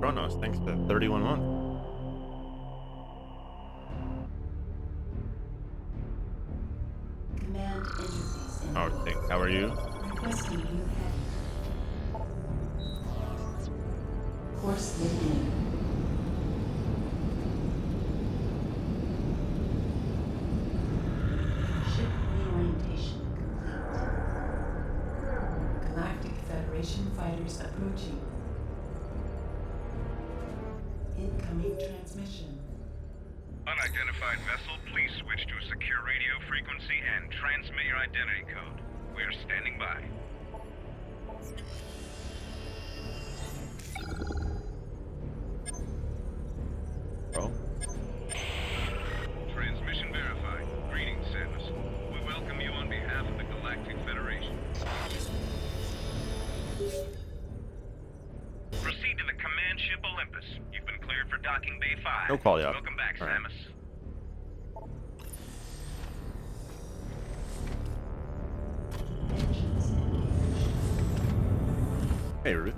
Chronos, thanks to 31 months. Command interface Oh, enabled. thanks. How are you? Requesting new heading. Course beginning. Ship reorientation complete. Galactic Federation fighters approaching. Incoming transmission. Unidentified vessel, please switch to a secure radio frequency and transmit your identity code. We are standing by. Bro. Transmission verified. Greetings, Samus. We welcome you on behalf of the Galactic Federation. Proceed to the command ship Olympus. You've been cleared for docking bay 5. No quality up. Welcome back, All right. Samus. Engines engaged. Hey, Ruth.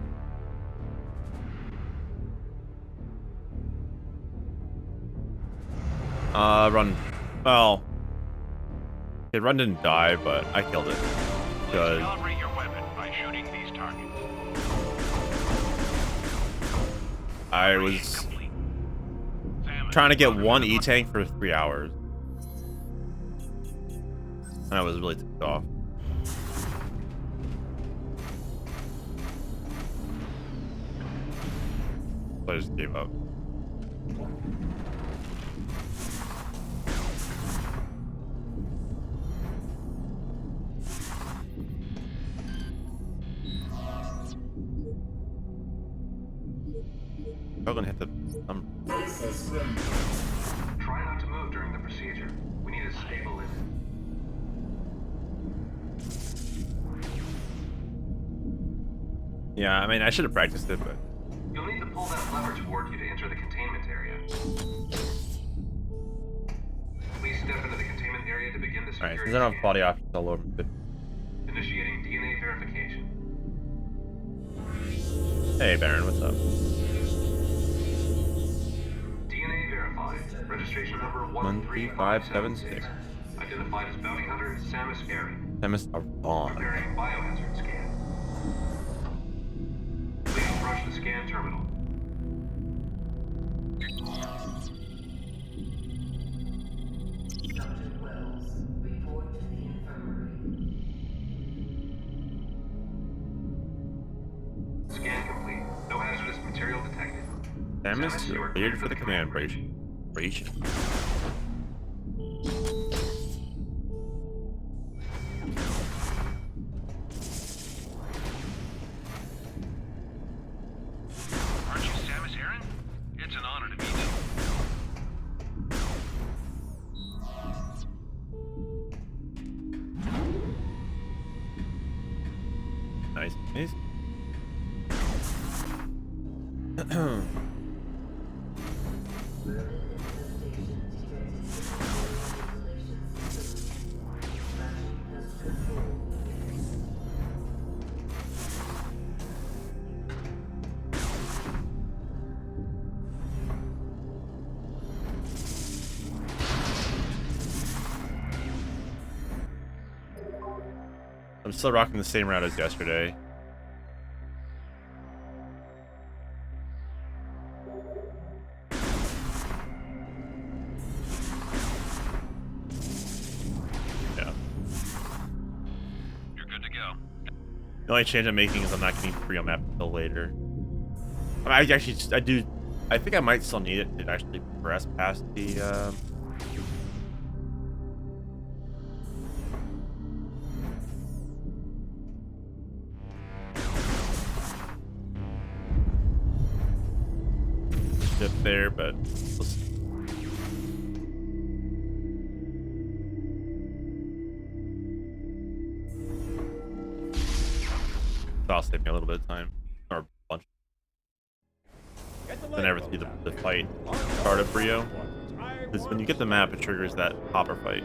Run. Well, okay, Run didn't die, but I killed it. Please Good. calibrate your weapon by shooting these targets. I was Complete. Samus, trying to get welcome one to the E-tank for 3 hours. And I was really ticked off. So I just gave up. I'm gonna hit the Access room. Try not to move during the procedure. We need a stable limit. Yeah, I mean, I should have practiced it, but You'll need to pull that lever toward you to enter the containment area. Please step into the containment area to begin the alright, security since I don't have scan. quality options all over, but Initiating DNA verification. hey, Baron, what's up? DNA verified. Registration number 13576. 13576. Identified as bounty hunter Samus Aran. Samus Aran. Preparing biohazard scan. Please approach the scan terminal. Dr. Wells, report to the infirmary. Scan complete. No hazardous material detected. Samus, you you're are cleared for the command bridge. Aren't you Samus Aran? It's an honor to meet you. Nice, nice. I'm still rocking the same route as yesterday. Yeah. You're good to go. The only change I'm making is I'm not getting free on map until later. I mean, I think I might still need it to actually progress past the, ship there, but we'll see. That'll save me a little bit of time, or a bunch. I never see the fight start at Bryyo. Because when you get the map, it triggers that hopper fight.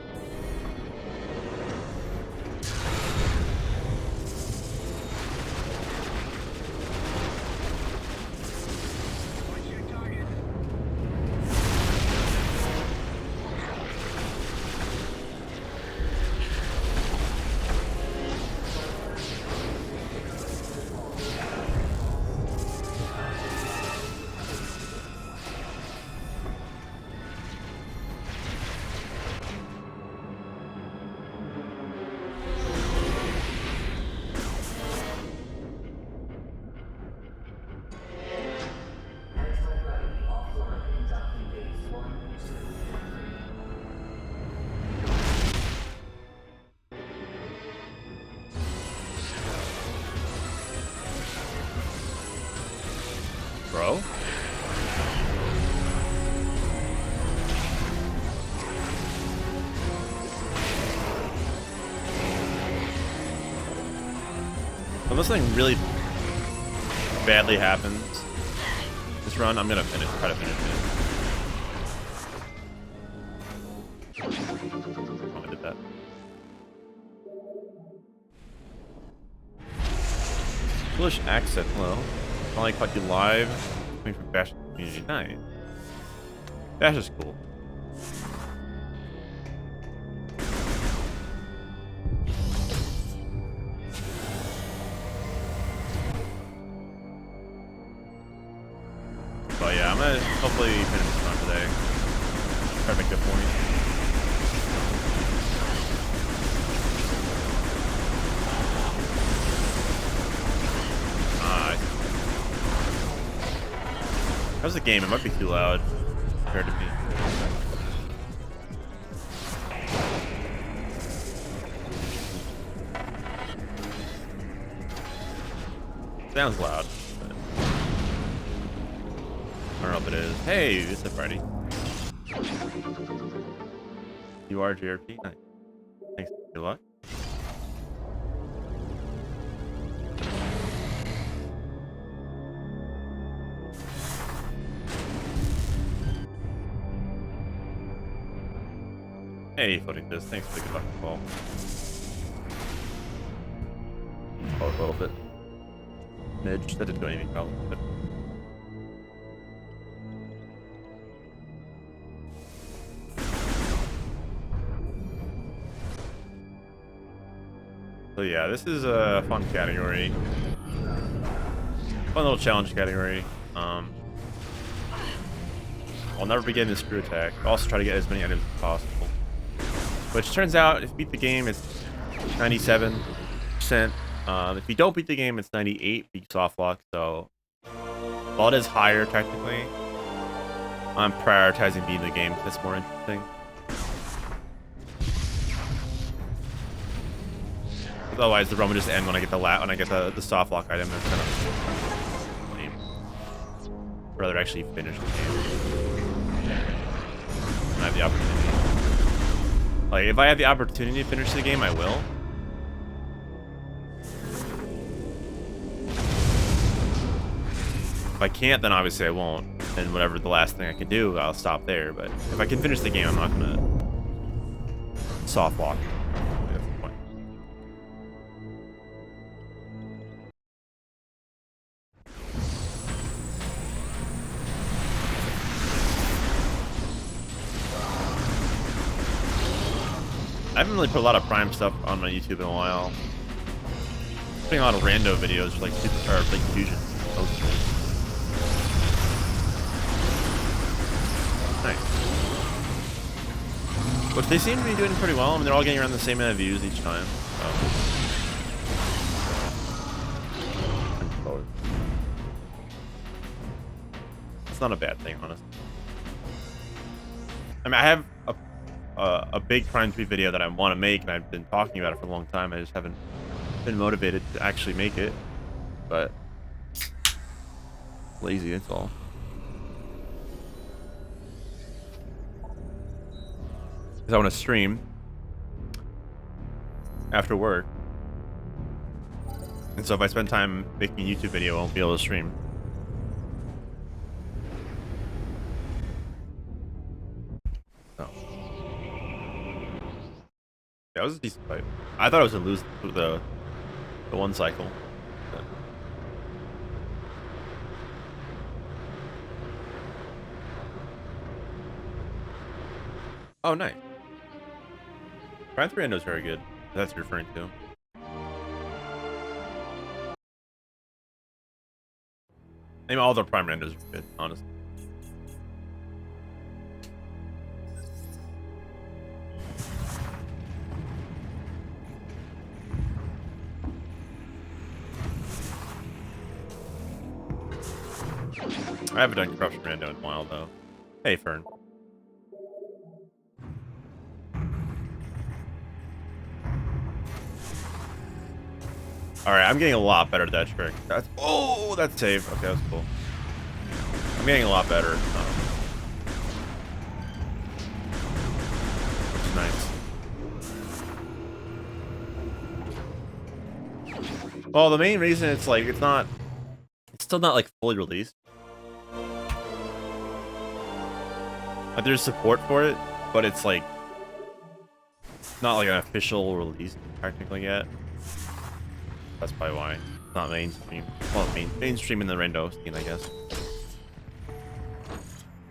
Unless something really badly happens this run, I'm gonna try to finish it. Oh, I did that. Foolish accent, hello. Finally caught you live. Coming from Bash Community. Nice. Bash is cool. But yeah, I'm gonna hopefully finish this run today. Try to make good point. How's the game? It might be too loud compared to me. Sounds loud. But I don't know if it is. Hey, it's a Friday. You are JRP? Nice. Thanks. Good luck. Hey, floating this. Thanks for the good luck ball. Oh, a little bit. Midge. That didn't do anything probably. But... So yeah, this is a fun category. Fun little challenge category. I'll never be getting the screw attack. I'll also try to get as many items as possible. Which turns out, if you beat the game, it's 97%. If you don't beat the game, it's 98 beat soft lock. So, while it is higher technically, I'm prioritizing beating the game. That's more interesting. Otherwise, the run would just end when I get the soft lock item. It's kind of lame. I'd rather actually finish the game. And I have the opportunity. Like, if I have the opportunity to finish the game, I will. If I can't, then obviously I won't. And whatever the last thing I can do, I'll stop there. But if I can finish the game, I'm not gonna soft lock. That's the point. I haven't really put a lot of Prime stuff on my YouTube in a while. I'm putting a lot of rando videos, like like fusion. Nice. Which they seem to be doing pretty well. I mean, they're all getting around the same amount of views each time. So. It's not a bad thing, honestly. I mean, I have a big Prime 3 video that I want to make, and I've been talking about it for a long time. I just haven't been motivated to actually make it, but lazy, that's all. Because I want to stream after work, and so if I spend time making a YouTube video, I won't be able to stream. That was a decent fight. I thought I was gonna lose the one cycle. But... Oh, nice. Prime 3 Endo's very good. That's what you're referring to. I mean, all the Prime Randos are good, honestly. I haven't done Corruption Rando in a while, though. Hey, Fern. Alright, I'm getting a lot better at that trick. That's... Oh, that's safe. Okay, that's cool. I'm getting a lot better. Which is nice. Well, the main reason it's like it's still not like fully released. Like there's support for it, but it's like not like an official release technically yet. That's probably why it's not mainstream. Well, mainstream in the rando scene, I guess.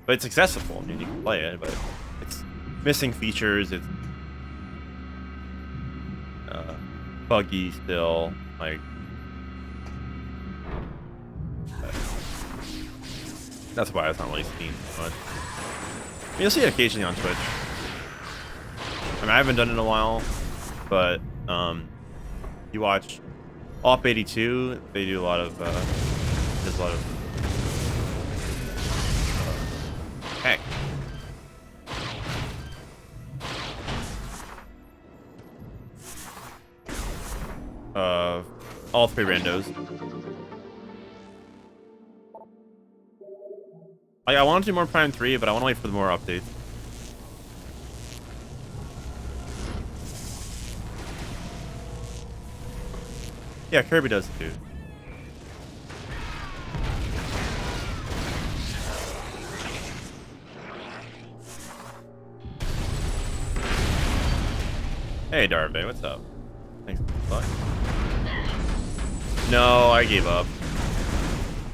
But it's accessible. I mean, you can play it, but it's missing features. It's buggy still. Like that's why it's not really seen so much. I mean, you'll see it occasionally on Twitch. I mean, I haven't done it in a while, but you watch Op82, they do a lot of there's a lot of heck. All three randos. I want to do more Prime 3, but I want to wait for the more updates. Yeah, Kirby does too. Hey, Darby, what's up? Thanks for the luck. No, I gave up.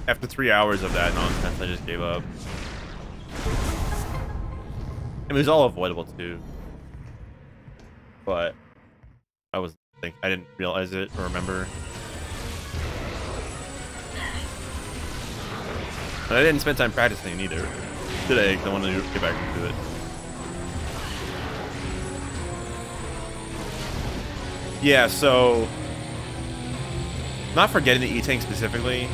After 3 hours of that nonsense, I just gave up. It was all avoidable too. But I didn't realize it or remember. And I didn't spend time practicing either today because I wanted to get back into it. Yeah, so not for getting the E-Tank specifically.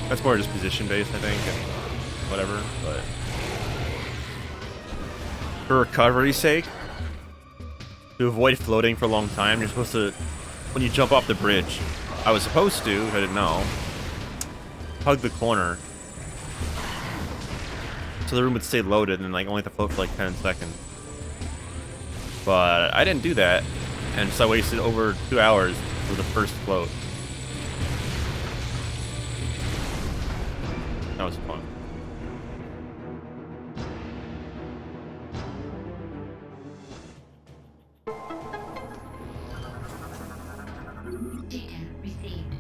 That's more just position based, I think, and whatever, but for recovery's sake, to avoid floating for a long time, you're supposed to, when you jump off the bridge, I was supposed to, if I didn't know, hug the corner so the room would stay loaded and like only have to float for like 10 seconds. But I didn't do that, and so I wasted over 2 hours for the first float. That was fun. Data received.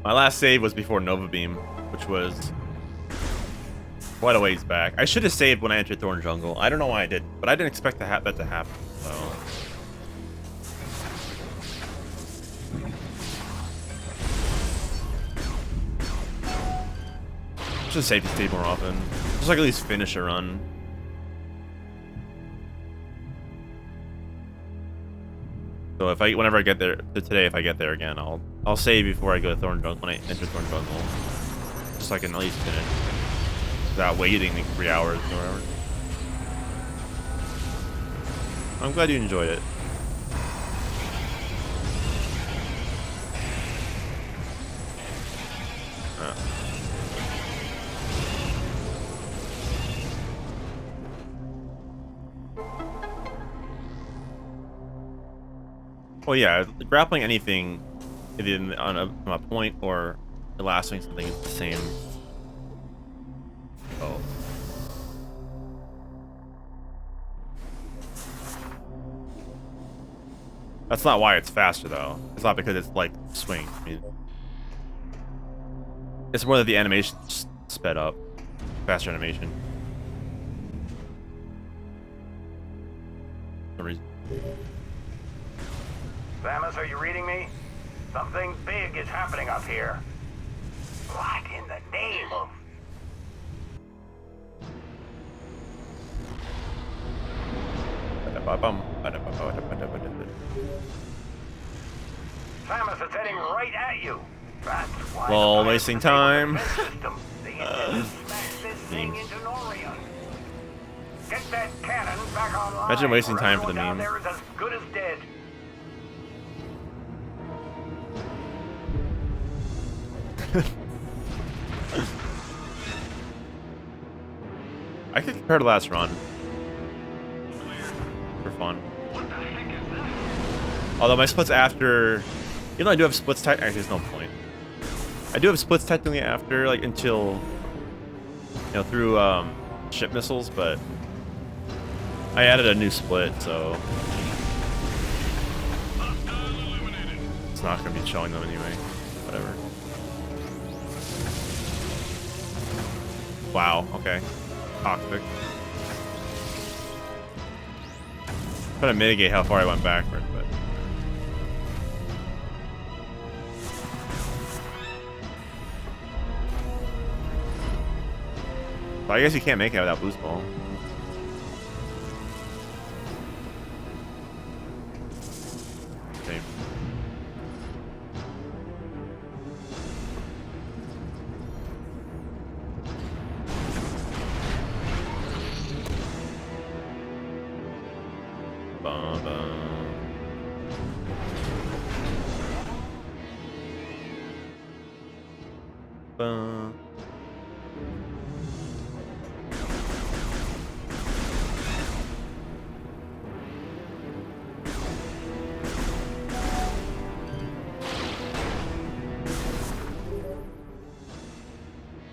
My last save was before Nova Beam, which was quite a ways back. I should have saved when I entered Thorn Jungle. I don't know why I didn't, but I didn't expect that to happen, so... Should save to save more often. Just like at least finish a run. So if whenever I get there today, if I get there again, I'll save before I go to Thorn Jungle when I enter Thorn Jungle, just so I can at least finish without waiting like 3 hours or whatever. I'm glad you enjoyed it. Well, yeah, grappling anything either on a point or lasting something is the same. Oh. That's not why it's faster, though. It's not because it's like swing. I mean, it's more that the animation sped up. Faster animation. No reason. Samus, are you reading me? Something big is happening up here. What in the name of... Samus, it's heading right at you. That's why... Lol, wasting time. Get that cannon back online. Imagine wasting time for the down meme. there is as good as dead. I could compare to last run. For fun. Although my splits after Even though I do have splits actually there's no point. I do have splits technically after, like, until, you know, through, ship missiles, but I added a new split, so it's not going to be showing them anyway. Whatever. Wow, okay. Toxic. Trying to mitigate how far I went backward, but... Well, I guess you can't make it without boost ball. Okay. Bum, bum. Bum.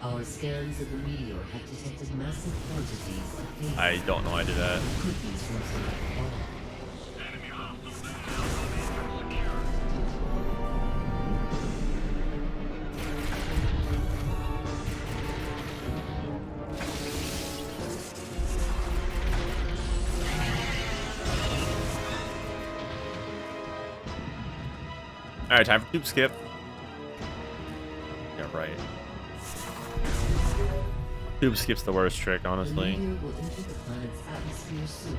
Our scans of the meteor have detected massive quantities of phasers. I don't know I did that. Could be some sort of bomb. Alright, time for tube skip. Yeah, right. Tube skip's the worst trick, The honestly. meteor will enter the planet's atmosphere soon.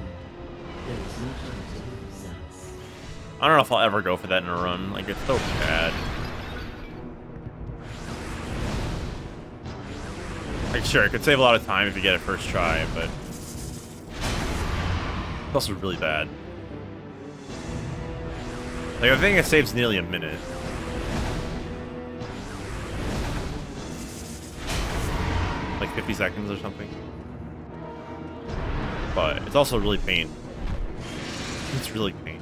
There is no time to lose us. I don't know if I'll ever go for that in a run. Like, it's so bad. Like, sure, it could save a lot of time if you get it first try, but it's also really bad. Like, I think it saves nearly a minute. Like 50 seconds or something. But it's also really pain. It's really pain.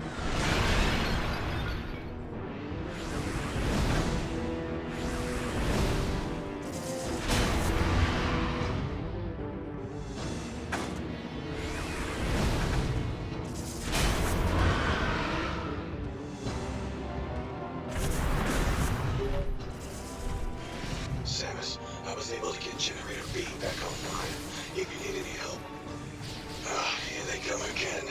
Samus, I was able to get Generator B back online. If you need any help. Ah, here they come again.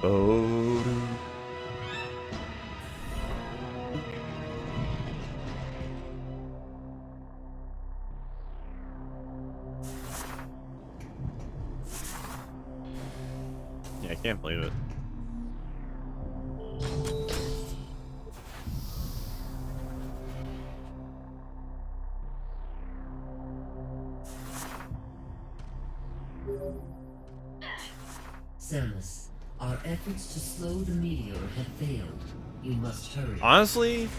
Oh. Yeah, I can't believe it. Samus, our efforts to slow the meteor have failed. You must hurry. Honestly,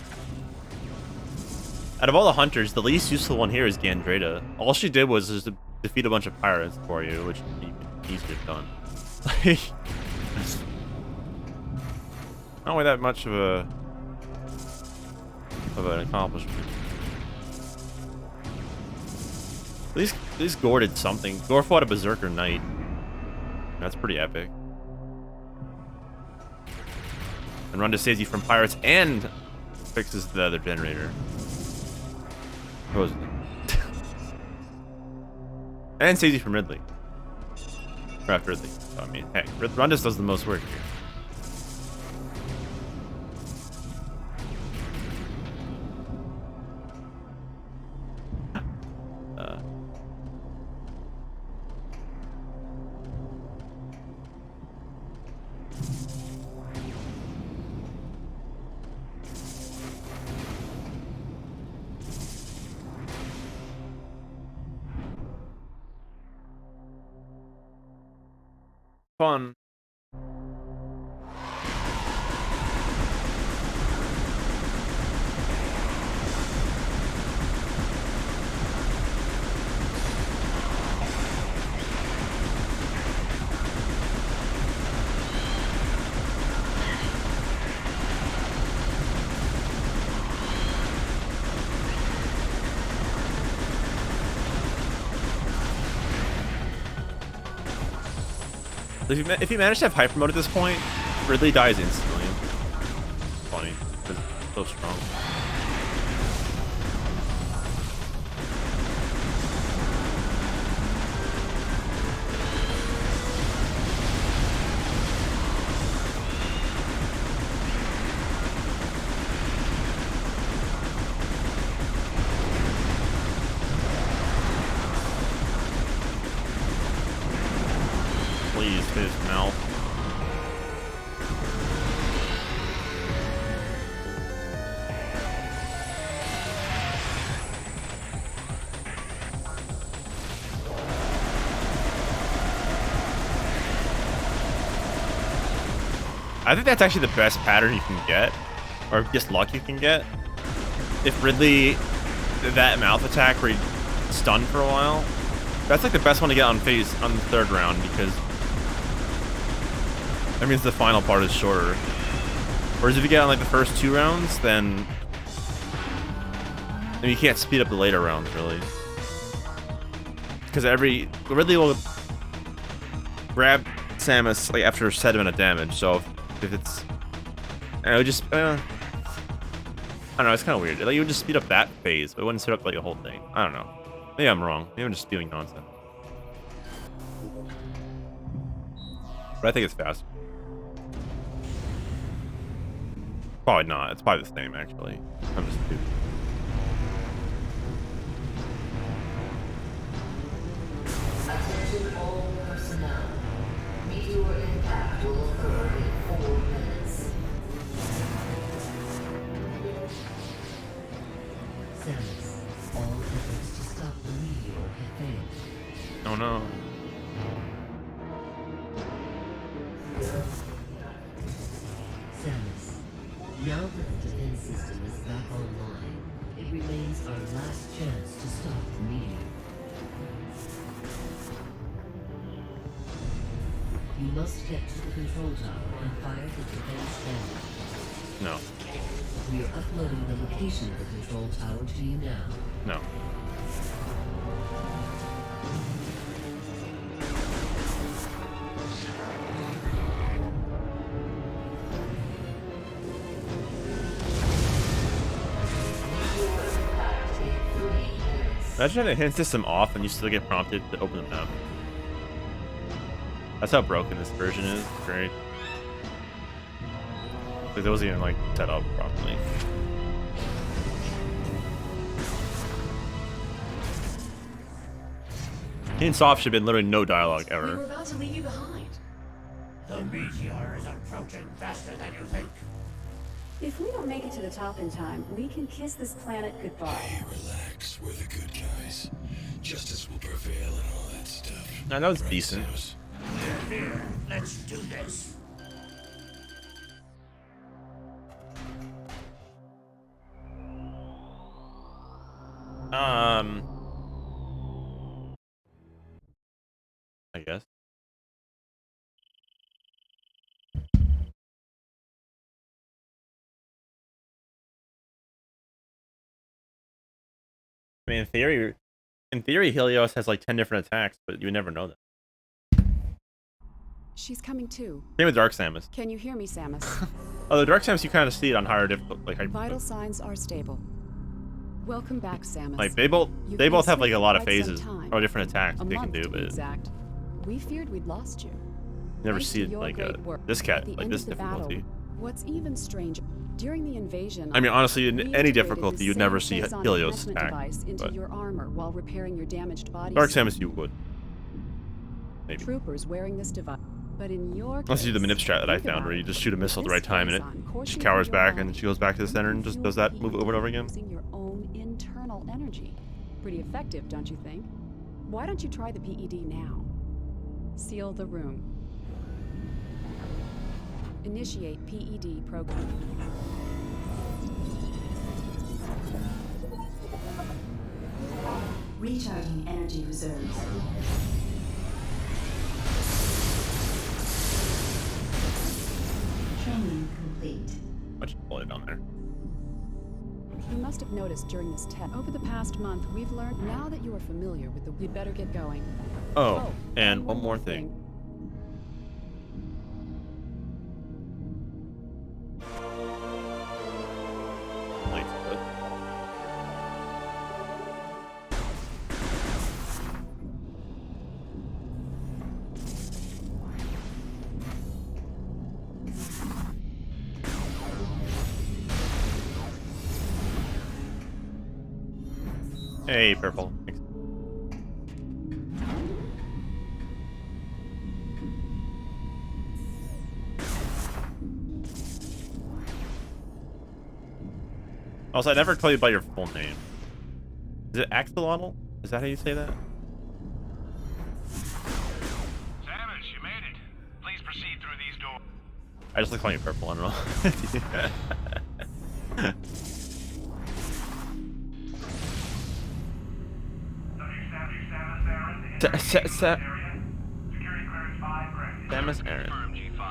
out of all the hunters, the least useful one here is Gandreda. All she did was just defeat a bunch of pirates for you, which easily done. Like, not really that much of an accomplishment. At least Gore did something. Gore fought a Berserker Knight. That's pretty epic. And Ronda saves you from pirates and fixes the other generator. Supposedly. And saves you from Ridley. Or after Ridley. So, I mean, hey, Ronda does the most work here. Fun. If you manage to have hyper mode at this point, Ridley dies instantly. Funny, because it's so strong. Please, hit his mouth. I think that's actually the best pattern you can get, or just luck you can get. If Ridley, that mouth attack where he stunned for a while, that's like the best one to get on the third round, because that means the final part is shorter. Whereas if you get on like the first 2 rounds, then you can't speed up the later rounds really, because Ridley will grab Samus like after a set amount of damage. So if it's, I don't know, it's kind of weird. Like, you would just speed up that phase, but it wouldn't speed up like the whole thing. I don't know. Maybe I'm wrong. Maybe I'm just spewing nonsense. But I think it's faster. Probably not. It's probably the same actually. I'm just stupid. Attention all personnel. Meteor impact will occur in 4 minutes. Samus, all efforts to stop the meteor have failed. Oh no. Samus, now that the defense system is back online, it remains our last chance to stop the meteor. You must get to the control tower and fire the defense cannon. No. We are uploading the location of the control tower to you now. No. Imagine having a hidden system off and you still get prompted to open the map. That's how broken this version is. Great. Like, it wasn't even like set up properly. Hidden soft should have been literally no dialogue We were ever. about to leave you behind. The meteor is approaching faster than you think. If we don't make it to the top in time, we can kiss this planet goodbye. Hey, relax. We're the good guys. Justice will prevail and all that stuff. Nah, that was Right, decent. Samus? Here, let's do this. I guess. I mean, in theory, Helios has like 10 different attacks, but you would never know that. She's coming too. Same with Dark Samus. Can you hear me, Samus? Although Dark Samus, you kind of see it on higher difficulty, like Vital signs are stable. Welcome back, Samus. Like they both You've have been like a lot of asleep for phases quite some time. or different attacks A they can month, do, to be but exact. We feared we'd lost you. you never Thanks see to it your like great work, this at cat, the like end this of the difficulty. battle, what's even stranger, during the invasion, I mean, honestly, in we any integrated difficulty, the you'd never same see phazon Helios enhancement attack. device into But your armor while repairing your damaged body. Dark suit. Samus, you would. Maybe. Troopers wearing this device. But in your Unless you do the case, manip strat that I think found, about where you it. just shoot a missile at the This right time and phazon it courses just cowers through back your and body, she goes back to the center and just does that move over and over again. Using your own internal energy. Pretty effective, don't you think? Why don't you try the PED now? Seal the room. Initiate PED program. Recharging energy reserves. Training complete. Much bullet on there. You must have noticed during this test. Over the past month, we've learned now that you are familiar with the. We'd better get going. Oh, and one more thing. Hey, purple. Thanks. Also, I never told you about your full name. Is it Axolotl? Is that how you say that? Samus, you made it. Please proceed through these doors. I just like calling you purple. I don't know. Samus Aran. Confirm G5.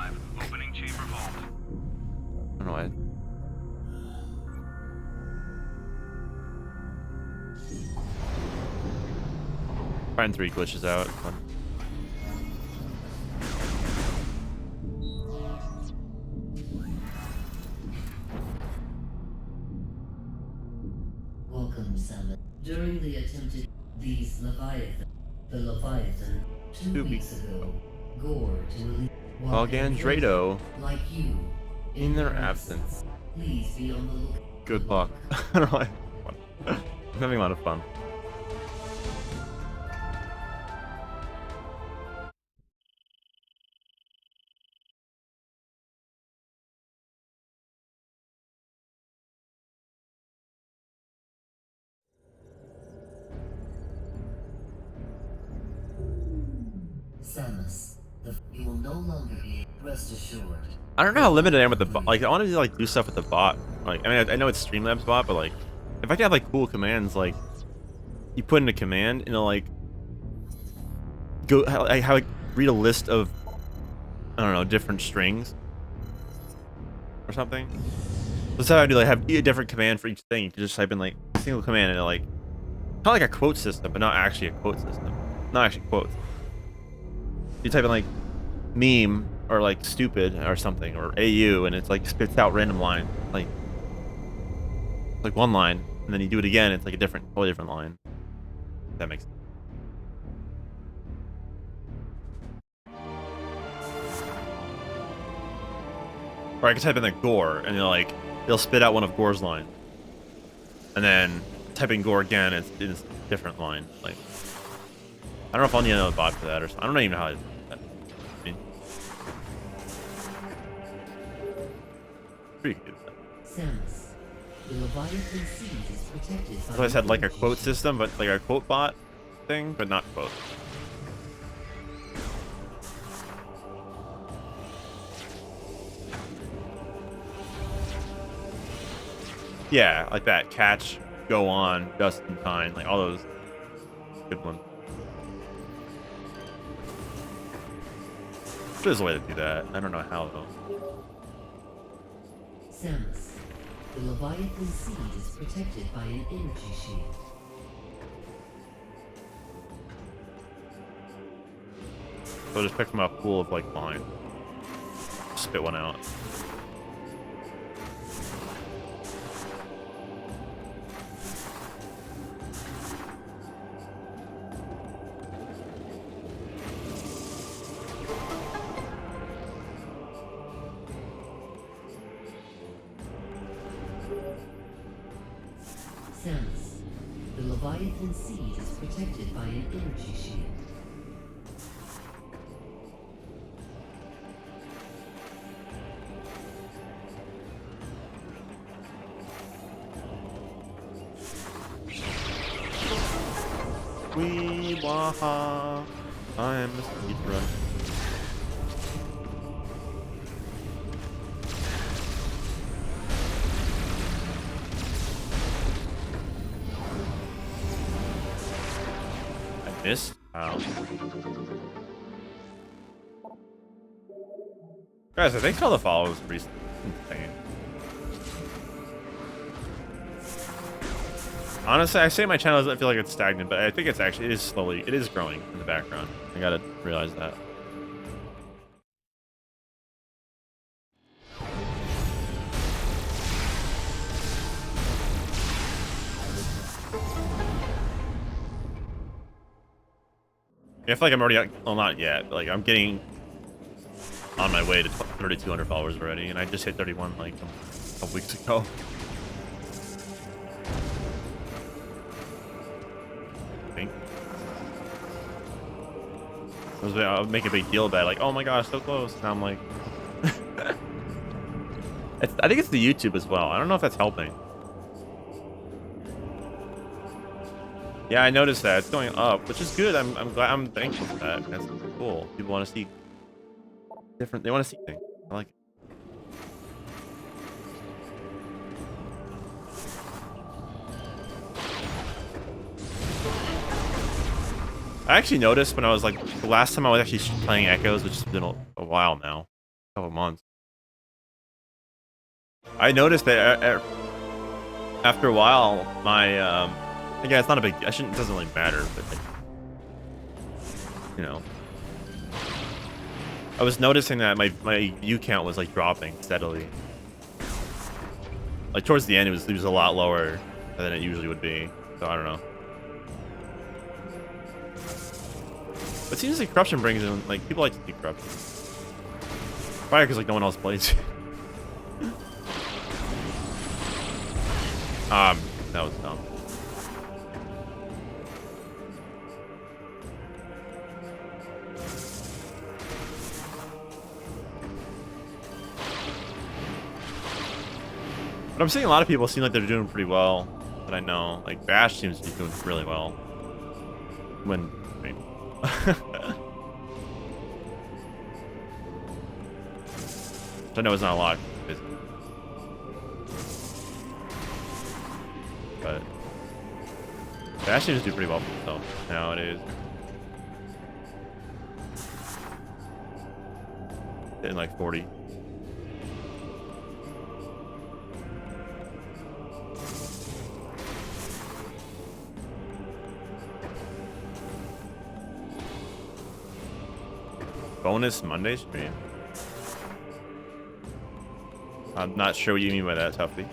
Opening chamber vault. I don't know why. Find 3 glitches out. Fun. Welcome, Samus. During the attempted the Leviathan, 2 weeks ago, Gore to release Galgandrado like you in their absence. Please be on the lookout. Good luck. I don't know why. I'm having a lot of fun. Samus, you will no longer be rest assured. I don't know how limited I am with the bot. Like, I want to like do stuff with the bot. Like, I mean, I know it's Streamlabs bot, but like, if I can have like cool commands, like you put in a command and it'll like go how like read a list of, I don't know, different strings or something. That's how I do. Like, have a different command for each thing. You can just type in like a single command and it like kind of like a quote system, but not actually a quote system. Not actually quotes. You type in like meme or like stupid or something or AU and it's like spits out random line, like one line, and then you do it again, it's like a totally different line. If that makes sense. Or I can type in like Gore and it'll spit out one of Gore's lines. And then type in Gore again, it's a different line. Like, I don't know if I'll need another bot for that or something. I don't even know how to do that. I mean, pretty good. Samus, the Leviathan seed is protected by So I said like a quote system, but like a quote bot thing, but not quote. Yeah, like that. Catch, go on, just in time, like all those good ones. There's a way to do that. I don't know how though. Samus, the Leviathan seed is protected by an energy shield. So just pick from a pool of like line. Spit one out. Samus, the Leviathan seed is protected by an energy shield. Wee waha. I'm a speedrun. I missed? Wow. Guys, I think all the follows are pretty insane. Honestly, I say my channel doesn't feel like it's stagnant, but I think it is growing in the background. I gotta realize that. I feel like I'm already, well, not yet, but like I'm getting on my way to 3,200 followers already, and I just hit 31 like a couple weeks ago. I would make a big deal about it, like, oh my gosh, so close. Now I'm like, I think it's the YouTube as well. I don't know if that's helping. Yeah, I noticed that it's going up, which is good. I'm glad. I'm thankful for that. That's cool. People want to see different. They want to see things. I like it. I actually noticed when I was like the last time I was actually playing Echoes, which has been a while now, a couple months. I noticed that after a while, my again, it's not a big. It doesn't really matter, but like, you know, I was noticing that my U count was like dropping steadily. Like towards the end, it was a lot lower than it usually would be. So I don't know. But it seems like corruption brings in like people like to see corruption. Probably because like no one else plays. That was dumb. But I'm seeing a lot of people seem like they're doing pretty well. That I know, like Bash seems to be doing really well. When, I mean, which I know is not a lot. But Bash seems to do pretty well for himself nowadays. Hitting like 40. Bonus Monday stream. I'm not sure what you mean by that, Tuffy.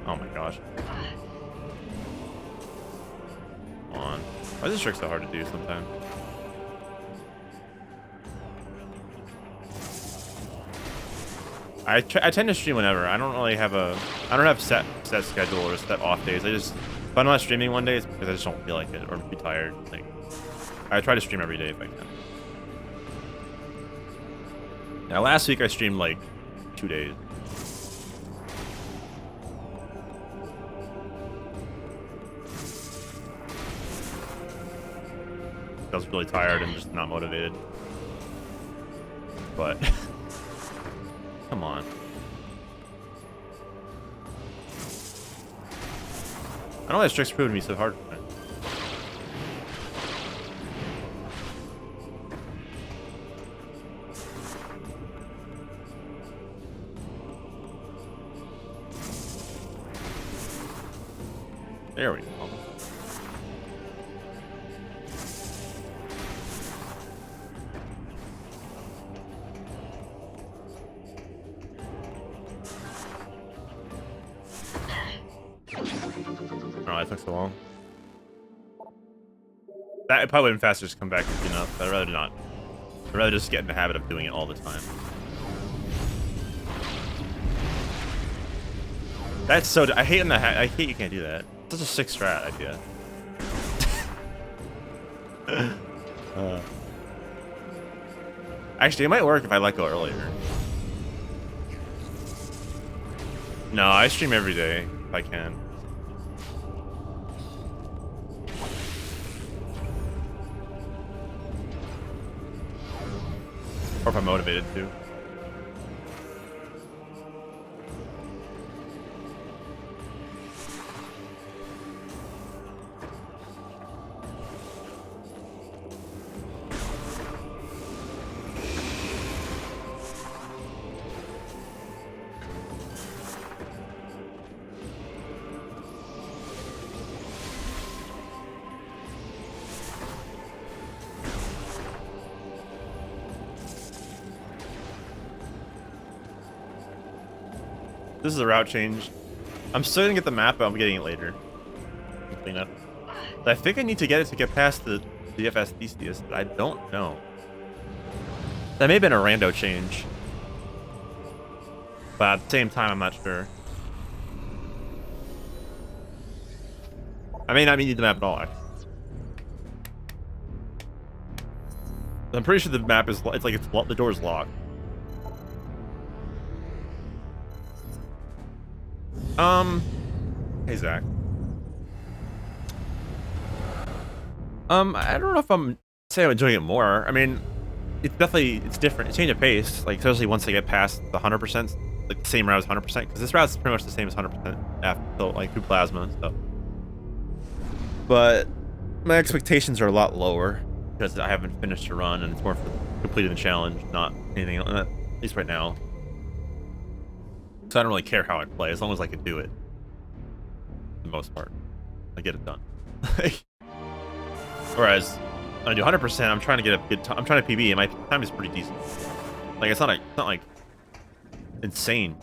Oh my gosh. Come on. Why is this trick so hard to do sometimes? I tend to stream whenever. I don't really have I don't have set schedule or set off days. If I'm not streaming one day, it's because I just don't feel like it or be tired. Like, I try to stream every day if I can. Now last week I streamed like 2 days. I was really tired and just not motivated. But come on. I don't know why this trick's proving to be so hard. There we go. Oh, that took so long. That probably would have been faster just come back quick enough, but I'd rather not. I'd rather just get in the habit of doing it all the time. That's so. I hate I hate you can't do that. It's such a sick strat idea. Actually, it might work if I let go earlier. No, I stream every day if I can. Or if I'm motivated to. This is a route change. I'm still gonna get the map, but I'm getting it later. Clean up. I think I need to get it to get past the FS but I don't know. That may have been a rando change. But at the same time, I'm not sure. I may not need the map at all, actually. I'm pretty sure the map is, the door's locked. Hey, Zach. I don't know if I'm enjoying it more. I mean, it's different. It's change of pace, like, especially once I get past the 100%, like, the same route as 100%, because this route's pretty much the same as 100% after, like, through plasma and stuff. But my expectations are a lot lower, because I haven't finished a run, and it's more for completing the challenge, not anything else, at least right now. So I don't really care how I play, as long as I can do it. For the most part. I get it done. Whereas, when I do 100%, I'm trying to get a good time. I'm trying to PB, and my time is pretty decent. Like, it's not like insane.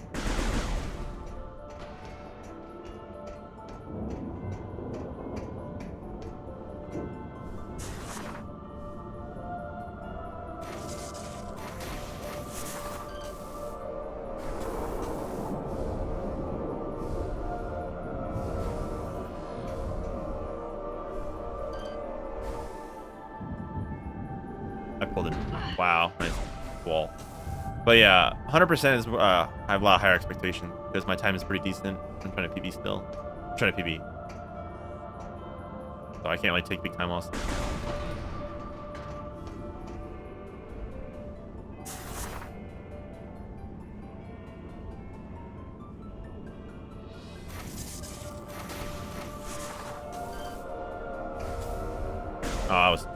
I pulled it. Wow, nice wall. But yeah, 100% is I have a lot higher expectation because my time is pretty decent. I'm trying to PB still. I'm trying to PB. So I can't really take big time loss. Oh, I was.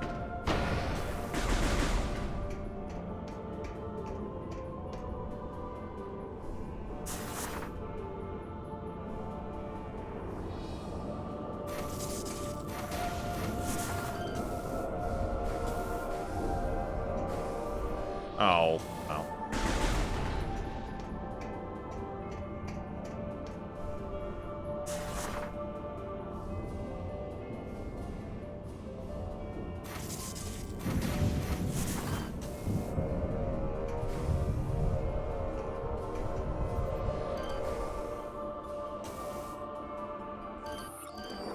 Oh, wow.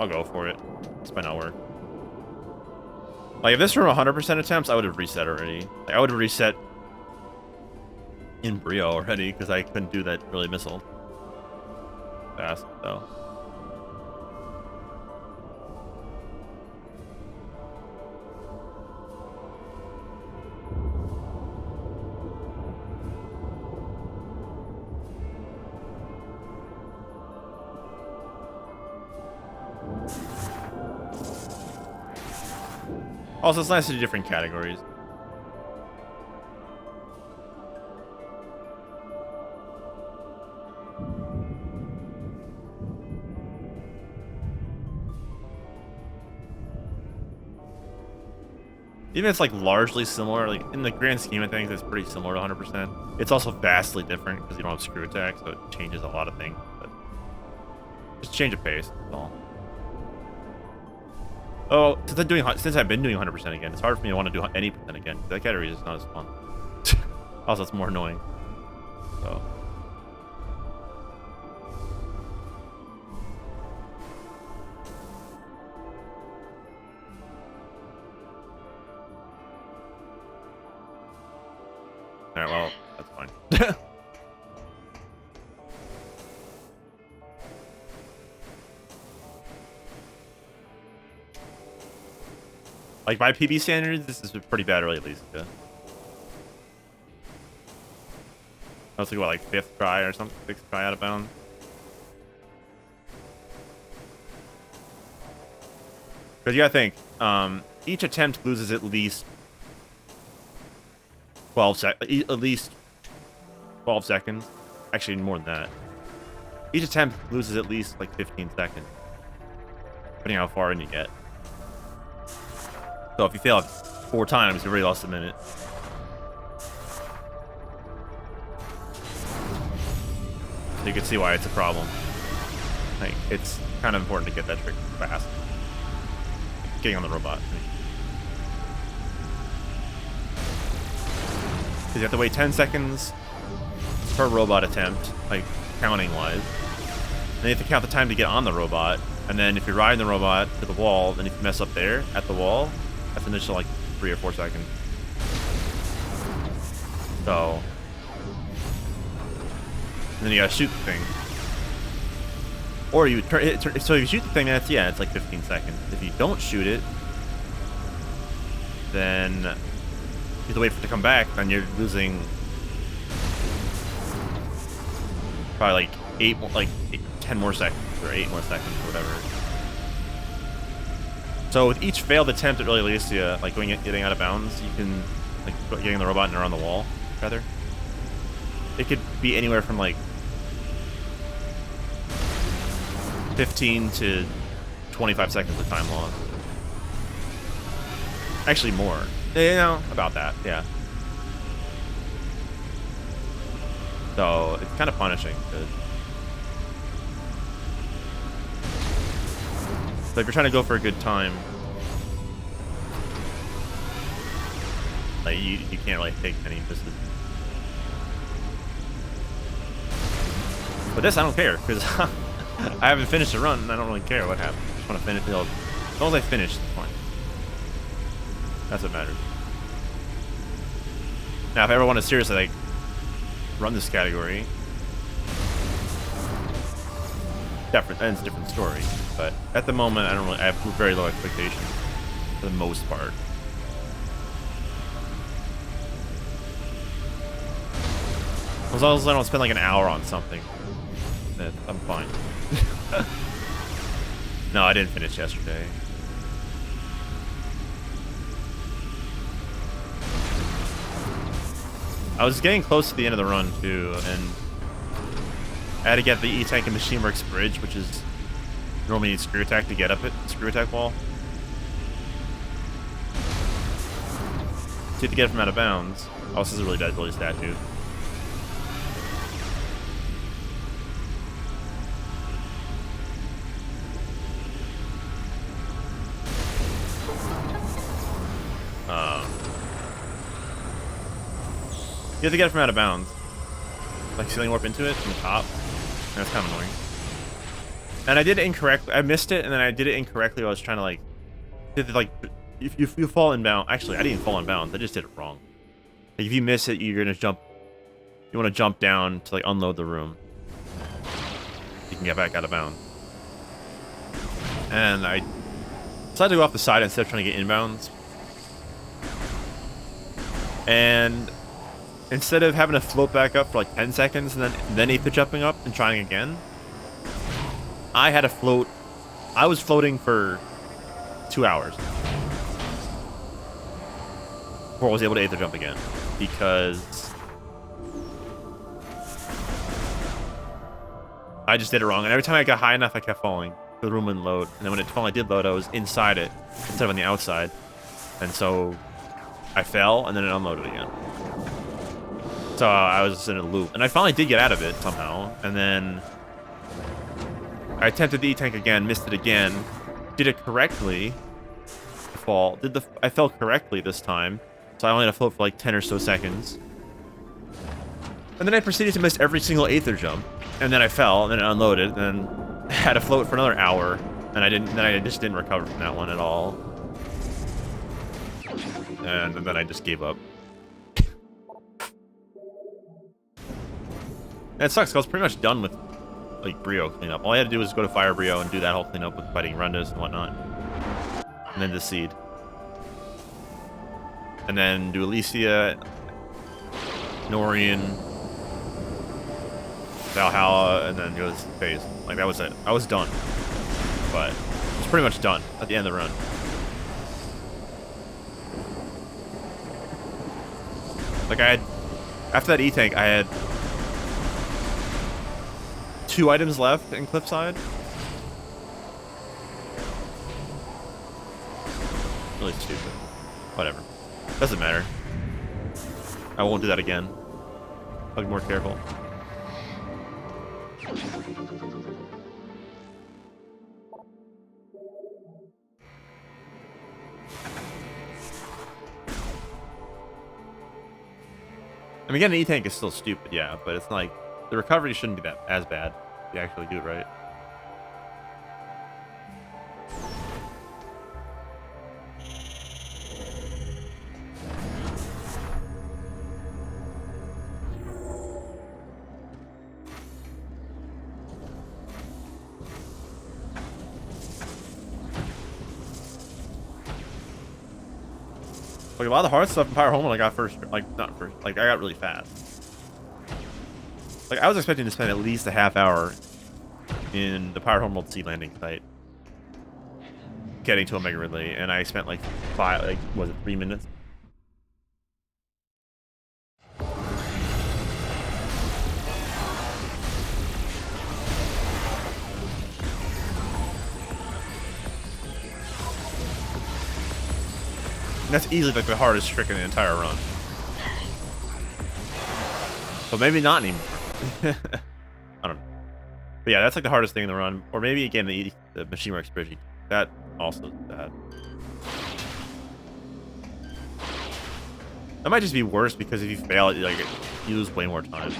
I'll go for it. This might not work. Like, if this were 100% attempts, I would have reset already. Like, I would have reset in Bryyo already, because I couldn't do that really missile fast, so. Also, it's nice to do different categories. Even if it's like largely similar, like in the grand scheme of things, it's pretty similar to 100%. It's also vastly different because you don't have screw attack, so it changes a lot of things. But just change of pace, that's all. Oh, since I've been doing 100% again, it's hard for me to want to do any percent again. That category is just not as fun. Also, it's more annoying. So. Alright, well, that's fine. Like, by PB standards, this is pretty bad early at least. Yeah. I was like, what, like 5th try or something? 6th try out of bounds? Because you gotta think, each attempt loses at least 12 seconds. Actually, more than that. Each attempt loses at least like 15 seconds, depending on how far in you get. So if you fail 4 times, you already lost a minute. So you can see why it's a problem. Like, it's kind of important to get that trick fast. getting on the robot. Because you have to wait 10 seconds per robot attempt, like counting-wise. Then you have to count the time to get on the robot, and then if you're riding the robot to the wall, then if you mess up there at the wall, that's an additional like 3 or 4 seconds. So, and then you gotta shoot the thing. Or you turn it, so if you shoot the thing, that's, yeah, it's like 15 seconds. If you don't shoot it, then you have to wait for it to come back, then you're losing probably like 10 more seconds, or 8 more seconds, or whatever. So with each failed attempt, it really leads to like getting out of bounds. You can like getting the robot and around the wall, rather. It could be anywhere from like 15 to 25 seconds of time loss. Actually more. You know, about that, yeah. So it's kind of punishing. So if you're trying to go for a good time, like you can't really take any misses. But this I don't care, because I haven't finished the run and I don't really care what happens. I just want to finish it. As long as I finish, it's fine. That's what matters. Now if I ever want to seriously like run this category, different, and it's a different story. But at the moment, I have very low expectations for the most part. As long as I don't spend like an hour on something, then I'm fine. No, I didn't finish yesterday. I was getting close to the end of the run too, and I had to get the E-Tank and Machine Works bridge, which is normally need screw attack to get up it, screw attack wall. So you have to get it from out of bounds. Oh, this is a really bad ability statue. You have to get it from out of bounds. Like ceiling warp into it from the top. That's kind of annoying. And I did it incorrectly. I missed it, and then I did it incorrectly. I was trying to like, if you fall in bounds. Actually, I didn't fall in bounds. I just did it wrong. Like if you miss it, you're gonna jump. You want to jump down to like unload the room. You can get back out of bounds. And I decided to go off the side instead of trying to get inbounds. And instead of having to float back up for like 10 seconds and then either jumping up and trying again, I had to float. I was floating for 2 hours before I was able to either jump again, because I just did it wrong. And every time I got high enough, I kept falling. The room wouldn't load. And then when it finally did load, I was inside it instead of on the outside. And so I fell, and then it unloaded again. So I was just in a loop. And I finally did get out of it somehow. And then I attempted the E-Tank again, missed it again, did it correctly. I fell correctly this time. So I only had to float for like 10 or so seconds. And then I proceeded to miss every single Aether jump. And then I fell, and then it unloaded, and then had to float for another hour. And I just didn't recover from that one at all. And then I just gave up. And it sucks, because I was pretty much done with like Bryyo cleanup. All I had to do was go to Fire Bryyo and do that whole cleanup with fighting Rundas and whatnot. And then Deceive. And then do Elysia, Norian, Valhalla, and then go to phase. Like that was it. I was done. But I was pretty much done at the end of the run. Like after that E-Tank, I had 2 items left in Cliffside. Really stupid. Whatever. Doesn't matter. I won't do that again. I'll be more careful. I mean, getting an E-tank is still stupid, yeah, but it's like the recovery shouldn't be that as bad if you actually do it right. Like, a lot of the hard stuff in Power Home, I got first, like, not first, like, I got really fast. Like, I was expecting to spend at least a half hour in the Power Home World Sea landing site getting to Omega Ridley, and I spent, like, was it 3 minutes? And that's easily, like, the hardest trick in the entire run. But maybe not anymore. I don't know. But yeah, that's like the hardest thing in the run. Or maybe again the Machine Works bridge. That also is bad. That might just be worse because if you fail it, like you lose way more time.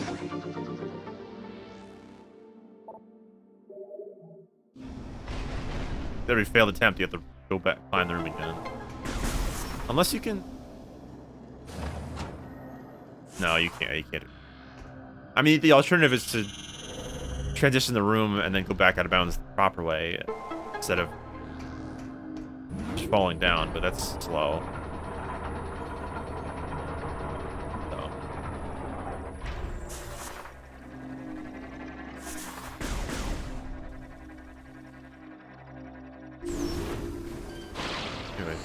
Every failed attempt, you have to go back, find the room again. Unless you can. No, you can't. You can't. I mean, the alternative is to transition the room and then go back out of bounds the proper way instead of just falling down, but that's slow. So. Anyway.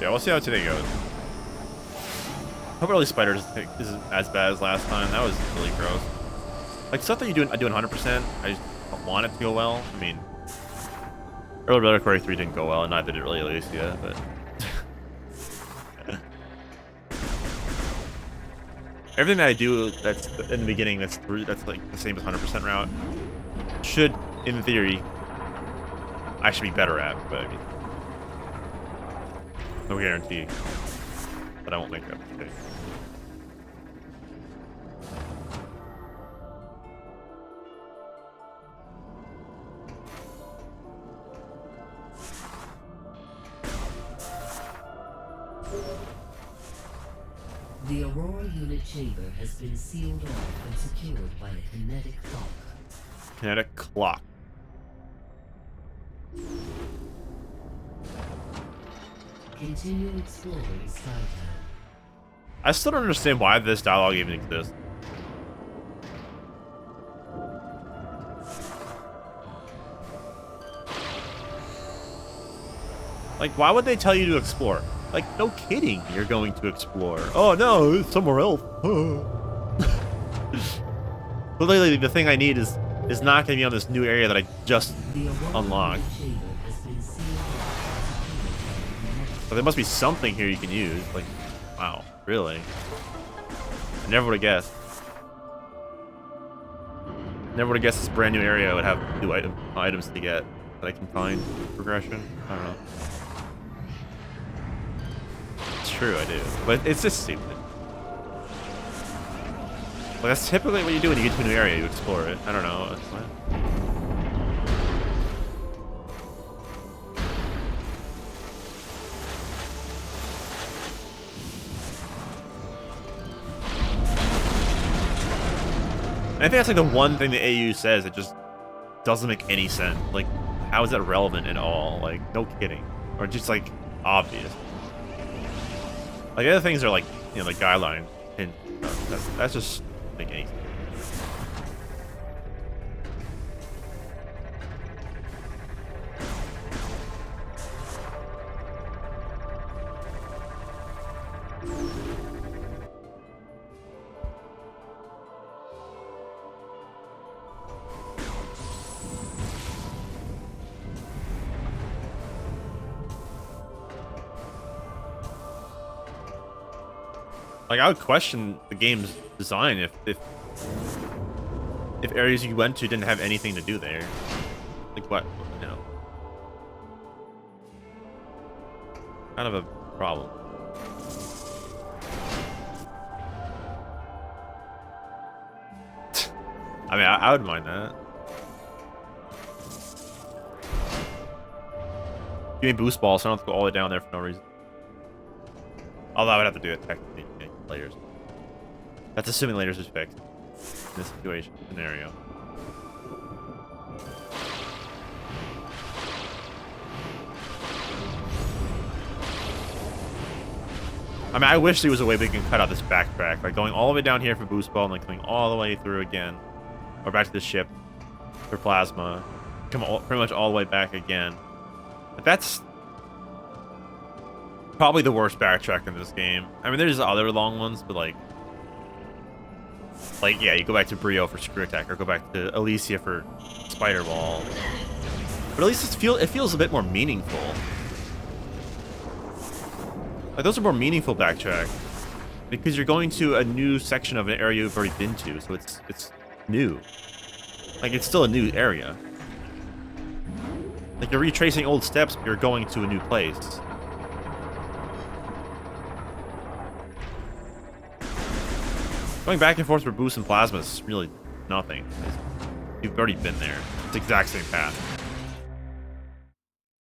Yeah, we'll see how today goes. Hope early spiders isn't as bad as last time. That was really gross. Like stuff that I do 100%. I just don't want it to go well. I mean, early Reliquary 3 didn't go well, and neither did really Alicia, but everything that I do that's in the beginning that's like the same as 100% route should, in theory, I should be better at, but I mean, no guarantee that I won't make that mistake. The Aurora unit chamber has been sealed off and secured by a kinetic clock. Kinetic clock. Continue exploring Skytown. I still don't understand why this dialogue even exists. Like, why would they tell you to explore? Like, no kidding, you're going to explore. Oh no, it's somewhere else. But literally, the thing I need is not going to be on this new area that I just unlocked. But there must be something here you can use. Like, wow, really? I never would have guessed. Never would have guessed this brand new area would have new items to get that I can find progression. I don't know. It's true, I do. But it's just stupid. Well, that's typically what you do when you get to a new area. You explore it. I don't know. I think that's like the one thing the AU says that just doesn't make any sense. Like, how is that relevant at all? Like, no kidding. Or just like obvious. Like, the other things are like, you know, the guideline and that's just like anything. Like, I would question the game's design if if areas you went to didn't have anything to do there. Like what? You know. Kind of a problem. I mean, I would mind that. Give me boost balls, so I don't have to go all the way down there for no reason. Although I would have to do it technically to make layers. That's assuming layers is fixed in this situation scenario. I mean, I wish there was a way we can cut out this backtrack, like going all the way down here for boost ball and like coming all the way through again, or back to the ship for plasma, come pretty much all the way back again. But that's probably the worst backtrack in this game. I mean, there's other long ones, but like yeah, you go back to Bryyo for screw attack, or go back to Elysia for spider ball. But at least it feels a bit more meaningful. Like, those are more meaningful backtrack because you're going to a new section of an area you've already been to, so it's new. Like, it's still a new area. Like, you're retracing old steps, but you're going to a new place. Going back and forth for boost and plasma is really nothing. You've already been there. It's the exact same path.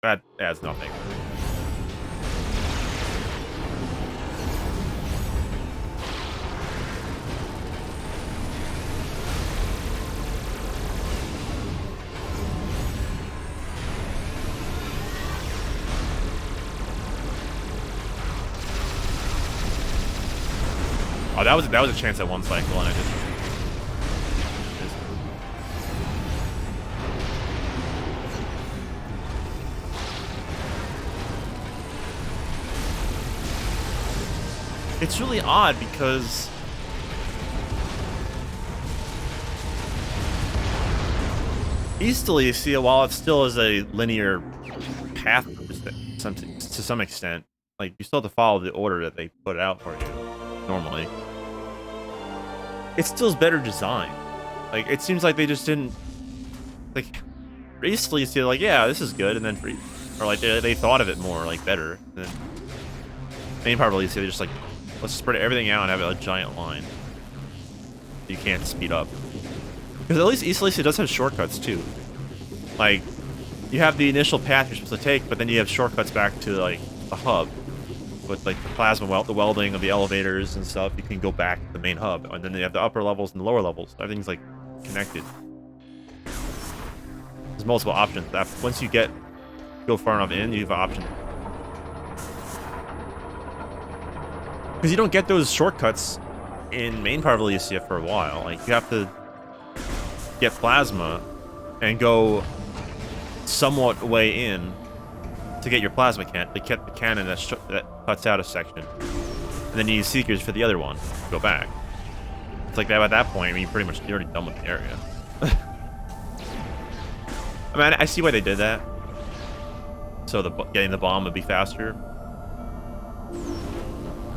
That adds nothing. Oh, that was a chance at one cycle, and I just it's really odd because Easterly, you see, while it still is a linear path to some extent, like you still have to follow the order that they put out for you normally. It still is better designed. Like, it seems like they just didn't, like, recently you see, like, yeah, this is good, and then or like they thought of it more, like, better. And then main part of Elysia, they just like, let's spread everything out and have a giant line. You can't speed up. Because at least East Elysia does have shortcuts too. Like, you have the initial path you're supposed to take, but then you have shortcuts back to like the hub. With like the plasma the welding of the elevators and stuff, you can go back to the main hub, and then you have the upper levels and the lower levels. Everything's like connected. There's multiple options. Once you go far enough in, you have an option. Because you don't get those shortcuts in main part of Elysia for a while. Like, you have to get plasma and go somewhat way in to get your plasma cannon, to get the cannon that cuts out a section, and then you use seekers for the other one to go back. It's like that at that point. I mean, you're already done with the area. I mean, I see why they did that. So getting the bomb would be faster,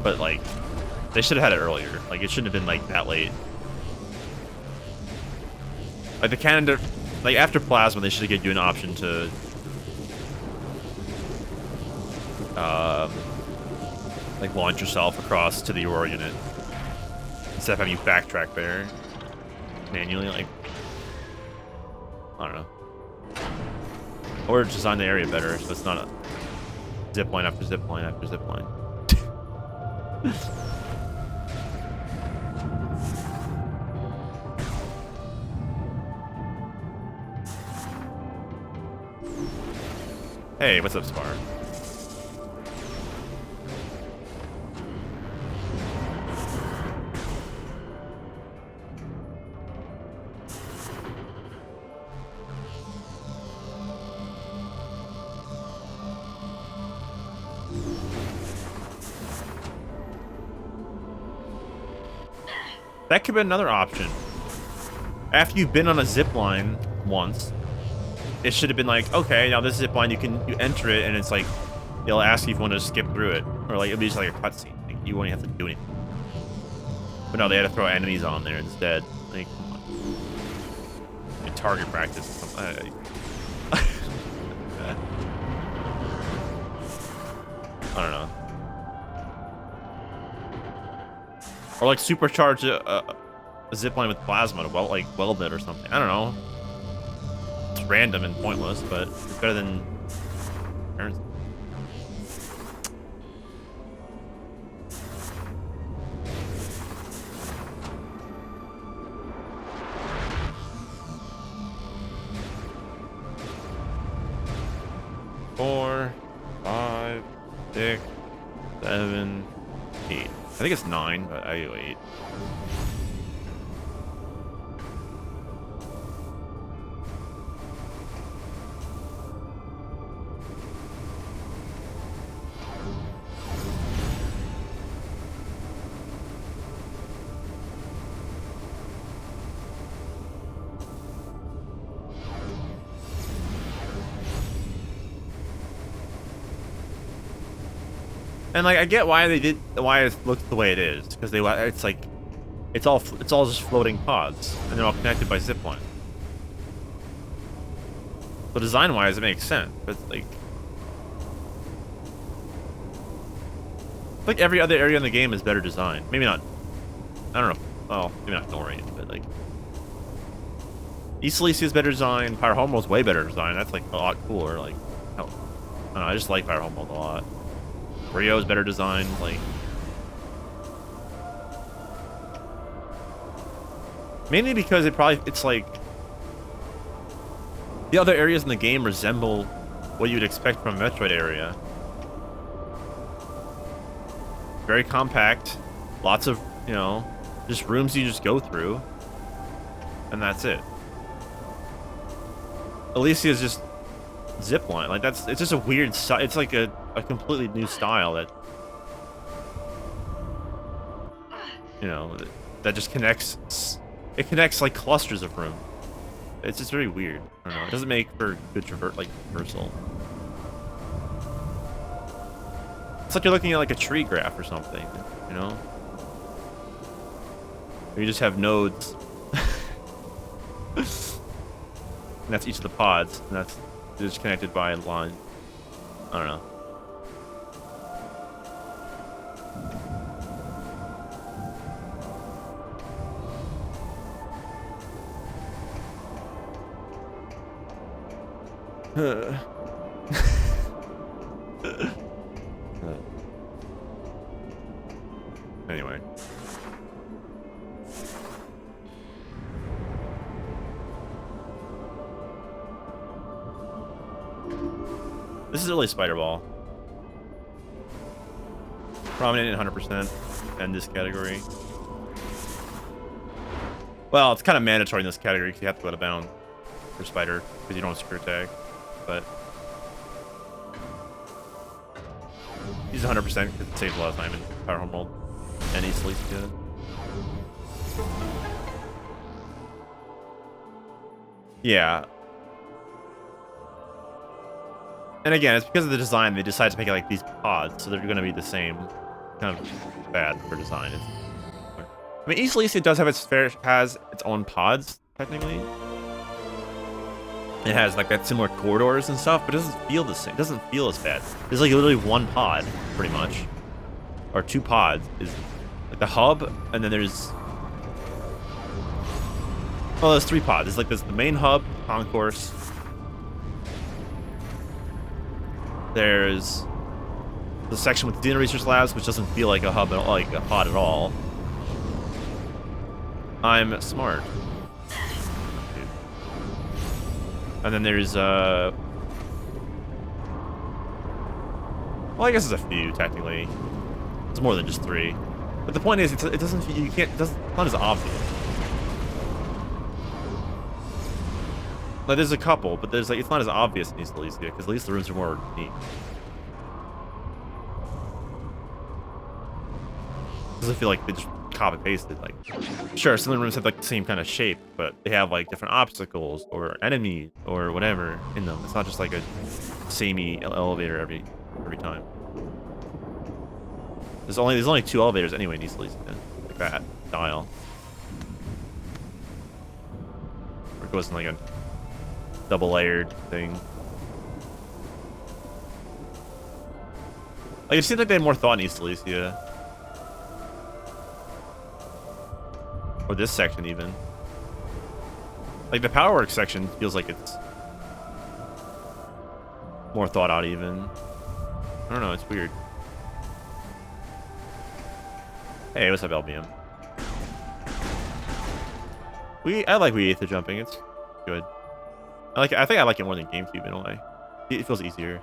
but like they should have had it earlier. Like, it shouldn't have been like that late. Like the cannon, like after plasma, they should have given you an option to like launch yourself across to the Aurora unit instead of having you backtrack there manually. Like, I don't know. Or design the area better so it's not a zip line after zip line after zip line. Hey, what's up, Spar? That could be another option. After you've been on a zip line once, it should have been like, okay, now this zip line, you enter it, and it's like, it'll ask you if you want to skip through it, or like it'll be just like a cutscene. Like, you won't have to do anything. But no, they had to throw enemies on there instead. Like, come on. target practice or something. I don't know. Or like supercharge a zipline with plasma to weld it or something. I don't know. It's random and pointless, but it's better than. Four, 5, 6, 7, 8. I think it's 9, but I go 8. And like I get why it looks the way it is, because it's all just floating pods and they're all connected by zipline. So design wise it makes sense, but like every other area in the game is better designed. Maybe not. I don't know. Well, maybe not Norian, but like East Elysia is better designed. Pyre Homeworld's way better designed. That's like a lot cooler. Like, hell, I don't know. I just like Pyre Homeworld a lot. Bryyo is better designed, like mainly because it's like the other areas in the game resemble what you'd expect from a Metroid area. Very compact, lots of, you know, just rooms you just go through, and that's it. Elysia is just zipline, like it's just a weird it's like a completely new style that, you know, that just connects like clusters of room. It's just very weird. I don't know, it doesn't make for good traversal. It's like you're looking at like a tree graph or something, you know, where you just have nodes and that's each of the pods, and that's just connected by a line. I don't know. Anyway. This is really Spider Ball. Prominent in 100% in this category. Well, it's kind of mandatory in this category because you have to go to bound for Spider because you don't have secure tag. But he's 100% because it saves a lot of time in Pyre Homeworld and East Elysia. Yeah. And again, it's because of the design, they decided to make it like these pods, so they're going to be the same. Kind of bad for design. I mean, East Elysia does have its own pods, technically. It has like that similar corridors and stuff, but it doesn't feel the same. It doesn't feel as bad. There's like literally one pod, pretty much. Or two pods. Is like the hub, and then there's... Oh, there's 3 pods. There's the main hub, concourse. There's the section with the Dino Research Labs, which doesn't feel like a hub, like a pod at all. I'm smart. And then there's well, I guess there's a few technically. It's more than just 3. But the point is, it doesn't. You can't. It's not as obvious. Like there's a couple, but there's like it's not as obvious in East Elysia because at least the rooms are more neat. Doesn't feel like they just copy pasted. Like, sure, some of the rooms have like the same kind of shape, but they have like different obstacles or enemies or whatever in them. It's not just like a samey elevator every time. There's only 2 elevators anyway in East Elysia, like that style. it wasn't like a double layered thing. Like it seems like they had more thought in East Elysia. Or this section even. Like the Power Works section feels like it's more thought out even. I don't know, it's weird. Hey, what's up, LBM? I like We Aether jumping, it's good. I think I like it more than GameCube in a way. It feels easier.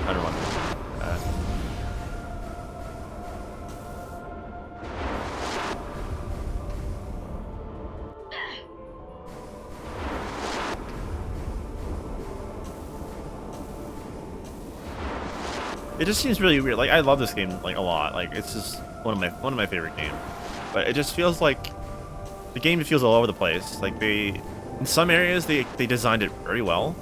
I don't want that. It just seems really weird. Like I love this game like a lot. Like it's just one of my favorite games. But it just feels like the game feels all over the place. Like in some areas they designed it very well.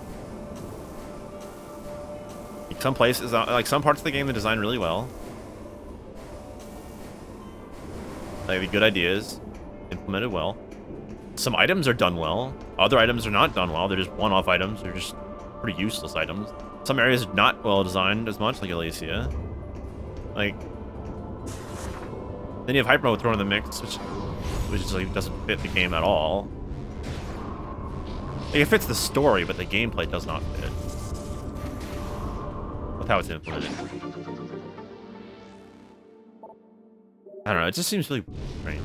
Like some places, like some parts of the game they designed really well. Like the good ideas implemented well. Some items are done well. Other items are not done well. They're just one-off items. They're just pretty useless items. Some areas are not well designed as much, like Elysia. Like, then you have Hyper Mode thrown in the mix, which is like doesn't fit the game at all. Like, it fits the story, but the gameplay does not fit with how it's implemented. I don't know. It just seems really strange.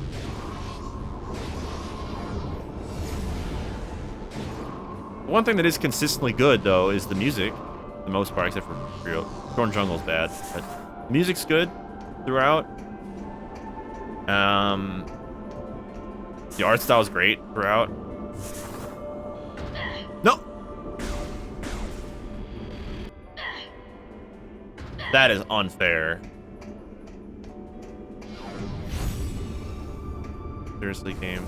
One thing that is consistently good, though, is the music. For the most part, except for Thorn Jungle's bad. But the music's good throughout. The art style is great throughout. No! That is unfair. Seriously, game.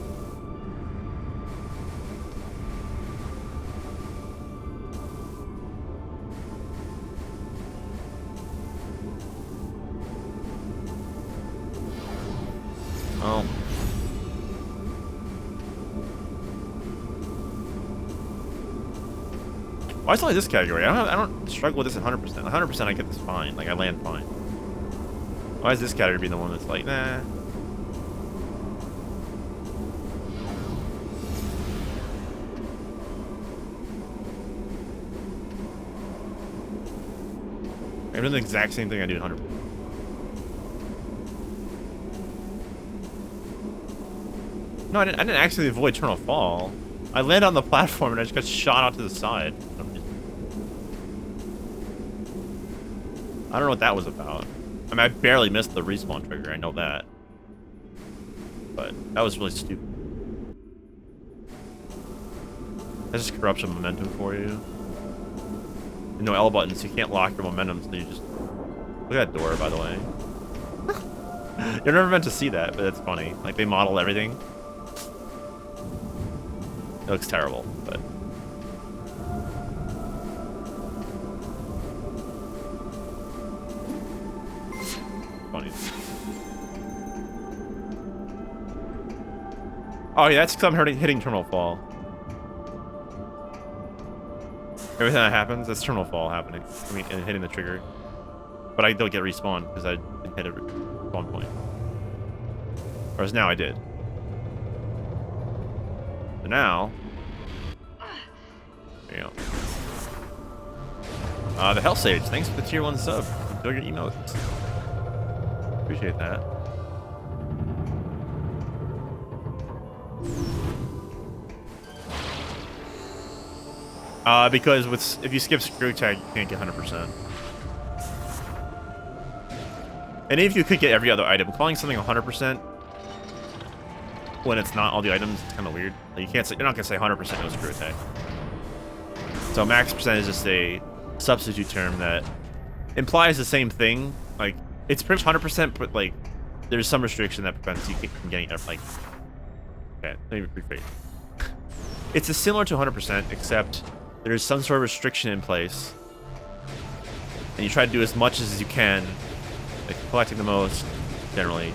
Oh. Why is it like this category? I don't struggle with this 100%. 100% I get this fine. Like I land fine. Why is this category being the one that's like, nah? I'm doing the exact same thing I do 100%. No, I didn't actually avoid Eternal Fall. I landed on the platform and I just got shot out to the side. I don't know what that was about. I mean, I barely missed the respawn trigger, I know that. But that was really stupid. That just corrupts your momentum for you. No L buttons, you can't lock your momentum, so you just... Look at that door, by the way. You're never meant to see that, but it's funny. Like, they model everything. It looks terrible, but... Funny. Oh yeah, that's because I'm hitting Terminal Fall. Everything that happens, that's Terminal Fall happening. I mean, and hitting the trigger. But I don't get respawned because I didn't hit a respawn point. Whereas now I did. So now... There you go. The Hell Sage, thanks for the tier 1 sub. Enjoy your emotes. Appreciate that. Because if you skip Screw Tag, you can't get 100%. And if you could get every other item, calling something 100% when it's not all the items, it's kind of weird. Like, you can't say, you're not gonna say 100% no Screw Tag. So max percent is just a substitute term that implies the same thing. Like, it's pretty much 100%, but like, there's some restriction that prevents you from getting it. Like, okay, let me rephrase. It's similar to 100%, except there's some sort of restriction in place, and you try to do as much as you can, like collecting the most, generally,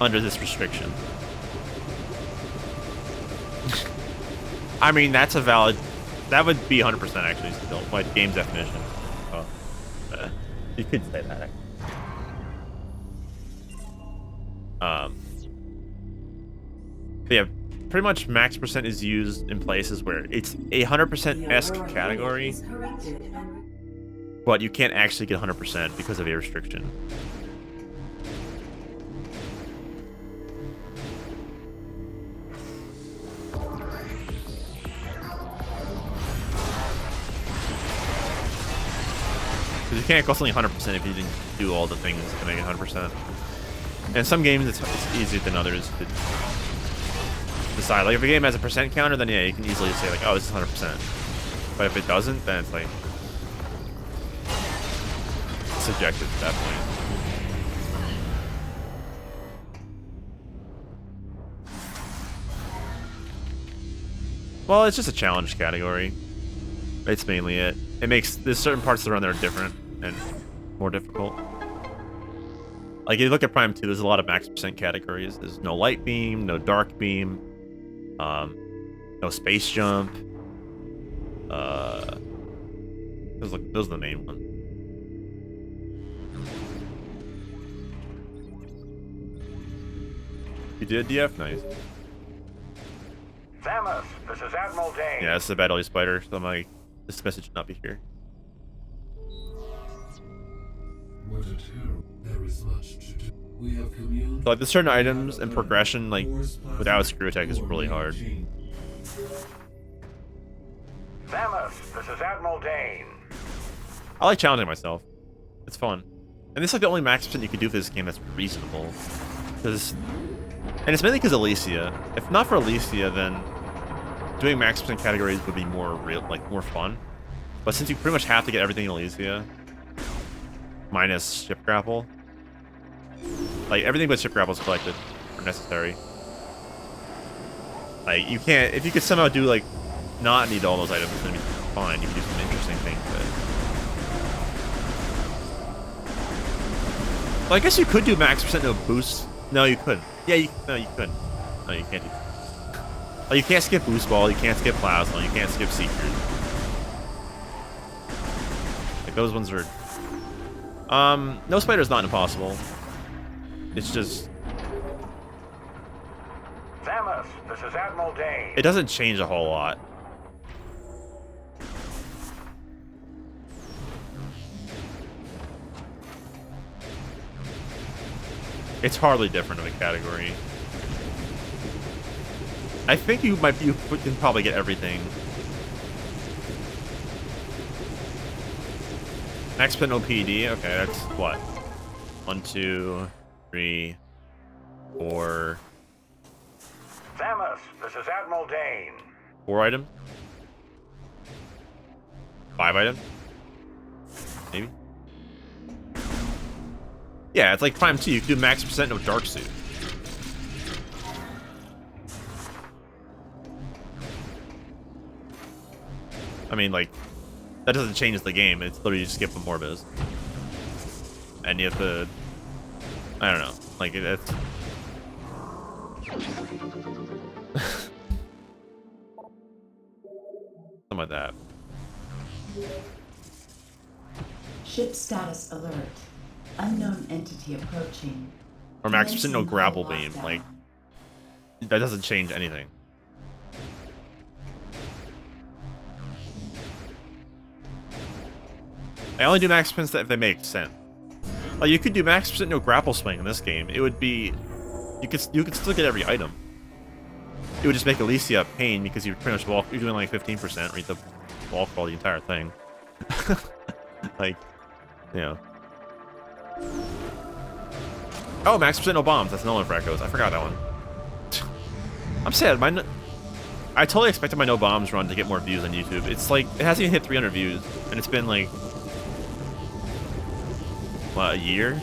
under this restriction. I mean, that's a valid... That would be 100% actually still, by game's definition. Oh, you could say that. But yeah, pretty much max percent is used in places where it's a 100%-esque category, but you can't actually get 100% because of a restriction. Because you can't go only 100% if you didn't do all the things to make it 100%. And some games it's easier than others to decide. Like if a game has a percent counter, then yeah, you can easily say like, oh, this is 100%. But if it doesn't, then it's like subjective at that point. Well, it's just a challenge category. It's mainly it. It makes there's certain parts of the run that are different and more difficult. Like you look at Prime 2, there's a lot of max percent categories. There's no light beam, no dark beam, no space jump. Those are the main ones. You did DF? Nice. Samus, this is Admiral Dane. Yeah, it's a Battle Spider, so I'm like, this message should not be here. What a terror. There is much to do. We have communed. So, like, there's certain items and progression, like, without Screw Attack is really hard. Samus, this is Admiral Dane. I like challenging myself. It's fun. And this is like the only max percent you can do for this game that's reasonable. And it's mainly because Alicia. If not for Alicia, then doing max percent categories would be more real, like more fun. But since you pretty much have to get everything in Alicia, minus ship grapple, like everything but ship grapple is collected or necessary. Like you can't, if you could somehow do like not need all those items, then it'd be fine. You can do some interesting things. Well, I guess you could do max percent no boost. No, you couldn't. Yeah, no, you couldn't. No, you can't do. Well, you can't skip boost ball. You can't skip plasma. You can't skip secret. Like those ones are. No spider is not impossible. It's just. Samus, this is Admiral Dane. It doesn't change a whole lot. It's hardly different of a category. I think you can probably get everything. Max percent no PD. Okay, that's what? 1, 2, 3, 4. Samus, this is Admiral Dane. 4 items? 5 items? Maybe? Yeah, it's like Prime 2. You can do max percent no dark suit. I mean, like, that doesn't change the game. It's literally just skip one more biz. And you have to... I don't know. Like, it's... Something like that. Ship status alert. Unknown entity approaching. Or max percent no Commencing grapple hull beam. lockdown. Like, that doesn't change anything. I only do max percent if they make sense. Like, you could do max percent no grapple swing in this game. It would be... You could still get every item. It would just make Alicia a pain because you're pretty much walk. You're doing like 15%, or you have to walk all the entire thing. Like, you know. Oh, max percent no bombs. That's no infractos. I forgot that one. I'm sad. I totally expected my no bombs run to get more views on YouTube. It's like it hasn't even hit 300 views, and it's been like what, a year?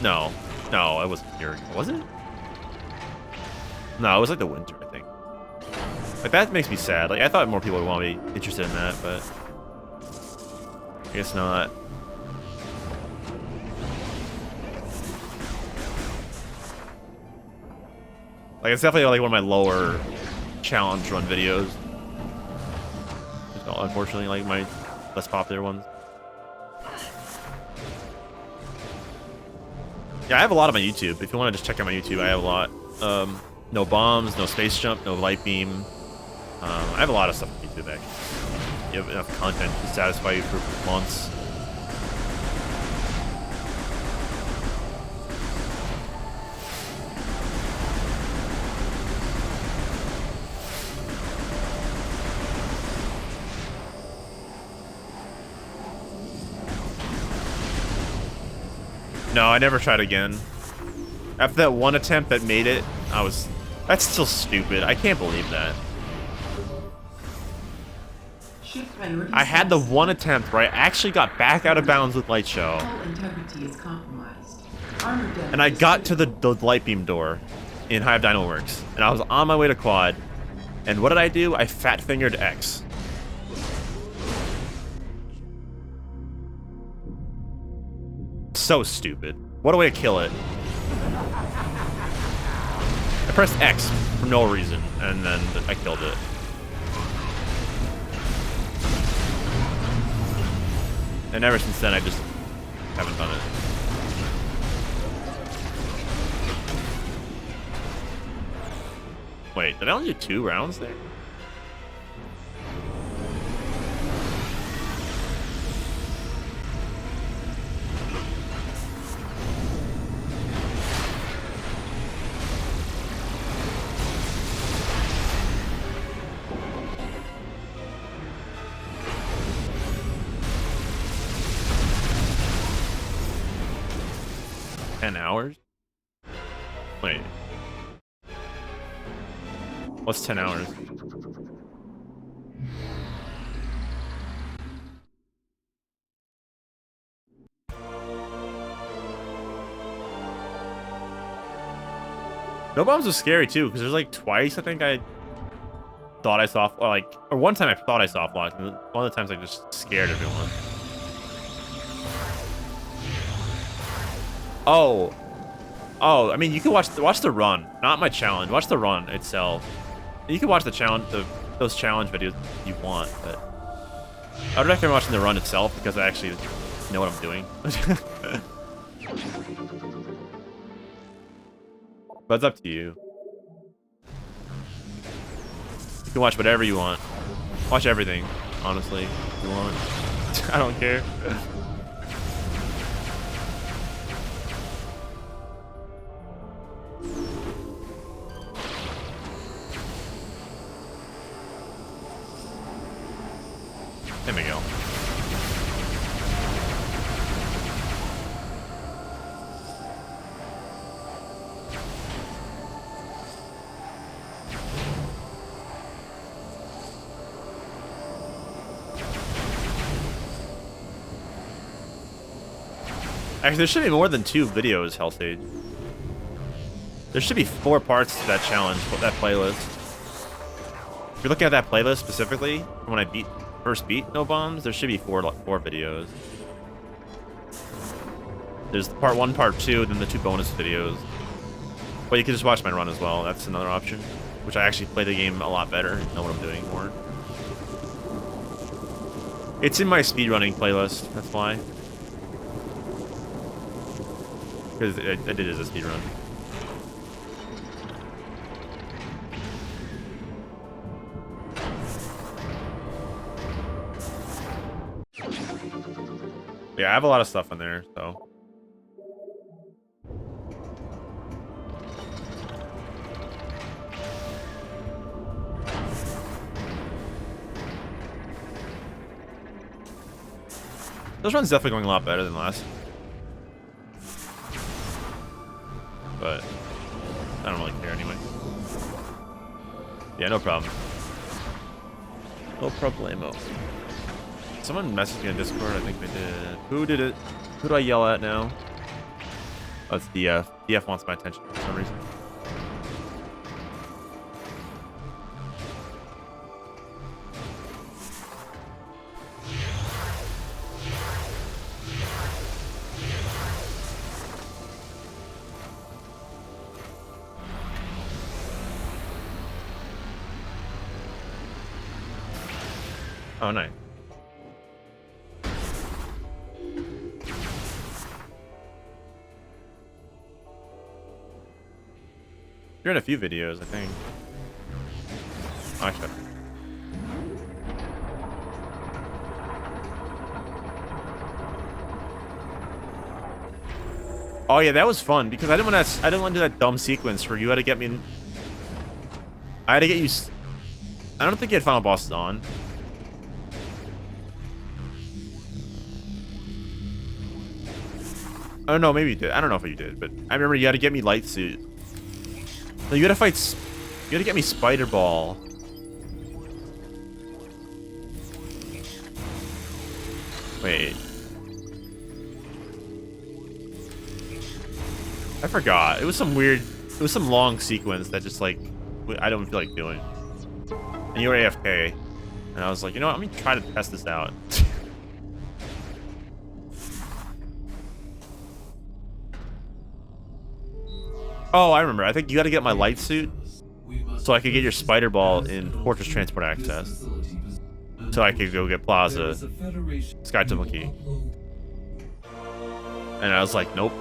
No, it wasn't a year. Was it? No, it was like the winter, I think. Like, that makes me sad. Like, I thought more people would want to be interested in that, but I guess not. Like, it's definitely like one of my lower challenge run videos. Unfortunately, like my less popular ones. Yeah, I have a lot on my YouTube. If you want to just check out my YouTube, I have a lot. No bombs, no space jump, no light beam. I have a lot of stuff on YouTube, actually. You have enough content to satisfy you for months. No, I never tried again. After that one attempt that made it, that's still stupid. I can't believe that. I had the one attempt where I actually got back out of bounds with Light Show. And I got to the light beam door in Hive Dino Works. And I was on my way to quad. And what did I do? I fat fingered X. So stupid. What a way to kill it. I pressed X for no reason, and then I killed it. And ever since then, I just haven't done it. Wait, did I only do 2 rounds there? Hours? Wait. What's 10 hours? No bombs was scary too, because there's like twice I think I thought I saw, or one time I thought I saw blocked, and one of the times I just scared everyone. Oh, I mean, you can watch the run, not my challenge. Watch the run itself. You can watch the challenge, those challenge videos if you want, but I would recommend watching the run itself because I actually know what I'm doing. But it's up to you. You can watch whatever you want. Watch everything, honestly, if you want. I don't care. There we go. Actually, there should be more than 2 videos, Hellsage. There should be 4 parts to that challenge, that playlist. If you're looking at that playlist specifically, when I first beat No Bombs, there should be 4 videos. There's part 1, part 2, then the 2 bonus videos. But you can just watch my run as well. That's another option. Which I actually play the game a lot better, know what I'm doing more. It's in my speedrunning playlist, that's why. Because I did it as a speedrun. Yeah, I have a lot of stuff in there, so. This run's definitely going a lot better than last. But I don't really care anyway. Yeah, no problem. No problemo. Someone messaged me on Discord, I think they did. Who did it? Who do I yell at now? Oh, it's DF. DF wants my attention for some reason. Oh, nice. You're in a few videos, I think. Oh, actually. Oh yeah, that was fun because I didn't want to do that dumb sequence where you had to get me. I had to get you. I don't think you had final bosses on. Oh no, maybe you did. I don't know if you did, but I remember you had to get me light suit. No, you had to fight. You had to get me Spider Ball. Wait. I forgot. It was some weird. It was some long sequence that just like I don't feel like doing. And you were AFK, and I was like, you know what? Let me try to test this out. Oh, I remember. I think you got to get my light suit so I could get your Spider Ball in Fortress Transport Access. So I could go get Plaza, Sky Temple Key. And I was like, nope.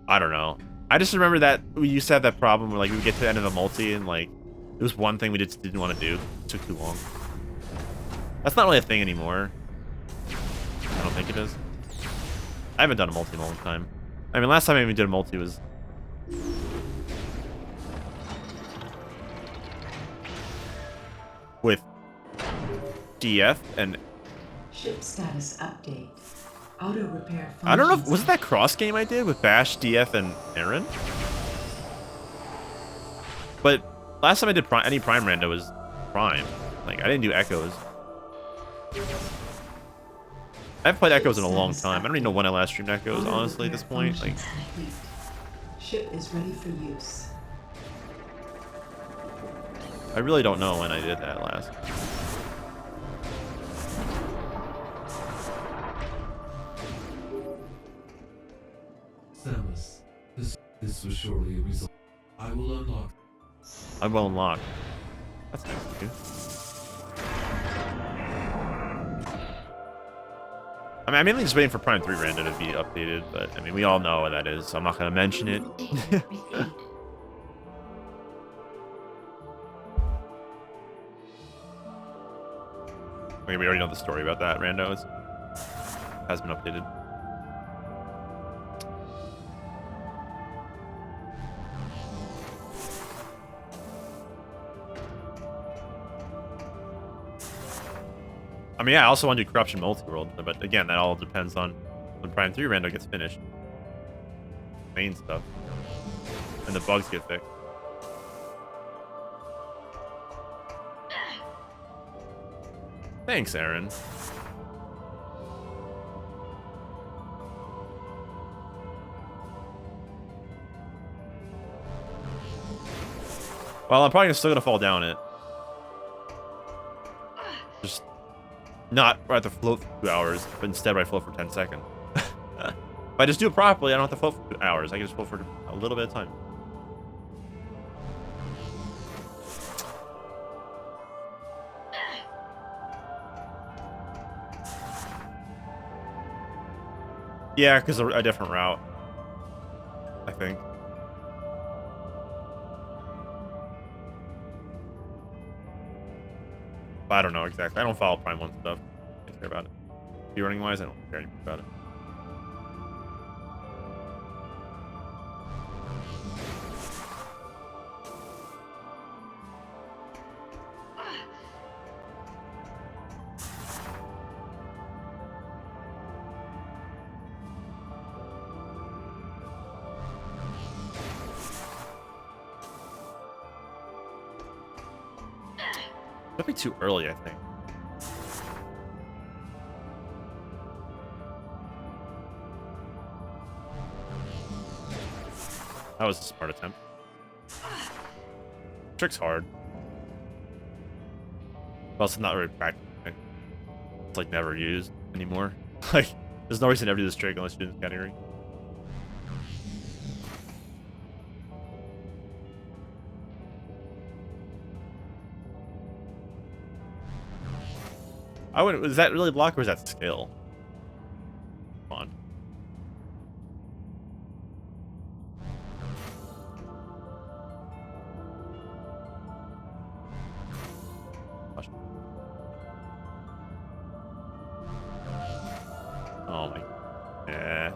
I don't know. I just remember that we used to have that problem where like we would get to the end of the multi and like it was one thing we just didn't want to do. It took too long. That's not really a thing anymore. I don't think it is. I haven't done a multi in a long time. I mean, last time I even did a multi was with DF and Ship status update. Auto repair I don't know if, functions was it that cross game I did with Bash, DF, and Aaron? But last time I did any Prime rando was Prime. Like, I didn't do Echoes. I haven't played Echoes in a long time. I don't even know when I last streamed Echoes, honestly, at this point. Like, ship is ready for use. I really don't know when I did that last. Samus, this was surely a result. I will unlock. I will unlock. That's nice of you. I mean, I'm mainly just waiting for Prime 3 rando to be updated, but I mean, we all know what that is, so I'm not going to mention it. Okay, we already know the story about that rando. It has been updated. I mean, yeah, I also want to do Corruption Multi-World, but again, that all depends on when Prime 3 rando gets finished. Main stuff. And the bugs get fixed. Thanks, Aaron. Well, I'm probably still gonna fall down it. Just not right at the float for 2 hours, but instead I float for 10 seconds. If I just do it properly, I don't have to float for 2 hours. I can just float for a little bit of time. Yeah, because a different route, I think. But I don't know exactly. I don't follow Prime 1 stuff. I don't care about it. Speedrunning wise, I don't care anything about it. That'd be too early, I think. That was a smart attempt. Trick's hard. Well, it's not very practical. It's like never used anymore. Like, there's no reason to ever do this trick unless you do this category. I wouldn't. Was that really block or was that skill? Come on. Oh my. Yeah.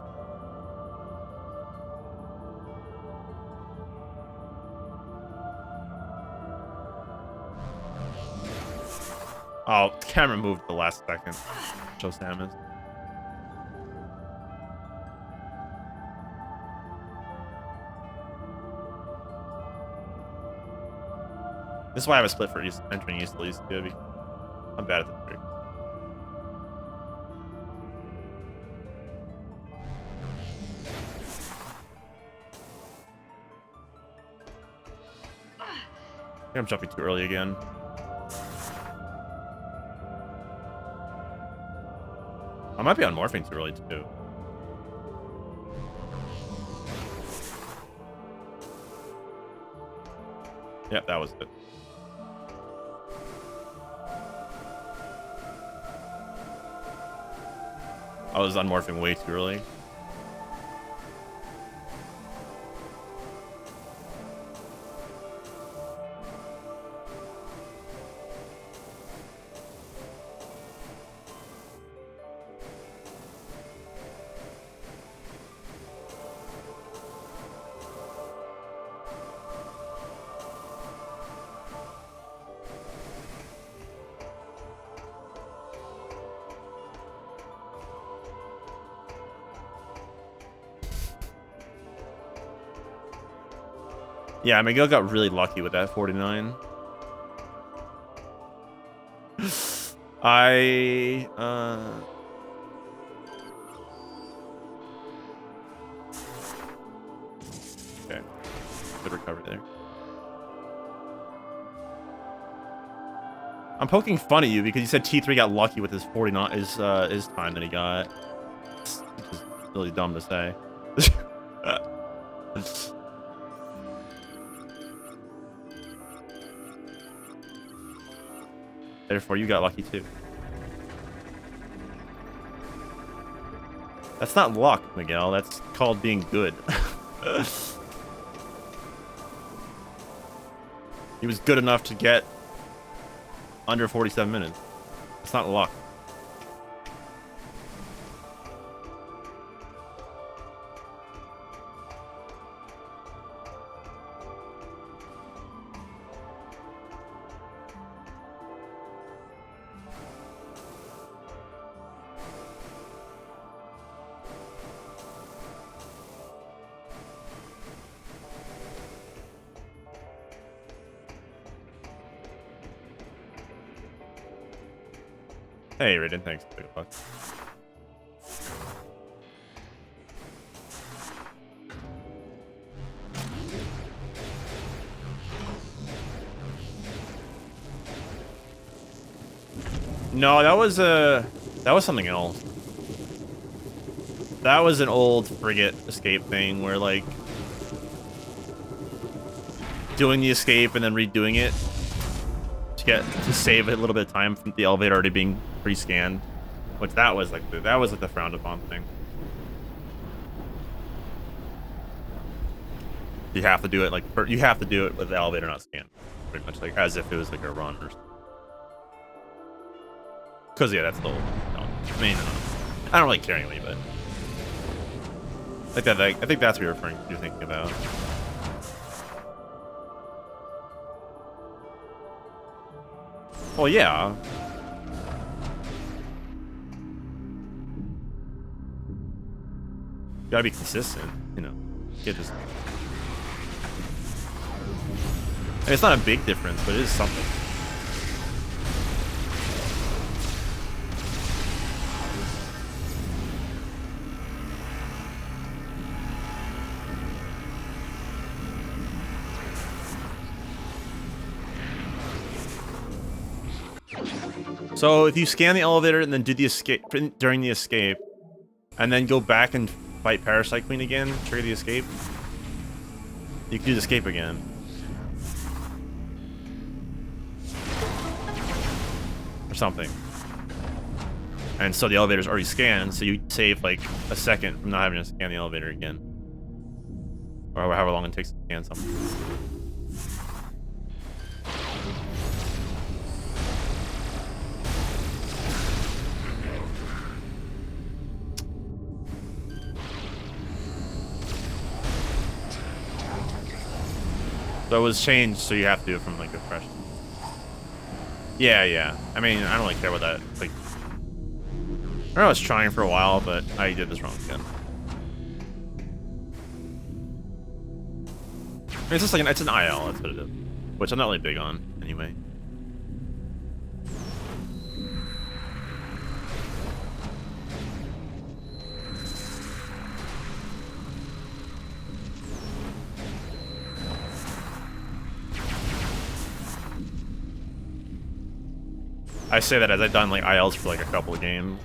Oh, the camera moved at the last second. Show Samus. This is why I have a split for entering easily. I'm bad at the trick. I think I'm jumping too early again. I might be on morphing too early too. Yep, that was it. I was on morphing way too early. Yeah, Miguel got really lucky with that 49. Okay. Good recovery there. I'm poking fun at you because you said T3 got lucky with his 49 his time that he got. Which is really dumb to say. Therefore, you got lucky too. That's not luck, Miguel. That's called being good. He was good enough to get under 47 minutes. It's not luck. Hey, Raiden, thanks. Good luck. No, that was something else. That was an old frigate escape thing where like doing the escape and then redoing it to save a little bit of time from the elevator already being pre-scanned, which that was like the frowned upon thing. You have to do it like you have to do it with the elevator not scanned, pretty much like as if it was like a run or something. Cause yeah, that's the old. No, I mean, I don't really care anyway, but like that. Like, I think that's what you're thinking about. Well, yeah. You gotta be consistent, you know. You can't just. I mean, it's not a big difference, but it is something. So if you scan the elevator and then do the escape during the escape, and then go back and fight Parasite Queen again, trigger the escape, you can do the escape again. Or something. And so the elevator's already scanned, so you save like a second from not having to scan the elevator again. Or however long it takes to scan something. So it was changed, so you have to do it from like a fresh. Yeah. I mean, I don't really care about that. Like, I know I was trying for a while, but I did this wrong again. I mean, it's just like it's an IL, that's what it is, which I'm not really big on anyway. I say that as I've done like ILs for like a couple of games.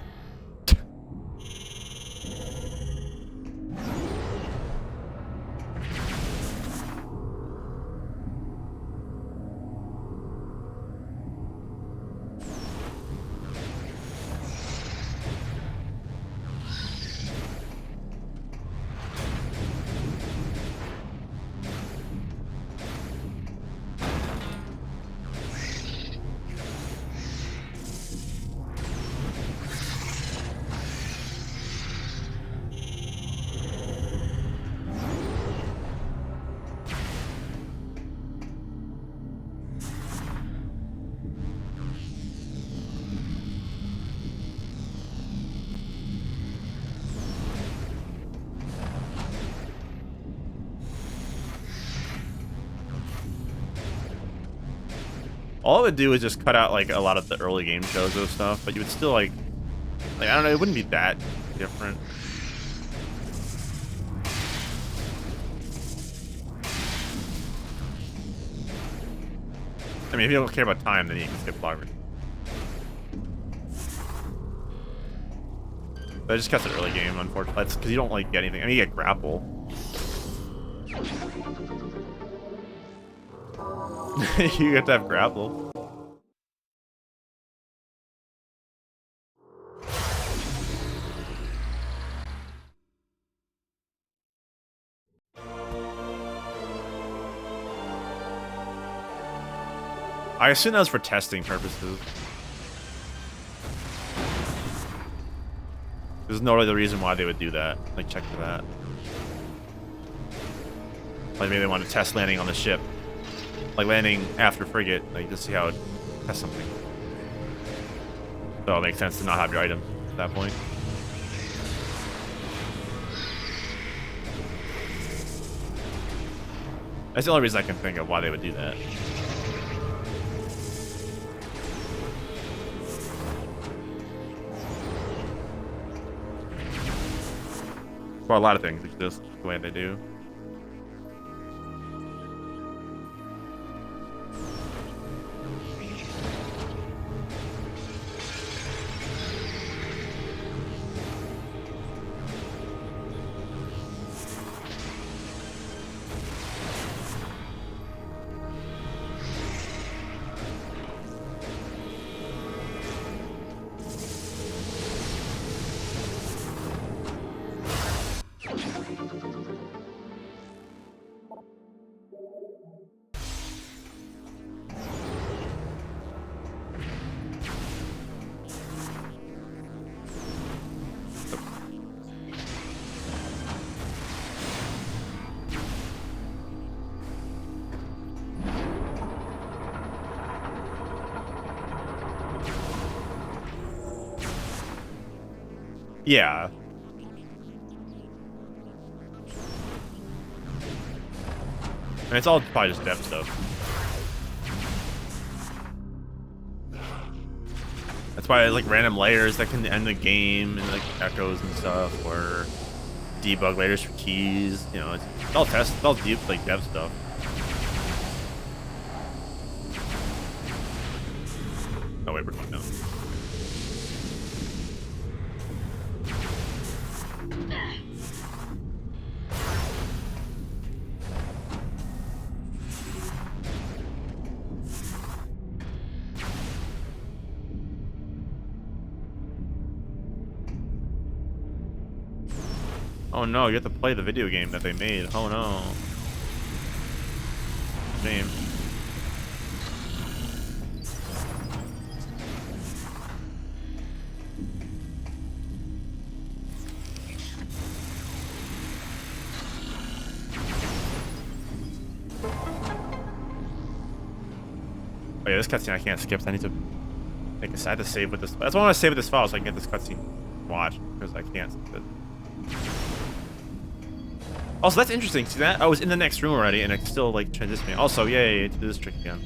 All it would do is just cut out like a lot of the early game shows and stuff, but you would still like I don't know, it wouldn't be that different. I mean, if you don't care about time, then you can skip progress. But it just cuts an early game, unfortunately. That's because you don't like get anything. I mean, you get grapple. You have to have grapple. I assume that was for testing purposes. There's no other reason why they would do that. Like, check for that. Like, maybe they want to test landing on the ship. Like, landing after frigate. Like, just see how it tests something. So it makes sense to not have your item at that point. That's the only reason I can think of why they would do that. For a lot of things exist the way they do. Yeah. And it's all probably just dev stuff. That's why there's like random layers that can end the game and like echoes and stuff, or debug layers for keys. You know, it's all test, it's all deep like dev stuff. Oh wait, we're going down. Oh no, you have to play the video game that they made. Oh no. Shame. Oh yeah, this cutscene I can't skip. So I need to make a, I had to save with this. That's why I want to save with this file so I can get this cutscene watched because I can't skip it. Also, that's interesting. See that? I was in the next room already, and it still like transitioned me. Also, yay to do this trick again.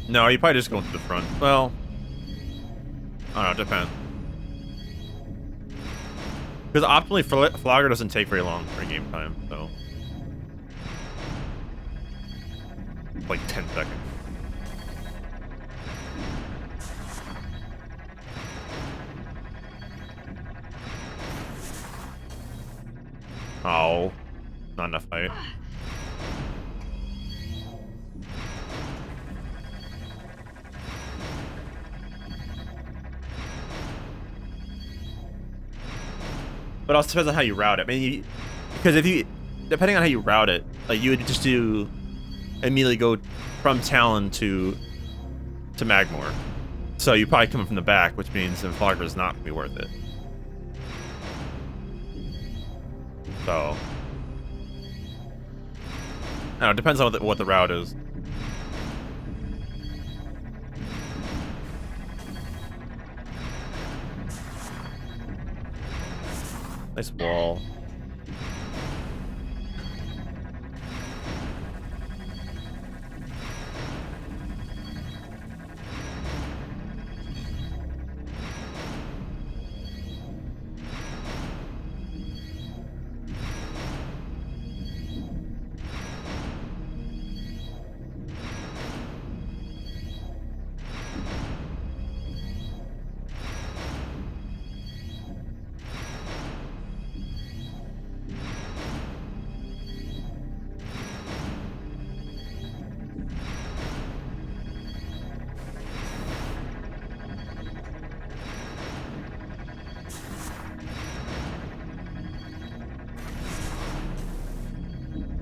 No, you probably just go to the front. Well, I don't know. It depends. Because optimally, Flogger doesn't take very long for game time, so like 10 seconds. Oh, not enough fight. But also depends on how you route it. I mean, because if you, depending on how you route it, like you would just do immediately go from Talon to Magmore. So you probably come from the back, which means the Flogger is not gonna be worth it. So, I don't know, it depends on what the route is. Nice wall.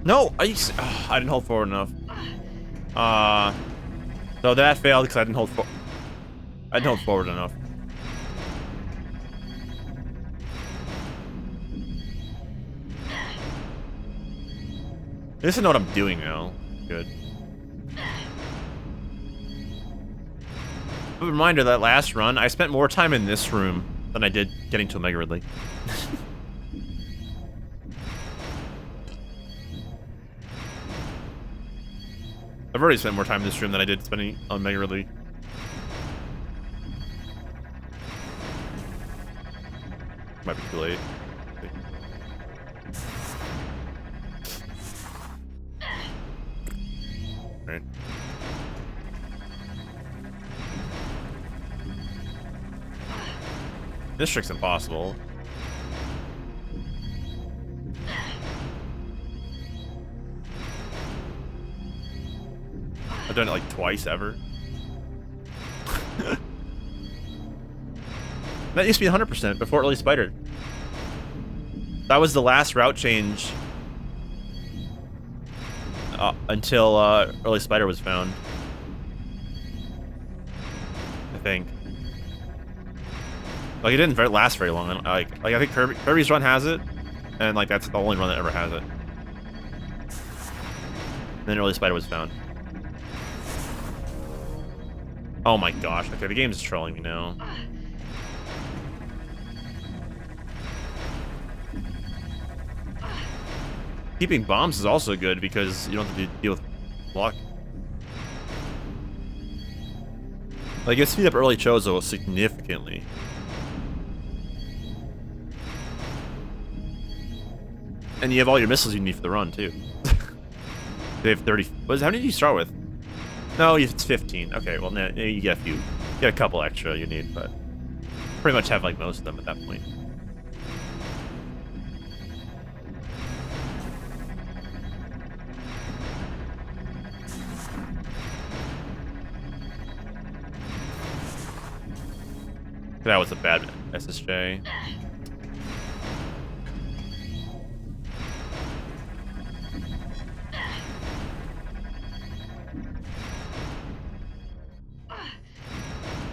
No, I didn't hold forward enough. So that failed because I didn't hold forward enough. I just know what I'm doing now. Good. A reminder that last run, I spent more time in this room than I did getting to Omega Ridley. I've already spent more time in this room than I did spending on Omega Ridley. Might be too late. Right. This trick's impossible. I've done it like twice ever. That used to be 100% before Early Spider. That was the last route change until Early Spider was found. I think. Like it didn't last very long. Like I think Kirby's run has it, and like that's the only run that ever has it. And then Early Spider was found. Oh my gosh, okay, the game's trolling me now. Keeping bombs is also good because you don't have to deal with block. Like, it speed up early Chozo significantly. And you have all your missiles you need for the run, too. They have 30... How many did you start with? No, it's 15. Okay, well, now you get a few. You get a couple extra you need, but pretty much have like most of them at that point. That was a bad SSJ.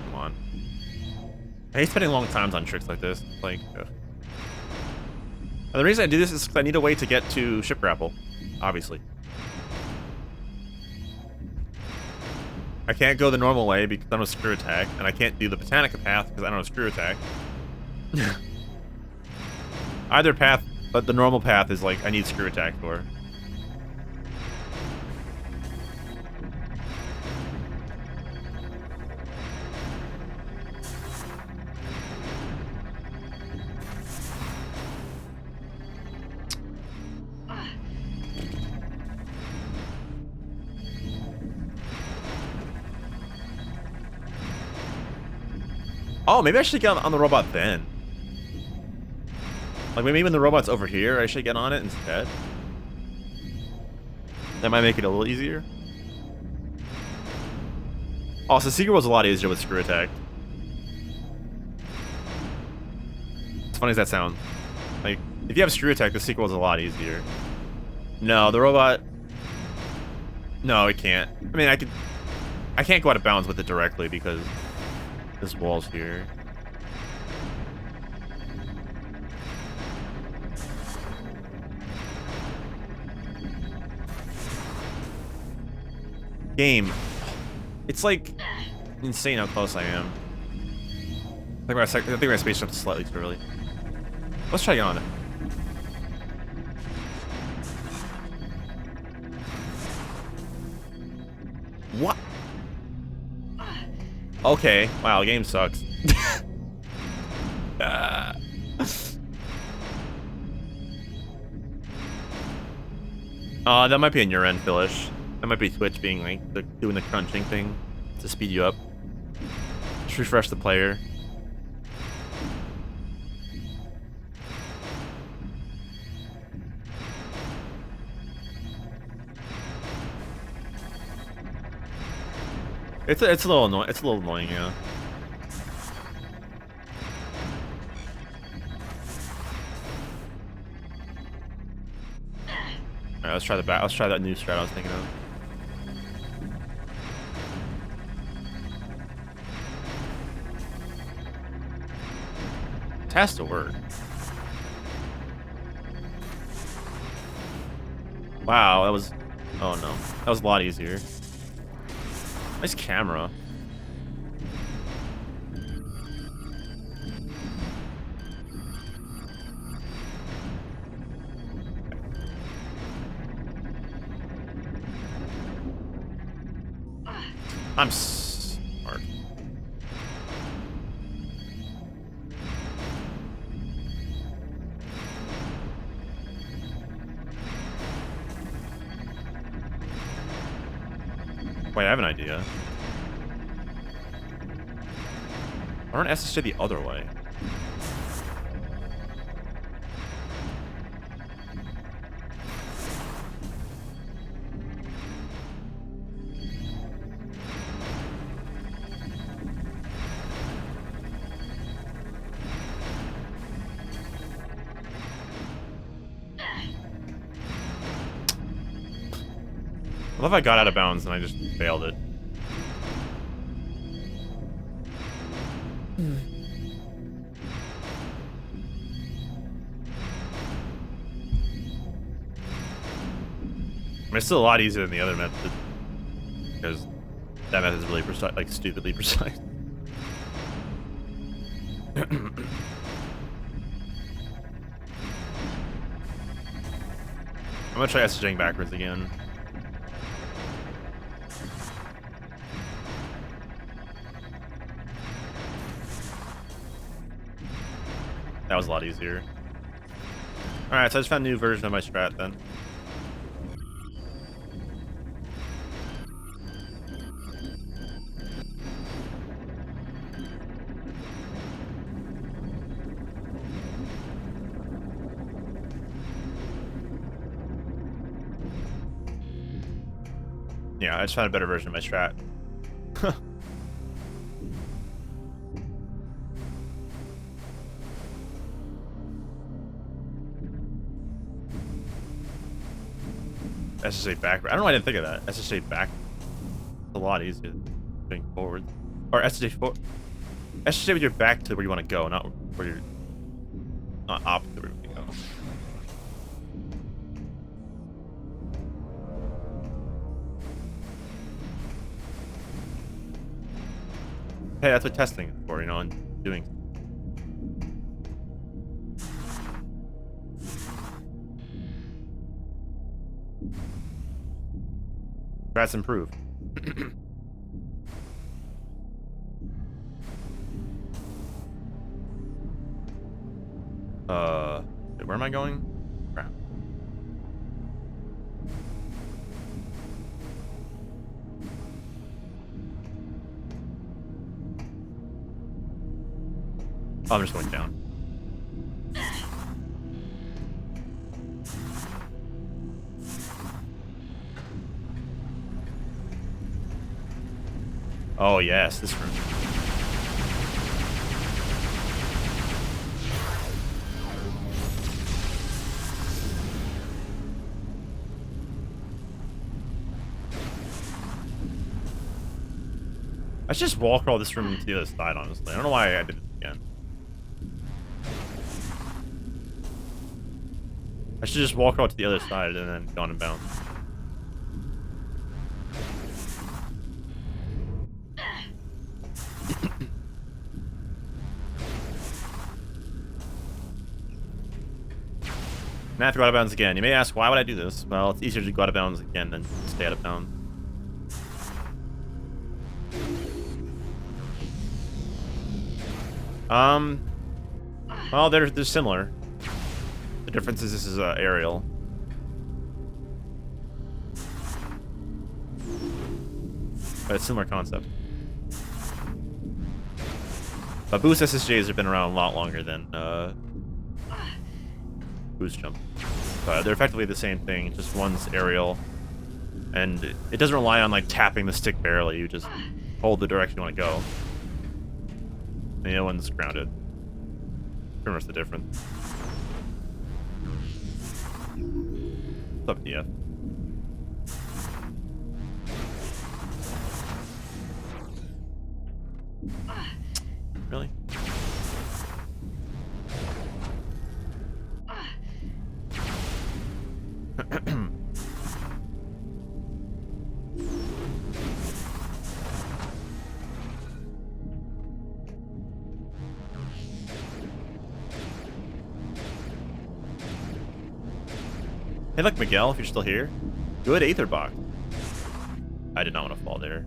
Come on. I hate spending long times on tricks like this. Like, ugh. And the reason I do this is because I need a way to get to ship grapple, obviously. I can't go the normal way because I don't have screw attack, and I can't do the Botanica path because I don't have screw attack. Either path, but the normal path is like I need screw attack for. Oh, maybe I should get on the robot then. Like, maybe when the robot's over here, I should get on it instead. That might make it a little easier. Also, Secret was a lot easier with screw attack. As funny as that sounds. Like, if you have screw attack, the Secret was a lot easier. No, the robot... No, it can't. I mean, I can't go out of bounds with it directly because this wall's here. Game. It's like insane how close I am. I think my space jumped slightly too early. Let's try to get on it. What? Okay. Wow, the game sucks. That might be on your end, Philish. That might be Twitch being like doing the crunching thing to speed you up. Just refresh the player. It's a little annoying. It's a little annoying, yeah. Alright, let's try the back. Let's try that new strat I was thinking of. It has to work. Wow, that was... Oh no. That was a lot easier. Nice camera. I'm smart. Wait, I have an idea. I don't SSJ the other way. I love I got out of bounds and I just failed it. I mean, it's still a lot easier than the other method because that method is really precise, like stupidly precise. I'm gonna try SJing backwards again. That was a lot easier. Alright, so I just found a new version of my strat then. Yeah, I just found a better version of my strat. SSA back. I don't know why I didn't think of that. SSA back. It's a lot easier than going forward. Or SSA forward. SSA with your back to where you want to go, not where you're not opposite where you want to go. Hey, that's what testing is for, you know, and doing. That's improved. Where am I going? Crap. Oh, I'm just going down. Oh yes, this room. I should just walk all this room to the other side, honestly. I don't know why I did it again. I should just walk out to the other side and then go on and bounce. Now I have to go out of bounds again. You may ask, why would I do this? Well, it's easier to go out of bounds again than stay out of bounds. Well, they're similar. The difference is this is aerial. But it's similar concept. But boost SSJs have been around a lot longer than boost jump. But they're effectively the same thing, just one's aerial. And it doesn't rely on like tapping the stick barely, you just hold the direction you want to go. And the other one's grounded. Pretty much the difference. What's up, DF? Really? Hey, look, Miguel, if you're still here. Good Aether Box. I did not want to fall there.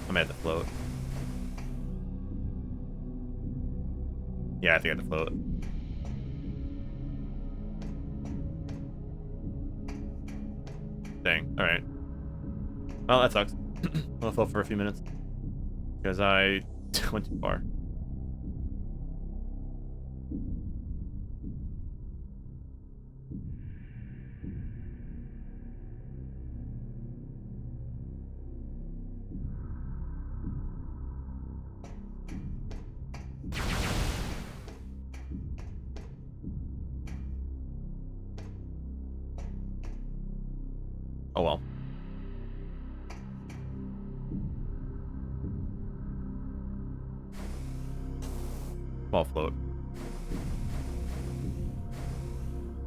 I might have to float. Yeah, I think I have to float. Dang, alright. Well, that sucks. I'll float for a few minutes. Because I went too far. Oh well. Small float.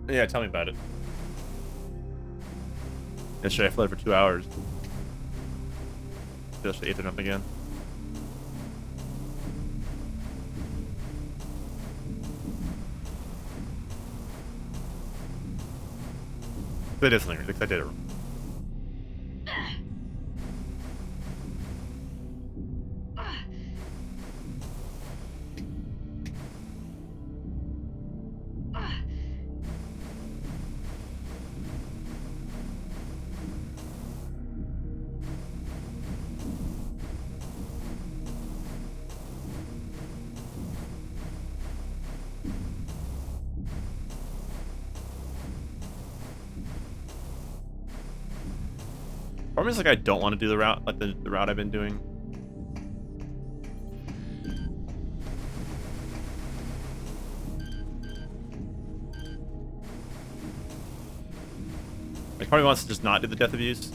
Yeah, tell me about it. Yesterday I floated for 2 hours. Just to Ethan up again. But it is linear, because I did it wrong. Problem is, like, I don't want to do the route, like the route I've been doing. Probably wants to just not do the death abuse.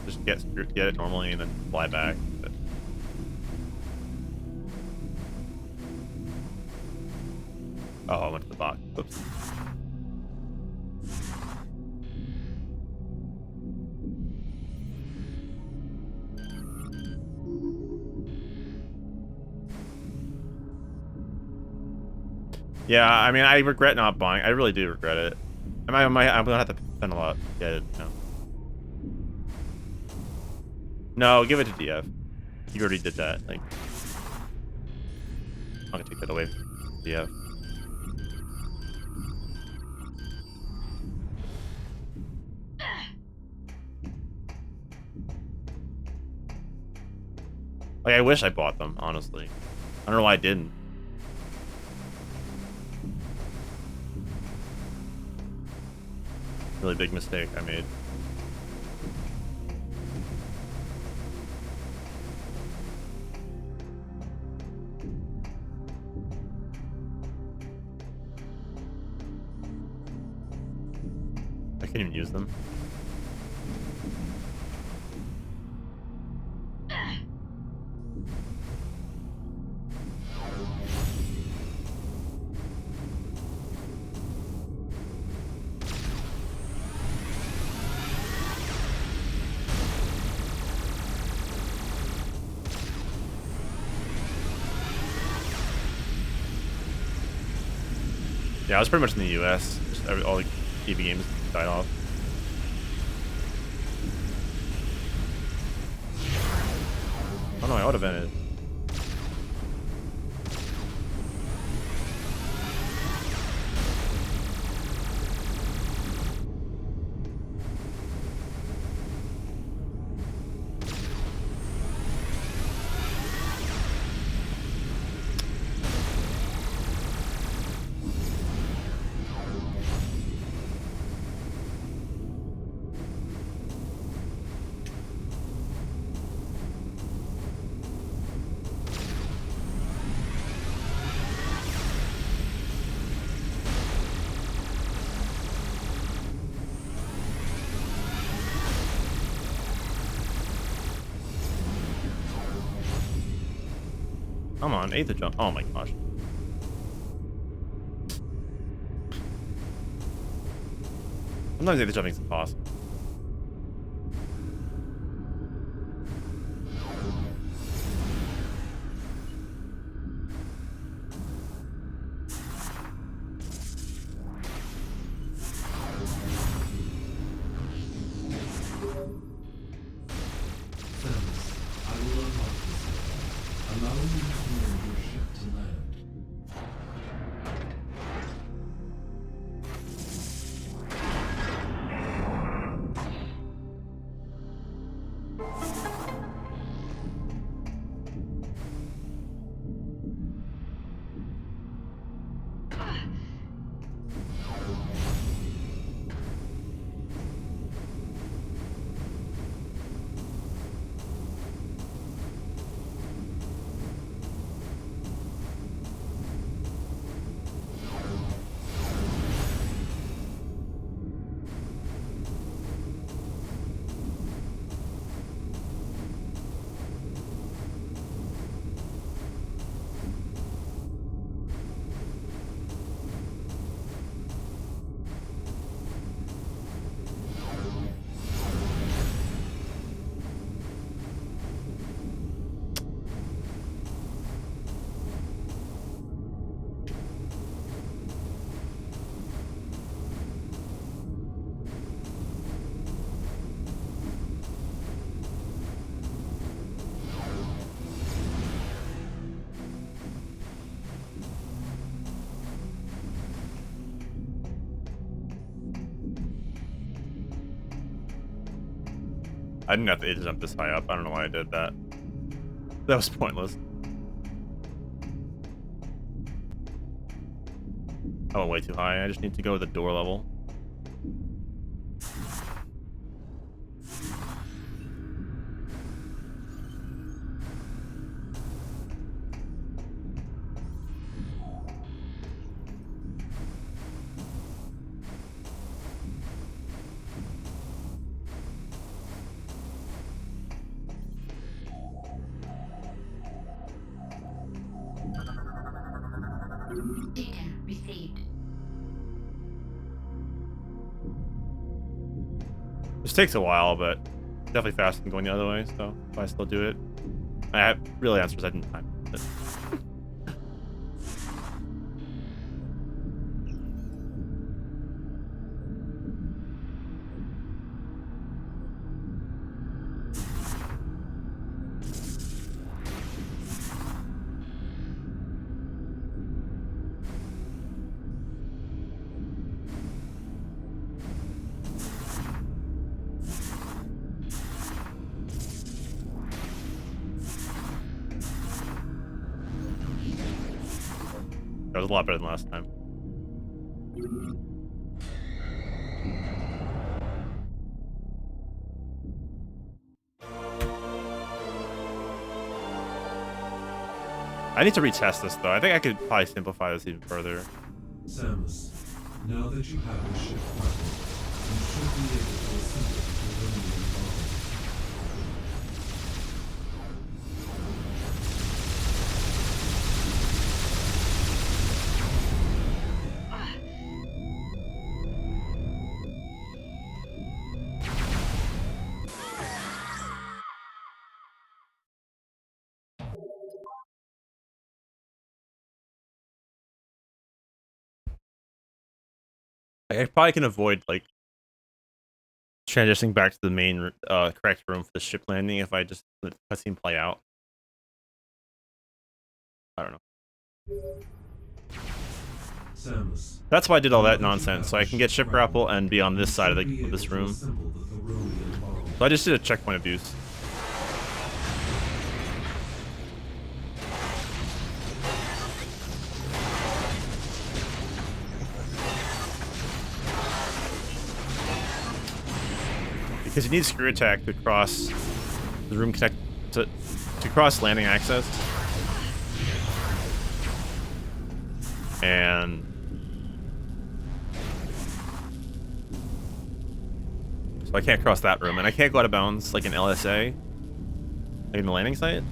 Just get it normally and then fly back. But... Oh, I went to the box. Oops. Yeah, I mean, I regret not buying. I really do regret it. I'm gonna have to spend a lot to get it. No, give it to DF. You already did that. Like, I'm gonna take that away from DF. Like, I wish I bought them, honestly. I don't know why I didn't. Really big mistake I made. I can't even use them. Yeah, I was pretty much in the US. Just all the TV games died off. Oh no, I auto vented. Come on, 8th jump. Oh my gosh. Sometimes 8th jumping is impossible. Samus, I will unlock this. Allow me to command your ship to land. I didn't have to jump this high up. I don't know why I did that. That was pointless. I went way too high. I just need to go to the door level. Which takes a while, but definitely faster than going the other way, so if I still do it. I have really answers I didn't time. But that was a lot better than last time. I need to retest this though. I think I could probably simplify this even further. Samus, now that you have the ship weapon, you should be able to assemble the Vermilion bomb. I probably can avoid like transitioning back to the main correct room for the ship landing if I just let the cutscene play out. I don't know. Samus, That's why I did all that nonsense, so I can get ship grapple and be on this side of this room. So I just did a checkpoint abuse. Because you need screw attack to cross the room to cross landing access. And so I can't cross that room, and I can't go out of bounds like in LSA, like in the landing site,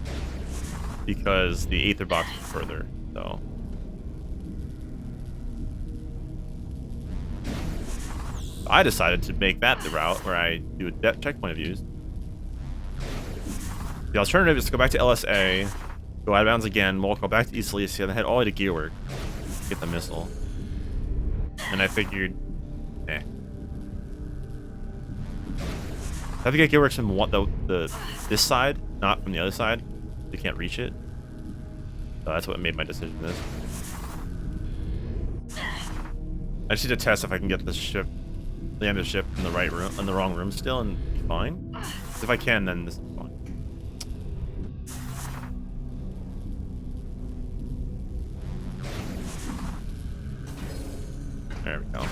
because the Aether box is further. So I decided to make that the route where I do a checkpoint abuse. The alternative is to go back to LSA, go out of bounds again, walk back to East Elysia, and head all the way to Gearwork to get the missile. And I figured, I have to get Gearworks from this side, not from the other side. You can't reach it. So that's what made my decision this. I just need to test if I can get the ship, land the ship in the right room, in the wrong room still, and be fine. If I can, then this is fine. There we go.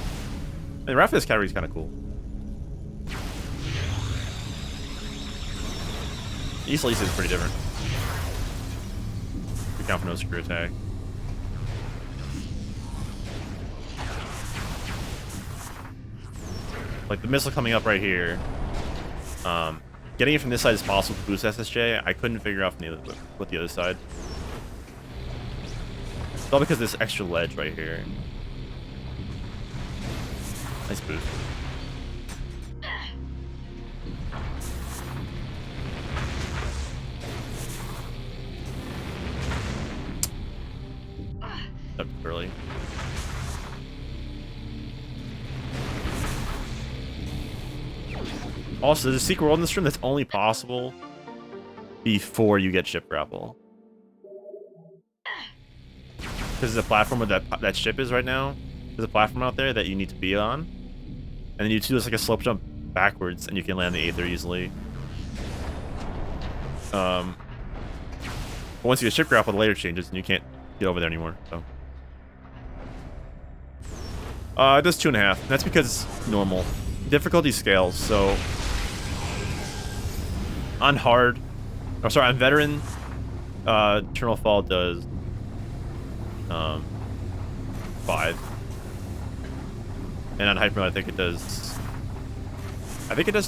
The rest of this category is kind of cool. East Elysia is pretty different. We count for no screw attack. Like the missile coming up right here. Getting it from this side is possible to boost SSJ. I couldn't figure out from what the other side. It's all because of this extra ledge right here. Nice boost. Up early. Also, there's a secret world in this room that's only possible before you get ship grapple. Because there's a platform where that ship is right now. There's a platform out there that you need to be on. And then you do this like a slope jump backwards and you can land the Aether easily. But once you get ship grapple, the later changes and you can't get over there anymore. So it does 2.5. That's because it's normal. Difficulty scales, so on hard, oh sorry, on veteran, Eternal Fall does 5, and on hyper mode I think it does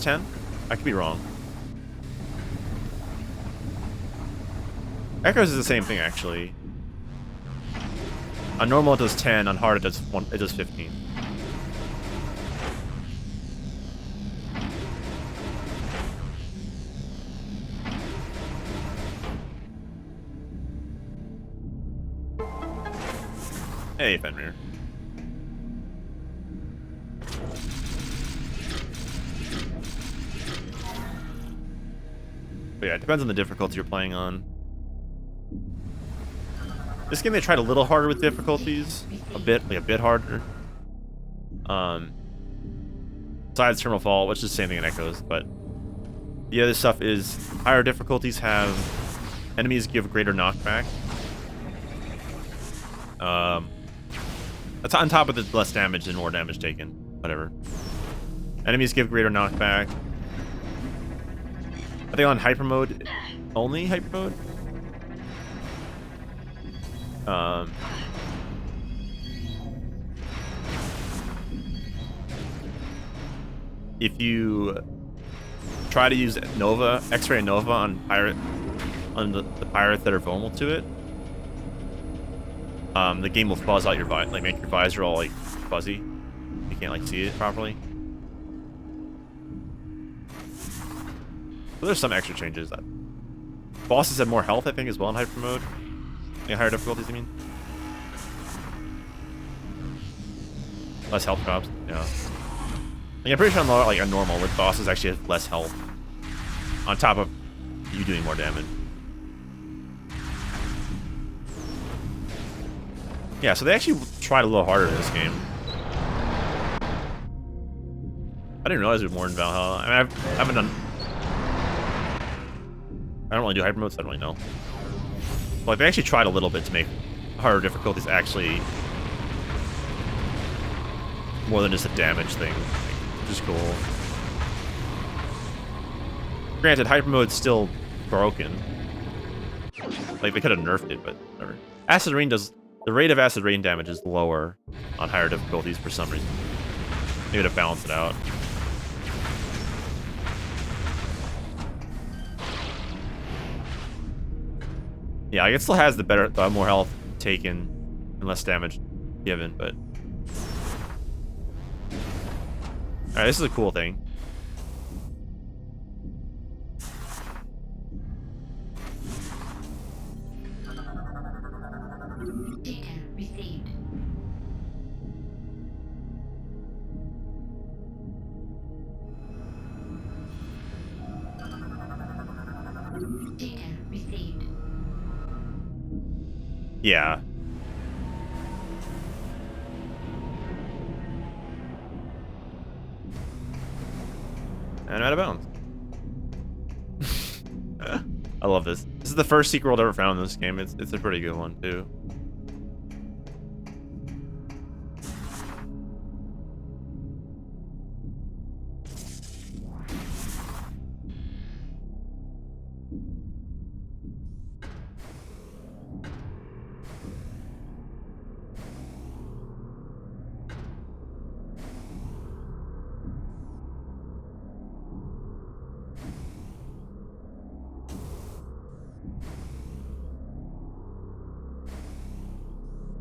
10. I could be wrong. Echoes is the same thing actually. On normal it does 10, on hard it does 15. Hey, Fenrir. But yeah, it depends on the difficulty you're playing on. This game they tried a little harder with difficulties, a bit harder. Besides Terminal Fall, which is the same thing in Echoes, but the other stuff is higher difficulties have enemies give greater knockback. That's on top of the less damage and more damage taken. Whatever. Enemies give greater knockback. I think on hyper mode, only hyper mode. If you try to use Nova, X-ray and Nova on the pirates that are vulnerable to it, the game will fuzz out your visor, like make your visor all like fuzzy. You can't like see it properly. So there's some extra changes. That bosses have more health, I think, as well in hyper mode. Like higher difficulties, I mean. Less health drops, yeah. Like, I'm pretty sure on like a normal, with bosses actually have less health on top of you doing more damage. Yeah, so they actually tried a little harder in this game. I didn't realize it was more in Valhalla. I mean, I haven't done. I don't really do hyper mode, so I don't really know. But like, they actually tried a little bit to make harder difficulties actually more than just a damage thing, which is cool. Granted, hyper mode's still broken. Like, they could have nerfed it, but whatever. Acid Rain does. The rate of acid rain damage is lower on higher difficulties for some reason. Maybe to balance it out. Yeah, like it still has the more health taken and less damage given, but alright, this is a cool thing. Data received. Data received. Yeah. And I'm out of bounds. I love this. This is the first secret world I've ever found in this game. It's a pretty good one too.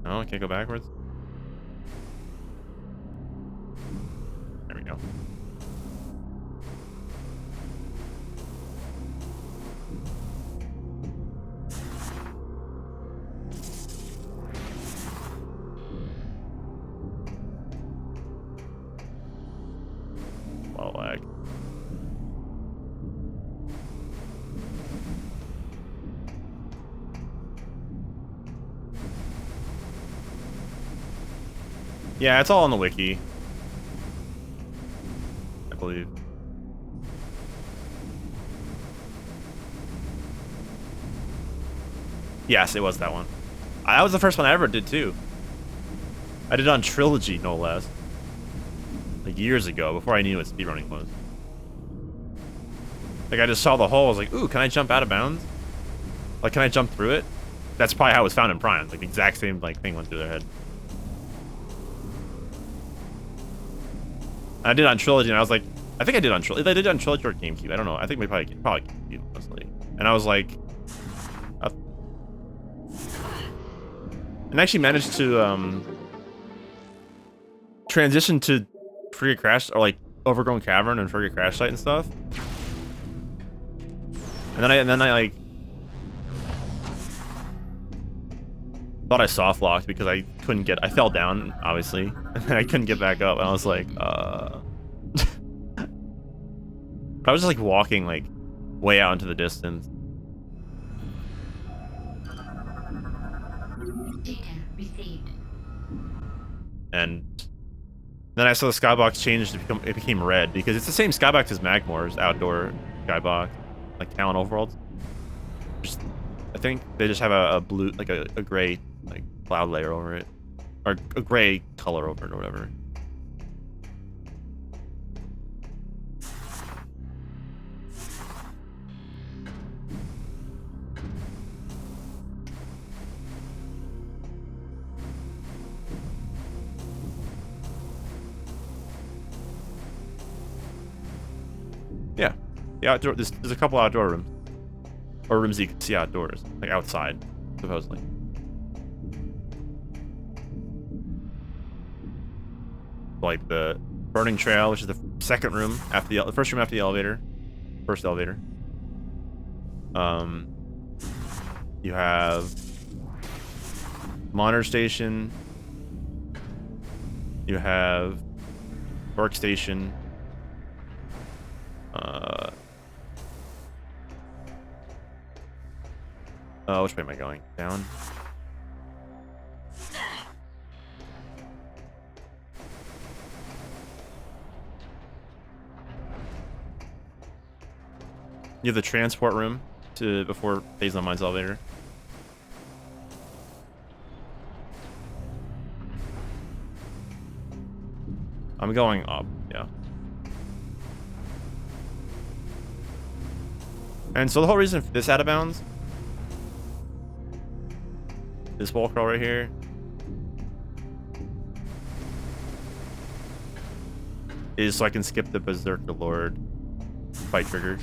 Oh, I can't go backwards. There we go. Wow, lag. Yeah, it's all on the wiki, I believe. Yes, it was that one. That was the first one I ever did too. I did it on Trilogy, no less. Like years ago, before I knew what speedrunning was. Like I just saw the hole, I was like, ooh, can I jump out of bounds? Like, can I jump through it? That's probably how it was found in Prime. Like the exact same like thing went through their head. I did it on Trilogy, and I was like, I think I did on Trilogy. I did it on Trilogy or GameCube. I don't know. I think we probably GameCube, mostly. And I was like, and I actually managed to transition to Frigate Crash, or like Overgrown Cavern and Frigate Crash Site and stuff. And then I like Thought I soft locked because I couldn't get. I fell down, obviously, and then I couldn't get back up. And I was like, I was just like walking like way out into the distance. Data received. And then I saw the skybox change to become. It became red because it's the same skybox as Magmore's outdoor skybox, like Talon Overworlds. Just, I think they just have a blue, like a gray, like cloud layer over it, or a gray color over it, or whatever. Yeah, the outdoor. There's a couple outdoor rooms, or rooms you can see outdoors, like outside, supposedly. Like the burning trail, which is the second room after the first room after the elevator, first elevator. You have monitor station. You have workstation. Which way am I going? Down? You have the transport room to before Phase on Mine's elevator. I'm going up, yeah. And so the whole reason for this out of bounds, this wall crawl right here, is so I can skip the Berserker Lord fight trigger.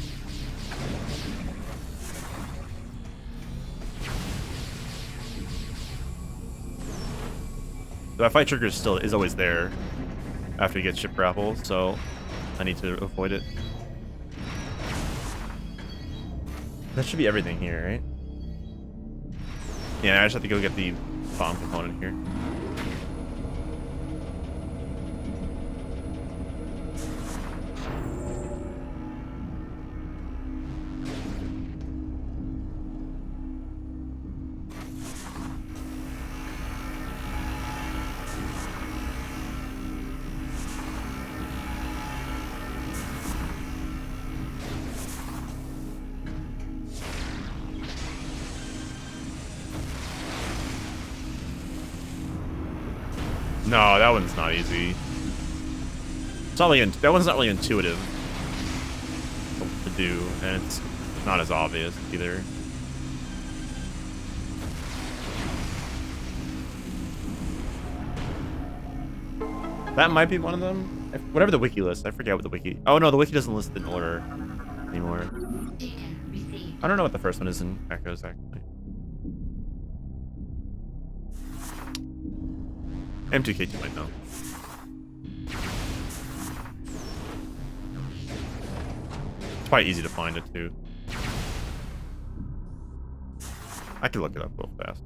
That fight trigger is always there after you get ship grapple, so I need to avoid it. That should be everything here, right? Yeah, I just have to go get the bomb component here. No, that one's not easy. It's not really that one's not really intuitive to do, and it's not as obvious either. That might be one of them. Whatever the wiki lists, I forget what the wiki. Oh no, the wiki doesn't list it in order anymore. I don't know what the first one is in Echoes actually. M2K2 might know. It's probably easy to find it too. I could look it up real fast.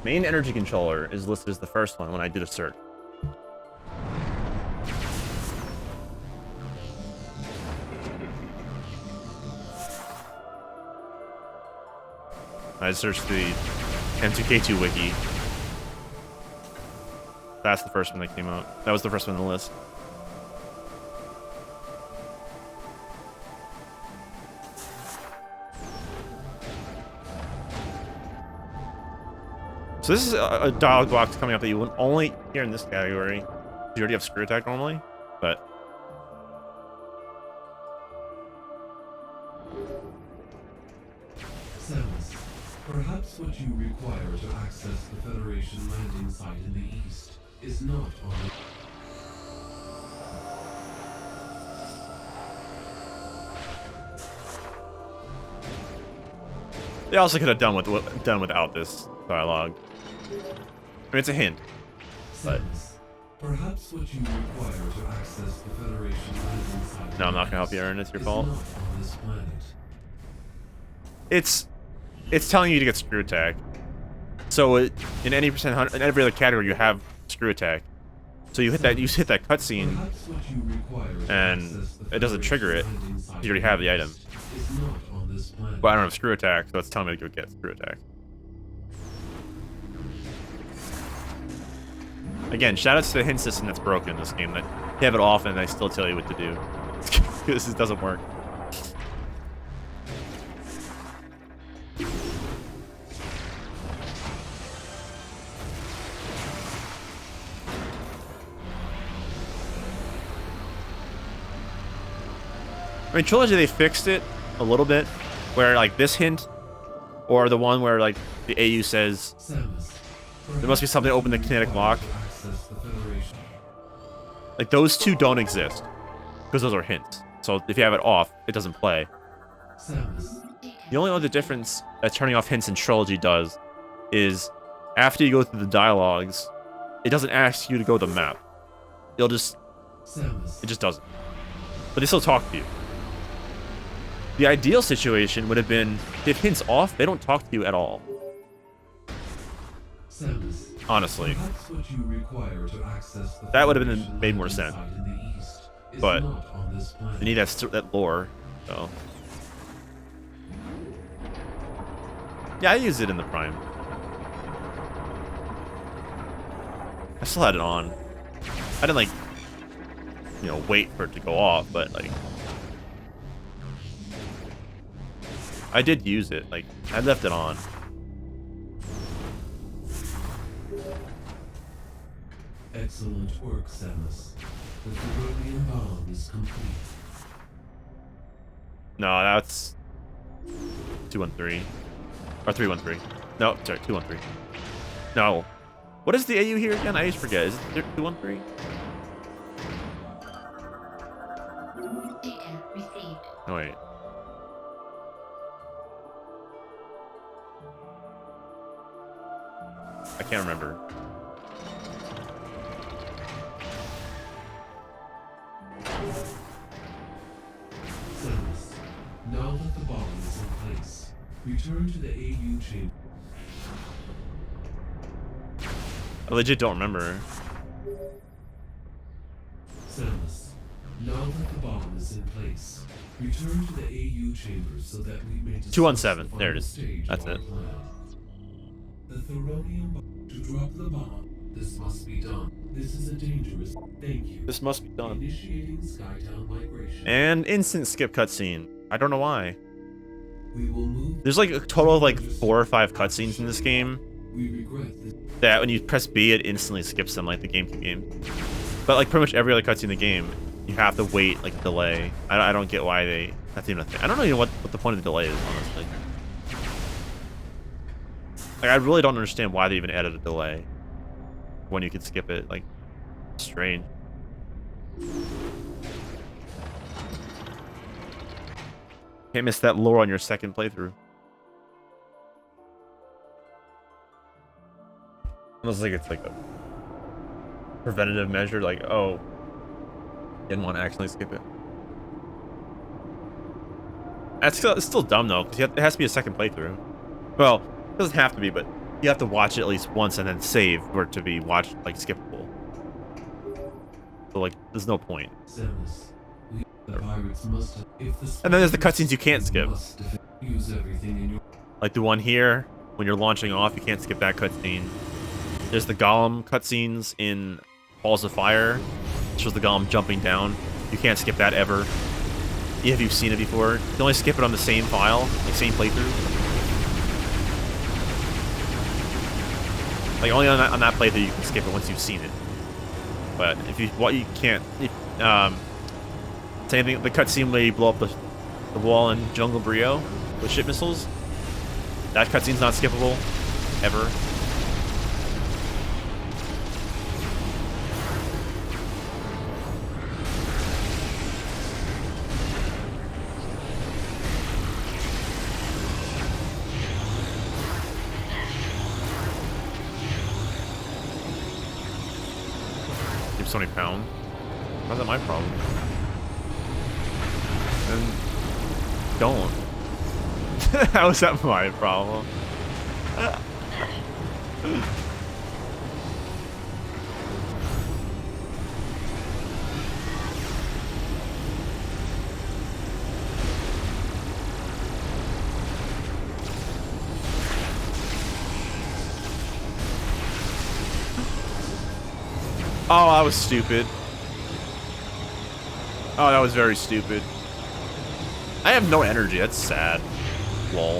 Main energy controller is listed as the first one when I did a search. I searched the M2K2 wiki. That's the first one that came out. That was the first one on the list. So this is a dialogue box coming up that you wouldn't only hear in this category. You already have screw attack normally, but Samus, perhaps what you require to access the Federation landing site in the east is not on the... They also could have done without this dialogue. I mean, it's a hint. But Samus, perhaps what you require to access the Federation lies inside. no, I'm not gonna help you, Aaron. It's your is fault. not on this planet. It's telling you to get screw attack. So in any in every other category, you have screw attack. So you hit that cutscene, Perhaps what you require to and access the it doesn't trigger it. Federation's land inside You already have the item. is not on this planet. But I don't have screw attack, so it's telling me to go get screw attack. Again, shout out to the hint system that's broken in this game. That you have it off and I still tell you what to do. Because it doesn't work. I mean, Trilogy, they fixed it a little bit, where like this hint, or the one where like the AU says Samus, there must be something to open the kinetic lock. to access the Federation. Like those two don't exist, because those are hints. So if you have it off, it doesn't play. Samus, The only other difference that turning off hints in Trilogy does is after you go through the dialogues, it doesn't ask you to go to the map. It Samus, just doesn't. But they still talk to you. The ideal situation would have been if hints off, they don't talk to you at all. Samus, Honestly, perhaps what you require to access the that would have been Federation made more land sense. inside in the east is But not on this planet. you need that lore. So yeah, I used it in the Prime. I still had it on. I didn't like, wait for it to go off, but like, I did use it. Like, I left it on. Excellent work, Samus. The Beryllium bomb is complete. No, that's 213 or 313. No, sorry, 213. No, what is the AU here again? I always forget. Is it 213? Data received. No, wait. I can't remember. Samus, now that the bomb is in place, return to the AU chamber. I legit don't remember. Samus, now that the bomb is in place, return to the AU chamber so that we may discuss 217. the There it final is. stage That's of our it. plan. The Thoronium bomb. To drop the bomb, this must be done. This is a dangerous. Thank you. This must be done. Initiating Skytown migration. And instant skip cutscene. I don't know why. We will move. There's like a total of like 4 or 5 cutscenes in this game We regret this. that when you press B, it instantly skips them like the GameCube game. But like pretty much every other cutscene in the game, you have to wait like delay. I don't get why that's even a thing. I don't know even what the point of the delay is, honestly. Like, I really don't understand why they even added a delay when you could skip it. Like, strange. Can't miss that lore on your second playthrough. Almost like it's like a preventative measure. Like, oh, didn't want to actually skip it. It's still dumb though, because it has to be a second playthrough. Well, it doesn't have to be, but you have to watch it at least once and then save for it to be watched, like, skippable. So, like, there's no point. Samus, the pirates must have, if the And then there's the cutscenes you can't skip. must use everything in your. Like the one here, when you're launching off, you can't skip that cutscene. There's the Golem cutscenes in Halls of Fire, which was the Golem jumping down. You can't skip that ever. If you've seen it before. You can only skip it on the same file, like same playthrough. Like only on that playthrough you can skip it once you've seen it. But if you can't. Same thing. The cutscene where you blow up the wall in Jungle Bryyo with ship missiles. That cutscene's not skippable ever. so many pounds. How's that my problem? And don't. How is that my problem? Oh, that was stupid. Oh, that was very stupid. I have no energy. That's sad. Lol.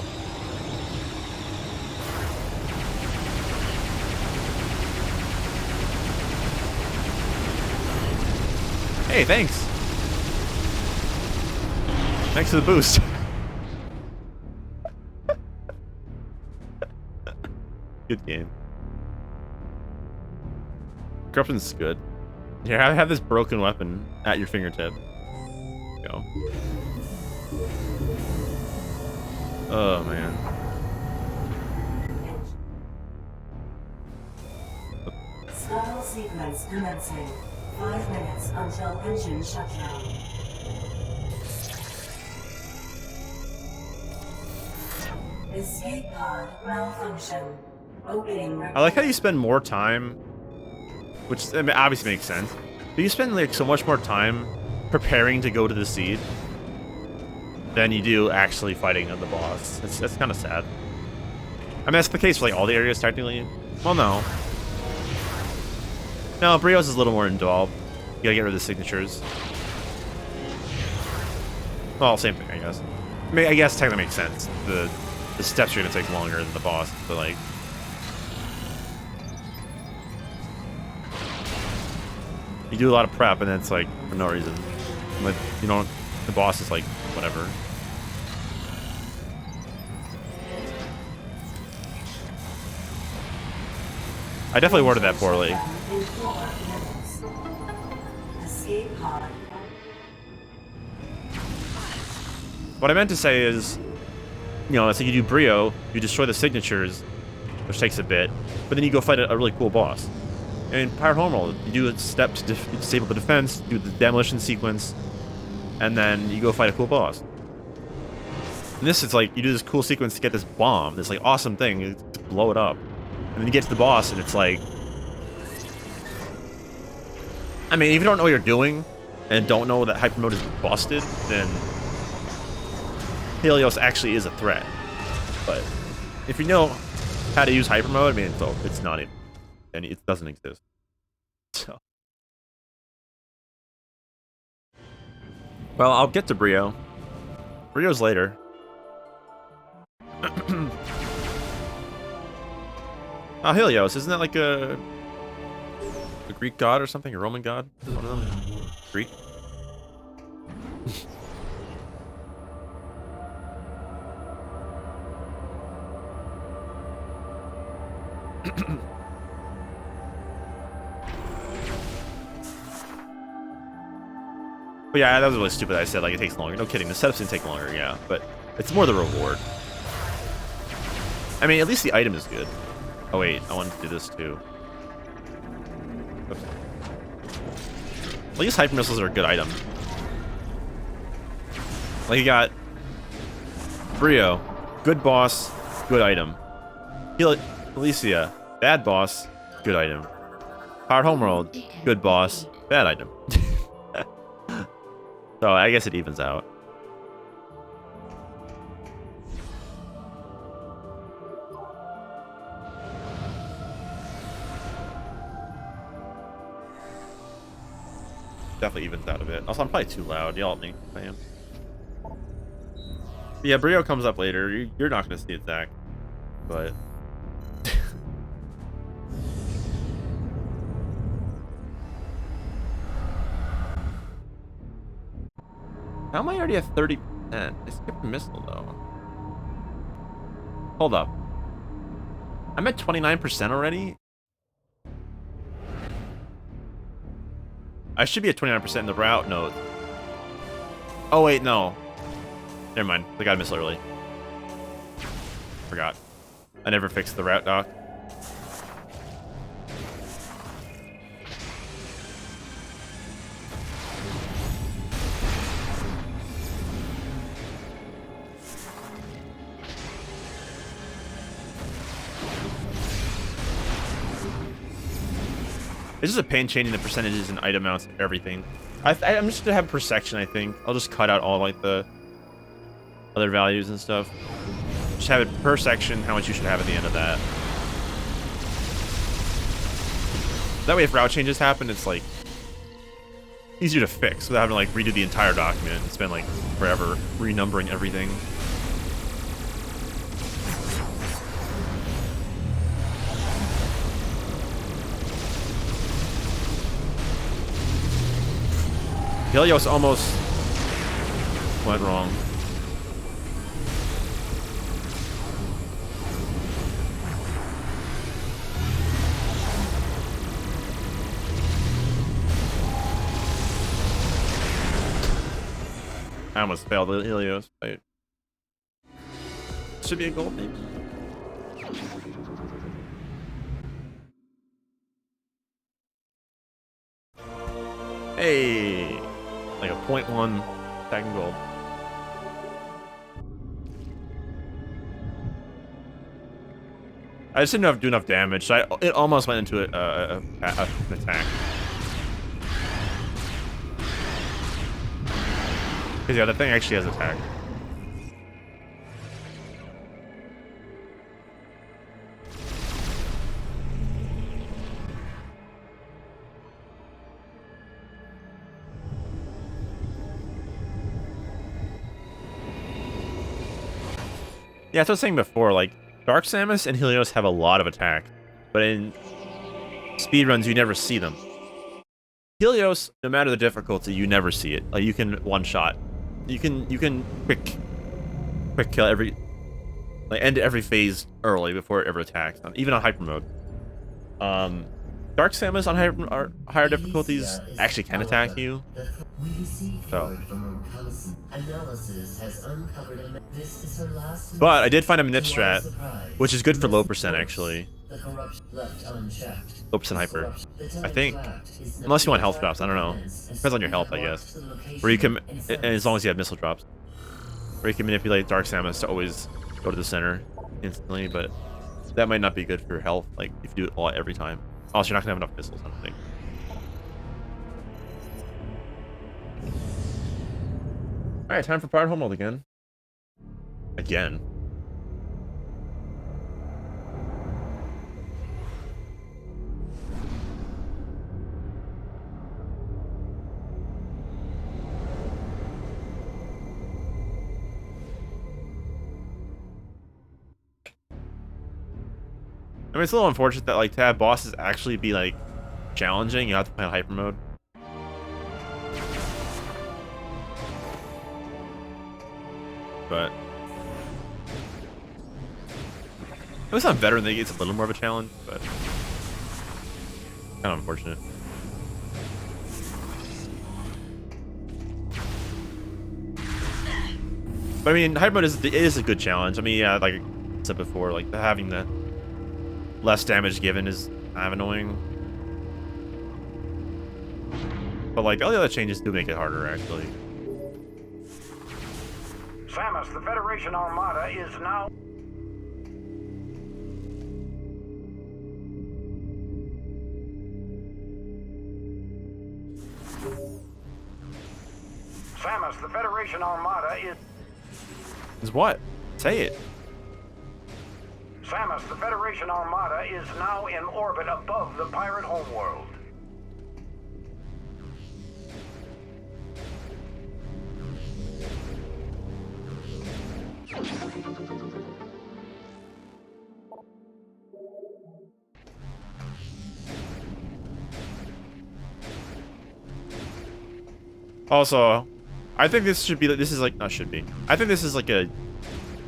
Hey, thanks. Thanks for the boost. Good game. Corruption's good. Here, I have this broken weapon at your fingertip. Go. Oh, man. Scuttle sequence commencing. 5 minutes until engine shutdown. Escape pod malfunction. Opening. I like how you spend more time, which I mean, obviously makes sense, but you spend like so much more time preparing to go to the seed than you do actually fighting on the boss. That's kind of sad. I mean, that's the case for like all the areas technically. Well, no. No, Bryo's is a little more involved. You gotta get rid of the signatures. Well, same thing, I guess. I mean, I guess technically makes sense. The steps are gonna take longer than the boss, but like... You do a lot of prep and then it's like, for no reason. Like, you don't... The boss is like, whatever. I definitely worded that poorly. What I meant to say is, you know, so you do Bryyo, you destroy the signatures, which takes a bit, but then you go fight a really cool boss. And in Pirate Homeworld, you do a step to disable the defense, do the demolition sequence, and then you go fight a cool boss. And this is like, you do this cool sequence to get this bomb, this like awesome thing, to blow it up. And then you get to the boss and it's like... I mean, if you don't know what you're doing, and don't know that hyper mode is busted, then... Helios actually is a threat. But if you know how to use hyper mode, I mean, it's not even... And it doesn't exist. So... Well, I'll get to Bryyo. Bryo's later. Oh, Helios, isn't that like a Greek god or something? A Roman god? One of them? Greek? But yeah, that was really stupid. I said like it takes longer. No kidding, the setups didn't take longer, yeah, but it's more the reward. I mean, at least the item is good. Oh wait, I wanted to do this too. Oops. At least hyper missiles are a good item. Like you got Bryyo, good boss, good item. Alicia, bad boss, good item. Pirate Homeworld, good boss, bad item. So I guess it evens out. Definitely evens out a bit. Also, I'm probably too loud. Y'all think I am. But yeah, Bryyo comes up later. You're not going to see it, Zach. But... How am I already at 30%? I skipped a missile, though. Hold up. I'm at 29% already? I should be at 29% in the route node. Oh, wait, no. Never mind. I got a missile early. Forgot. I never fixed the route dock. It's just a pain changing the percentages and item amounts of everything. I'm just gonna have per section, I think. I'll just cut out all like the other values and stuff. Just have it per section, how much you should have at the end of that. That way if route changes happen, it's like easier to fix without having to like redo the entire document and spend like forever renumbering everything. Helios almost went wrong. I almost failed the Helios fight. Should be a gold maybe. Hey, like a 0.1 second gold. I just didn't do enough damage, so it almost went into an attack. Because yeah, that thing actually has attack. Yeah, that's what I was saying before, like, Dark Samus and Helios have a lot of attack, but in speedruns, you never see them. Helios, no matter the difficulty, you never see it. Like, you can one-shot. You can quick kill every, like, end every phase early before it ever attacks, even on hyper mode. Dark Samus on higher difficulties actually can attack you. So. But I did find a manip strat, which is good for low percent actually. Low percent hyper, I think. Unless you want health drops, I don't know. Depends on your health, I guess. Where you can, and as long as you have missile drops, where you can manipulate Dark Samus to always go to the center instantly. But that might not be good for health, like if you do it all every time. Also, you're not gonna have enough missiles, I don't think. Alright, time for Pirate Homeworld again. Again. I mean, it's a little unfortunate that, like, to have bosses actually be, like, challenging, you have to play on hyper mode. But at least on veteran, it's a little more of a challenge, but kind of unfortunate. But I mean, hyper mode is a good challenge. I mean, yeah, like I said before, like having the less damage given is kind of annoying. But like all the other changes do make it harder, actually. Samus, the Federation Armada is now... Samus, the Federation Armada Is what? Say it. Samus, the Federation Armada is now in orbit above the pirate homeworld. Also, I think this should be. This is like, not should be. I think this is like a.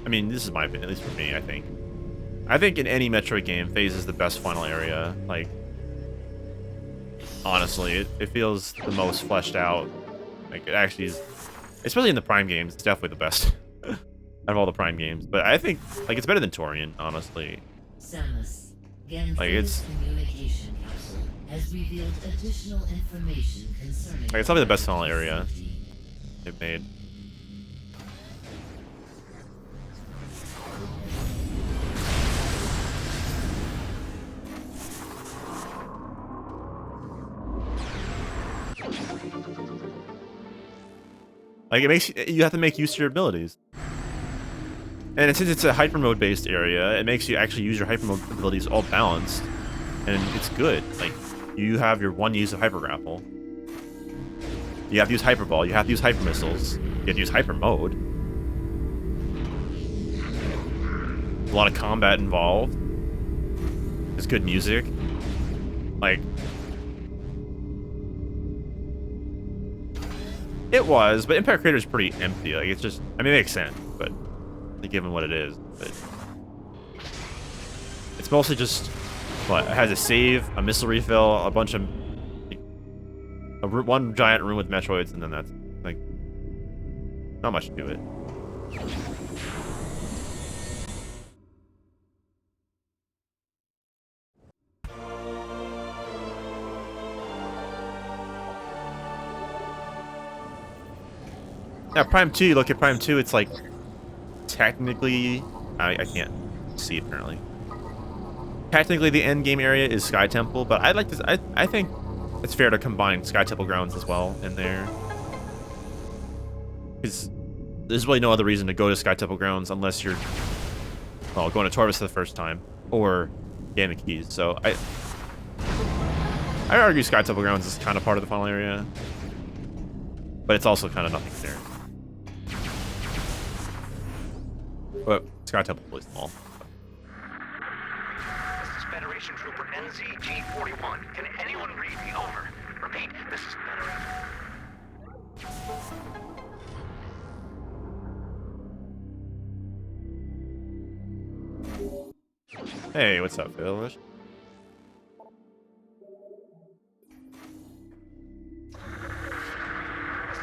I mean, this is my opinion, at least for me. I think in any Metroid game, phase is the best final area. Like, honestly, it feels the most fleshed out. Like, it actually is, especially in the Prime games. It's definitely the best out of all the Prime games. But I think like it's better than Torian, honestly. Samus, like it's. communication capsule has revealed additional information concerning. Like, it's probably the best final area they've made. Like, it makes you have to make use of your abilities. And since it's a hyper mode based area, it makes you actually use your hyper mode abilities all balanced, and it's good. Like, you have your one use of hyper grapple. You have to use hyper ball. You have to use hyper missiles. You have to use hyper mode. A lot of combat involved. There's good music. Like, it was, but Empire Crater is pretty empty. Like, it's just, I mean, it makes sense, but given what it is, but it's mostly just what it has: a save, a missile refill, a bunch of one giant room with Metroids, and then that's like not much to it. Now, Prime 2, you look at Prime 2, it's like, technically, I can't see it apparently. Technically, the end game area is Sky Temple, but I think it's fair to combine Sky Temple grounds as well in there. Because there's really no other reason to go to Sky Temple grounds unless you're, well, going to Torvus for the first time, or getting the keys. So I argue Sky Temple grounds is kind of part of the final area, but it's also kind of nothing there. But Sky Temple is really small. This is Federation Trooper NZG-41. Can anyone read me? Over. Repeat, this is Federation. Hey, what's up, Phil? This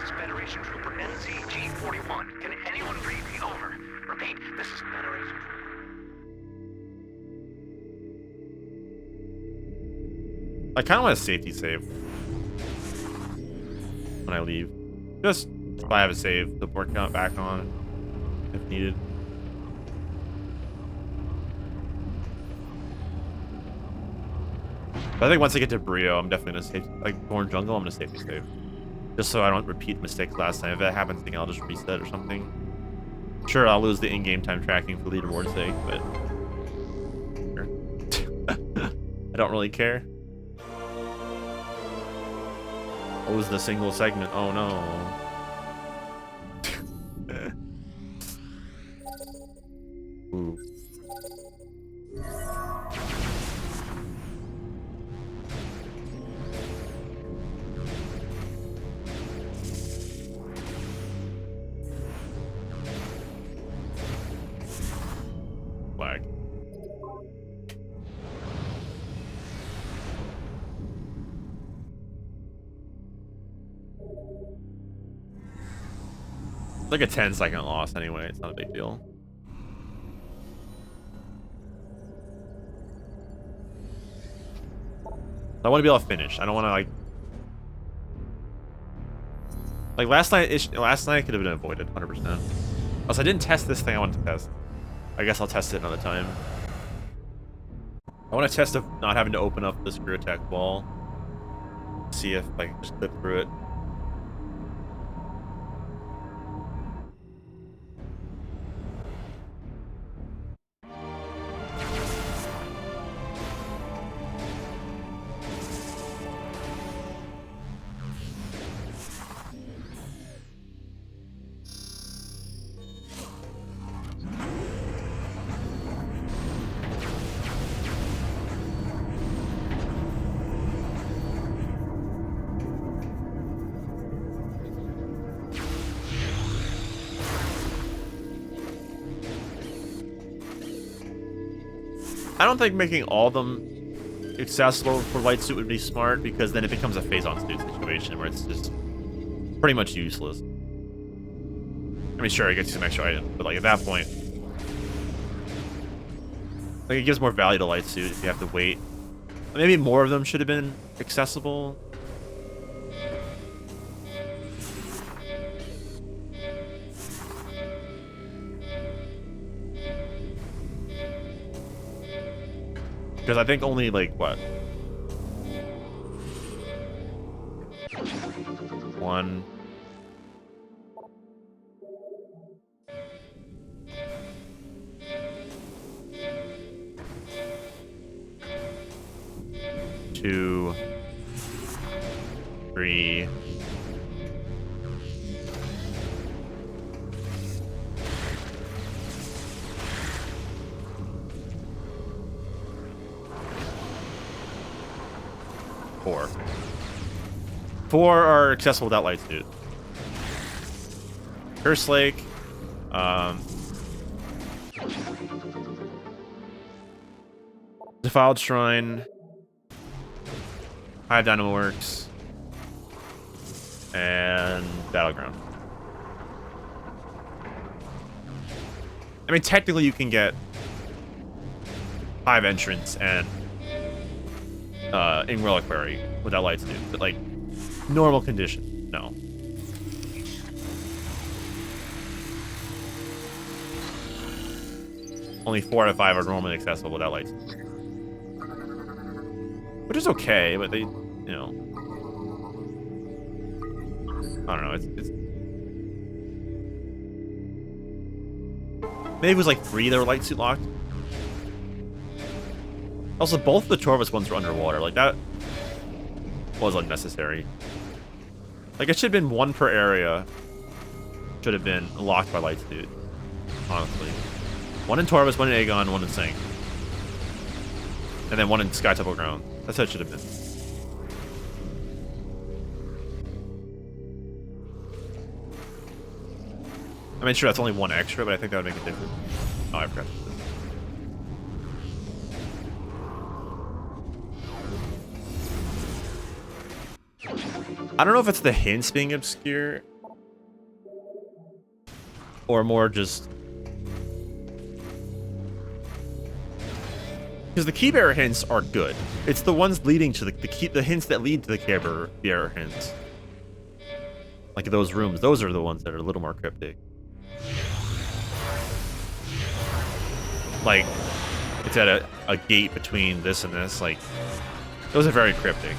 is Federation Trooper NZG-41. Can anyone read me? Over. Repeat, this is Federation. I kind of want a safety save when I leave. Just if I have a save to work out back on if needed. But I think once I get to Bryyo, I'm definitely gonna save, like Born Jungle, I'm gonna safety save. Just so I don't repeat mistakes last time. If that happens, I think I'll just reset or something. Sure, I'll lose the in-game time tracking for leaderboard's sake, but sure. I don't really care. What was the single segment? Oh no. Ooh. Flag. It's like a 10-second loss anyway. It's not a big deal. I want to be able to finish. I don't want to like last night could have been avoided 100%. Also, I didn't test this thing I wanted to test. I guess I'll test it another time. I want to test of not having to open up the screw attack wall. See if I can just clip through it. I don't think making all of them accessible for light suit would be smart, because then it becomes a phase-on suit situation where it's just pretty much useless. I mean, sure, it gets you some extra items, but like at that point, like it gives more value to light suit if you have to wait. Maybe more of them should have been accessible. Because I think only, like, what? 1, 2, 3. Four. 4 are accessible without light suit. Curse Lake. Defiled Shrine. Hive Dynamo Works. And Battleground. I mean, technically you can get Hive Entrance and in Reliquary without light suit, but like normal condition, no. Only 4 out of 5 are normally accessible without light suit. Which is okay, but they, you know, I don't know. It's maybe it was like 3 that were light suit locked. Also, both the Torvus ones were underwater. Like that was unnecessary. Like it should have been 1 per area. Should have been locked by light suit. Honestly, 1 in Torvus, 1 in Aegon, 1 in Sync, and then 1 in Sky Temple Ground. That's how it should have been. I mean, sure, that's only 1 extra, but I think that would make a difference. Oh, I forgot. I don't know if it's the hints being obscure or more just because the Keybearer hints are good. It's the ones leading to the hints that lead to the Keybearer hints. Like those rooms, those are the ones that are a little more cryptic. Like it's at a gate between this and this. Like those are very cryptic.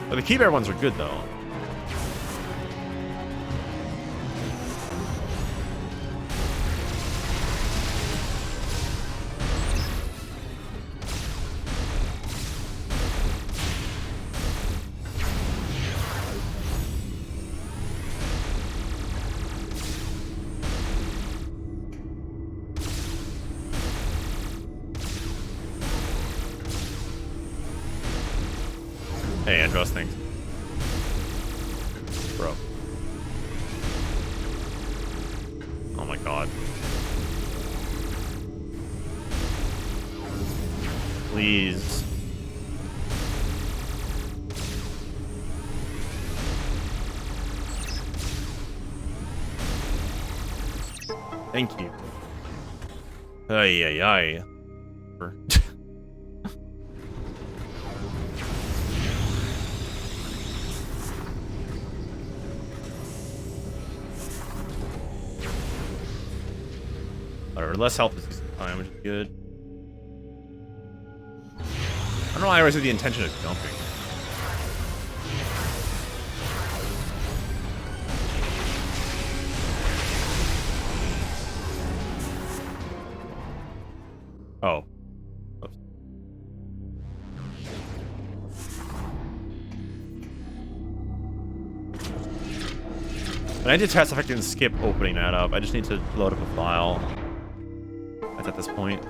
But the Keybearer ones are good though. Hey, Andros, thanks. Bro. Oh my god. Please. Thank you. Ay, ay, ay. Or less health is time, which is good. I don't know why I always have the intention of jumping. Oh. Oops. When I did test, I can skip opening that up. I just need to load up a file. That's at this point.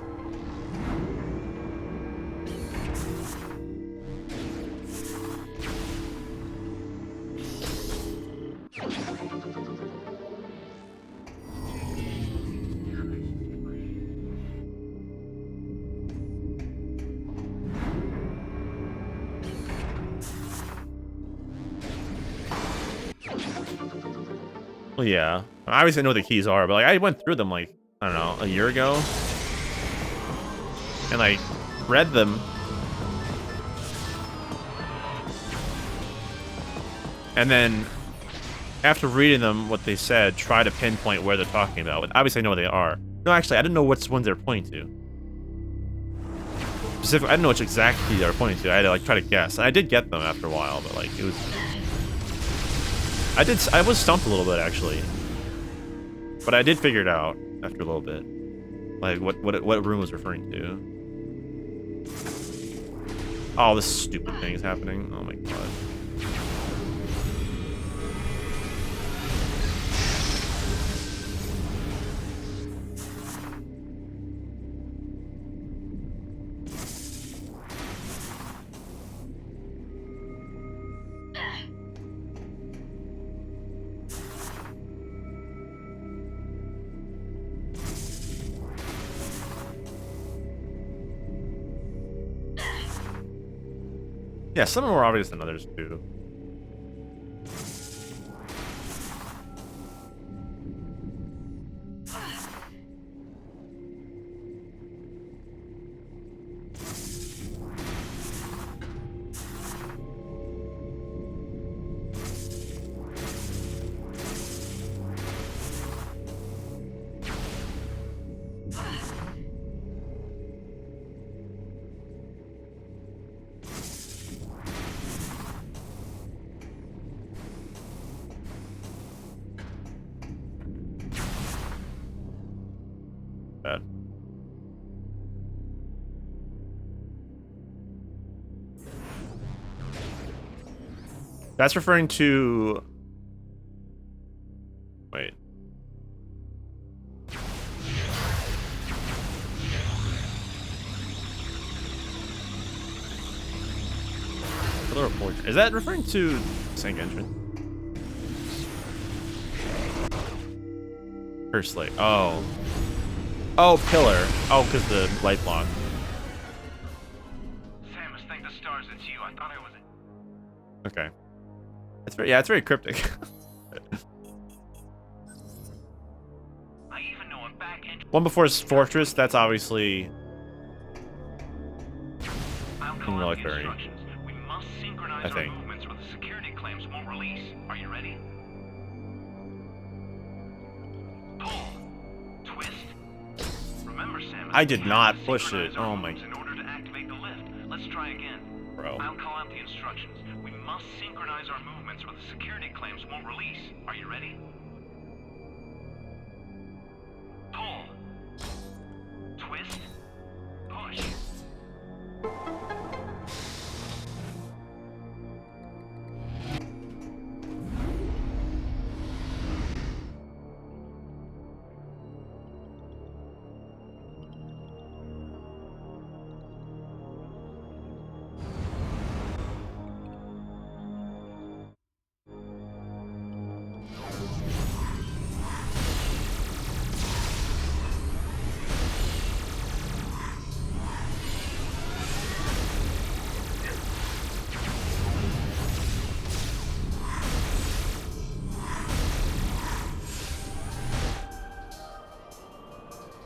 Well, yeah. I obviously know what the keys are, but like I went through them like, I don't know, a year ago. And like read them. And then after reading them, what they said, try to pinpoint where they're talking about. But obviously I know what they are. No, actually, I didn't know which ones they're pointing to. Specifically, I didn't know which exact key they were pointing to. I had to like try to guess. And I did get them after a while, but like it was I was stumped a little bit actually. But I did figure it out after a little bit. Like what room was referring to? Oh, this stupid thing is happening. Oh my god. Yeah, some are more obvious than others too. Bad. That's referring to... Wait. Is that referring to Sank Engine? First Lake. Oh. Oh, pillar. Oh, because the light block. Samus, thank the stars it's you. I thought I was... Okay. It's very, yeah, it's very cryptic. I even know I'm back in... One before his fortress, that's obviously... I'll call out the Reliquary. instructions. We must synchronize I our think. movements or the security claims won't release. Are you ready? Pull. Twist. Remember, Samus, I did we not have to push synchronize it. our Oh my... moves in order to activate the lift. Let's try again. Bro. I'll call out the instructions. We must synchronize our movements or the security claims won't release. Are you ready? Pull. Twist. Push.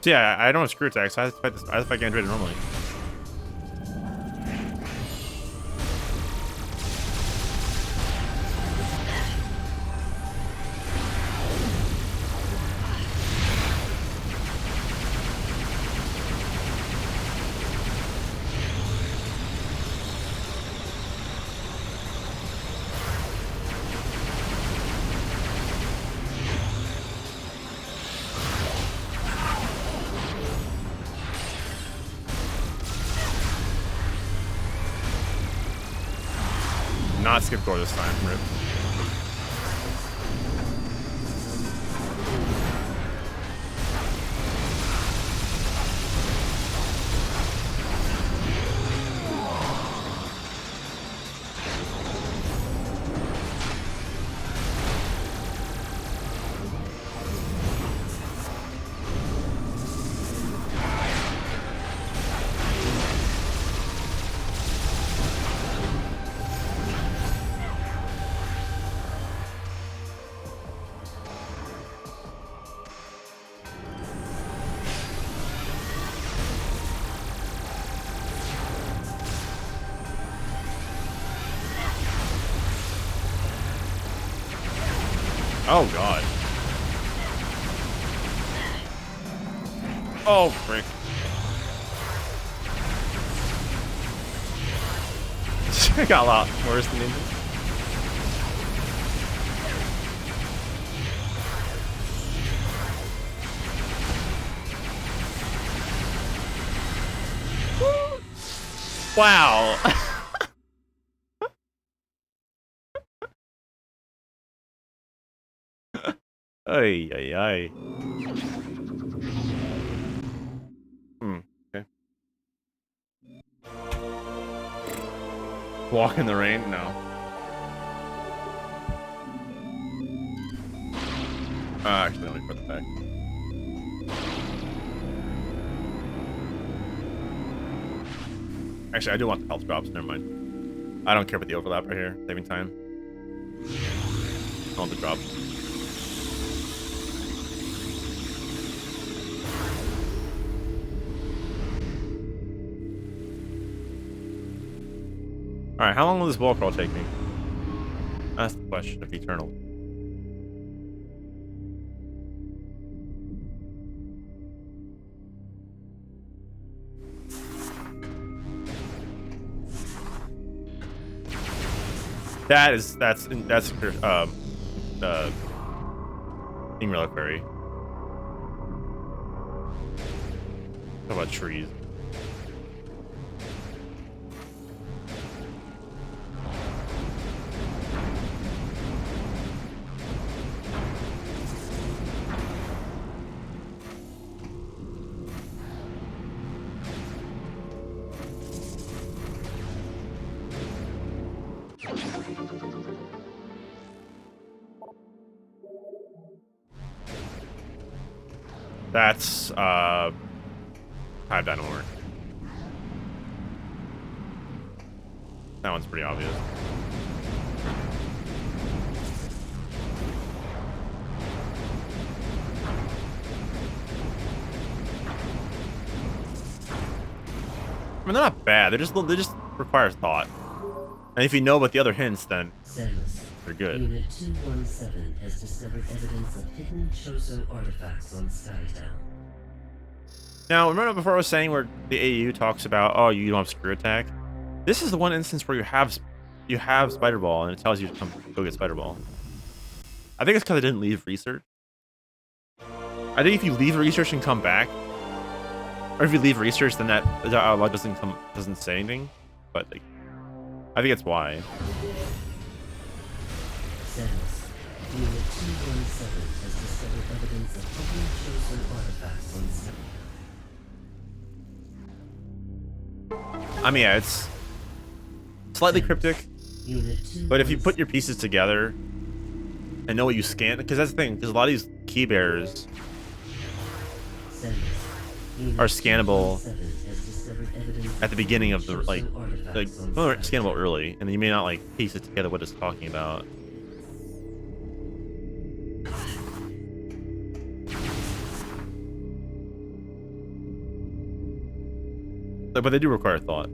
So yeah, I don't have screw attacks. So I have to fight this. I have to fight Android normally. Not skip door this time. Rip. Oh god. Oh frick. It got a lot worse than it. Wow. Ay, ay, ay. Okay. Walk in the rain? No. Actually, let me put it back. Actually, I do want the health drops. Never mind. I don't care about the overlap right here. Saving time. I want the drops. Alright, how long will this wall crawl take me? That's the question of eternal. That's King Reliquary. What about trees? That's Hive Dynamo. That one's pretty obvious. I mean, they're not bad. They just require thought. And if you know about the other hints, then they're good. Unit 217 has discovered evidence of hidden Chozo artifacts on Skytown. Now, remember before I was saying where the AU talks about, oh, you don't have Screw Attack? This is the one instance where you have Spider Ball, and it tells you to come go get Spider Ball. I think it's because I didn't leave research. I think if you leave research and come back, or if you leave research, then that outlaw doesn't say anything. But like, I think that's why. Samus, Unit 217 has discovered evidence of hidden Chozo artifacts on Skytown. I mean, yeah, it's slightly cryptic, Unit but if you put your pieces together and know what you scan, because that's the thing, because a lot of these key bearers are scannable at the beginning of the like scannable early, and you may not like piece it together what it's talking about. But they do require thought.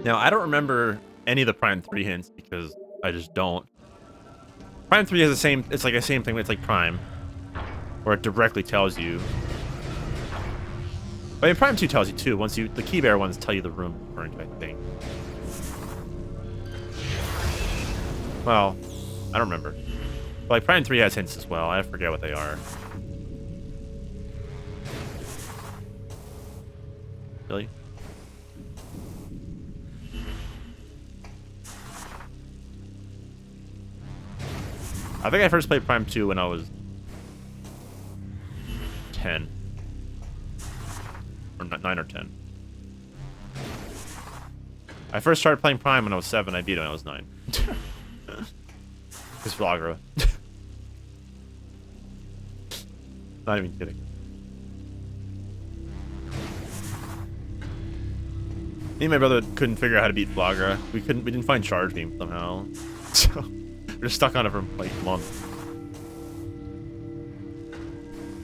Now, I don't remember any of the Prime 3 hints because I just don't. Prime 3 has the same, it's like the same thing, it's like Prime, where it directly tells you. I mean, Prime 2 tells you too, the key bearer ones tell you the room you're in, I think. Well, I don't remember. But like Prime 3 has hints as well, I forget what they are. Really? I think I first played Prime 2 when I was 10. Or 9 or 10. I first started playing Prime when I was 7. I beat it when I was 9. It's Vlogra. Not even kidding. Me and my brother couldn't figure out how to beat Vlogra. We didn't find Charge Beam somehow. So we're stuck on it for like months.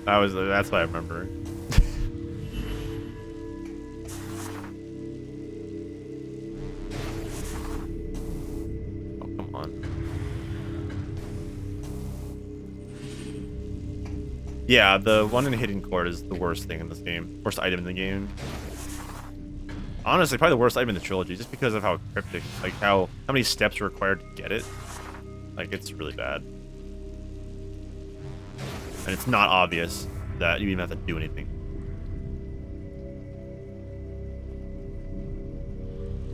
That's what I remember. Oh, come on. Yeah, the one in the hidden cord is the worst thing in this game. Worst item in the game. Honestly, probably the worst item in the trilogy, just because of how cryptic, like how many steps are required to get it. Like, it's really bad. And it's not obvious that you even have to do anything.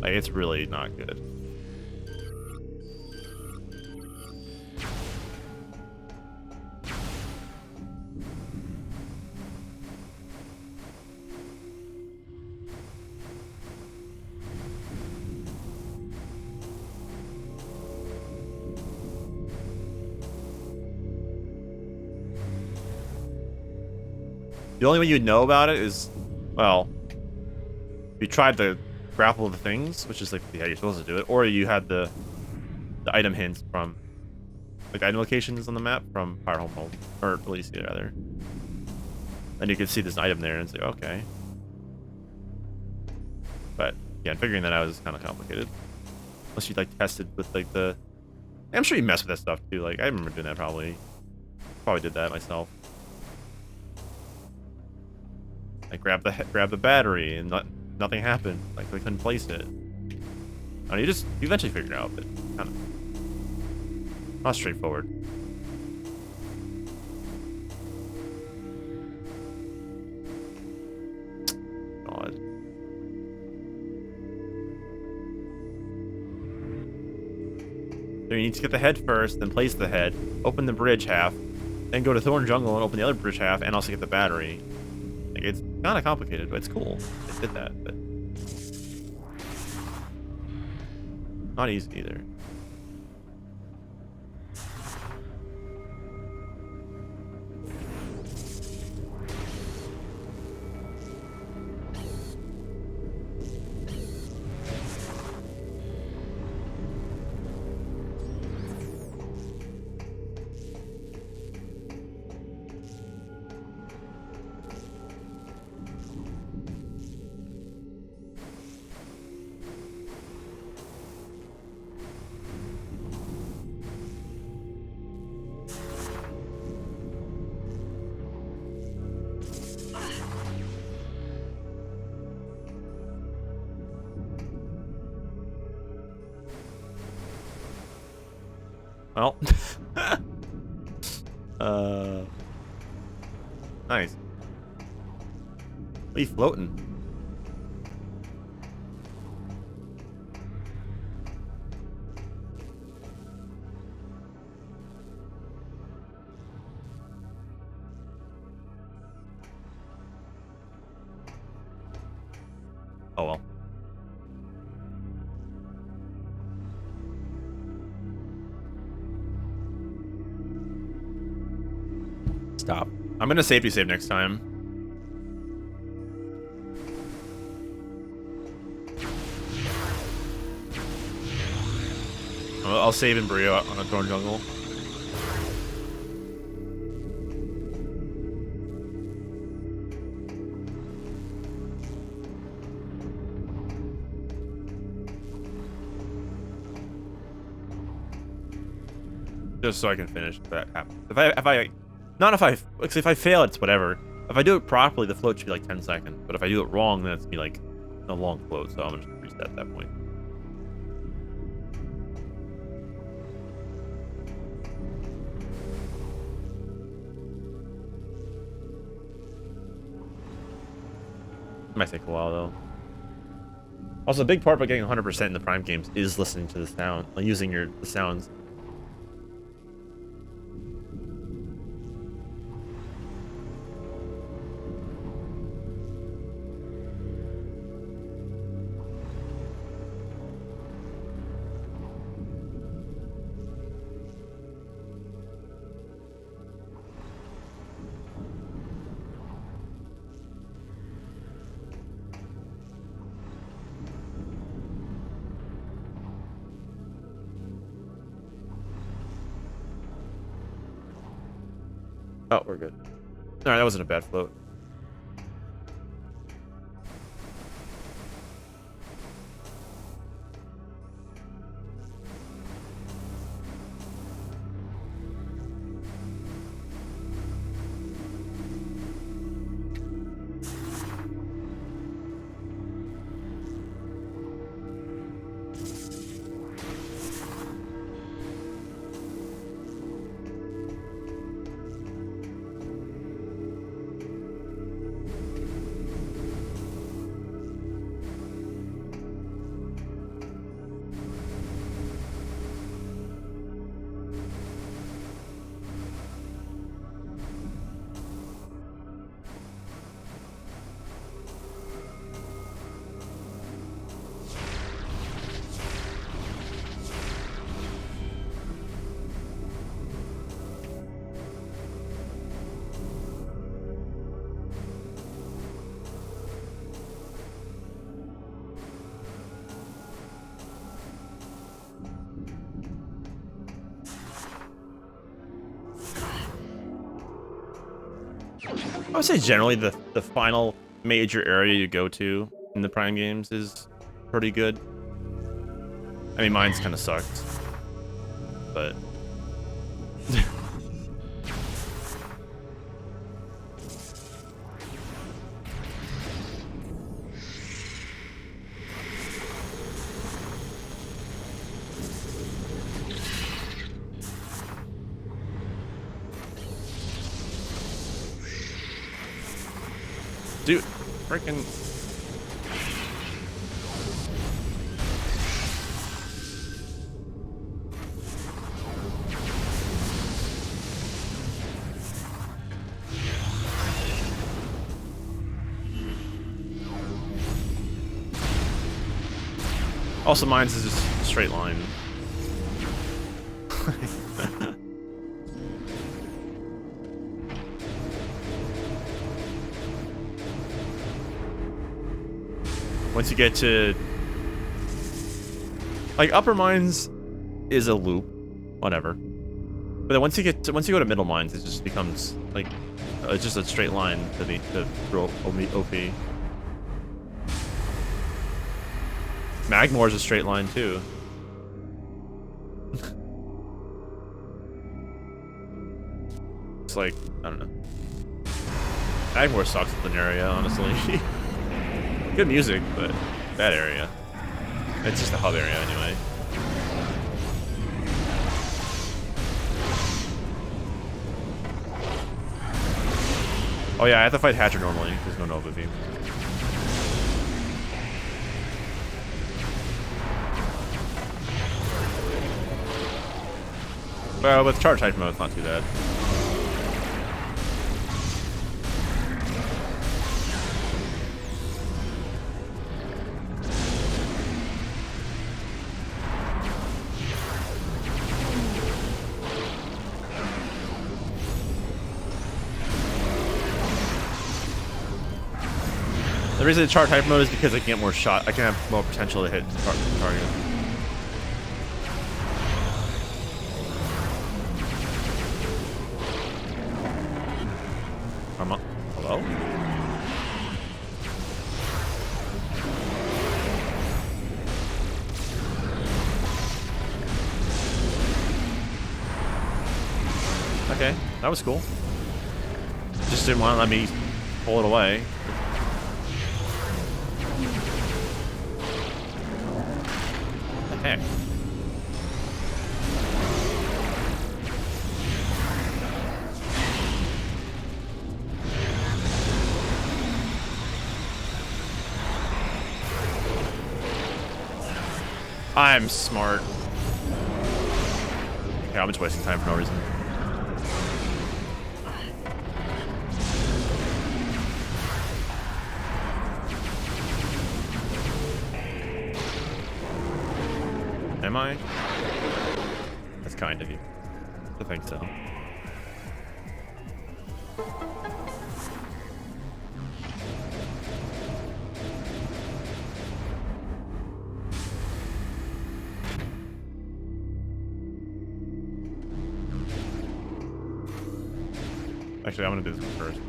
Like, it's really not good. The only way you'd know about it is, well, you tried to grapple the things, which is like how you're supposed to do it, or you had the item hints from like item locations on the map from Fire Home World, or Elysia rather. And you can see this item there and say, okay. But yeah, figuring that out is kind of complicated. Unless you like tested with like the, I'm sure you mess with that stuff too. Like I remember doing that probably did that myself. I grabbed the battery and nothing happened. Like we couldn't place it. I mean, you eventually figure it out, but kind of not straightforward. God. So you need to get the head first, then place the head, open the bridge half, then go to Thorn Jungle and open the other bridge half, and also get the battery. Like, it's kind of complicated, but it's cool. It did that, but not easy either. Well, nice. What are you floating? Oh well. Stop. I'm gonna safety save next time. I'll save in Bryyo on a Thorn Jungle. Just so I can finish if that happens. If I fail, it's whatever. If I do it properly, the float should be like 10 seconds. But if I do it wrong, then it's gonna be like a long float. So I'm gonna just reset at that point. It might take a while though. Also, a big part about getting 100% in the Prime games is listening to the sound, like using the sounds. Oh, we're good. Alright, that wasn't a bad float. I would say generally the final major area you go to in the Prime games is pretty good. I mean, mine's kind of sucked, but dude, freaking. Also, mine's is just a straight line. Once you get to like upper mines is a loop, whatever. But then once you go to middle mines, it just becomes like just a straight line to the real OP. Magmore's a straight line too. It's like, I don't know. Magmore sucks with an area, honestly. Good music, but bad area. It's just a hub area anyway. Oh yeah, I have to fight Hatcher normally. There's no Nova Beam. Well, with charge type mode, it's not too bad. The reason it's chart type mode is because I can get more shot. I can have more potential to hit target. Hello? Okay, that was cool. Just didn't want to let me pull it away. What the heck? I'm smart. Okay, I'm just wasting time for no reason. Am I? That's kind of you. I think so. Actually, I'm gonna do this one first.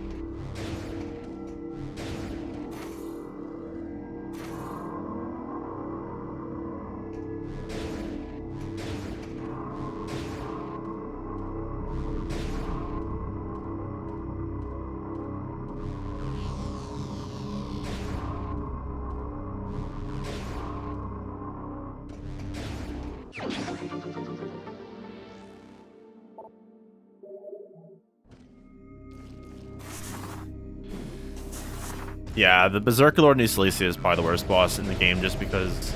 Yeah, the Berserker Lord New Silesia is probably the worst boss in the game just because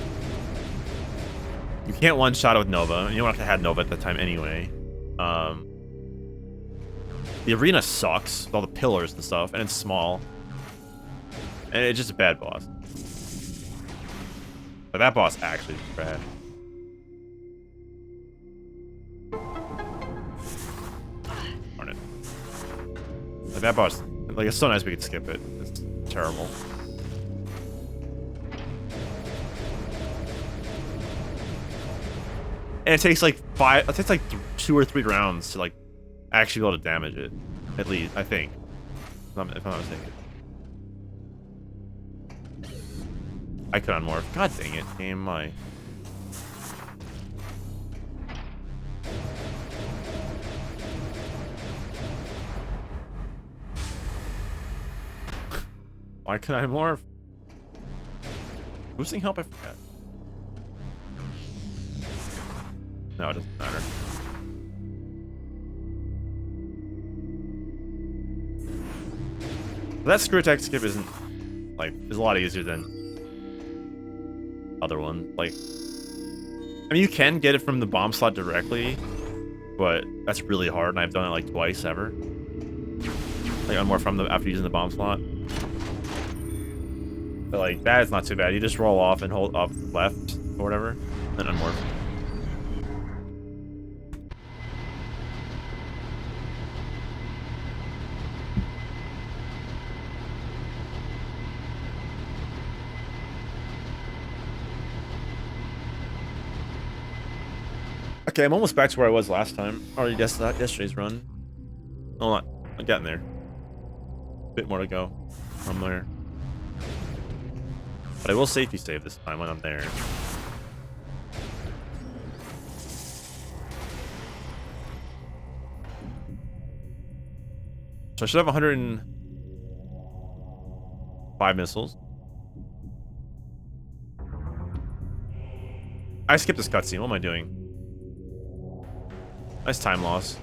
you can't one-shot it with Nova. You don't have to have Nova at that time anyway. The arena sucks with all the pillars and stuff, and it's small. And it's just a bad boss. But that boss actually is bad. Darn it. Like that boss, like it's so nice we could skip it. It's terrible. And it takes like 2 or 3 rounds to like actually be able to damage it. At least, I think. if I'm not mistaken. I could unmorph. God dang it, game my. Why could I morph? Boosting help, I forgot. No, it doesn't matter. That screw attack skip isn't like is a lot easier than other one. Like, I mean, you can get it from the bomb slot directly, but that's really hard, and I've done it like twice ever. Like unmorph from the after using the bomb slot. But like that is not too bad. You just roll off and hold up left or whatever, then unmorph. Okay, I'm almost back to where I was last time. Or yesterday's run. Oh, I'm getting there. A bit more to go from there. But I will safety save this time when I'm there. So I should have 105 missiles. I skipped this cutscene. What am I doing? Nice time loss.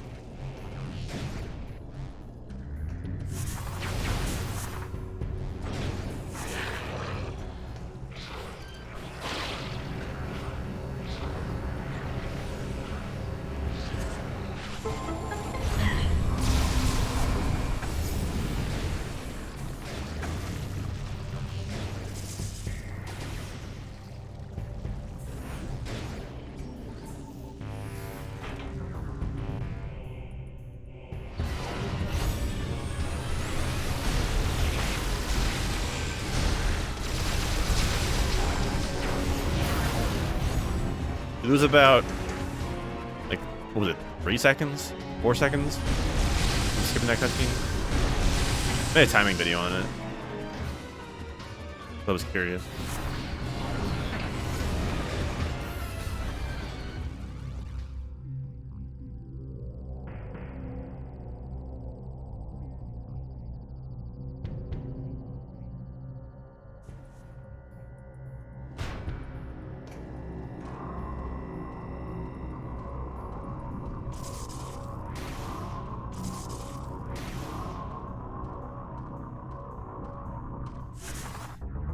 You lose about, like, what was it, 3 seconds? 4 seconds? I'm skipping that cutscene. I made a timing video on it. I was curious.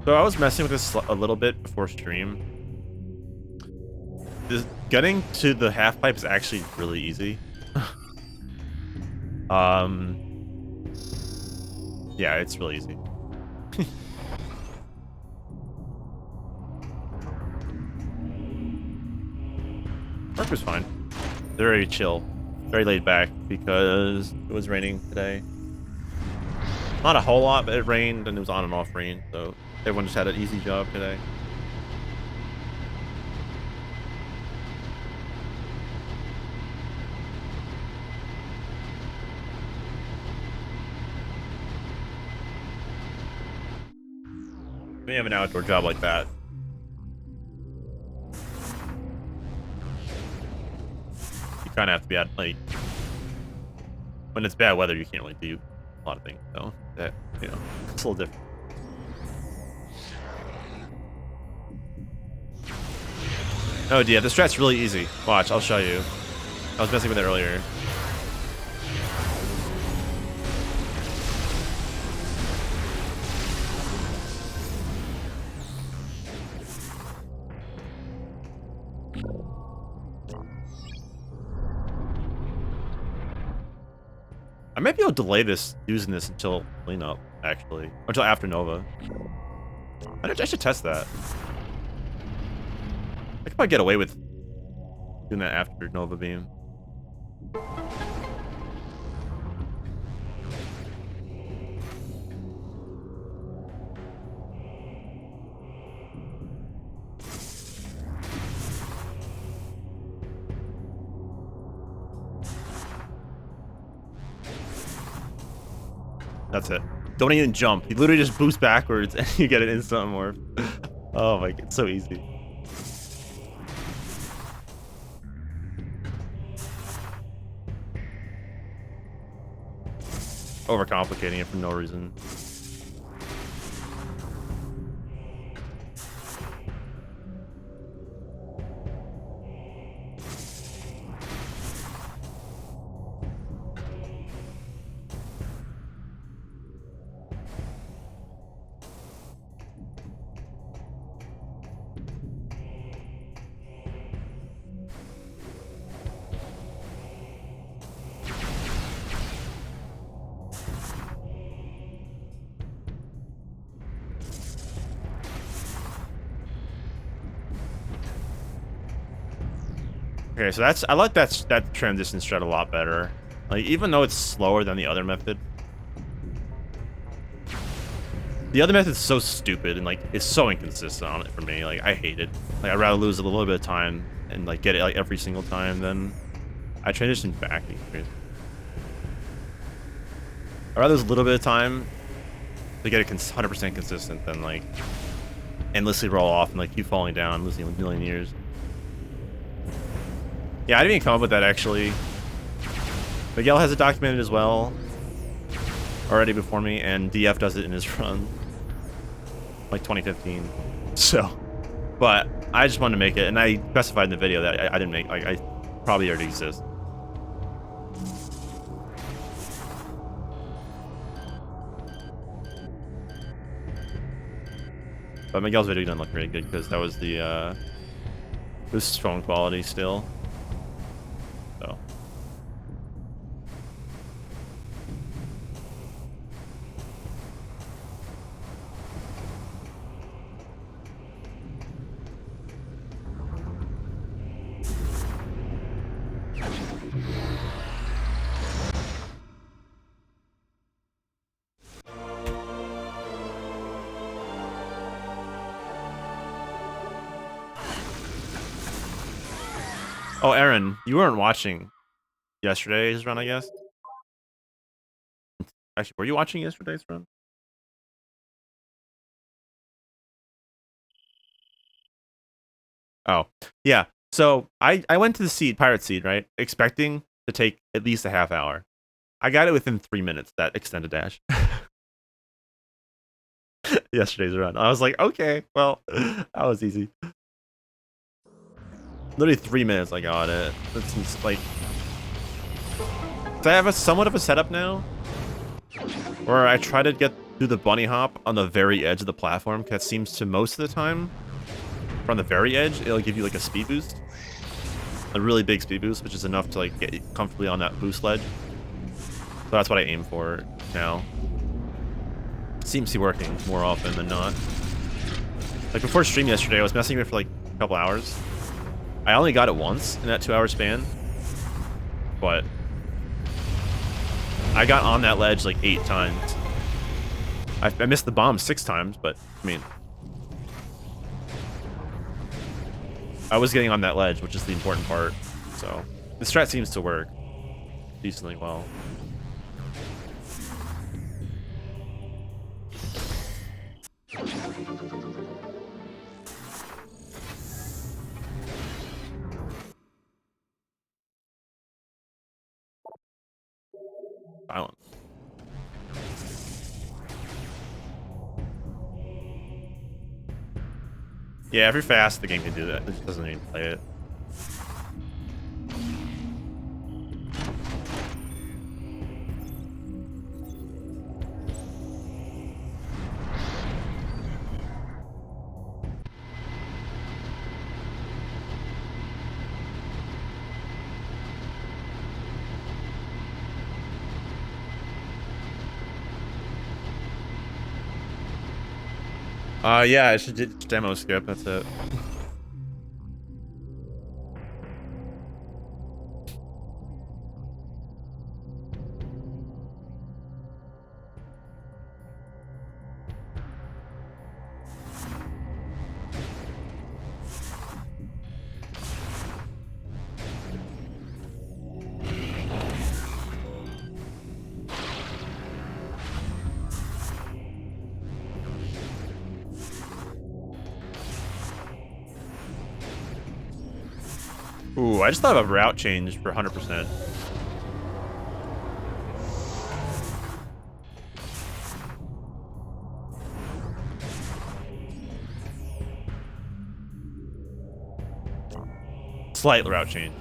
So I was messing with this a little bit before stream. Getting to the half pipe is actually really easy. Yeah, it's really easy. Work was fine. Very chill, very laid back because it was raining today. Not a whole lot, but it rained and it was on and off rain, so everyone just had an easy job today. When you have an outdoor job like that, you kind of have to be at, like, when it's bad weather, you can't really do a lot of things, so that, you know, it's a little different. Oh, yeah, this strat's really easy. Watch, I'll show you. I was messing with it earlier. I might be able to delay this, using this until cleanup, actually. Until after Nova. I should test that. I could probably get away with doing that after Nova Beam. That's it. Don't even jump. You literally just boost backwards and you get an instant morph. Oh my god, it's so easy. Overcomplicating it for no reason. Okay, so I like that transition strat a lot better. Like, even though it's slower than the other method. The other method's so stupid and like it's so inconsistent on it for me. Like, I hate it. Like, I'd rather lose a little bit of time and like get it like every single time than I transition back. I'd rather lose a little bit of time to get it 100% consistent than like endlessly roll off and like keep falling down, losing a million years. Yeah, I didn't even come up with that, actually. Miguel has it documented as well already before me, and DF does it in his run. Like 2015. So, but I just wanted to make it, and I specified in the video that I didn't make, like, I probably already exist. But Miguel's video doesn't look very good because that was the, boost phone quality still. So. Oh, Aaron, you weren't watching yesterday's run, I guess? Actually, were you watching yesterday's run? Oh, yeah. So I went to the seed, Pirate Seed, right? Expecting to take at least a half hour. I got it within 3 minutes, that extended dash. Yesterday's run. I was like, okay, well, that was easy. Literally 3 minutes I got it. That's like... So I have a somewhat of a setup now where I try to get through the bunny hop on the very edge of the platform, because it seems to most of the time, on the very edge, it'll give you like a speed boost. A really big speed boost, which is enough to like get you comfortably on that boost ledge. So that's what I aim for now. Seems to be working more often than not. Like before stream yesterday, I was messing with it for like a couple hours. I only got it once in that 2-hour span, but I got on that ledge like 8 times. I missed the bomb 6 times, but I mean, I was getting on that ledge, which is the important part. So the strat seems to work decently well. Violent. Yeah, if you're fast, the game can do that. It just doesn't even play it. Yeah, I should demo skip, that's it. Ooh, I just thought of a route change for 100%. Slight route change.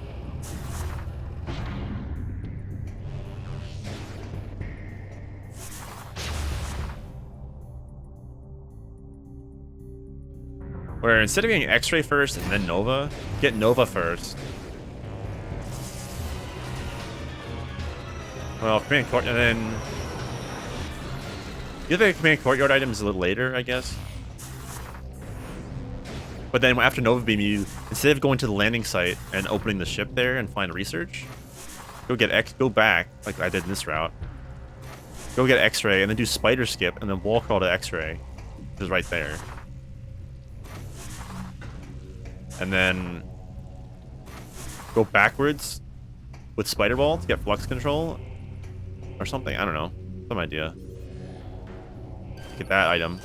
Where instead of getting X-ray first and then Nova, get Nova first. Well, command court, and then the other command courtyard item is a little later, I guess. But then after Nova Beam, you instead of going to the landing site and opening the ship there and find research, go back like I did in this route. Go get X-ray and then do spider skip and then wall crawl to X-ray, which is right there. And then go backwards with spider ball to get flux control or something. I don't know, some idea. Get that item.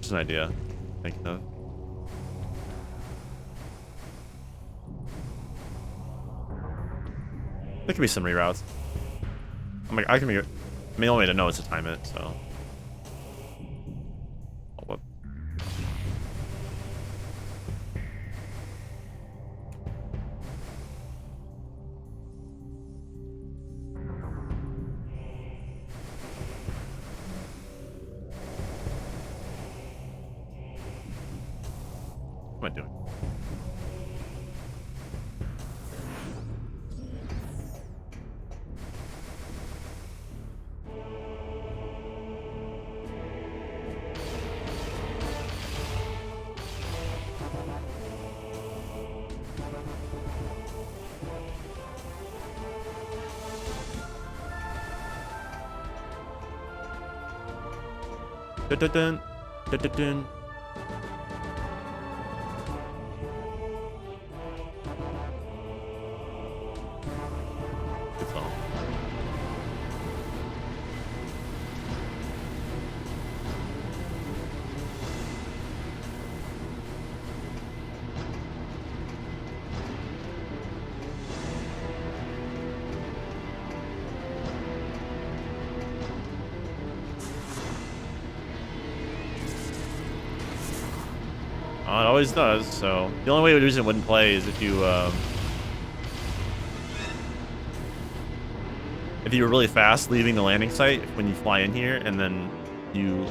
Just an idea. Thinking of. There could be some reroutes. I can make it. I mean, the only way to know is to time it. So. Oh, whoop. What am I doing? Dun dun dun dun dun dun. Good song. Oh, it always does, so the only way the reason it wouldn't play is if you were really fast leaving the landing site when you fly in here and then you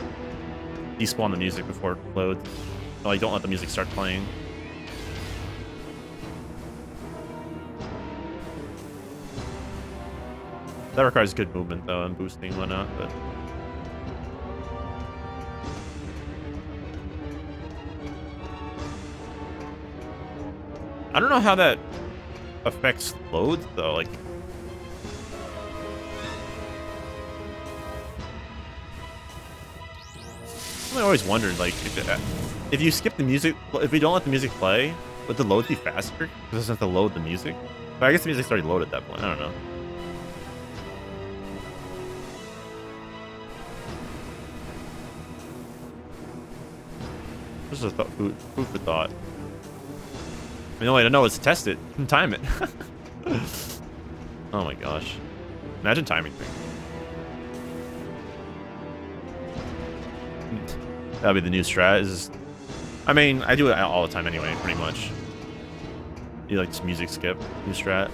despawn the music before it loads. So like don't let the music start playing. That requires good movement though and boosting and whatnot, but I don't know how that affects loads though. Like, I always wondered, like, if you skip the music, if we don't let the music play, would the load be faster? Because it doesn't have to load the music. But I guess the music's already loaded at that point. I don't know. This is a food for thought. I mean, the only way to know is to test it and time it. Oh my gosh. Imagine timing things. That'll be the new strat. I mean, I do it all the time anyway, pretty much. You like just music skip, new strat.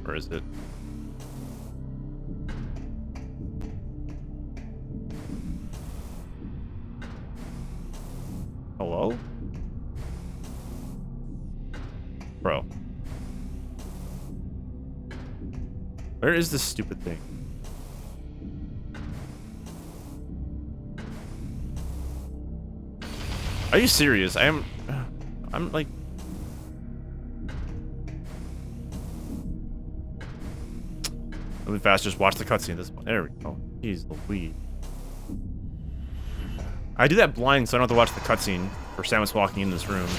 Or is it? Hello? Bro. Where is this stupid thing? Are you serious? I'm like... Moving fast, just watch the cutscene at this point. There we go. Jeez Louise. I do that blind so I don't have to watch the cutscene for Samus walking in this room.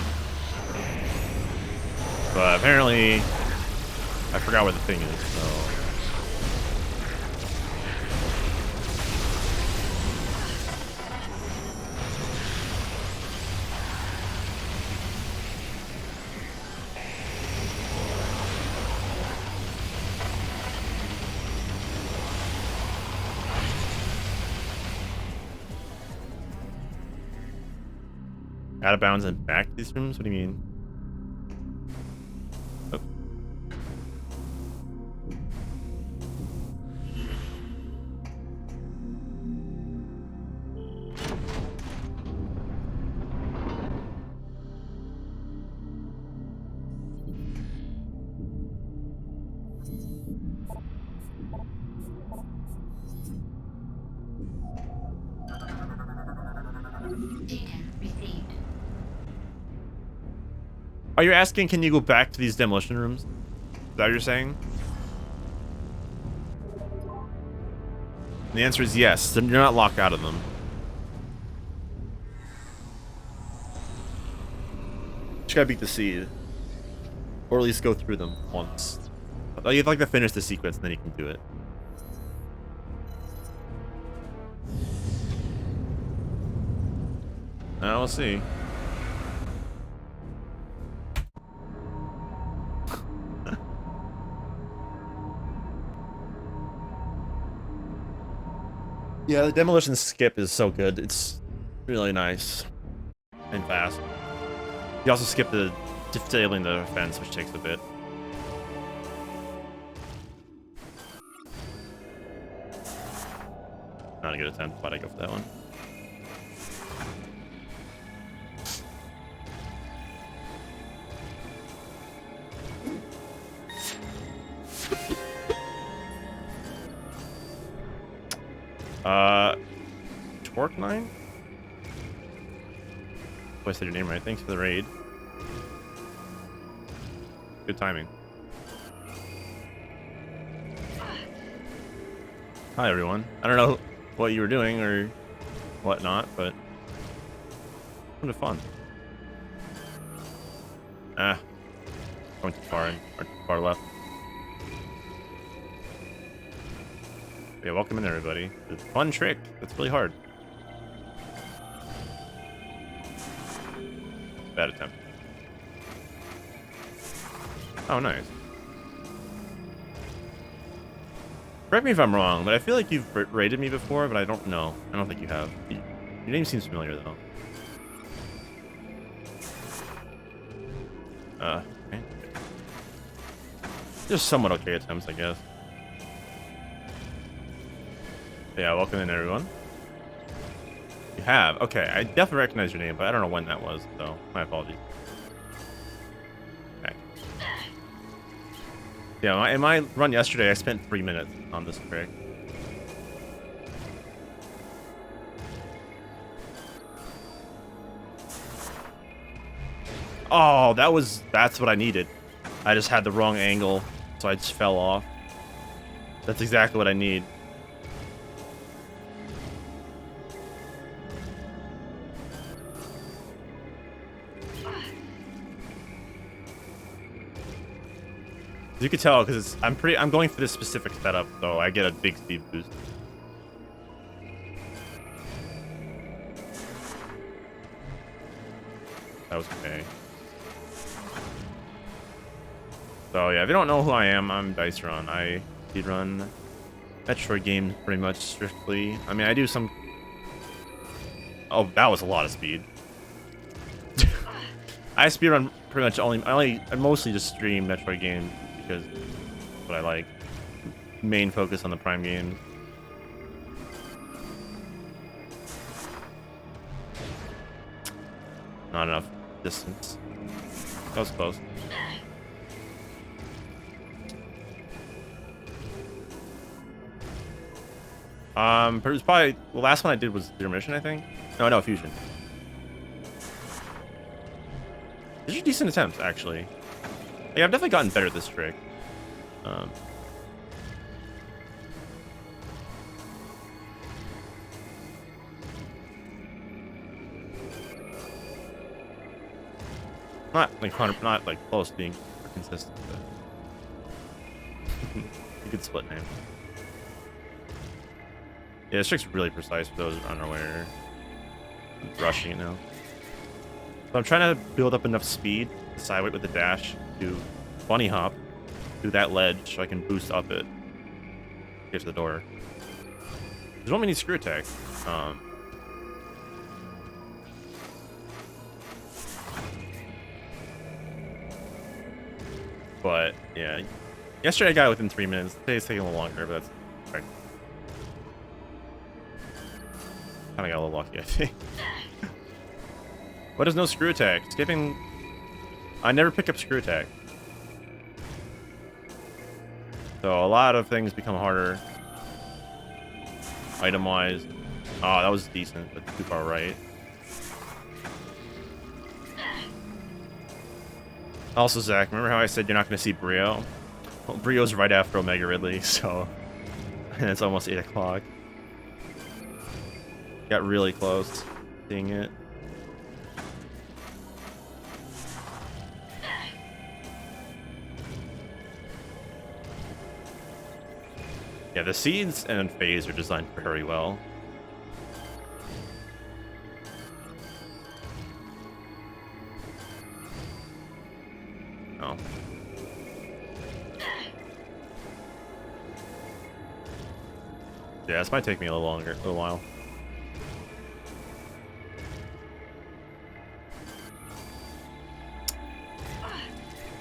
But apparently, I forgot where the thing is, so... Out of bounds and back to these rooms? What do you mean? Oh. Data received. Are you asking, can you go back to these demolition rooms? Is that what you're saying? And the answer is yes. You're not locked out of them. Just gotta beat the seed. Or at least go through them once. You'd like to finish the sequence and then you can do it. Now we'll see. Yeah, the demolition skip is so good. It's really nice and fast. You also skip the disabling the fence, which takes a bit. Not a good attempt. Why'd I go for that one? Torque 9? Oh, I said your name right. Thanks for the raid. Good timing. Hi, everyone. I don't know what you were doing or whatnot, but kind of fun. Ah, going too far in, or too far left. Yeah, welcome in, everybody. It's a fun trick. It's really hard. Bad attempt. Oh, nice. Correct me if I'm wrong, but I feel like you've raided me before, but I don't know. I don't think you have. Your name seems familiar, though. Okay. Just somewhat okay attempts, I guess. Yeah, welcome in, everyone. You have? Okay, I definitely recognize your name, but I don't know when that was, so my apologies. Okay. Yeah, in my run yesterday, I spent 3 minutes on this trick. Oh, that's what I needed. I just had the wrong angle, so I just fell off. That's exactly what I need. You could tell because I'm going for this specific setup, so I get a big speed boost. That was okay. So yeah, if you don't know who I am, I'm Dicerun. I speedrun Metroid games pretty much strictly. I mean, I do some. Oh, that was a lot of speed. I speedrun pretty much I mostly just stream Metroid games. Because that's what I like. Main focus on the Prime games. Not enough distance. That was close. It was probably the last one I did was intermission, I think. No, fusion. These are decent attempts, actually. Yeah, I've definitely gotten better at this trick. Not like 100, not like close to being consistent. But you could split name. Yeah, this trick's really precise for those unaware. I'm rushing it now. So I'm trying to build up enough speed to sideway with the dash to bunny hop through that ledge so I can boost up it. Get to the door. There's one mini screw attack. But yeah, yesterday I got it within 3 minutes. Today's taking a little longer, but that's right. Kind of got a little lucky, I think. What is no screw attack? Skipping. I never pick up screw attack. So a lot of things become harder. Item wise. Oh, that was decent, but too far right. Also, Zach, remember how I said you're not going to see Bryyo? Well, Bryo's right after Omega Ridley, so... And it's almost 8 o'clock. Got really close seeing it. Yeah, the seeds and phase are designed very well. Oh. Yeah, this might take me a little while.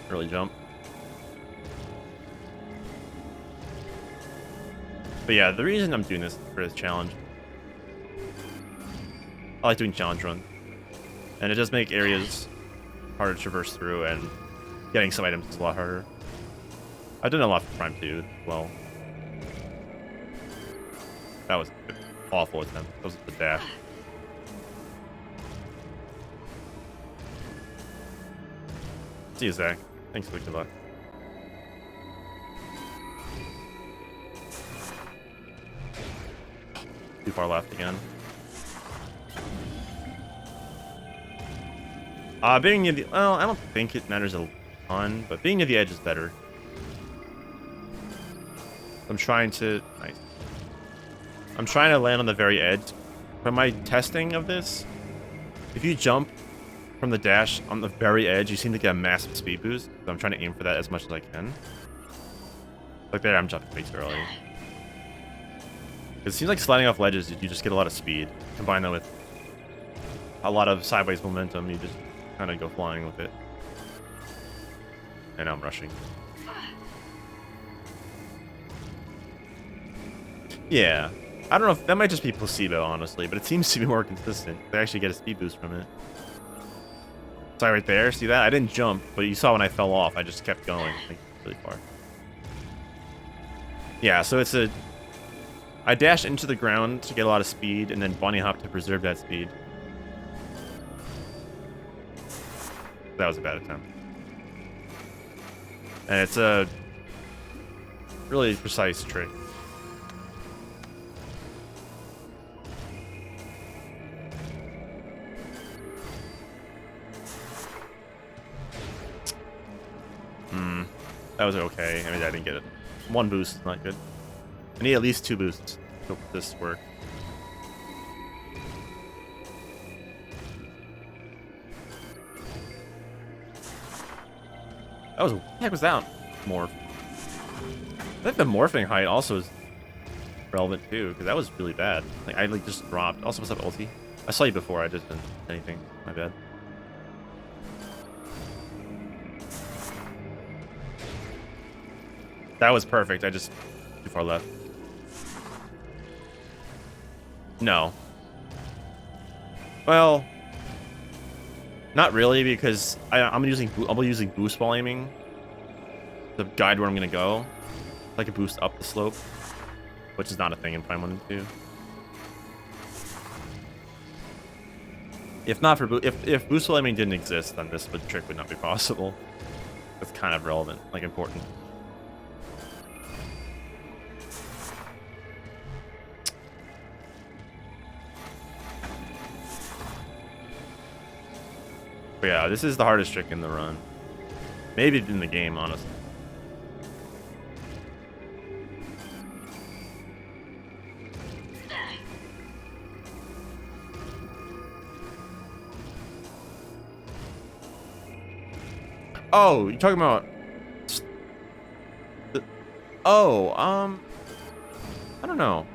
Early jump. But yeah, the reason I'm doing this for this challenge, I like doing challenge run, and it does make areas harder to traverse through, and getting some items is a lot harder. I've done a lot for Prime 2 as well. That was an awful attempt. That was the dash. See you, Zach. Thanks for the good luck. Too far left again. Being near the... Well, I don't think it matters a ton, but being near the edge is better. I'm trying to... Nice. I'm trying to land on the very edge. From my testing of this, if you jump from the dash on the very edge, you seem to get a massive speed boost. So I'm trying to aim for that as much as I can. Like there, I'm jumping way too early. It seems like sliding off ledges, you just get a lot of speed. Combine that with a lot of sideways momentum, you just kind of go flying with it. And now I'm rushing. Yeah. I don't know if that might just be placebo, honestly, but it seems to be more consistent. They actually get a speed boost from it. Sorry, right there. See that? I didn't jump, but you saw when I fell off, I just kept going like really far. Yeah, so it's a... I dash into the ground to get a lot of speed, and then bunny hop to preserve that speed. That was a bad attempt. And it's a really precise trick. That was okay. I mean, I didn't get it. One boost is not good. I need at least 2 boosts to make this work. That was... What the heck was that? Morph. I think the morphing height also is relevant too, because that was really bad. Like I like just dropped. Also, what's up, ulti? I saw you before. I just didn't do anything. My bad. That was perfect. I just too far left. No. Well, not really, because I'm using boost while aiming to guide where I'm gonna go. Like a boost up the slope, which is not a thing in Prime 1 and 2. If not for if boost while aiming didn't exist, then this trick would not be possible. It's kind of relevant, like important. But yeah, this is the hardest trick in the run. Maybe in the game, honestly. Oh, you're talking about... Oh, I don't know.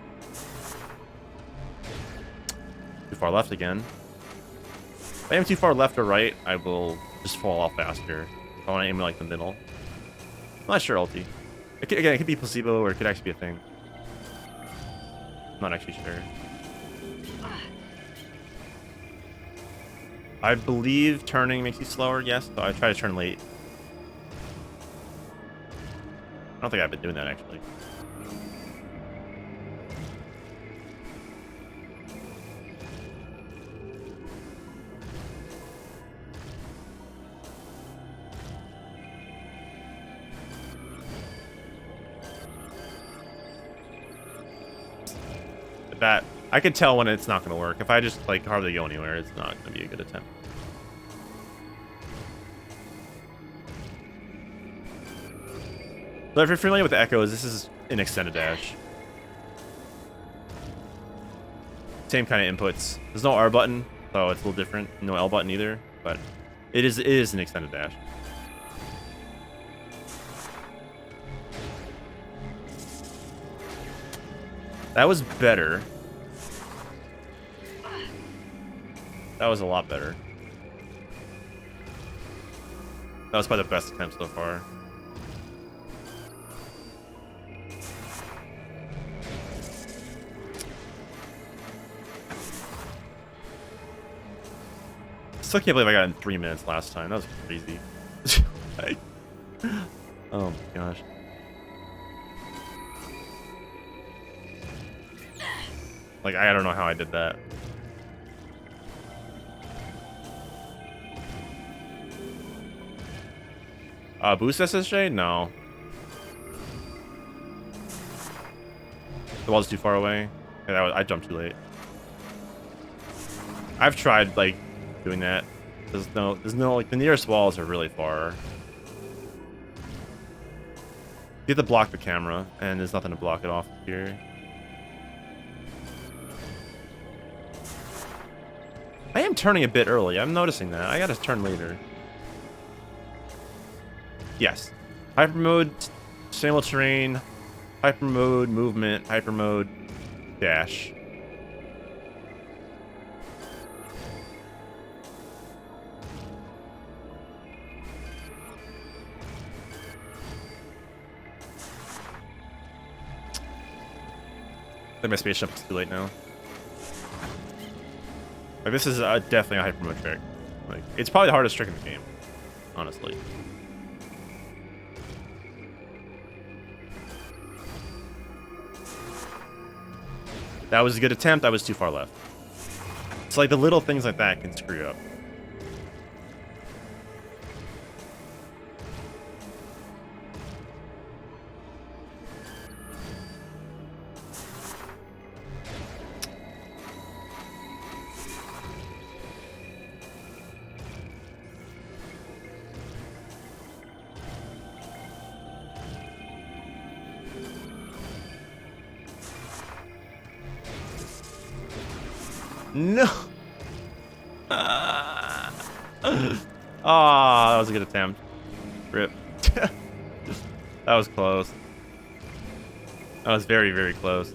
Too far left again. If I am too far left or right, I will just fall off faster. If I want to aim like the middle. I'm not sure, ulti. Again, it could be placebo or it could actually be a thing. I'm not actually sure. I believe turning makes you slower, yes, so I try to turn late. I don't think I've been doing that, actually. That I could tell when it's not going to work. If I just like hardly go anywhere, it's not going to be a good attempt. But if you're familiar with the echoes, this is an extended dash. Same kind of inputs. There's no R button, so it's a little different. No L button either, but it is an extended dash. That was better. That was a lot better. That was probably the best attempt so far. Still can't believe I got in 3 minutes last time. That was crazy. Oh my gosh. Like, I don't know how I did that. Boost SSJ? No. The wall's too far away. Yeah, I jumped too late. I've tried, like, doing that. There's no, like, the nearest walls are really far. You have to block the camera, and there's nothing to block it off here. I am turning a bit early. I'm noticing that. I gotta turn later. Yes. Hyper mode, stable terrain, hyper mode, movement, hyper mode, dash. I think my spaceship is too late now. Like, this is definitely a hyper mode trick. Like, it's probably the hardest trick in the game, honestly. That was a good attempt. I was too far left. It's like the little things like that can screw you up. No. Ah, that was a good attempt. Rip. That was close. That was very, very close.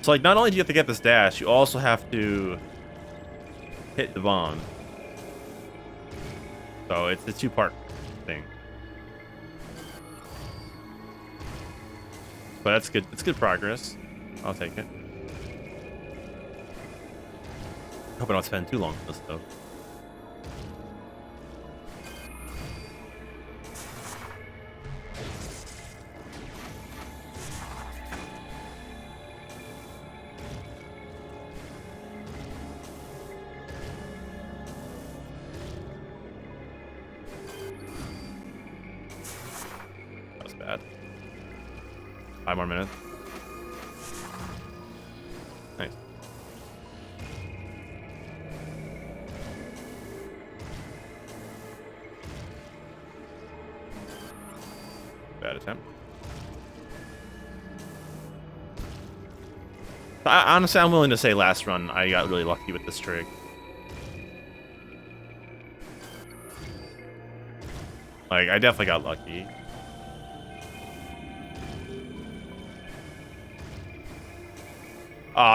So, like, not only do you have to get this dash, you also have to hit the bomb. So it's a two-part thing. But that's good. It's good progress. I'll take it. Hope I don't spend too long on this, though. That was bad. 5 more minutes. Nice. Bad attempt. Honestly, I'm willing to say last run I got really lucky with this trick. Like, I definitely got lucky.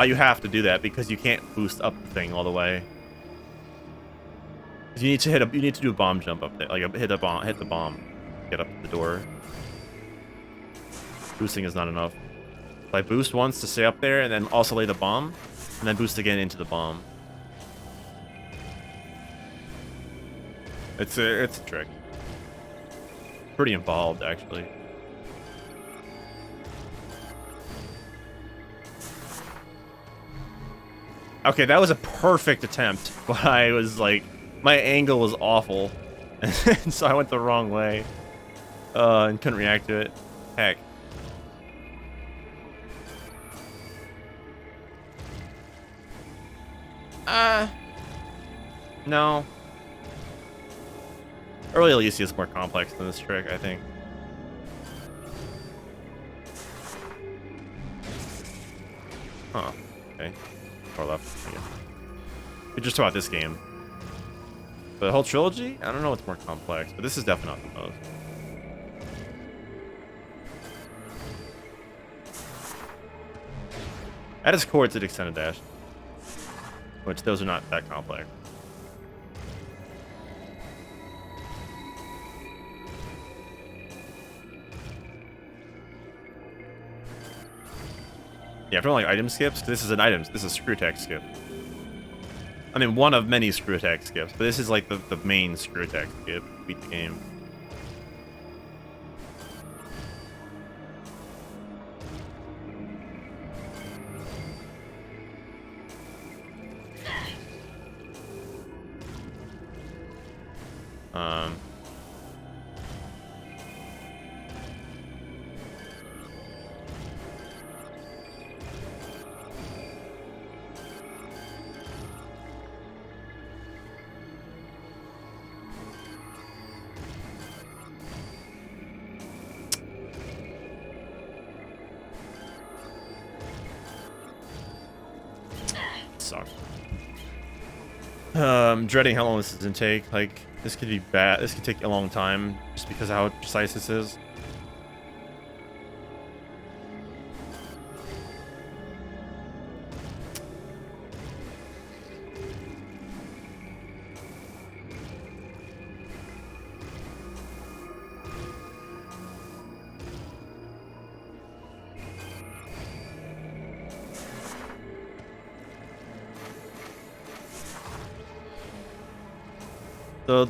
You have to do that because you can't boost up the thing all the way. You need to do a bomb jump up there, like hit the bomb, get up the door. Boosting is not enough. So I boost once to stay up there, and then also lay the bomb, and then boost again into the bomb. It's a trick. Pretty involved, actually. Okay, that was a perfect attempt, but I was like, my angle was awful, and so I went the wrong way, and couldn't react to it. Heck. No. Early Elysia is more complex than this trick, I think. Huh. Okay. Or left, I guess. It's just about this game. The whole trilogy? I don't know what's more complex, but this is definitely not the most. At its core, it's an extended dash. Which, those are not that complex. Yeah, if you don't like item skips, this is an item. This is a screw attack skip. I mean, one of many screw attack skips, but this is like the main screw attack skip. Beat the game. Sucks. Dreading how long this is gonna take. Like, this could be bad. This could take a long time just because of how precise this is.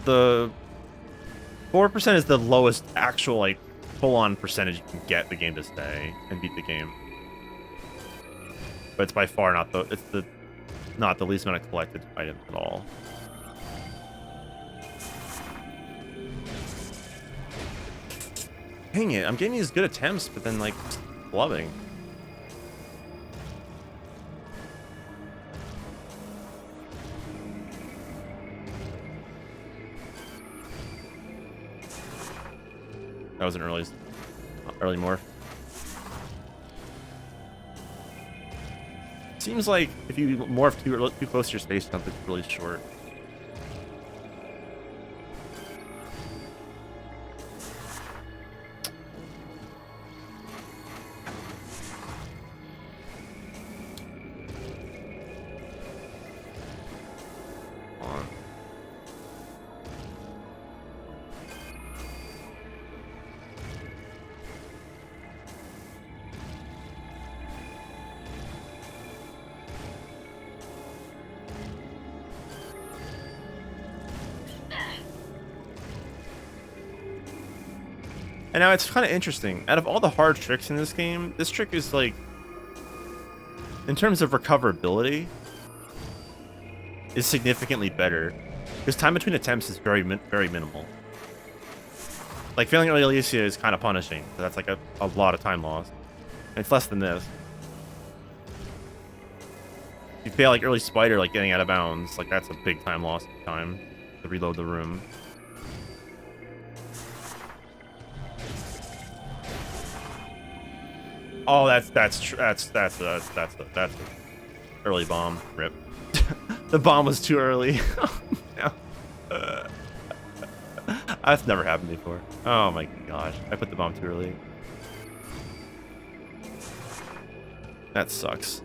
The 4% is the lowest actual, like, full-on percentage you can get the game to stay and beat the game. But it's by far not the least amount of collected items at all. Dang it, I'm getting these good attempts, but then, like, blubbing. That was an early morph. Seems like if you morph too close to your space jump, it's really short. And now it's kind of interesting. Out of all the hard tricks in this game, this trick is like, in terms of recoverability, is significantly better. Because time between attempts is very minimal. Like, failing early Elysia is kind of punishing. So that's like a lot of time lost. And it's less than this. you fail like early spider, like getting out of bounds, like that's a big time loss of time to reload the room. Oh, that's a early bomb. Rip. The bomb was too early. No. That's never happened before. Oh my gosh, I put the bomb too early. That sucks.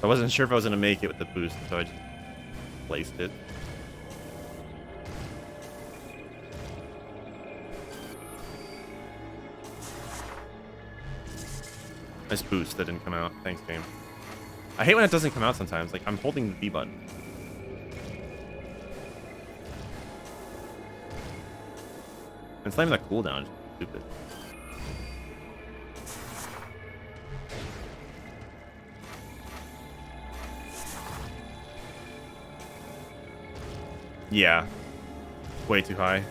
I wasn't sure if I was gonna make it with the boost, so I just placed it. Nice boost that didn't come out. Thanks, game. I hate when it doesn't come out sometimes. Like, I'm holding the B button. It's not even that cooldown. It's stupid. Yeah. Way too high.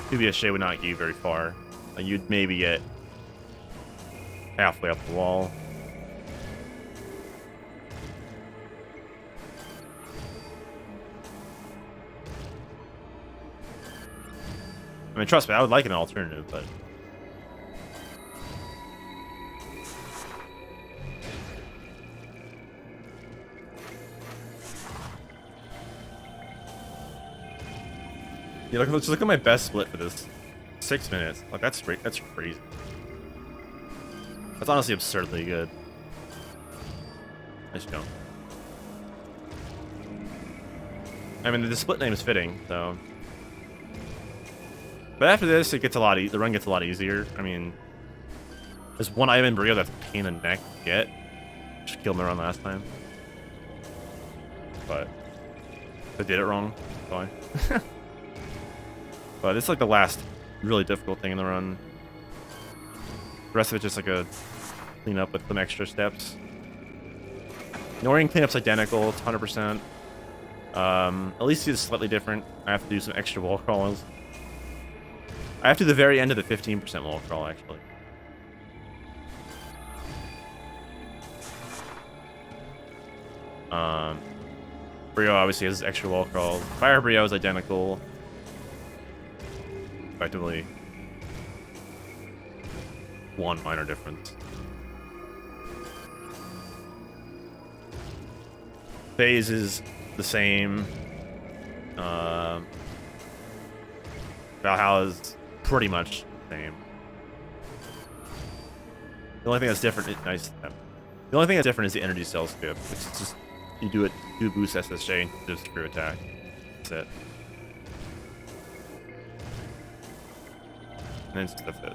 QBSJ would not get you very far. You'd maybe get halfway up the wall. I mean, trust me, I would like an alternative, but... Yeah, just look at my best split for this. 6 minutes. Like, that's crazy. That's honestly absurdly good. Nice jump. I mean, the split name is fitting, so... But after this, it gets a lot the run gets a lot easier. I mean, there's one item in Bryyo that's a pain in the neck to get. Just killed my run last time. But I did it wrong. Fine. But it's like the last really difficult thing in the run. The rest of it's just like a clean up with some extra steps. The Orion cleanup's identical, it's 100%. At least it's slightly different. I have to do some extra wall crawls. I have to do the very end of the 15% wall crawl, actually. Bryyo obviously has extra wall crawls. Fire Bryyo is identical. Effectively, one minor difference. Phase is the same. Valhalla's pretty much the same. The only thing that's different is The only thing that's different is the energy cell skip, which is just you do boost SSJ and do screw attack. That's it. And that's it.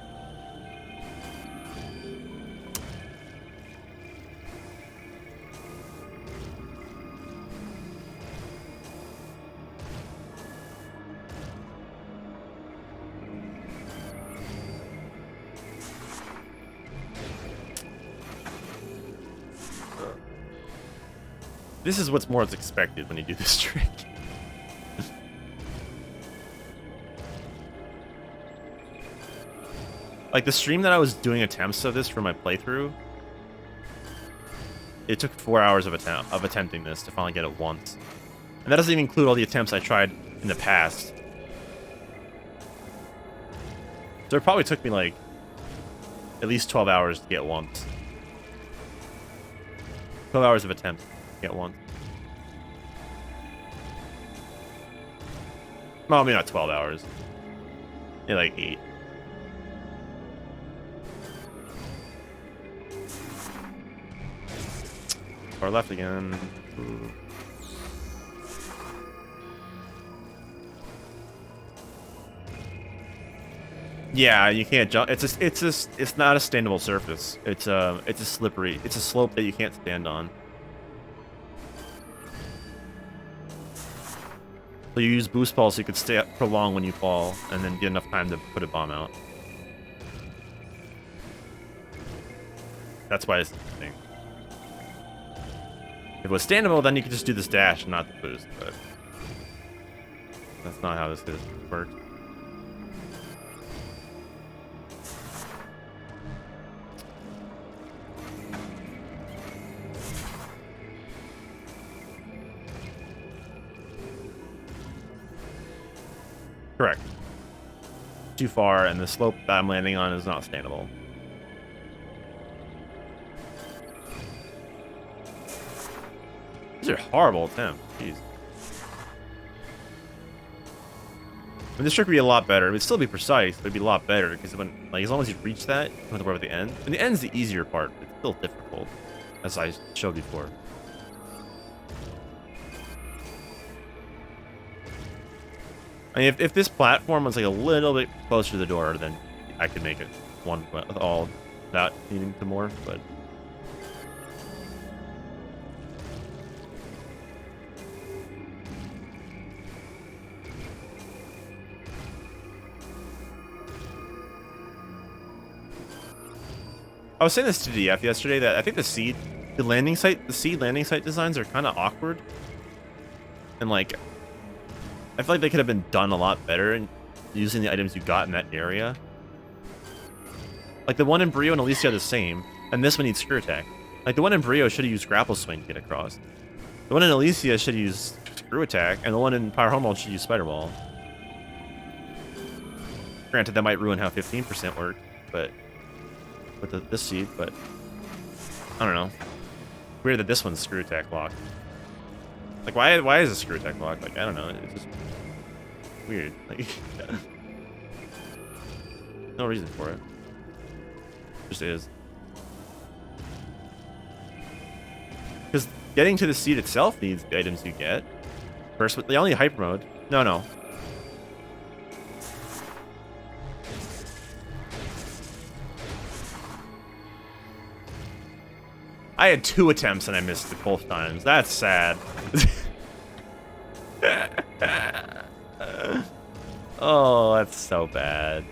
This is what's more expected when you do this trick. Like, the stream that I was doing attempts of this for my playthrough, it took 4 hours of attempting this to finally get it once. And that doesn't even include all the attempts I tried in the past. So it probably took me, like, at least 12 hours to get once. 12 hours of attempts to get one. Well, maybe not 12 hours. Yeah, like 8. Far left again. Ooh. Yeah, you can't jump. It's not a standable surface. It's a slippery. It's a slope that you can't stand on. So you use boost pulse so you could stay up for long when you fall, and then get enough time to put a bomb out. That's why it's interesting. If it was standable, then you could just do this dash and not the boost. But That's not how this works. Correct. Too far, and the slope that I'm landing on is not standable. These are horrible attempts. Jeez. I mean, this trick would be a lot better. It would still be precise, but it'd be a lot better because when, like, as long as you reach that, you don't have to worry about the end. And the end's the easier part, but it's still difficult, as I showed before. I mean, if this platform was like a little bit closer to the door, then I could make it one with all that needing to more, but. I was saying this to DF yesterday that I think the seed landing site designs are kind of awkward, and like I feel like they could have been done a lot better in using the items you got in that area. Like the one in Bryyo and Elysia are the same, and this one needs screw attack. Like the one in Bryyo should have used grapple swing to get across. The one in Elysia should have used screw attack, and the one in Power Hormone should use spider ball. Granted, that might ruin how 15% worked, but. With this seed, but I don't know. Weird that this one's screw attack locked. Like, why is a screw attack locked? Like, I don't know. It's just weird. Like, no reason for it. Just is. Because getting to the seed itself needs the items you get. First, with the only hyper mode. No. I had 2 attempts and I missed it both times. That's sad. Oh, that's so bad.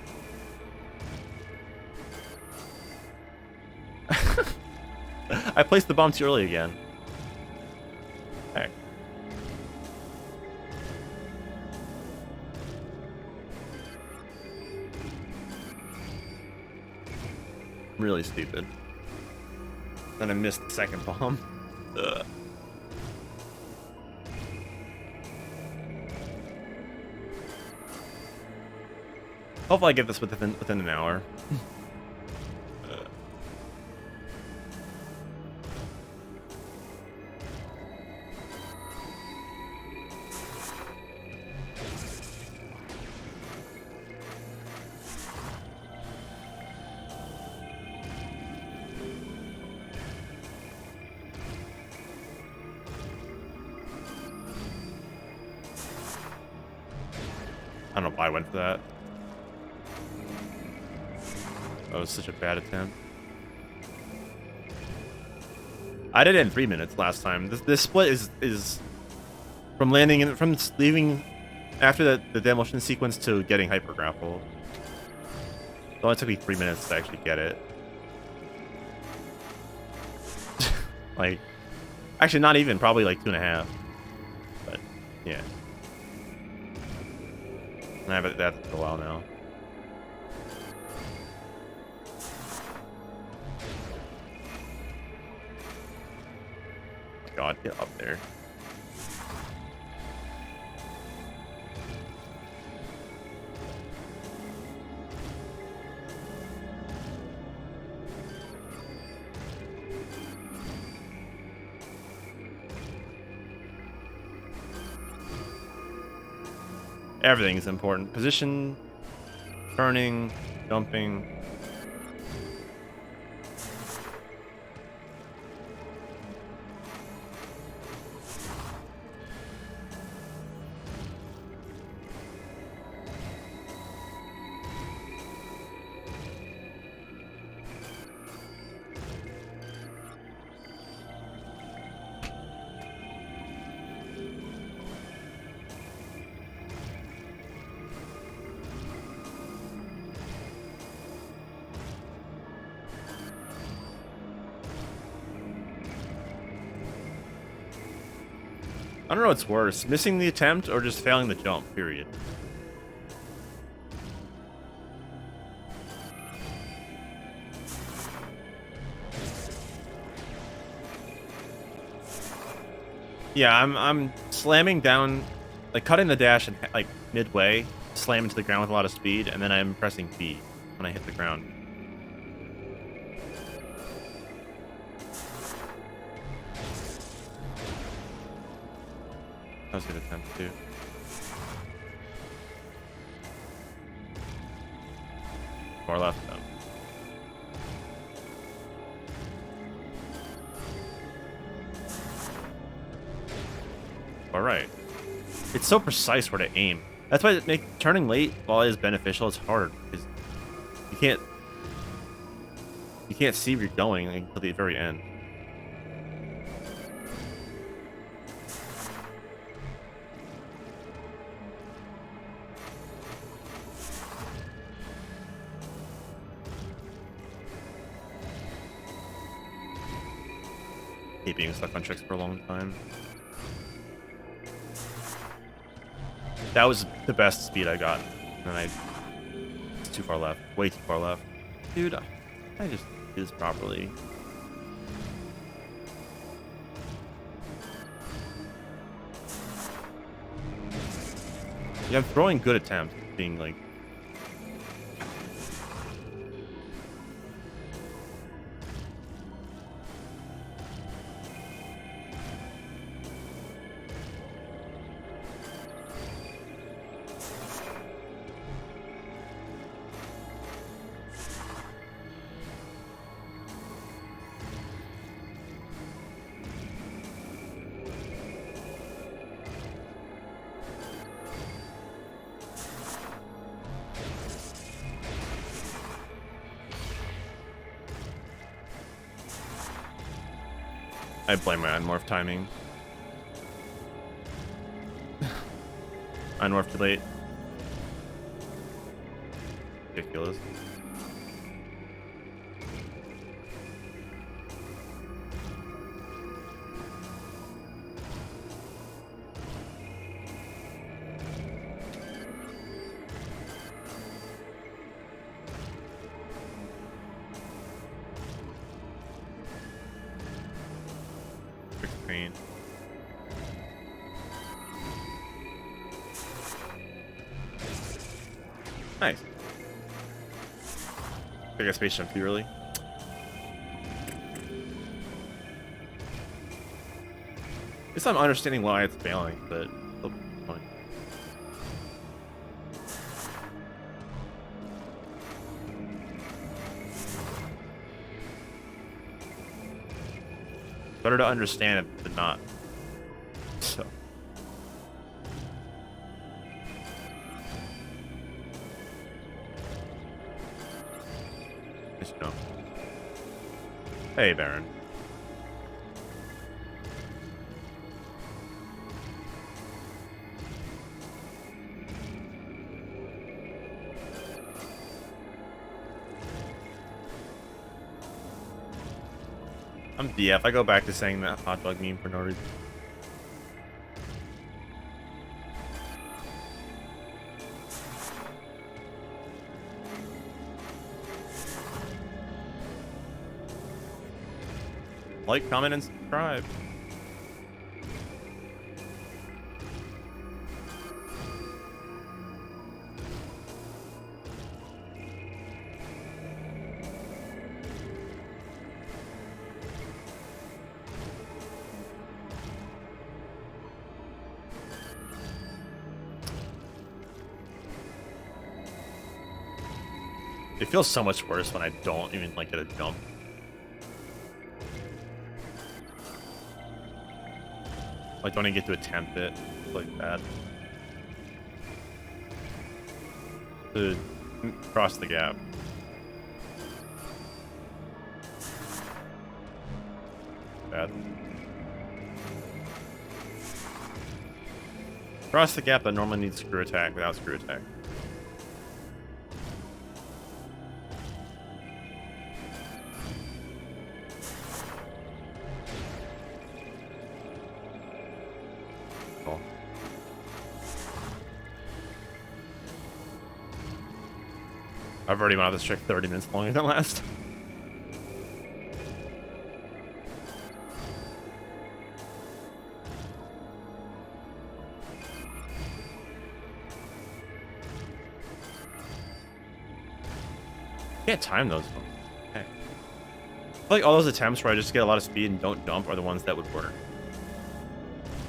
I placed the bomb too early again. Heck. Really stupid. Then I missed the second bomb. Ugh. Hopefully I get this within an hour. I don't know why I went for that. That was such a bad attempt. I did it in 3 minutes last time. This split is from landing in, from leaving after the demolition sequence to getting hyper grapple. It only took me 3 minutes to actually get it. Like, actually not even, probably like 2.5. But yeah. And I've had that for a while now. God, get up there. Everything is important. Position, turning, jumping. I don't know what's worse, missing the attempt or just failing the jump, period. Yeah, I'm slamming down, like cutting the dash and like midway, slam into the ground with a lot of speed, and then I'm pressing B when I hit the ground. That was a good attempt too. Far left though. All right. It's so precise where to aim. That's why turning late while it is beneficial is hard because you can't see where you're going until the very end. Hate being stuck on tricks for a long time. That was the best speed I got. And it's too far left. Way too far left. Dude, I just did this properly. Yeah, I'm throwing good attempts, being like... I blame my unmorph timing. Unmorph too late. Ridiculous. Screen. Nice. I got space jump too early. At least I'm understanding why it's failing, but still fine. Better to understand it than not. So. Just jump. Hey, Baron. I'm DF. I go back to saying that hot dog meme for no reason. Like, comment, and subscribe. It feels so much worse when I don't even like get a jump. Like don't even get to attempt it. It's like that. To cross the gap. Bad. Cross the gap that normally needs screw attack without screw attack. I've already been on this trick 30 minutes longer than last. Can't time those ones. Okay. I feel like all those attempts where I just get a lot of speed and don't jump are the ones that would work.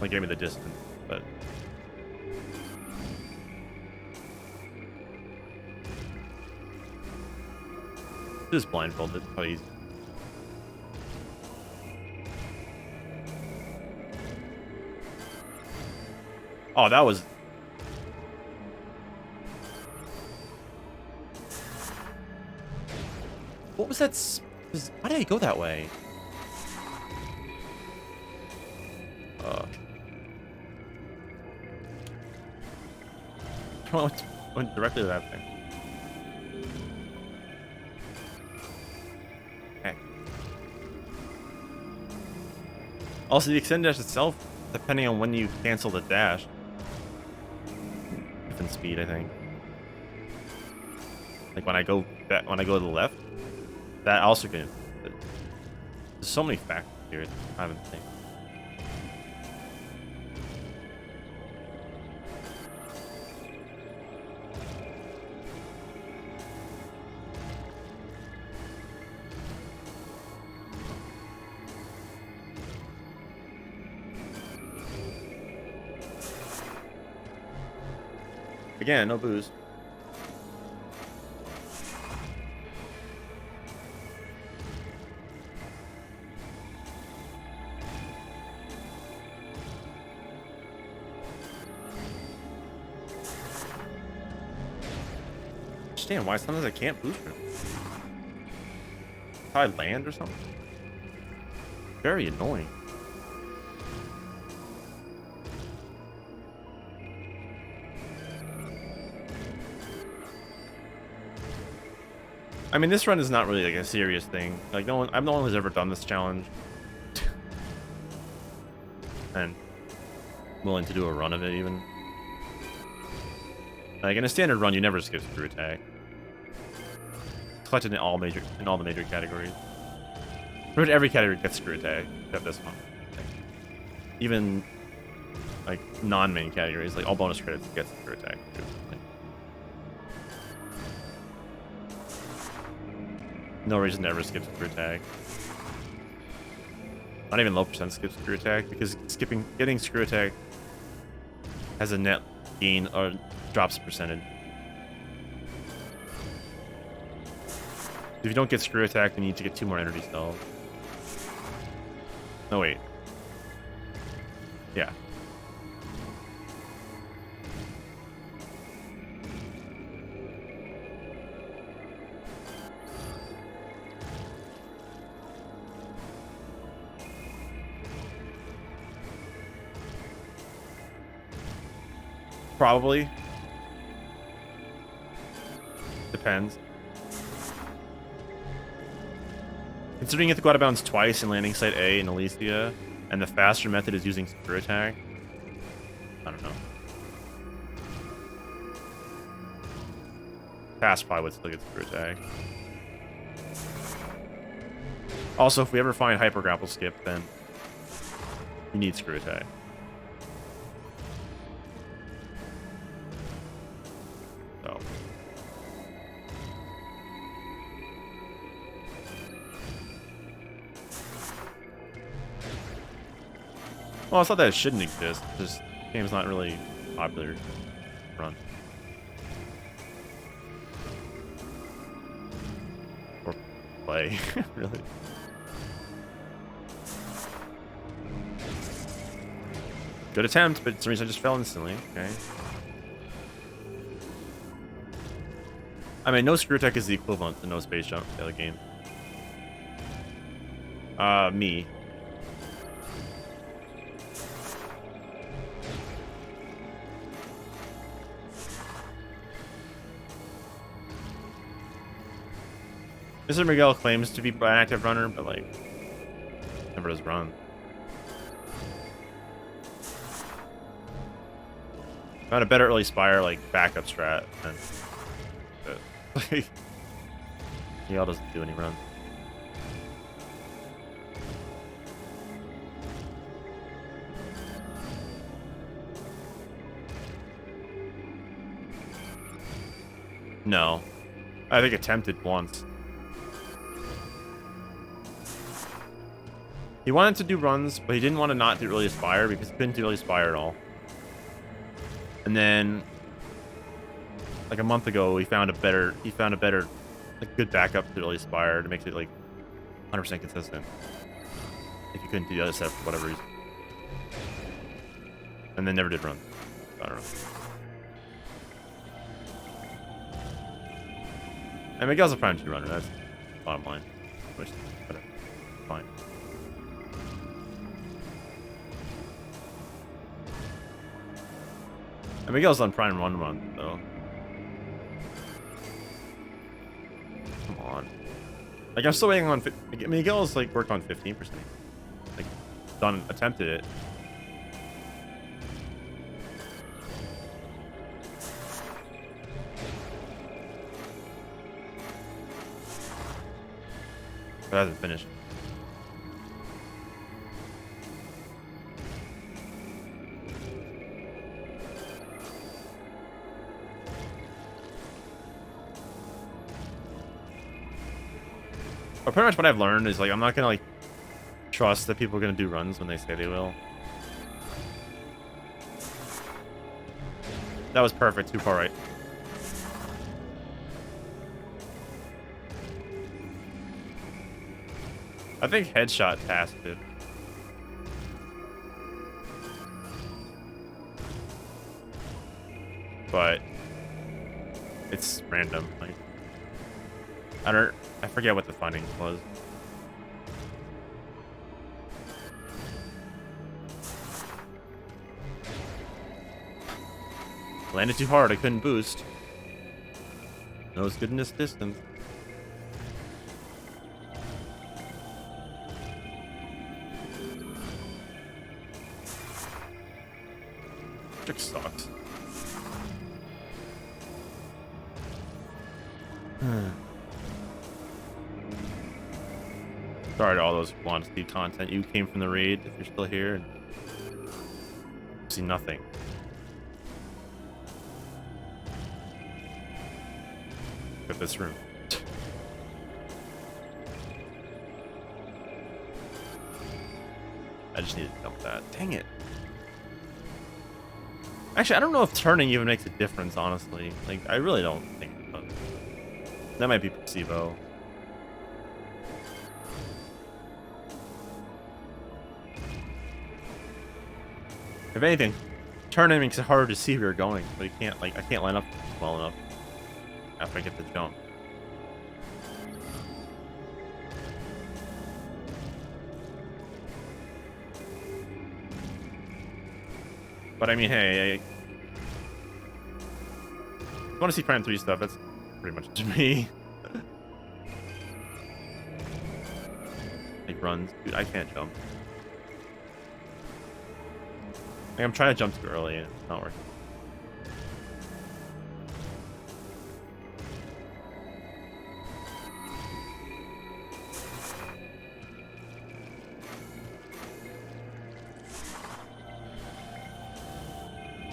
Like give me the distance, but just blindfolded, probably easy. Oh, that was. What was that? Why did I go that way? Went directly to that thing. Okay. Also, the extend dash itself, depending on when you cancel the dash, different speed, I think. Like when I go back, when I go to the left, that also can. There's so many factors here. I haven't think. Again, no booze. Understand why sometimes I can't boost him. If I land or something. Very annoying. I mean, this run is not really like a serious thing. Like, no one, I'm the one who's ever done this challenge, and willing to do a run of it even. Like in a standard run, you never skip screw attack. Collected in all the major categories. Pretty much every category gets screw attack except this one. Even like non-main categories, like all bonus credits get screw attack too. Like, no reason to ever skip screw attack. Not even low percent skip screw attack, because getting screw attack has a net gain or drops percentage. If you don't get screw attack, you need to get 2 more energy cells. No, wait. Yeah. Probably. Depends. Considering you have to go out of bounds twice in landing site A in Elysia, and the faster method is using screw attack, I don't know. Fast probably would still get screw attack. Also, if we ever find hyper grapple skip, then you need screw attack. So. Well, it's not that it shouldn't exist. This game's not really popular to run. Or play, really. Good attempt, but for some reason I just fell instantly. Okay. I mean, no screw attack is the equivalent to no space jump in the other game. Me. Mr. Miguel claims to be an active runner, but like, never does run. Found a better early spire, like backup strat than Miguel doesn't do any runs. No. I think attempted once. He wanted to do runs, but he didn't want to not do early aspire because he couldn't do early aspire at all. And then, like a month ago, he found a better, like, good backup to early aspire to make it like 100% consistent. If you couldn't do the other stuff for whatever reason, and then never did run. I don't know. And Miguel's a prime 2 runner. That's the bottom line. Which, but fine. And Miguel's on prime 1 run, though. Come on. Like, I'm still waiting on... Miguel's, like, worked on 15%. Like, attempted it. But hasn't finished. But pretty much what I've learned is, like, I'm not gonna, like, trust that people are gonna do runs when they say they will. That was perfect, too far right. I think headshot tasked it. But it's random. Like, I forget what the finding was. Landed too hard, I couldn't boost. No, it's good in this distance. Trick sucks. Sorry to all those who want to see content. You came from the raid if you're still here and see nothing. Look at this room. I just need to dump that. Dang it. Actually, I don't know if turning even makes a difference, honestly. Like, I really don't think it does. That might be placebo. If anything, turning makes it harder to see where you're going, but you can't, like, I can't line up well enough after I get the jump. But I mean, hey, if you want to see Prime 3 stuff, that's pretty much to me. Like runs. Dude, I can't jump. Like, I'm trying to jump too early and it's not working.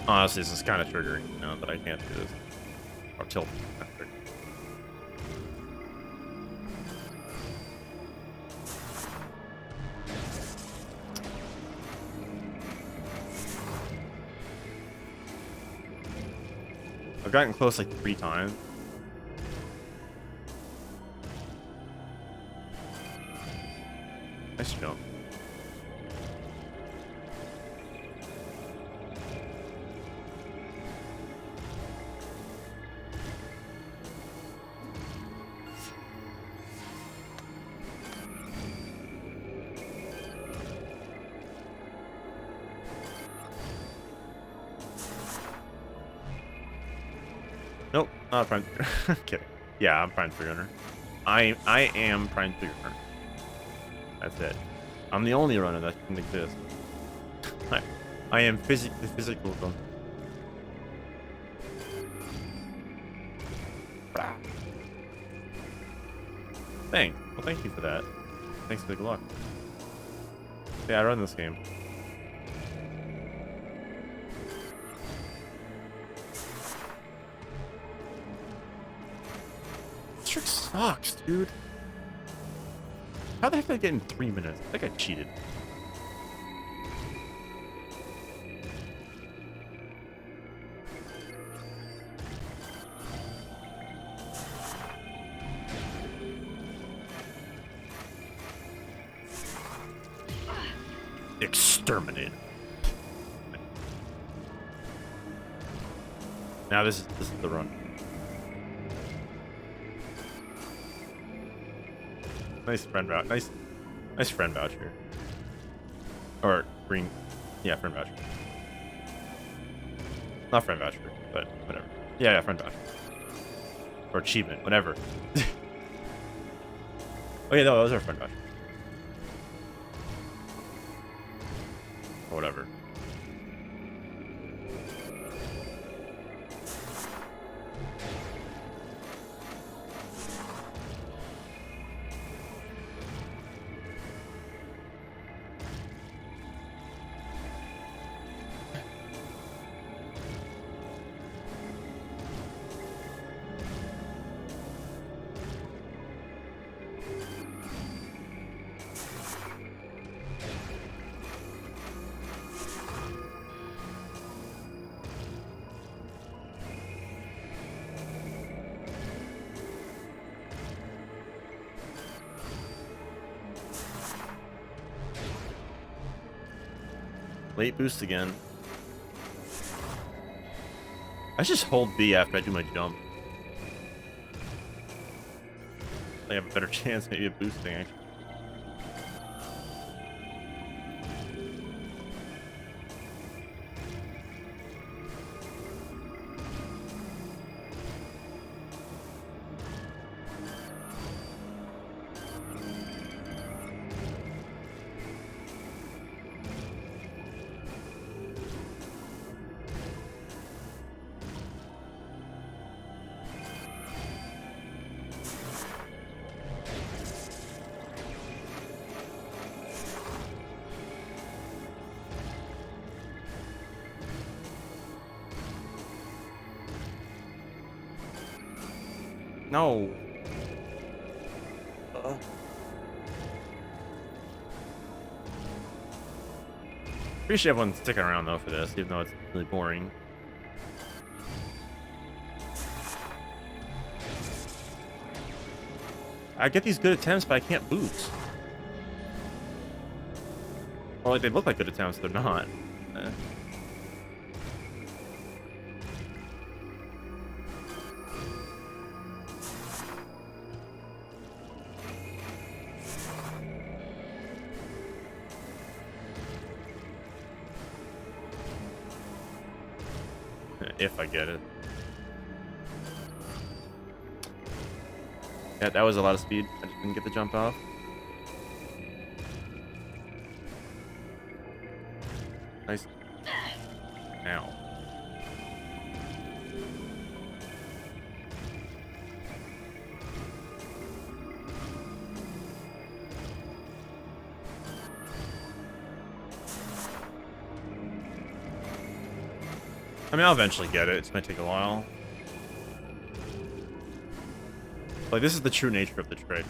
Honestly, this is kind of triggering, you know, that I can't do this. Or tilt. I've gotten close like 3 times. Nice jump. Nope, not a prime. Kidding. Yeah, I'm prime 3 runner. I am prime 3 runner. That's it. I'm the only runner that can exist. I am the physical one. Thanks. Well, thank you for that. Thanks for the good luck. Yeah, I run this game. This trick sucks, dude. How the heck did I get in 3 minutes? I think I cheated. Exterminate. Now this is the run. Nice friend voucher. Nice friend voucher. Or green. Yeah, friend voucher. Not friend voucher, but whatever. Yeah, friend voucher. Or achievement, whatever. Oh yeah, no, those are friend vouchers. Or whatever. Late boost again. I just hold B after I do my jump. I have a better chance maybe of boosting actually. No. Appreciate everyone sticking around though for this, even though it's really boring. I get these good attempts, but I can't boost. Or like they look like good attempts, they're not. If I get it. Yeah, that was a lot of speed. I just didn't get the jump off. Nice. Ow. I mean, I'll eventually get it. It's gonna take a while. Like, this is the true nature of the trick.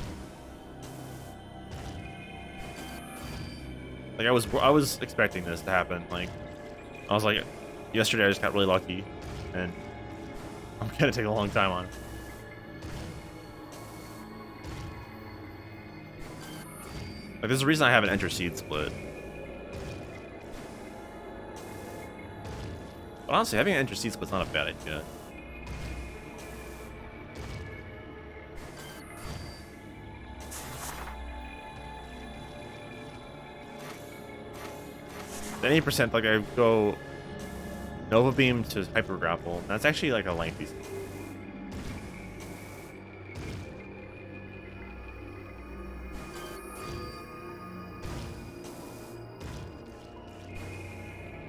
Like, I was expecting this to happen. Like, I was like, yesterday I just got really lucky, and I'm gonna take a long time on it. Like, there's a reason I have an enter seed split. But honestly, having an enter seed split's not a bad idea. The 80%, like, I go Nova Beam to Hyper Grapple. That's actually like a lengthy.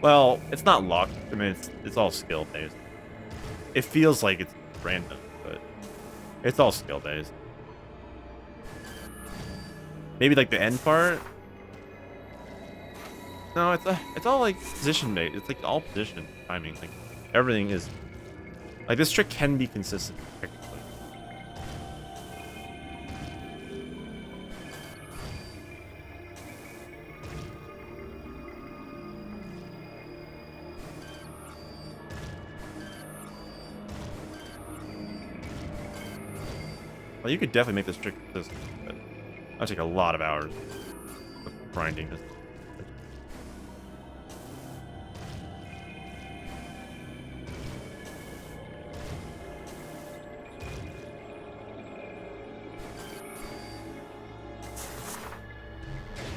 Well, it's not luck. I mean, it's all skill based. It feels like it's random, but it's all skill based. Maybe like the end part. No, it's all like position made. It's like all position timing. Like everything is like this trick can be consistent. Technically. Well, you could definitely make this trick consistent, but that'll take a lot of hours of grinding this.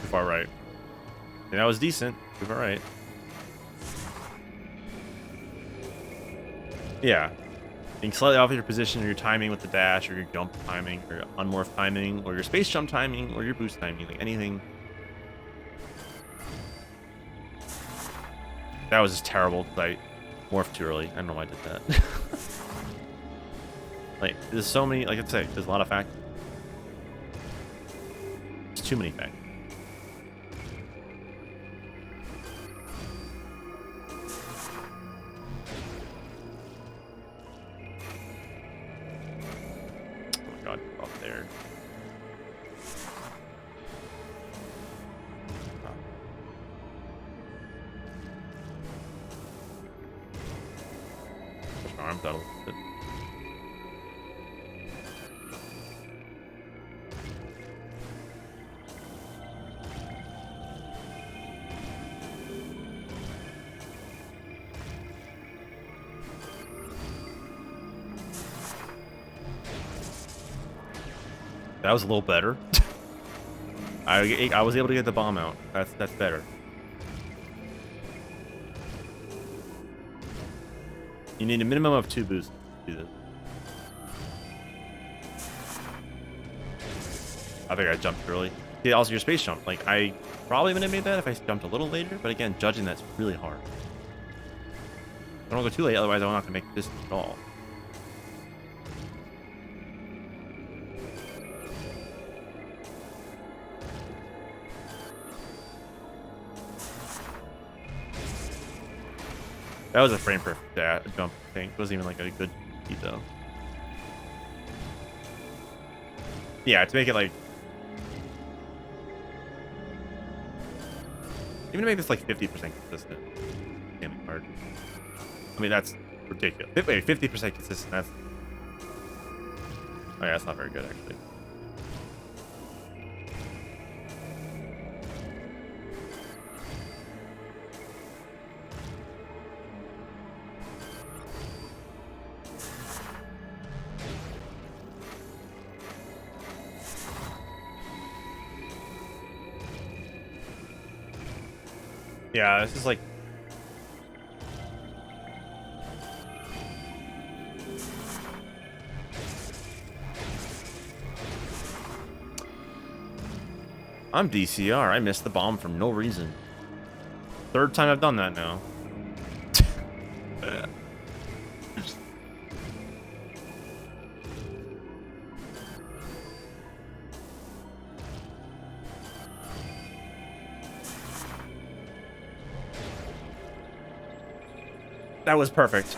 Too far right. Yeah, that was decent. Too far right. Yeah. Being slightly off your position or your timing with the dash or your jump timing or your unmorph timing or your space jump timing or your boost timing, like anything. That was just terrible because I morphed too early. I don't know why I did that. Like, there's so many, like I say, there's a lot of factors. There's too many factors. Up there. Push my arms out a little bit. That was a little better. I was able to get the bomb out. That's better. You need a minimum of 2 boosts to do this. I think I jumped early. Yeah, also your space jump. Like I probably would have made that if I jumped a little later, but again, judging that's really hard. I don't go too late, otherwise I'm not gonna make this at all. That was a frame perfect jump, I think. It wasn't even like a good beat though. Yeah, to make it like... Even to make this like 50% consistent. Can't be hard. I mean, that's ridiculous. Wait, 50% consistent, that's... Oh yeah, that's not very good actually. Yeah, this is like... I'm DCR. I missed the bomb for no reason. 3rd time I've done that now. That was perfect.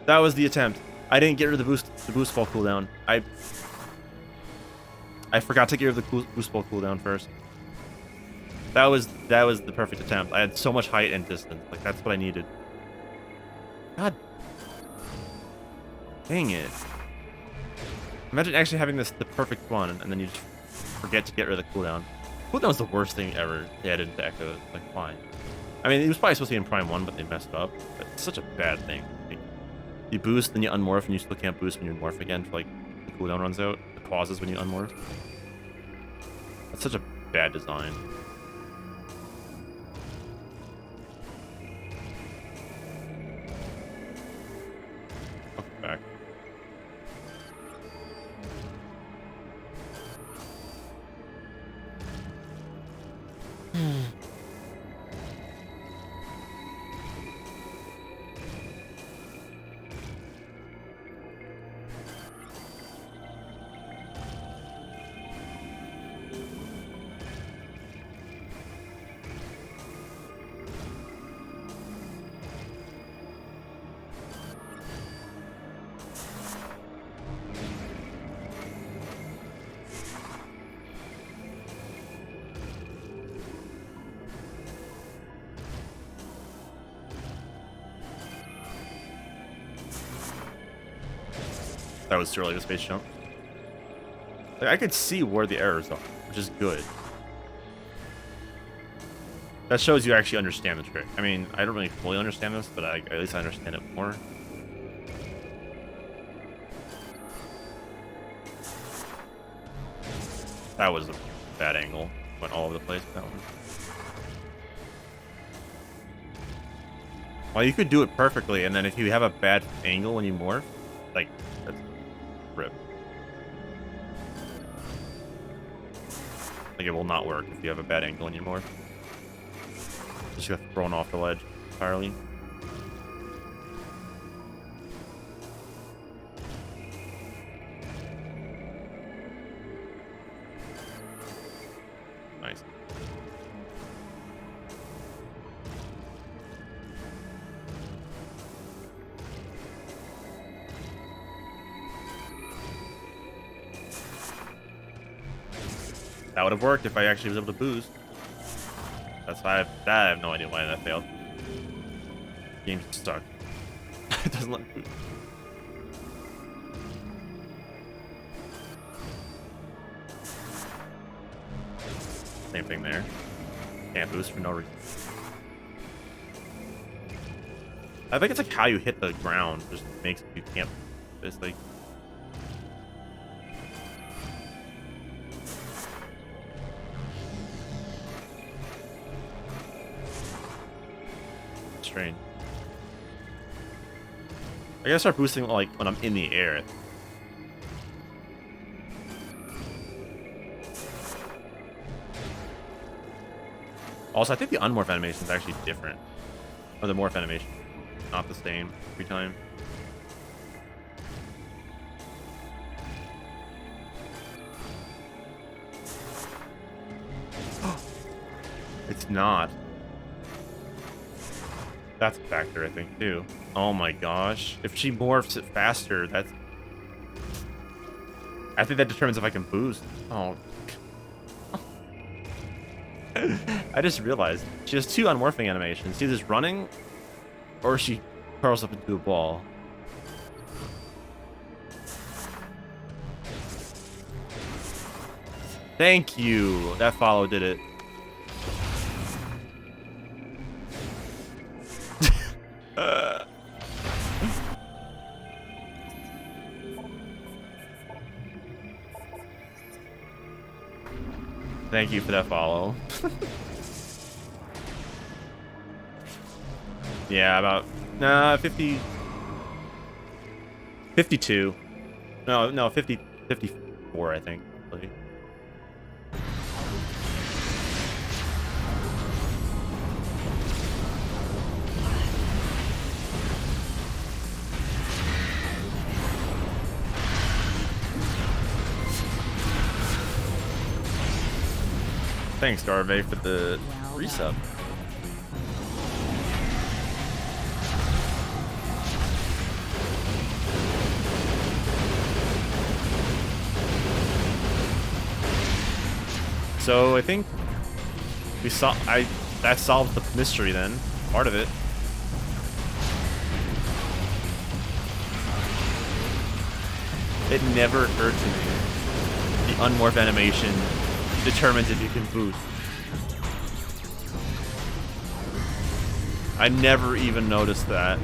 That was the attempt. I didn't get rid of the boost ball cooldown. I forgot to get rid of the boost ball cooldown first. That was the perfect attempt. I had so much height and distance. Like that's what I needed. God dang it. Imagine actually having the perfect one and then you just forget to get rid of the cooldown. Cooldown was the worst thing ever they added into Echo. Like why? I mean, it was probably supposed to be in Prime 1, but they messed up. But it's such a bad thing. Like, you boost, then you unmorph, and you still can't boost when you morph again for, like, the cooldown runs out. It pauses when you unmorph. That's such a bad design. I'll come back. That was too early to space jump. Like, I could see where the errors are, which is good. That shows you actually understand the trick. I mean, I don't really fully understand this, but at least I understand it more. That was a bad angle. Went all over the place with that one. Well, you could do it perfectly, and then if you have a bad angle when you morph, like, that's rip. Like, it will not work if you have a bad angle when you morph. Just get thrown off the ledge entirely. Nice. That would have worked if I actually was able to boost. That's why I have no idea why that failed. Game's stuck. It doesn't let me boost. Same thing there. Can't boost for no reason. I think it's like how you hit the ground just makes you can't. It's like. Strange. I gotta start boosting like when I'm in the air. Also, I think the unmorph animation is actually different. Or the morph animation. Not the same every time. It's not. That's a factor, I think, too. Oh my gosh. If she morphs it faster, that's... I think that determines if I can boost. Oh. I just realized. She has two unmorphing animations. She's either running, or she curls up into a ball. Thank you! That follow did it. Thank you for that follow. Yeah, about 50 52. No, 50 54, I think. Thanks, Darve, for the resub. So I think we saw that solved the mystery then. Part of it. It never occurred to me. The unmorph animation determines if you can boost. I never even noticed that.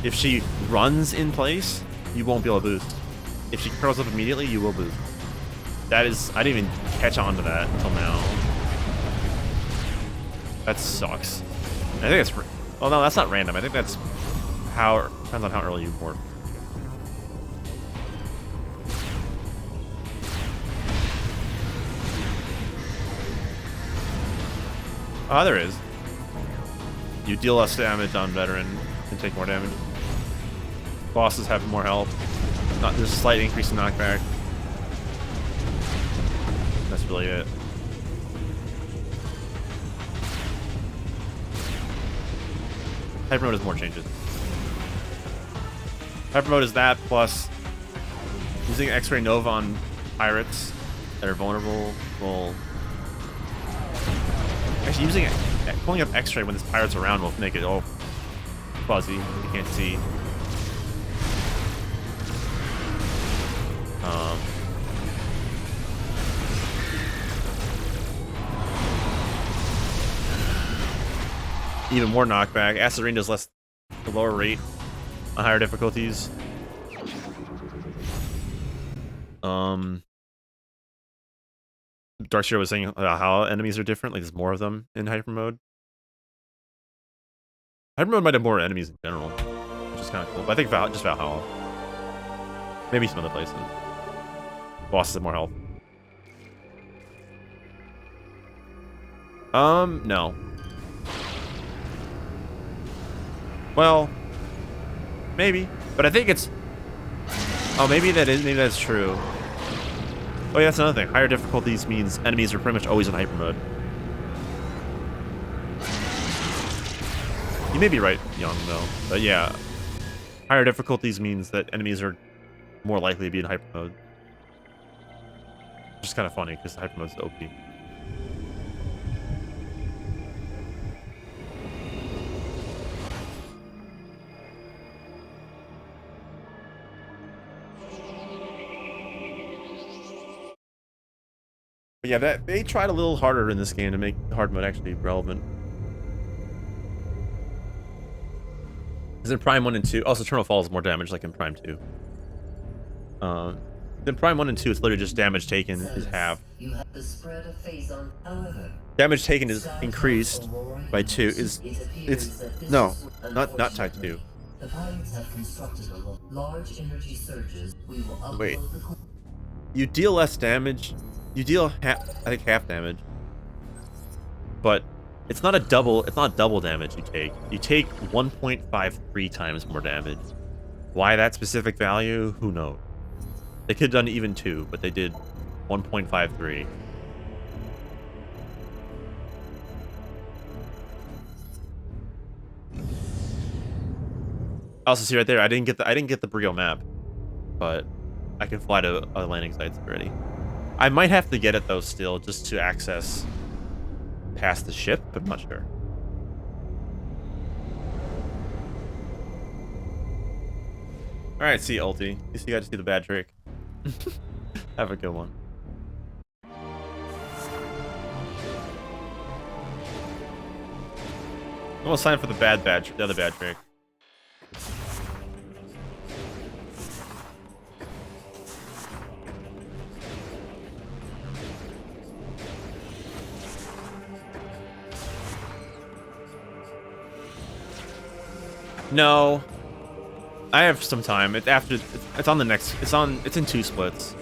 If she runs in place, you won't be able to boost. If she curls up immediately, you will boost. That is, I didn't even catch on to that until now. That sucks. I think it's, well, no, that's not random. I think that's how, depends on how early you morph. Ah, there is. You deal less damage on veteran and take more damage. Bosses have more health. There's a slight increase in knockback. That's really it. Hyper mode has more changes. Hyper mode is that plus using X-ray Nova on pirates that are vulnerable will... Actually, using it, pulling up X-ray when this pirate's around will make it all fuzzy. You can't see. Even more knockback. Acid Rain does less, a lower rate on higher difficulties. Darkseer was saying how enemies are different. Like there's more of them in hyper mode. Hyper mode might have more enemies in general, which is kind of cool. But I think just Valhalla. Maybe some other places. Bosses have more health. No. Well, maybe. But I think it's... Oh, maybe that's true. Oh yeah, that's another thing. Higher difficulties means enemies are pretty much always in hyper mode. You may be right, Young, though. But yeah, higher difficulties means that enemies are more likely to be in hyper mode. Which is kind of funny, because hyper mode's OP. But yeah, they tried a little harder in this game to make hard mode actually relevant. Because in Prime 1 and 2, also Eternal Fall is more damage like in Prime 2. In Prime 1 and 2, it's literally just damage taken is half. You have the spread of phazon. However, Damage taken is increased by 2. No, not tied to 2. the pilots have constructed a large energy surges. We will upload Wait. the You deal less damage. You deal I think half damage. But it's not double damage you take. You take 1.53 times more damage. Why that specific value? Who knows? They could have done even 2, but they did 1.53. Also, see right there, I didn't get the Bryyo map, but I can fly to landing sites already. I might have to get it though still, just to access past the ship, but I'm not sure. Alright, see you, Ulti. At least you got to see the bad trick. Have a good one. I'm gonna sign up for the other bad trick. No, I have some time. It's on the next. It's in 2 splits.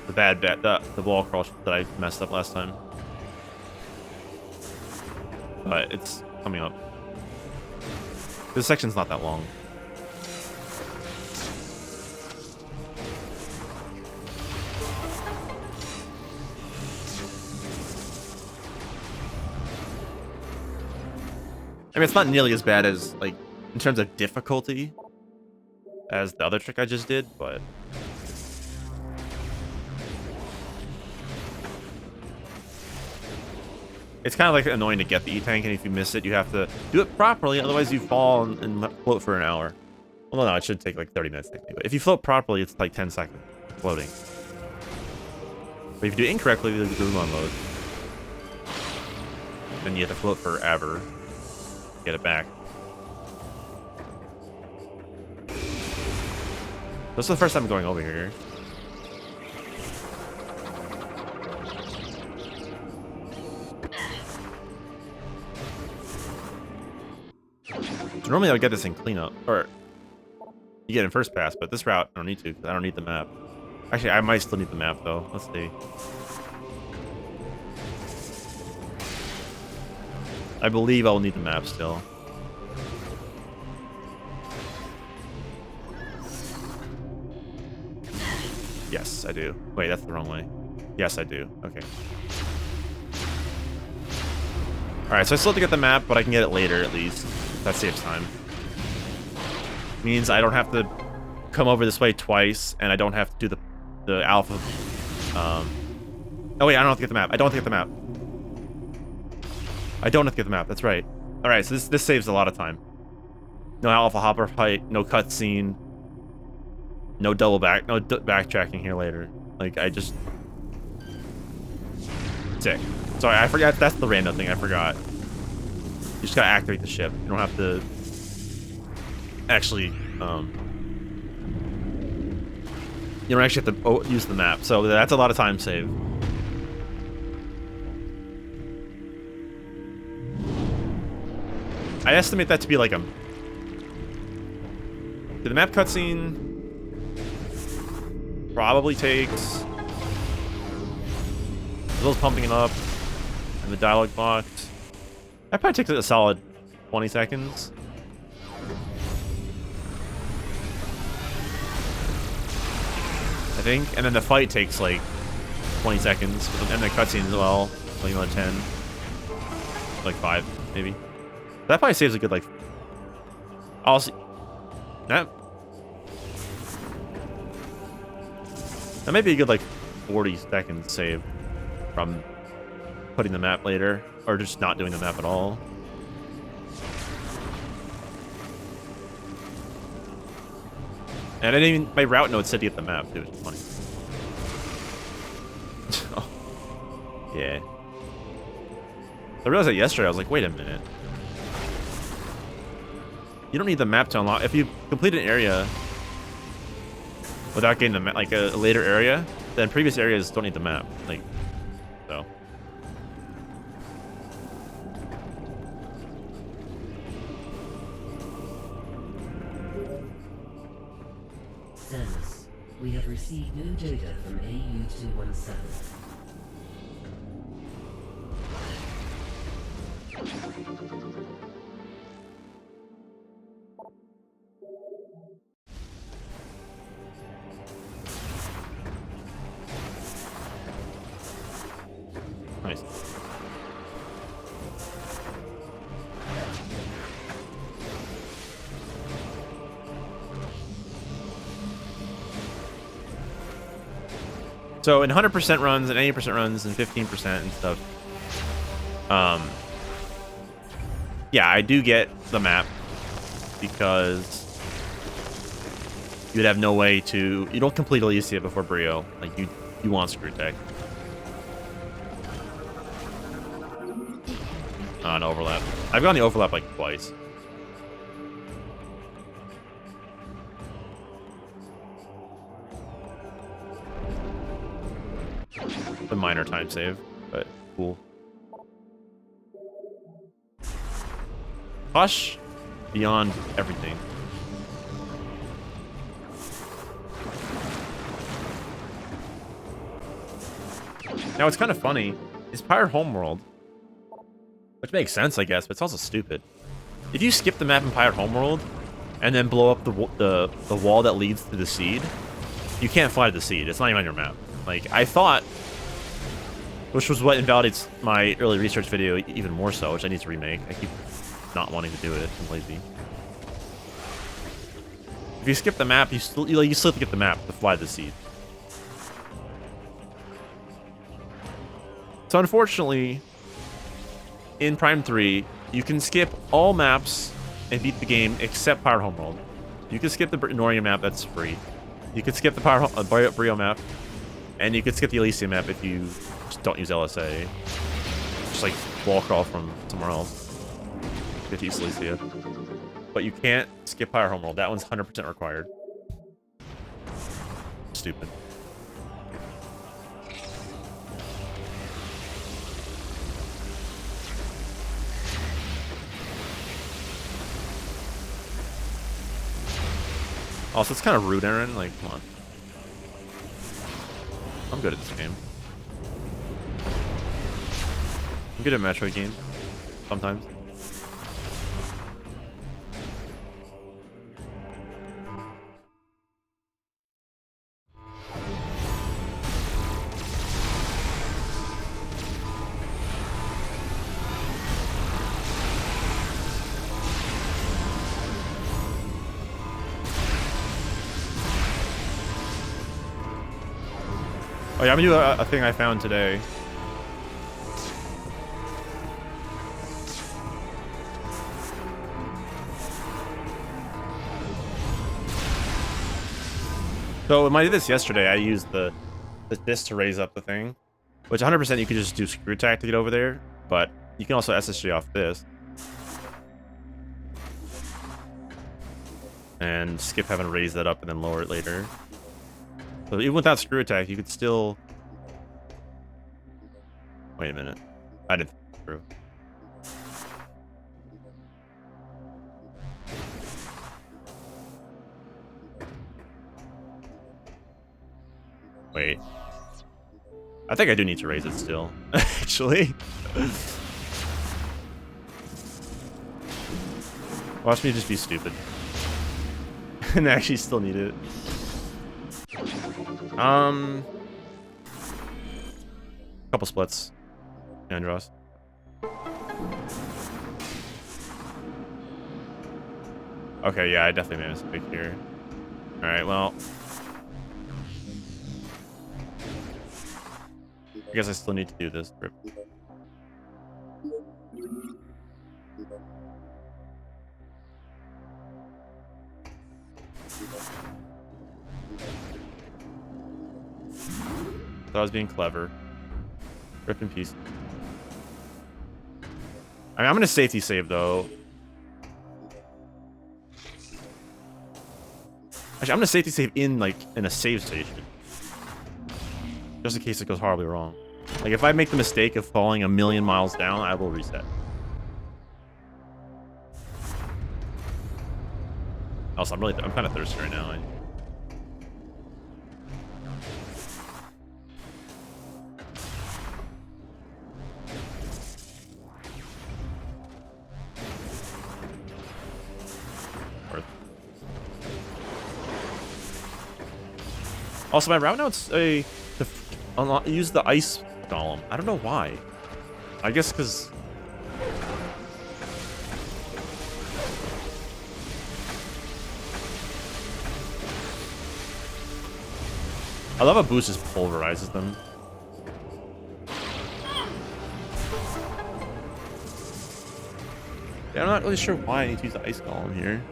The wall crawl that I messed up last time, but it's coming up. This section's not that long. I mean, it's not nearly as bad as like. In terms of difficulty, as the other trick I just did, but it's kind of like annoying to get the E-Tank, and if you miss it, you have to do it properly, otherwise you fall and float for an hour. Well, no, it should take like 30 minutes technically, but if you float properly, it's like 10 seconds floating. But if you do it incorrectly, you do on mode. Then you have to float forever to get it back. This is the first time I'm going over here. So normally I would get this in cleanup, or you get in first pass, but this route I don't need to, because I don't need the map. Actually, I might still need the map though. Let's see. I believe I'll need the map still. Yes, I do. Wait, that's the wrong way. Yes, I do. Okay. Alright, so I still have to get the map, but I can get it later at least. That saves time. Means I don't have to come over this way twice, and I don't have to do the alpha... Oh wait, I don't have to get the map. I don't have to get the map. I don't have to get the map, that's right. Alright, so this saves a lot of time. No alpha hopper fight, no cutscene. No backtracking here later. Like, I just... Sick. Sorry, I forgot. That's the random thing I forgot. You just gotta activate the ship. You don't have to... Actually, you don't actually have to use the map. So that's a lot of time saved. I estimate that to be like a... The map cutscene probably takes... As well as pumping it up and the dialogue box. That probably takes a solid 20 seconds. I think. And then the fight takes like 20 seconds. And the cutscene as well. Like another 10. Like 5, maybe. That probably saves a good, like... I'll see. That may be a good, like, 40 seconds save from putting the map later. Or just not doing the map at all. And I didn't even... My route node said to get the map, too. It's funny. Oh. Yeah. I realized that yesterday. I was like, wait a minute. You don't need the map to unlock. If you complete an area without getting the map, like a later area, then previous areas don't need the map. Like, so. Samus, we have received new data from AU-217. Nice. So in 100% runs and 80% runs and 15% and stuff, yeah, I do get the map because you would have no way to... You don't complete Elysia before Bryyo. Like, you want Screw Tech. An overlap. I've gone the overlap like twice. A minor time save, but cool. Hush beyond everything. Now it's kind of funny. It's Pirate Homeworld. Which makes sense, I guess, but it's also stupid. If you skip the map in Pirate Homeworld and then blow up the wall that leads to the seed, you can't fly to the seed. It's not even on your map. Like, I thought, which was what invalidates my early research video even more so, which I need to remake. I keep not wanting to do it. I'm lazy. If you skip the map, you still have to get the map to fly to the seed. So unfortunately, in Prime 3, you can skip all maps and beat the game except Pirate Homeworld. You can skip the Noria map, that's free. You can skip the Bryyo map, and you can skip the Elysia map if you just don't use LSA. Just like wall crawl from somewhere else. If you use Elysia. But you can't skip Pirate Homeworld. That one's 100% required. Stupid. Also, it's kind of rude, Aaron. Like, come on. I'm good at this game. I'm good at Metroid games. Sometimes. Oh yeah, I'm gonna do a thing I found today. So when I did this yesterday, I used this to raise up the thing, which 100% you could just do screw attack to get over there, but you can also SSG off this. And skip having to raise that up and then lower it later. So even without screw attack, you could still... Wait a minute. I didn't think through. Wait. I think I do need to raise it still, actually. Watch me just be stupid. And actually still need it. Couple splits. Andros. Okay, yeah, I definitely made a mistake here. Alright, well. I guess I still need to do this. Thought I was being clever. Rip in peace. I mean, I'm gonna safety save though. Actually, I'm gonna safety save in a save station, just in case it goes horribly wrong. Like if I make the mistake of falling a million miles down, I will reset. Also, I'm kind of thirsty right now. Also, my route notes use the ice golem. I don't know why. I guess because I love how boost just pulverizes them. Yeah, I'm not really sure why I need to use the ice golem here.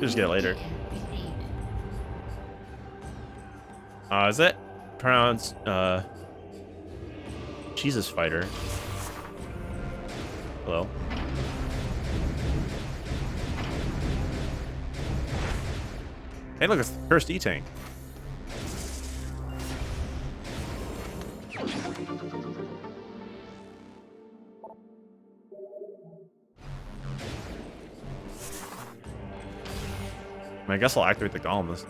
Just get it later. Is that pronounced Jesus Fighter? Hello? Hey, look, it's the cursed E-Tank. I guess I'll activate the golem this.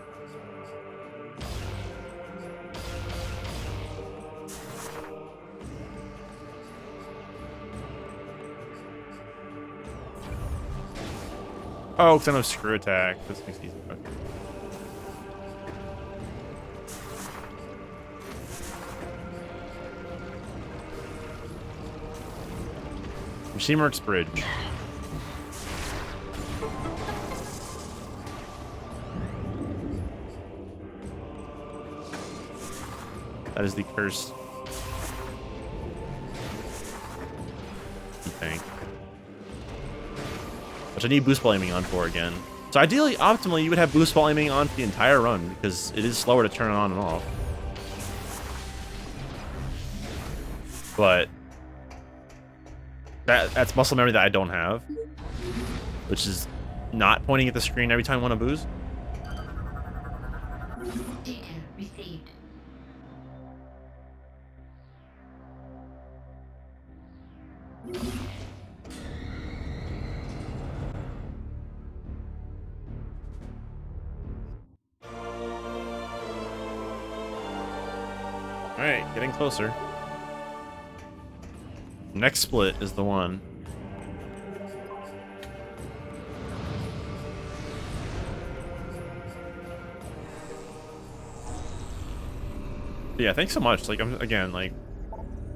Oh, because I know screw attack. This makes it easy. Okay. Machine Works Bridge. That is the cursed thing. Which I need boost ball aiming on for again. So ideally, optimally, you would have boost ball aiming on for the entire run because it is slower to turn it on and off. But that's muscle memory that I don't have, which is not pointing at the screen every time I want to boost. Data received. Alright, getting closer. Next split is the one. Yeah, thanks so much. Like, again, like,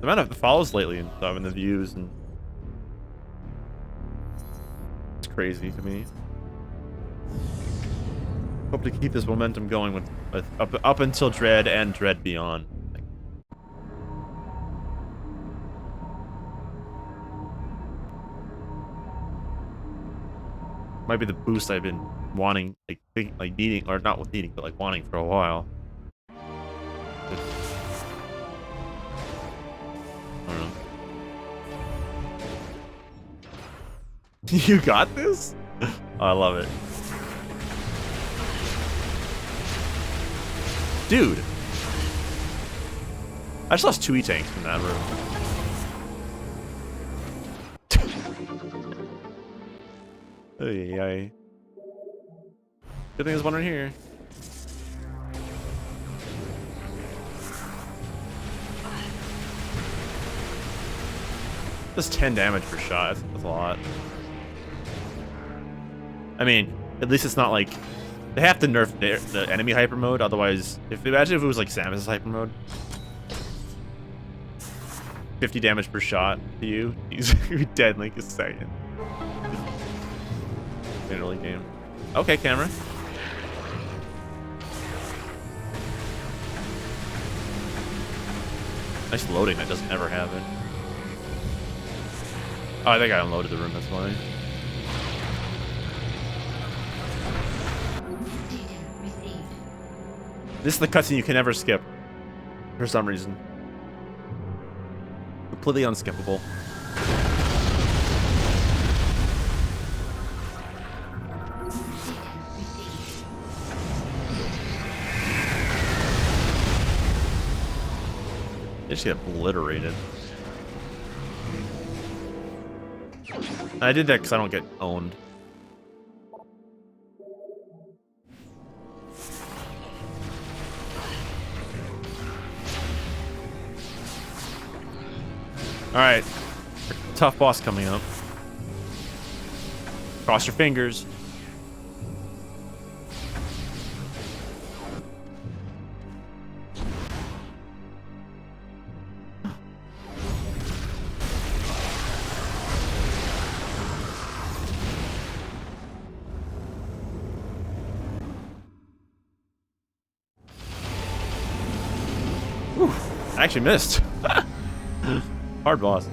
The amount of follows lately and stuff, and the views, and it's crazy to me. Hope to keep this momentum going with up until Dread and Dread Beyond. Might be the boost I've been wanting, like needing, or not needing, but like wanting for a while. I don't know. You got this? Oh, I love it. Dude. I just lost 2 E-tanks from that room. Ay. Good thing there's one right here. That's 10 damage per shot. That's a lot. I mean, at least it's not like they have to nerf the enemy hyper mode. Otherwise, imagine if it was like Samus's hyper mode. 50 damage per shot to you. You're dead in like a second. In early game. Okay, camera. Nice loading. That doesn't ever happen. Oh, I think I unloaded the room. That's why. This is the cutscene you can never skip. For some reason. Completely unskippable. They just get obliterated. I did that because I don't get owned. Alright. Tough boss coming up. Cross your fingers. Whew, I actually missed. Hard boss.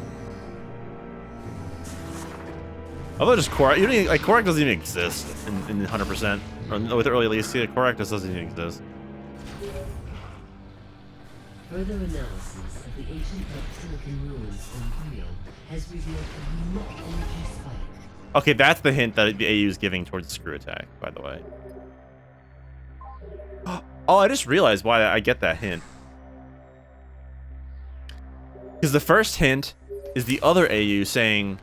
Although just Korak, you don't even, like Korak doesn't even exist in 100%. Or with early Alicia, Korak just doesn't even exist. Further analysis of the ancient silicon ruins on Bryyo has revealed a unique energy spike. Okay, that's the hint that the AU is giving towards the screw attack, by the way. Oh, I just realized why I get that hint. Because the first hint is the other AU saying,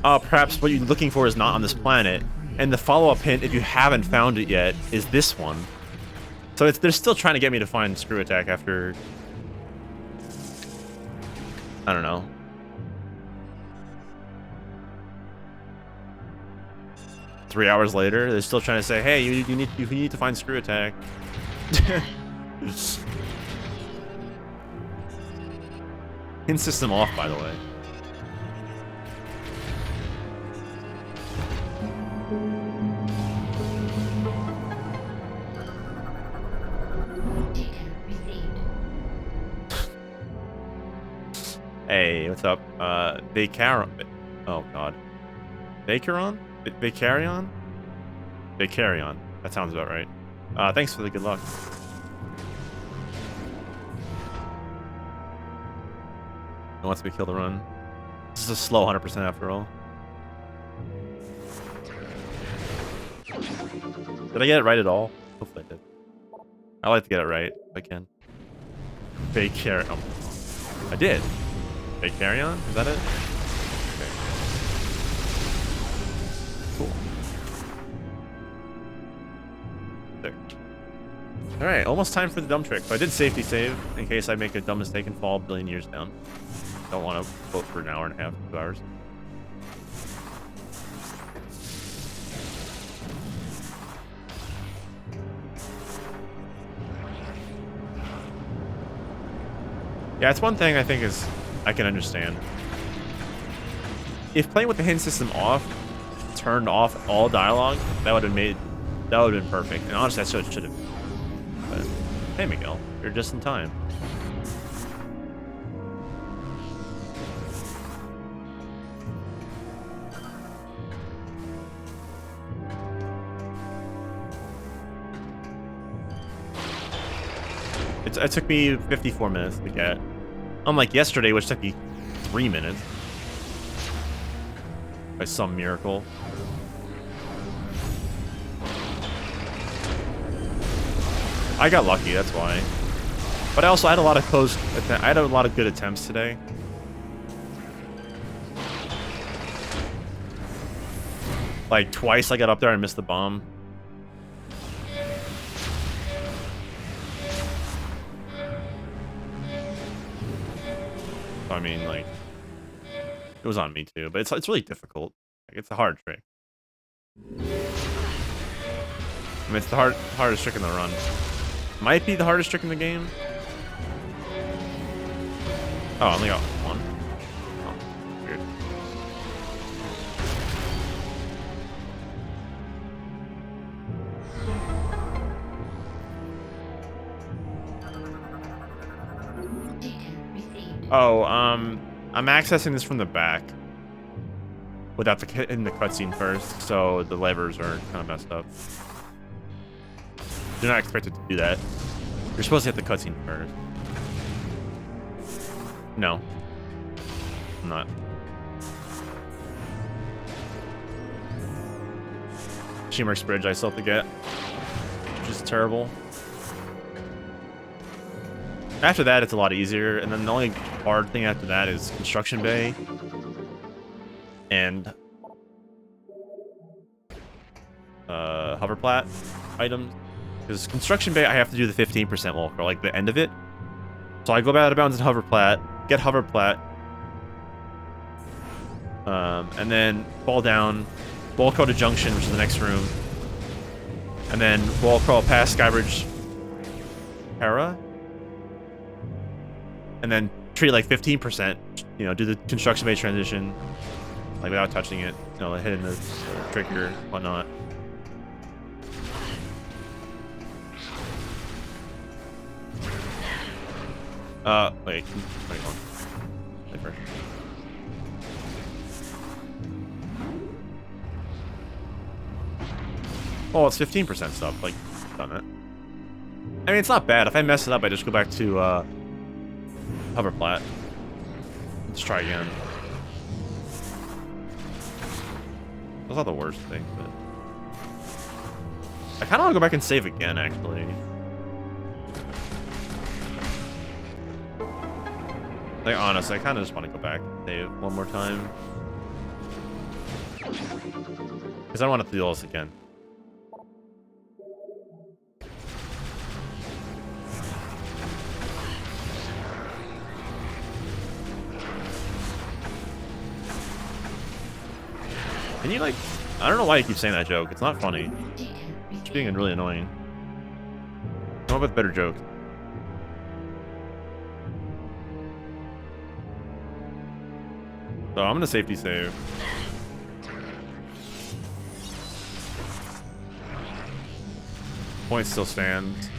perhaps what you're looking for is not on this planet. And the follow-up hint, if you haven't found it yet, is this one. So they're still trying to get me to find screw attack after... I don't know. Three hours later, they're still trying to say, hey, you need to find screw attack. Hint system off, by the way. Hey, what's up? Vacaron. Oh god. Vacaron? Vicarion? Vicarion. That sounds about right. Thanks for the good luck. It wants me to kill the run. This is a slow 100% after all. Did I get it right at all? Hopefully I did. I like to get it right if I can. Vicarion. Oh, I did. Vicarion? Is that it? Okay. Cool. There. Alright, almost time for the dumb trick. So I did safety save in case I make a dumb mistake and fall a billion years down. Don't want to vote for an hour and a half, 2 hours. Yeah, it's one thing I think is I can understand. If playing with the hidden system off, turned off all dialogue, that would have been perfect. And honestly, that's what it should have. But hey, Miguel, you're just in time. It took me 54 minutes to get. Unlike yesterday, which took me 3 minutes. By some miracle. I got lucky, that's why. But I also had a lot of I had a lot of good attempts today. Like twice I got up there and missed the bomb. I mean, like, it was on me too, but it's really difficult. Like, it's a hard trick. I mean, it's the hardest trick in the run. Might be the hardest trick in the game. Oh, I only got one. Oh, weird. Oh, I'm accessing this from the back without hitting the cutscene first, so the levers are kind of messed up. You're not expected to do that. You're supposed to hit the cutscene first. No, I'm not. Shimmer's Bridge I still have to get, which is terrible. After that, it's a lot easier, and then the only hard thing after that is Construction Bay and Hoverplat items. Because Construction Bay, I have to do the 15% wall crawl, like the end of it. So I go out of bounds in Hoverplat, get Hoverplat, and then fall down, wall crawl to Junction, which is the next room, and then wall crawl past Skybridge Hera. And then treat it like 15%, you know, do the Construction Bay transition, like without touching it, you know, hitting the trigger, whatnot. Wait on. Wait first. Oh, it's 15% stuff, like, done it. I mean, it's not bad. If I mess it up, I just go back to, Hoverplat. Let's try again. That's not the worst thing, but I kind of want to go back and save again, actually. Like, honestly, I kind of just want to go back and save one more time. Because I don't want to do all this again. Can you, like... I don't know why you keep saying that joke. It's not funny. It's being really annoying. Come up with better jokes. So I'm gonna safety save. Point still stands.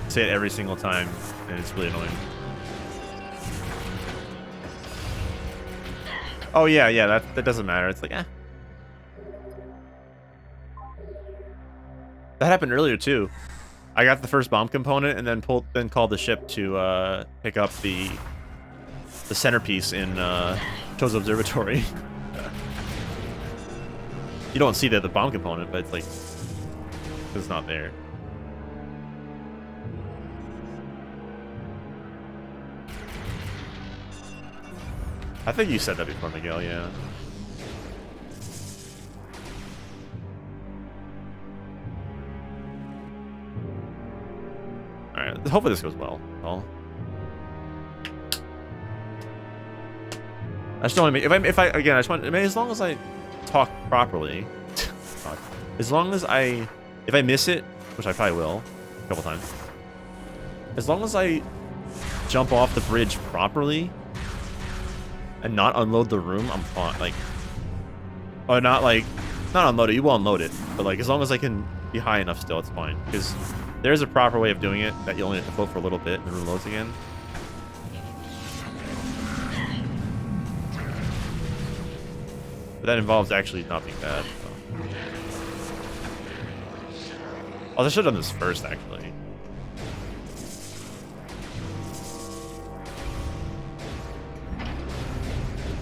Say it every single time, and it's really annoying. Oh yeah, that doesn't matter. It's like, eh. That happened earlier too. I got the first bomb component and then called the ship to pick up the centerpiece in Cho's Observatory. You don't see the bomb component, but it's like it's not there. I think you said that before, Miguel, yeah. Alright, hopefully this goes well. I just don't want to make, again, I just want, I mean, as long as I talk properly, as long as if I miss it, which I probably will, a couple times, as long as I jump off the bridge properly and not unload the room, I'm fine. Like, or not unload it, you will unload it, but like, as long as I can be high enough still, it's fine. Because there's a proper way of doing it that you only have to float for a little bit and the room loads again. But that involves actually not being bad. So. Oh, I should have done this first, actually.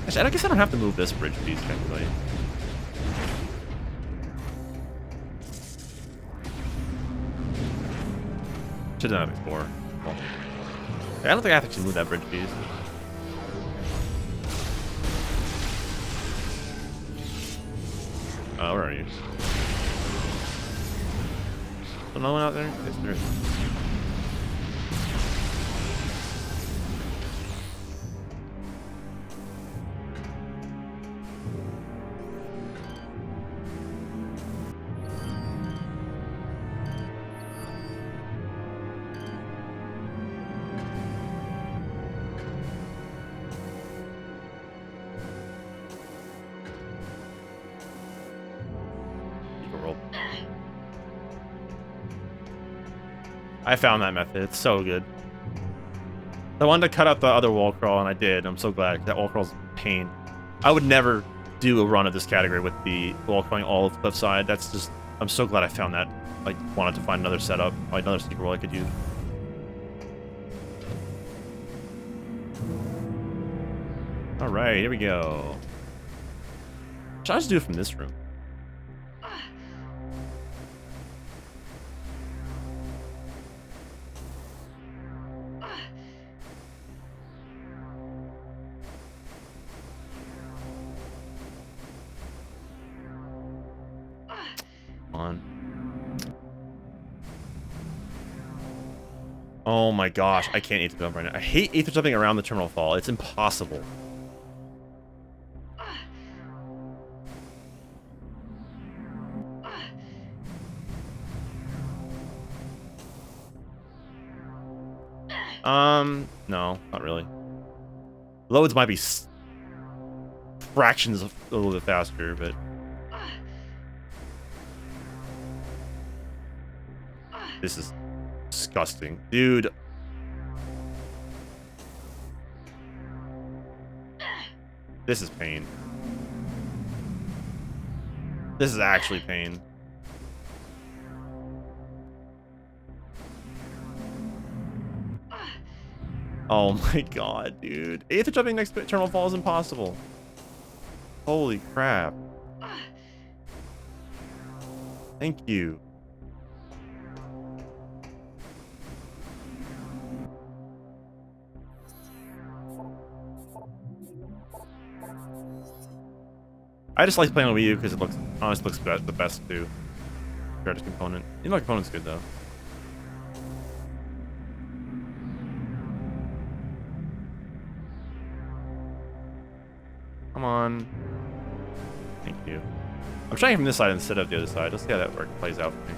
Actually, I guess I don't have to move this bridge piece, technically. Should have done it before. Well, I don't think I have to actually move that bridge piece. Oh, where are you? No one out there? Yes, there is. I found that method. It's so good. I wanted to cut out the other wall crawl, and I did. I'm so glad. That wall crawl's pain. I would never do a run of this category with the wall crawling all of the cliffside. That's just... I'm so glad I found that. I wanted to find another setup, like another secret roll I could use. Alright, here we go. Should I just do it from this room? Oh my gosh, I can't aether jump right now. I hate aether jumping around the terminal fall. It's impossible. No, not really. Loads might be fractions of a little bit faster, but... This is disgusting. Dude. This is pain. This is actually pain. Oh my god, dude. Aether jumping next to Terminal Fall is impossible. Holy crap. Thank you. I just like playing on Wii U because it looks, honestly looks the best too. Strategy component. You know, component's good though. Come on. Thank you. I'm trying from this side instead of the other side. Let's see how that plays out for me.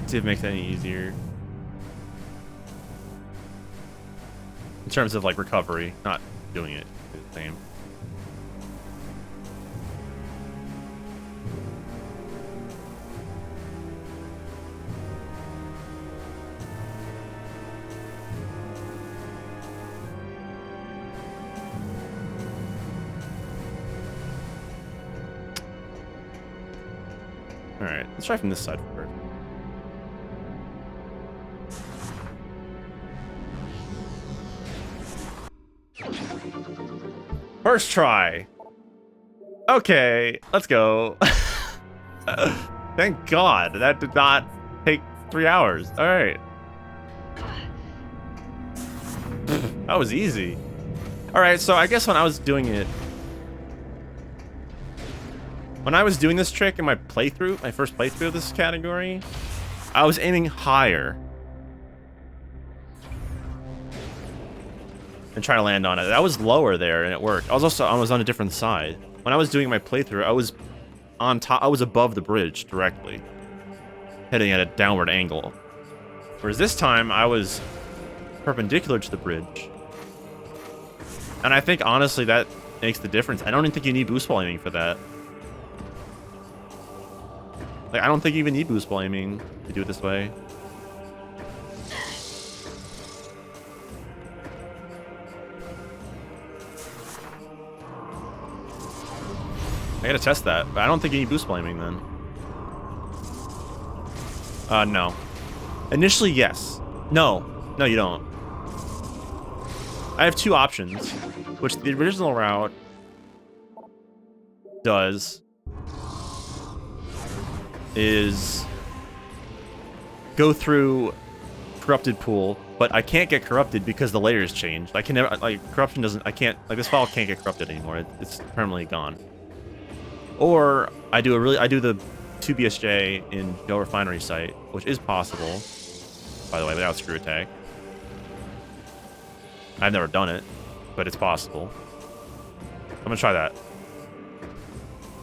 See if it makes it any easier. In terms of like recovery, not doing it the same. Alright, let's try from this side first. First try. Okay, let's go. Thank God, that did not take 3 hours. All right. That was easy. All right, so I guess when I was doing it, when I was doing this trick in my playthrough, my first playthrough of this category, I was aiming higher and try to land on it. That was lower there, and it worked. I was on a different side. When I was doing my playthrough, I was on top. I was above the bridge directly, heading at a downward angle. Whereas this time, I was perpendicular to the bridge. And I think, honestly, that makes the difference. I don't even think you need boost ball aiming for that. Like, I don't think you even need boost ball aiming to do it this way. I gotta test that, but I don't think you need boost ball aiming then. No. Initially, yes. No. No, you don't. I have two options, which the original route does is go through corrupted pool, but I can't get corrupted because the layers changed. I can never, like, corruption doesn't, I can't, like, this file can't get corrupted anymore. It's permanently gone. Or I do the 2BSJ in Joe Refinery site, which is possible, by the way, without screw attack. I've never done it, but it's possible. I'm gonna try that.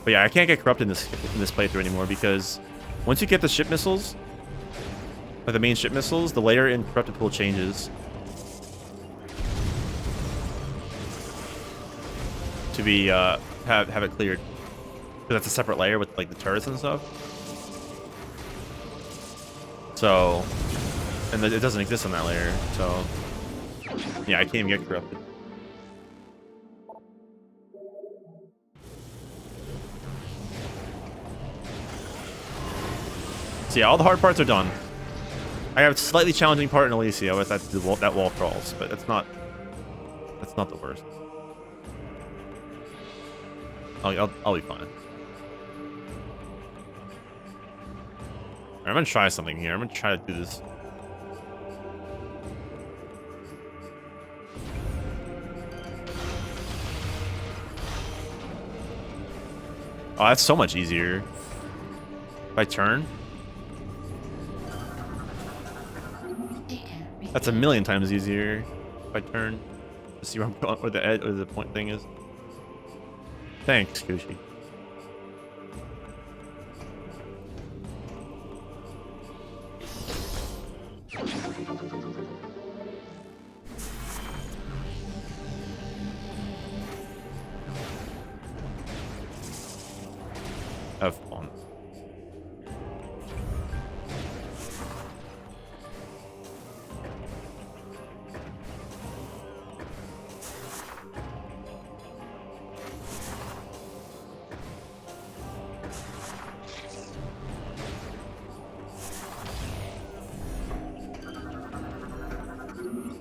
But yeah, I can't get corrupted in this playthrough anymore because once you get the ship missiles, or the main ship missiles, the layer in corrupted pool changes to be have it cleared. Because that's a separate layer with like the turrets and stuff. So, and it doesn't exist on that layer. So, yeah, I can't even get corrupted. So yeah, all the hard parts are done. I have a slightly challenging part in Elysia with that wall crawls, but that's not the worst. I'll be fine. I'm gonna try something here. I'm gonna try to do this. Oh, that's so much easier. If I turn, that's a million times easier. If I turn to see where I'm going, where the edge or the point thing is. Thanks, Kushi. Have fun.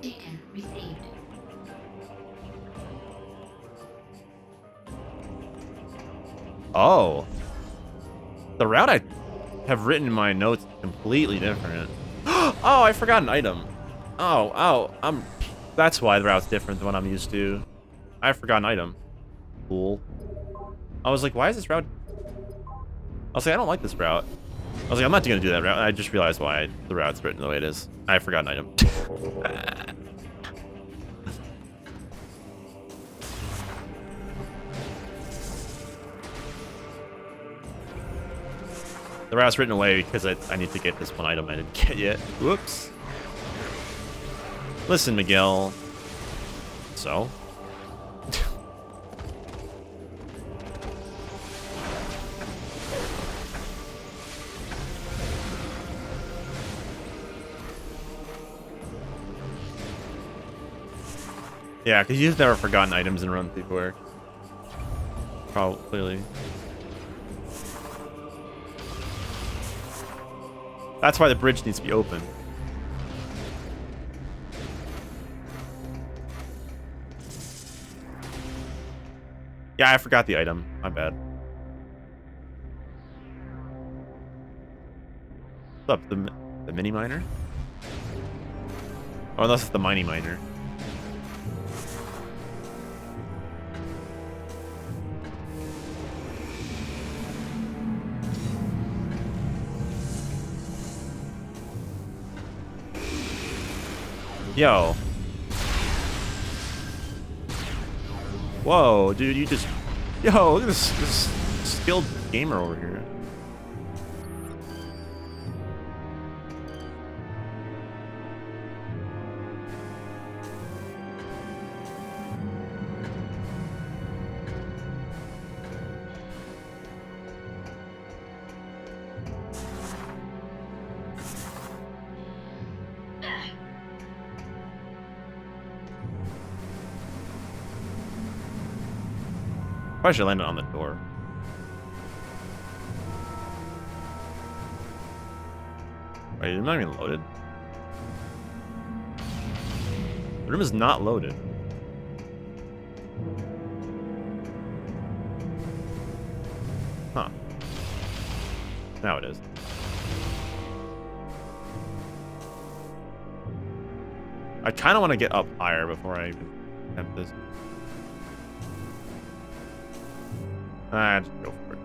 Data received. Oh. The route I have written in my notes is completely different. Oh, I forgot an item. That's why the route's different than what I'm used to. I forgot an item. Cool. I was like, why is this route? I was like, I don't like this route. I was like, I'm not gonna do that route. I just realized why the route's written the way it is. I forgot an item. The route's written away because I need to get this one item I didn't get yet. Whoops. Listen, Miguel. So? Yeah, because you've never forgotten items in runs before. Probably. That's why the bridge needs to be open. Yeah, I forgot the item. My bad. What's up? The mini miner? Oh, unless it's the mining miner. Yo. Whoa, dude, you just... Yo, look at this skilled gamer over here. Probably should land it on the door. Wait, it's not even loaded. The room is not loaded. Huh. Now it is. I kind of want to get up higher before I even attempt this. Just go for it.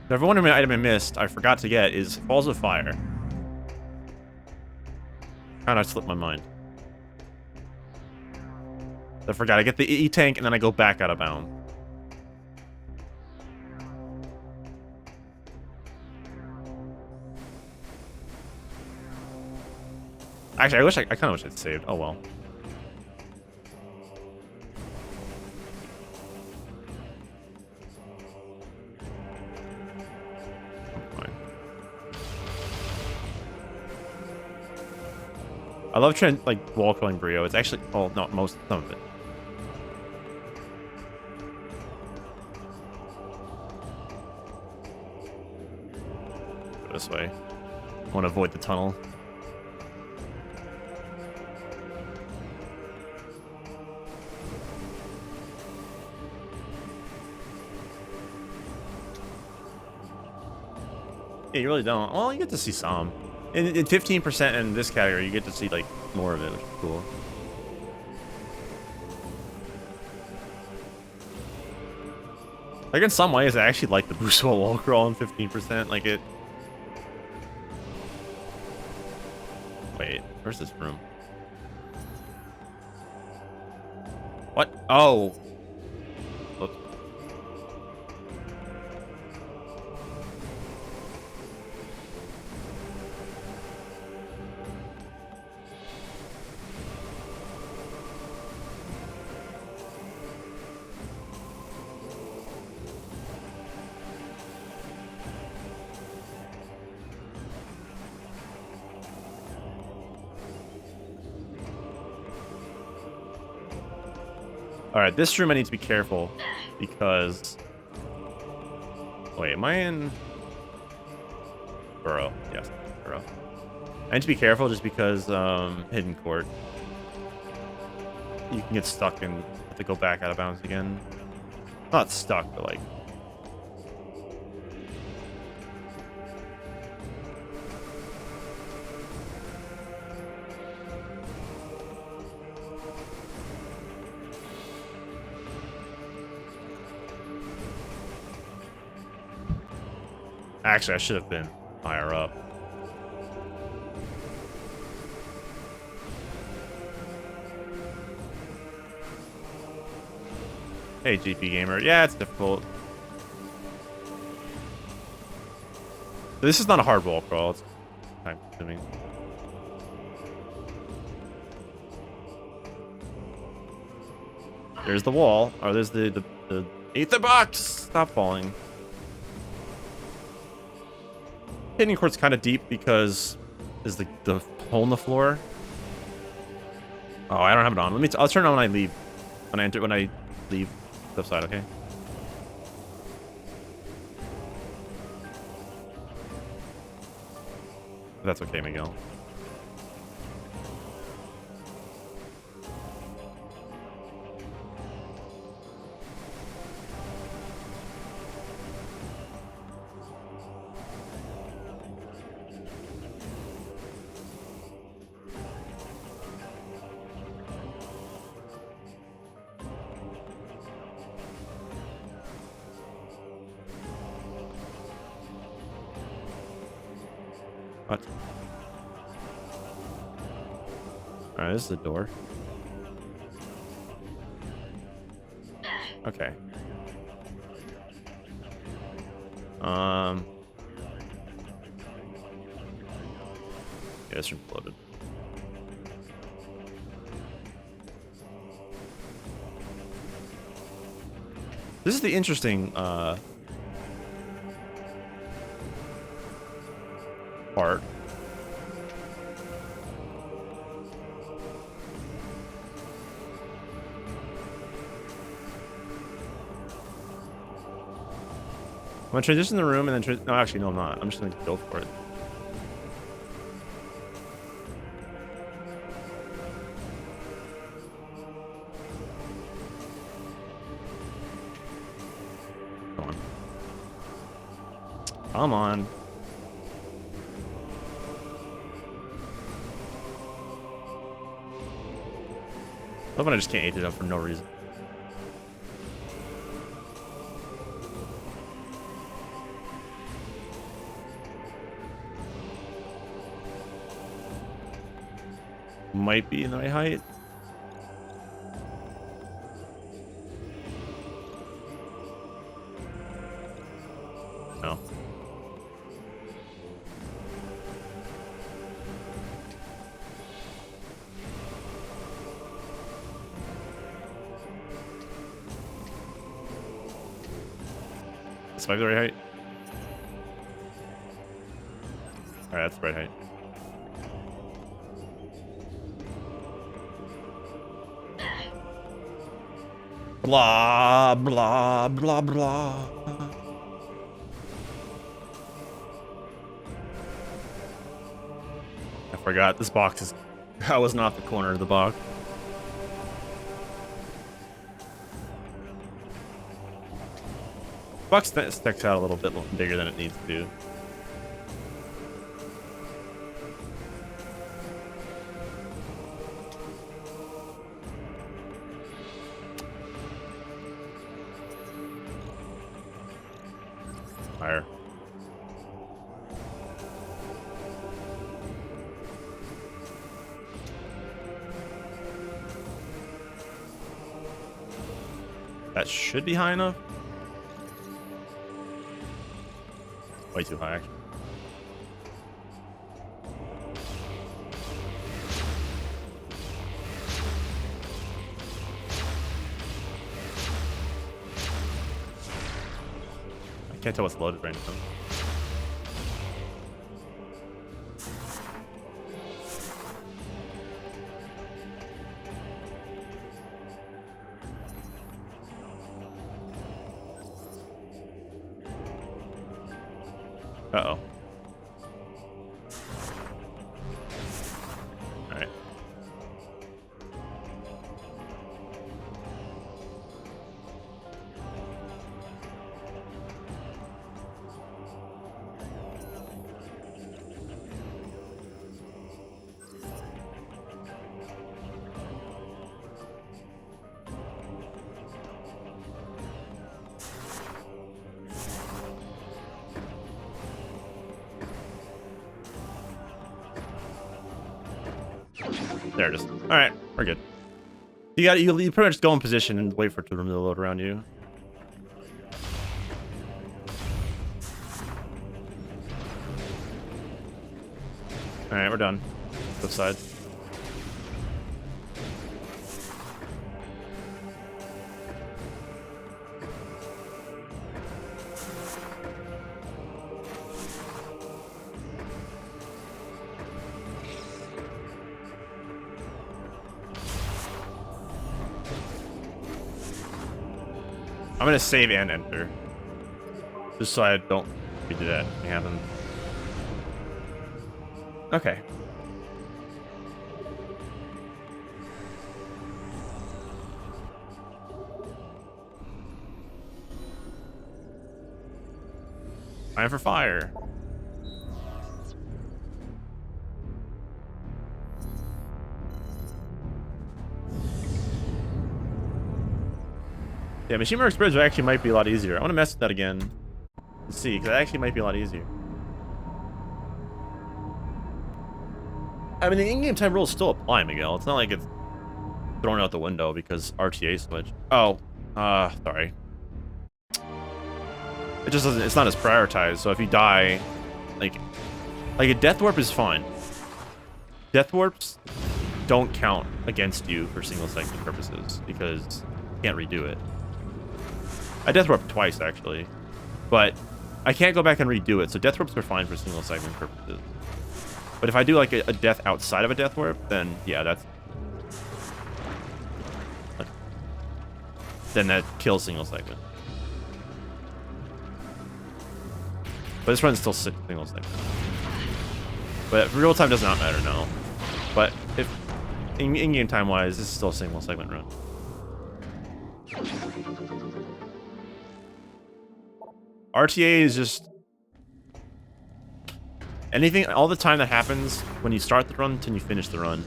So if you're wondering what item I missed, I forgot to get is Falls of Fire. Kinda slipped my mind. I forgot I get the E-Tank and then I go back out of bounds. Actually, I kind of wish I'd saved. Oh well. Fine. I love trying like wall crawling Bryyo. It's actually, oh no, some of it. Go this way. I want to avoid the tunnel. Yeah, you really don't. Well, you get to see some. In 15% in this category, you get to see, like, more of it, which is cool. Like, in some ways, I actually like the boost wall crawl in 15%. Like, it... Wait, where's this room? What? Oh! Whoops. Alright, this room I need to be careful because... Wait, am I in... Burrow? Yes, Burrow. I need to be careful just because, Hidden Court. You can get stuck and have to go back out of bounds again. Not stuck, but like... Actually, I should have been higher up. Hey, GP Gamer. Yeah, it's difficult. This is not a hard wall crawl. It's time consuming. There's the wall. Or there's the ether box! Stop falling. Hidden Court's kind of deep because is the hole in the floor. Oh, I don't have it on. I'll turn it on when I leave. When I leave the side, okay? If that's okay, Miguel. What? Alright, this is the door. Okay. Yeah, this room's loaded. This is the interesting part. I'm gonna transition the room and then no, actually, no, I'm not. I'm just gonna go for it. Come on. Come on. I love when I just can't eat it up for no reason. Might be in the right height. No. This might be the right height. Alright, that's the right height. Blah, blah, blah, blah. I forgot this box is... I was not the corner of the box. Box sticks out a little bit bigger than it needs to. Higher. That should be high enough. Way too high, actually. I can't tell what's loaded right now. Uh-oh. All right. There it is. All right, we're good. You pretty much go in position and wait for it to load around you. All right, we're done. Both sides. I'm gonna save and enter, just so I don't do that happen. Okay. Time for fire. Yeah, Machine Marks Bridge actually might be a lot easier. I want to mess with that again. Let's see, because that actually might be a lot easier. I mean, the in-game time rules still apply, Miguel. It's not like it's thrown out the window because RTA switch. Oh, sorry. It just doesn't. It's not as prioritized. So if you die, like a death warp is fine. Death warps don't count against you for single segment purposes because you can't redo it. I death warped twice actually, but I can't go back and redo it. So death warps are fine for single segment purposes. But if I do like a death outside of a death warp, then yeah, then that kills single segment. But this run's still single segment. But real time does not matter, no. But if in-game time wise, this is still a single segment run. RTA is just anything, all the time that happens when you start the run till you finish the run.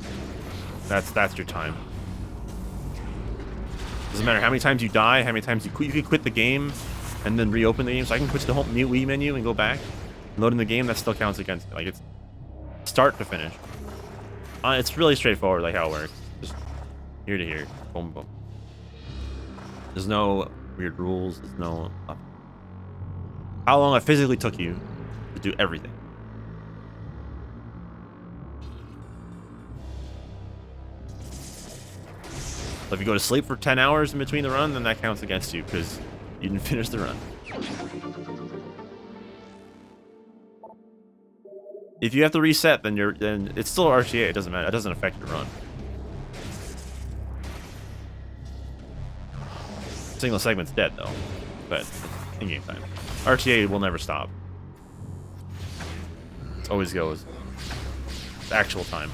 That's your time. Doesn't matter how many times you die, how many times you can quit the game and then reopen the game. So I can push the whole Wii menu and go back, load in the game. That still counts against it. Like it's start to finish. It's really straightforward, like how it works. Just here to here, boom, boom. There's no weird rules. There's no how long it physically took you to do everything. So if you go to sleep for 10 hours in between the run, then that counts against you because you didn't finish the run. If you have to reset, then it's still RTA. It doesn't matter. It doesn't affect your run. Single segment's dead though, but in game time, RTA will never stop. It always goes. It's actual time.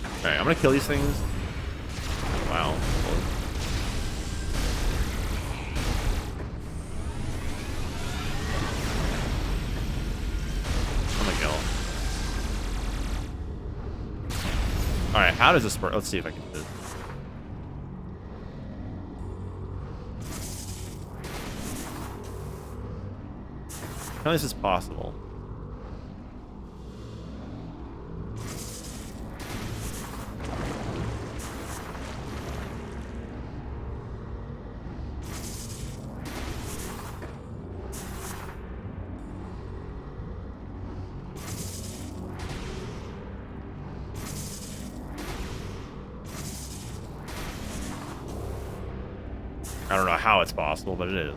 All right, I'm gonna kill these things. Wow. Alright, how does this work? Let's see if I can do this. How is this possible? I don't know how it's possible, but it is.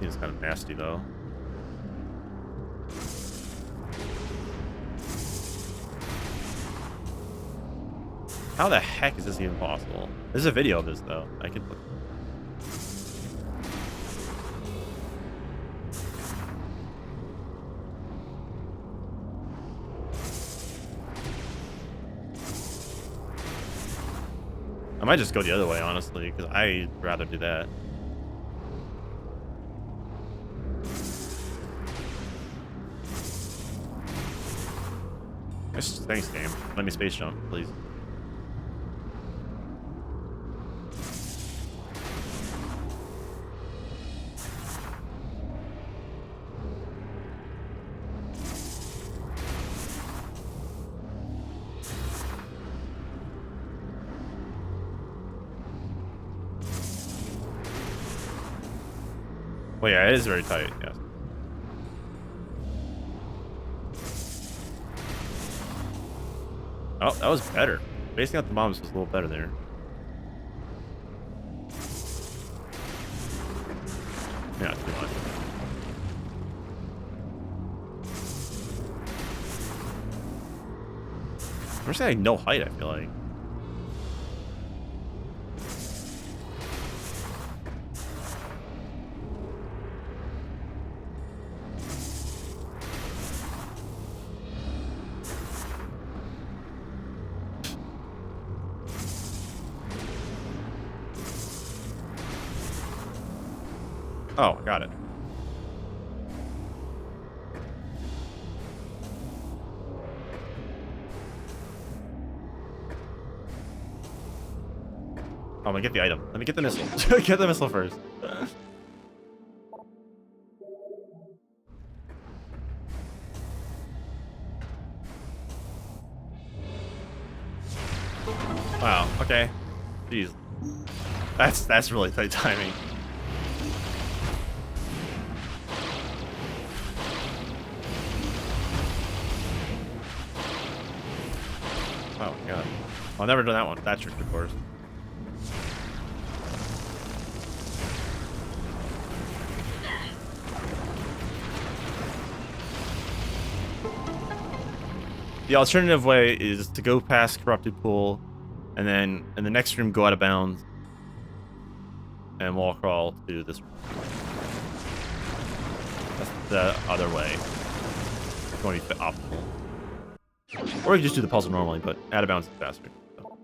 It's kind of nasty, though. How the heck is this even possible? There's a video of this, though. I could look. I might just go the other way, honestly, because I'd rather do that. Thanks, game. Let me space jump, please. Well, yeah, it is very tight, yes. Oh, that was better. Basing out the bombs was a little better there. Yeah, too much. We're saying no height, I feel like. Oh, got it. I'm gonna get the item. Let me get the missile. Get the missile first. Wow, okay. Jeez. That's really tight timing. Oh my god. I've never done that one. That trick, of course. The alternative way is to go past Corrupted Pool, and then in the next room go out of bounds, and wall crawl to this room. That's the other way. It's going to be optimal. Or you can just do the puzzle normally, but out of bounds is faster. So.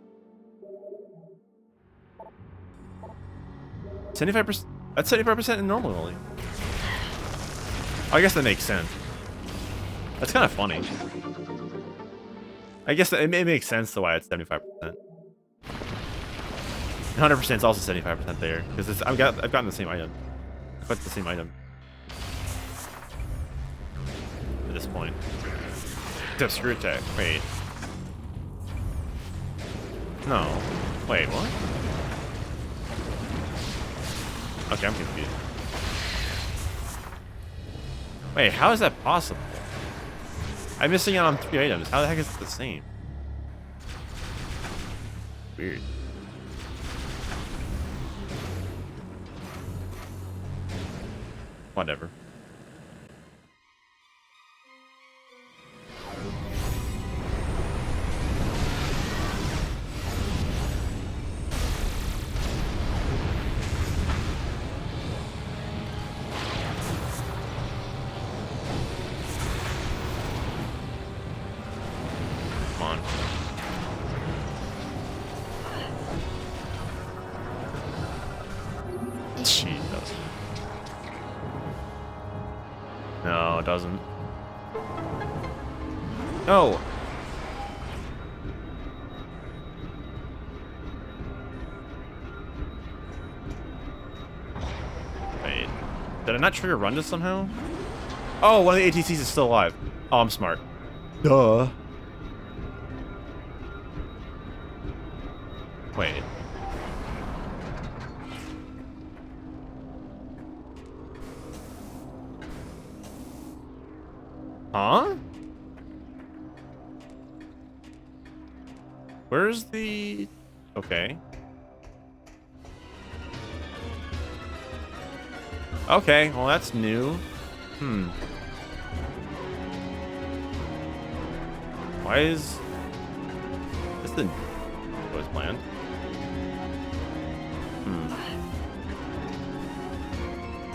75%. That's 75% in normally. I guess that makes sense. That's kind of funny. I guess that it makes sense to why it's 75%. 100% is also 75% there because I've gotten the same item. I've got the same item at this point. Except screw attack. Wait. No. Wait, what? Okay, I'm confused. Wait, how is that possible? I'm missing out on 3 items. How the heck is it the same? Weird. Whatever. No, it doesn't. No! Wait. Did I not trigger run this somehow? Oh, one of the ATCs is still alive. Oh, I'm smart. Duh. Wait. Huh? Where's the... Okay. Okay, well that's new. Why is... This the... What was planned?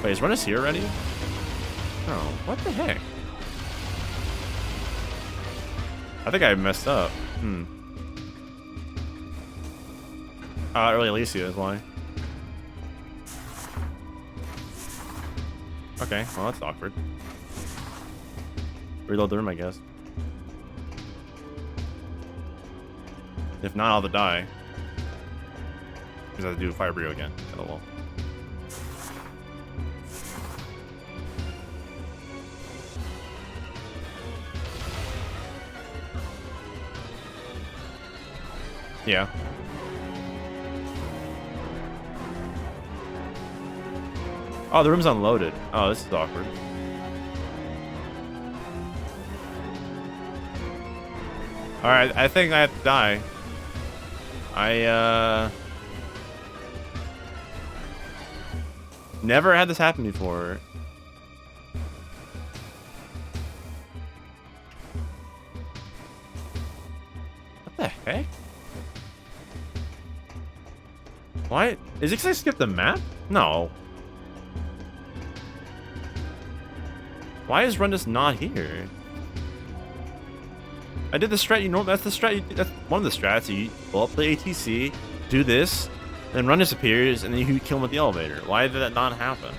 Wait, is Runus here already? Oh, what the heck? I think I messed up. Early Alicia is why. Okay, well that's awkward. Reload the room, I guess. If not, I'll have to die. Because I have to do Fire Bryyo again. LOL. Yeah. Oh, the room's unloaded. Oh, this is awkward. Alright, I think I have to die. Never had this happen before. What the heck? Why? Is it because I skipped the map? No. Why is Runus not here? I did the strat you know. That's the strat. That's one of the strats. You pull up the ATC, do this, then Runus appears, and then you kill him with the elevator. Why did that not happen?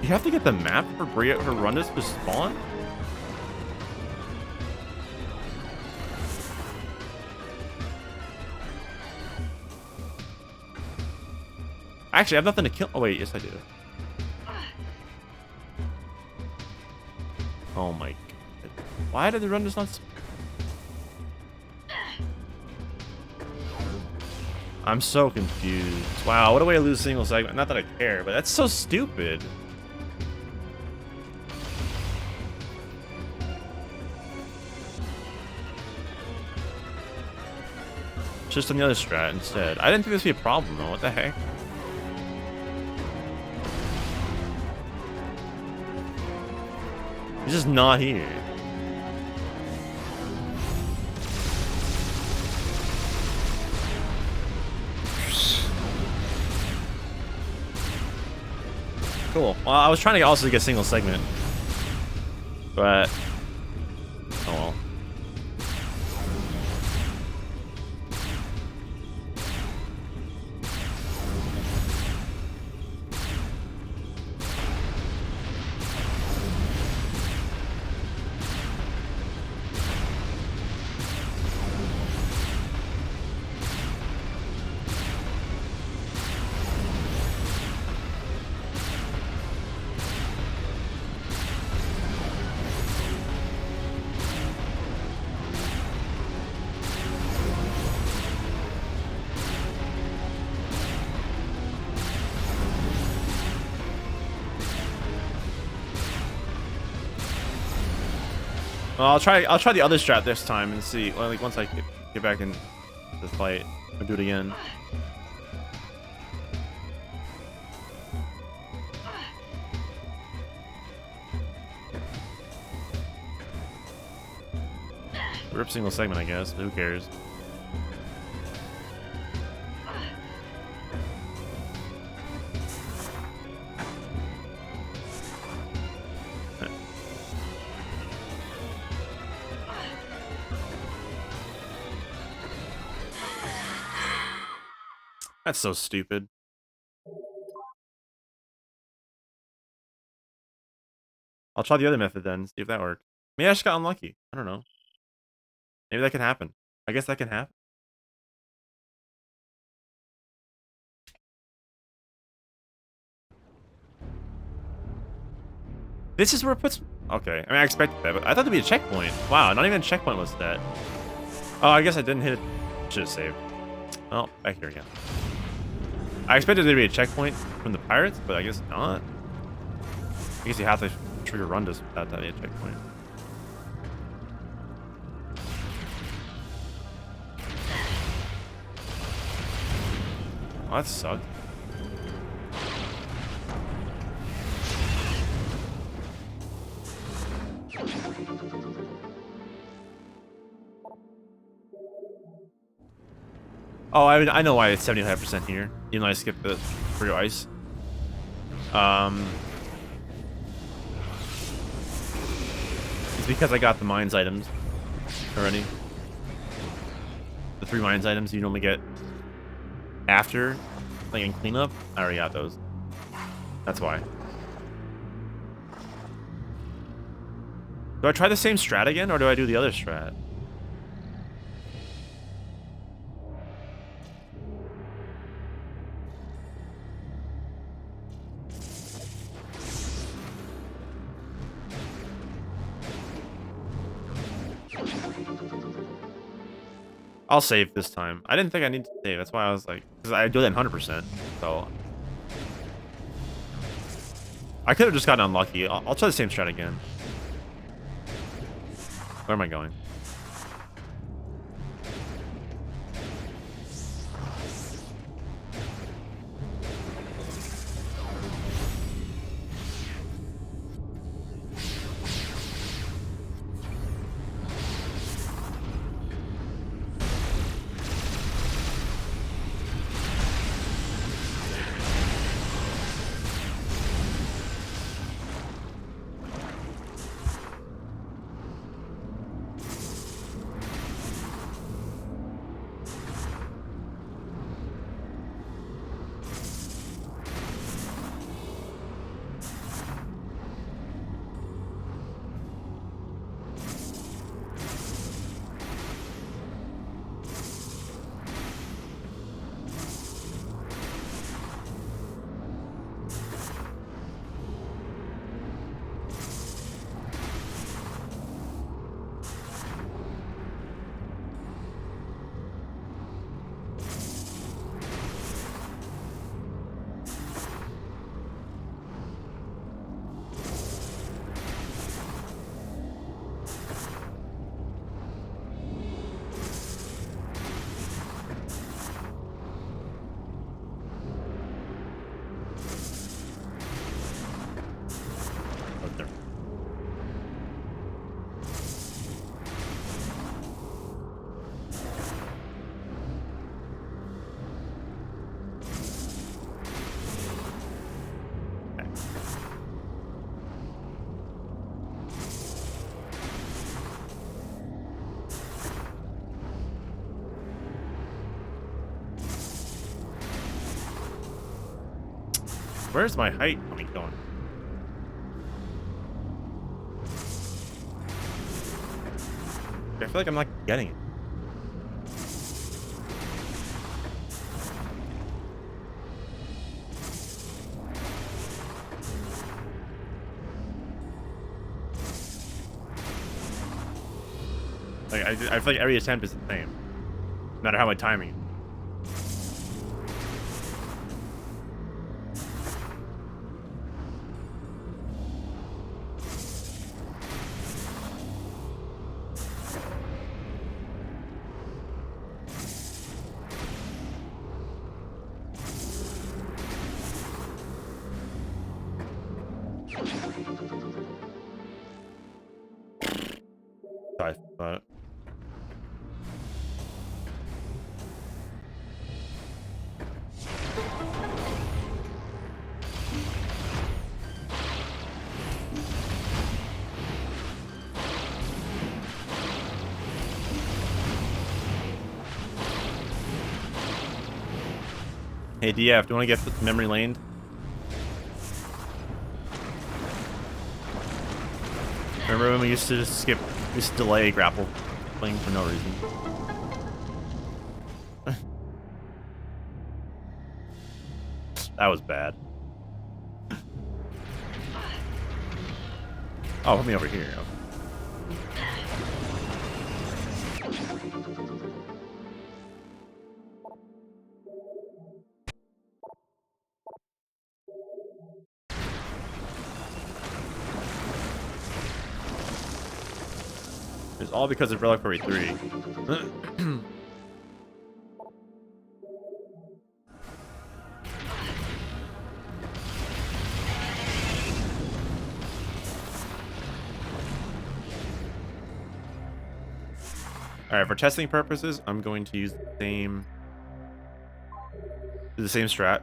You have to get the map for Rundas to spawn? Actually, I have nothing to kill. Oh, wait. Yes, I do. Oh, my God. Why did the Rundas not... I'm so confused. Wow, what a way to lose a single segment. Not that I care, but that's so stupid. Just on the other strat instead. I didn't think this would be a problem though. What the heck? He's just not here. Cool. Well, I was trying to also get a single segment, but oh well. Well, I'll try the other strat this time and see. Well, like once I get back in the fight, I'll do it again. Rip single segment, I guess. But who cares? That's so stupid. I'll try the other method then, see if that works. Maybe I just got unlucky. I don't know. Maybe that can happen. I guess that can happen. This is where it puts... Okay, I mean, I expected that, but I thought there'd be a checkpoint. Wow, not even a checkpoint was that. Oh, I guess I didn't hit it. Should have saved. Oh, back here again. I expected there to be a checkpoint from the pirates, but I guess not. I guess you have to trigger Rundas without that checkpoint. Oh, that sucked. Oh, I know why it's 75% here, even though I skipped the Bryyo Ice. It's because I got the mines items already. The 3 mines items you normally get after, like in cleanup. I already got those. That's why. Do I try the same strat again, or do I do the other strat? I'll save this time. I didn't think I need to save. That's why I was like, because I do that 100%. So I could have just gotten unlucky. I'll try the same strat again. Where am I going? Where's my height coming going? I feel like I'm not getting it. Like, I feel like every attempt is the same, no matter how my timing is. But hey, DF, do you want to get memory laned? Remember when we used to just skip, we used to delay grapple playing for no reason? That was bad. Oh, put me over here. It's all because of Reliquary 3. Alright, for testing purposes, I'm going to use the same strat.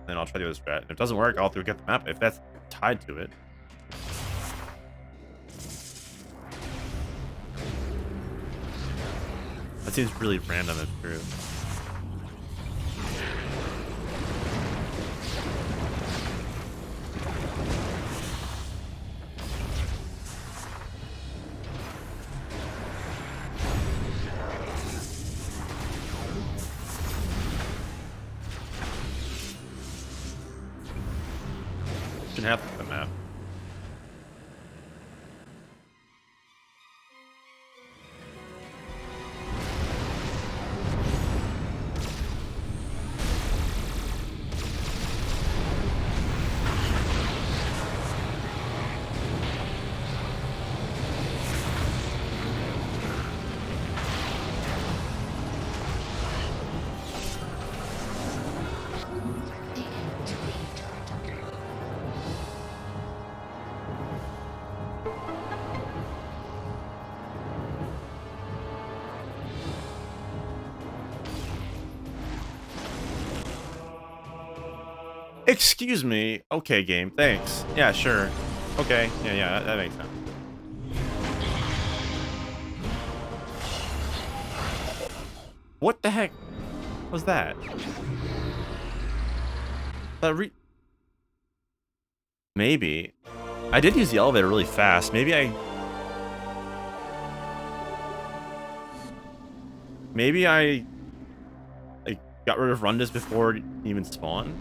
Then I'll try the other strat. If it doesn't work, I'll have to get the map if that's tied to it. That seems really random and true. Shouldn't have to the map. Excuse me. Okay, game. Thanks. Yeah, sure. Okay. Yeah, that makes sense. What the heck was that? Maybe. I did use the elevator really fast. Maybe I got rid of Rundas before it even spawned.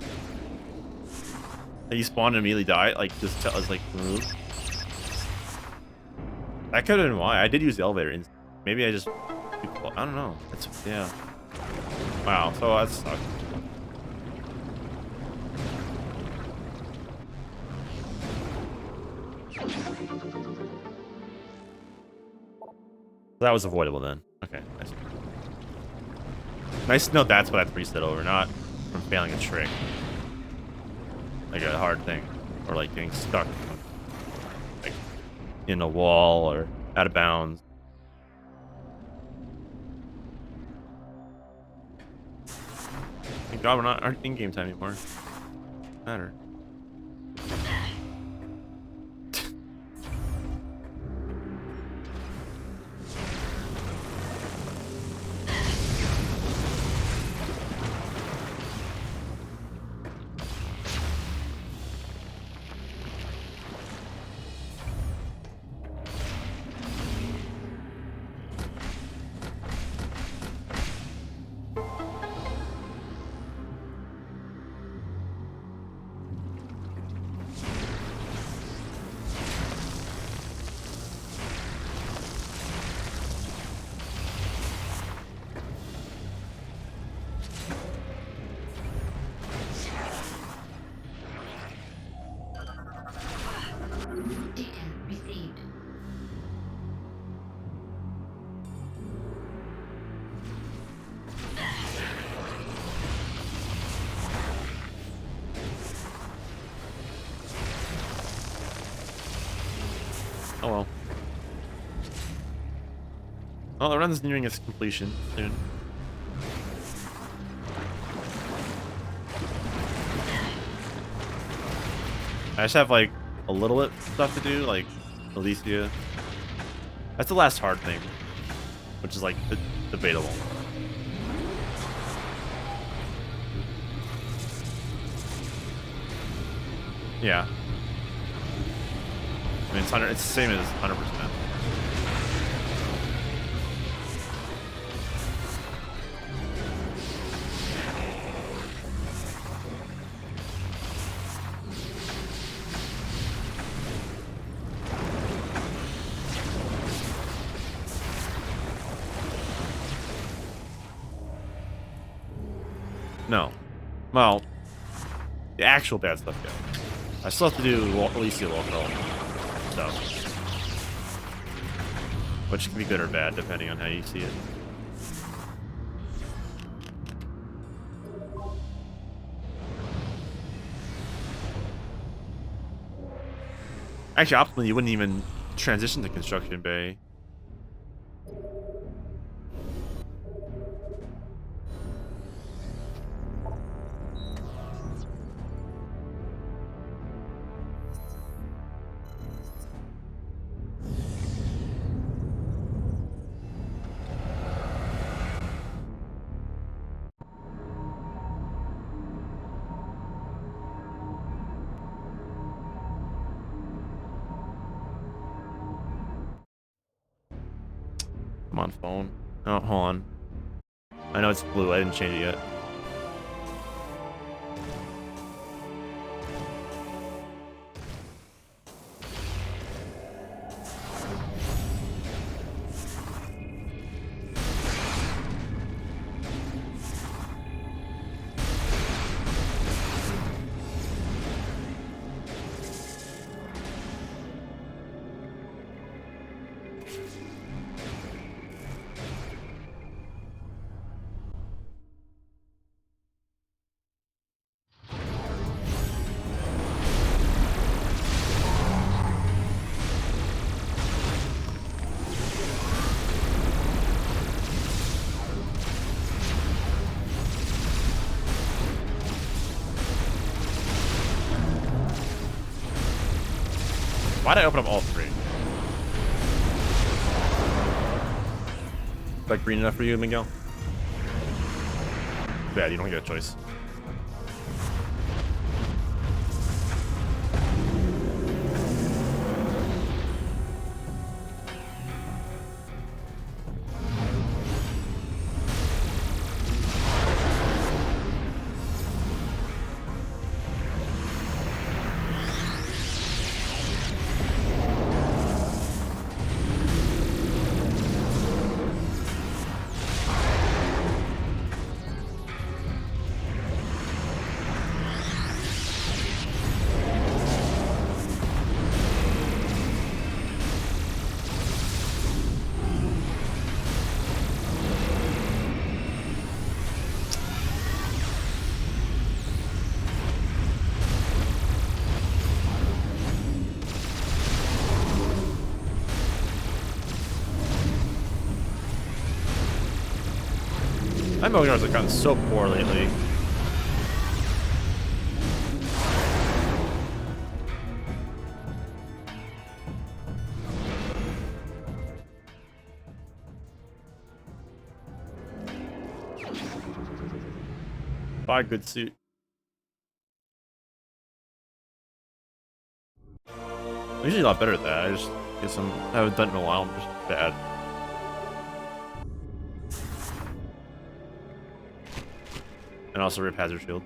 He spawned and immediately died, like, just I was like, moved. That could have been why. I did use the elevator. Maybe I just, I don't know. It's, yeah. Wow, so that sucked. That was avoidable then. Okay, nice. Nice to know that's what I have to reset over, not from failing a trick. Like a hard thing, or like getting stuck like in a wall or out of bounds. Thank God we're not in-game time anymore. Doesn't matter. Oh, the run's nearing its completion soon. I just have like a little bit stuff to do, like Alicia. That's the last hard thing, which is like debatable. Yeah. I mean, it's the same as 100%. No. Well, the actual bad stuff, yeah. I still have to do Alicia local stuff. Which can be good or bad, depending on how you see it. Actually, optimally, you wouldn't even transition to Construction Bay. Come on, phone. Oh, hold on. I know it's blue. I didn't change it yet. Why'd I open up all three? Is that green enough for you, Miguel? Bad, you don't get a choice. My Moginars have gotten so poor lately. Buy a good suit. I'm usually a lot better at that. I just guess I haven't done it in a while. I'm just bad. And also rip hazard shield.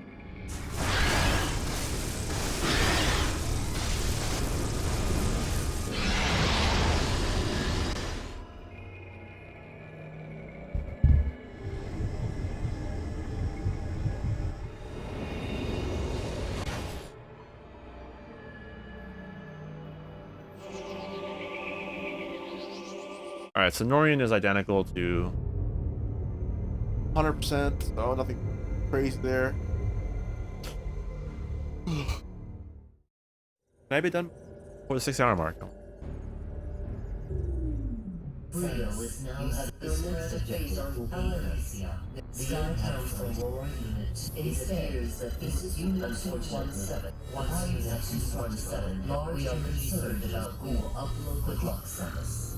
Alright, so Norian is identical to 100%, so nothing crazy there. Can I be done for the 6 hour mark? Bryyo is now your next objective will be Elysia. Sky Council Lore Unit. It appears that this is Unit 217. Once Unit 217, we are concerned about who will upload the clock service.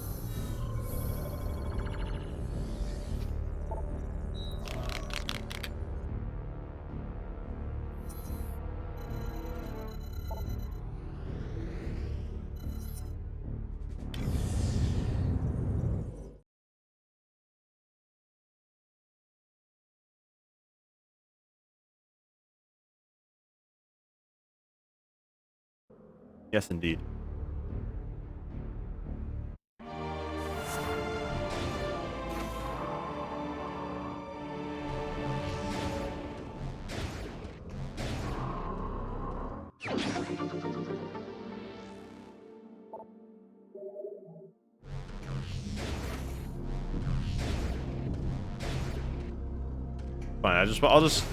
Yes, indeed. Fine, I'll just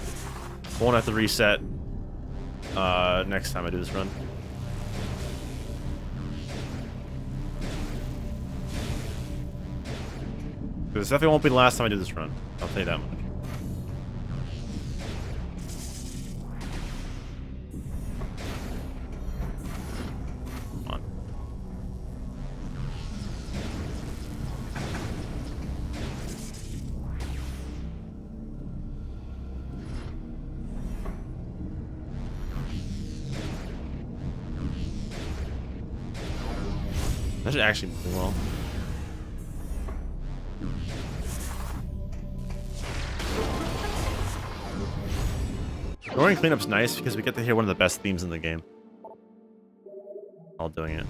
won't have to reset next time I do this run. This definitely won't be the last time I do this run. I'll tell you that much. Come on. That should actually be well. Roaring Cleanup's nice because we get to hear one of the best themes in the game while doing it.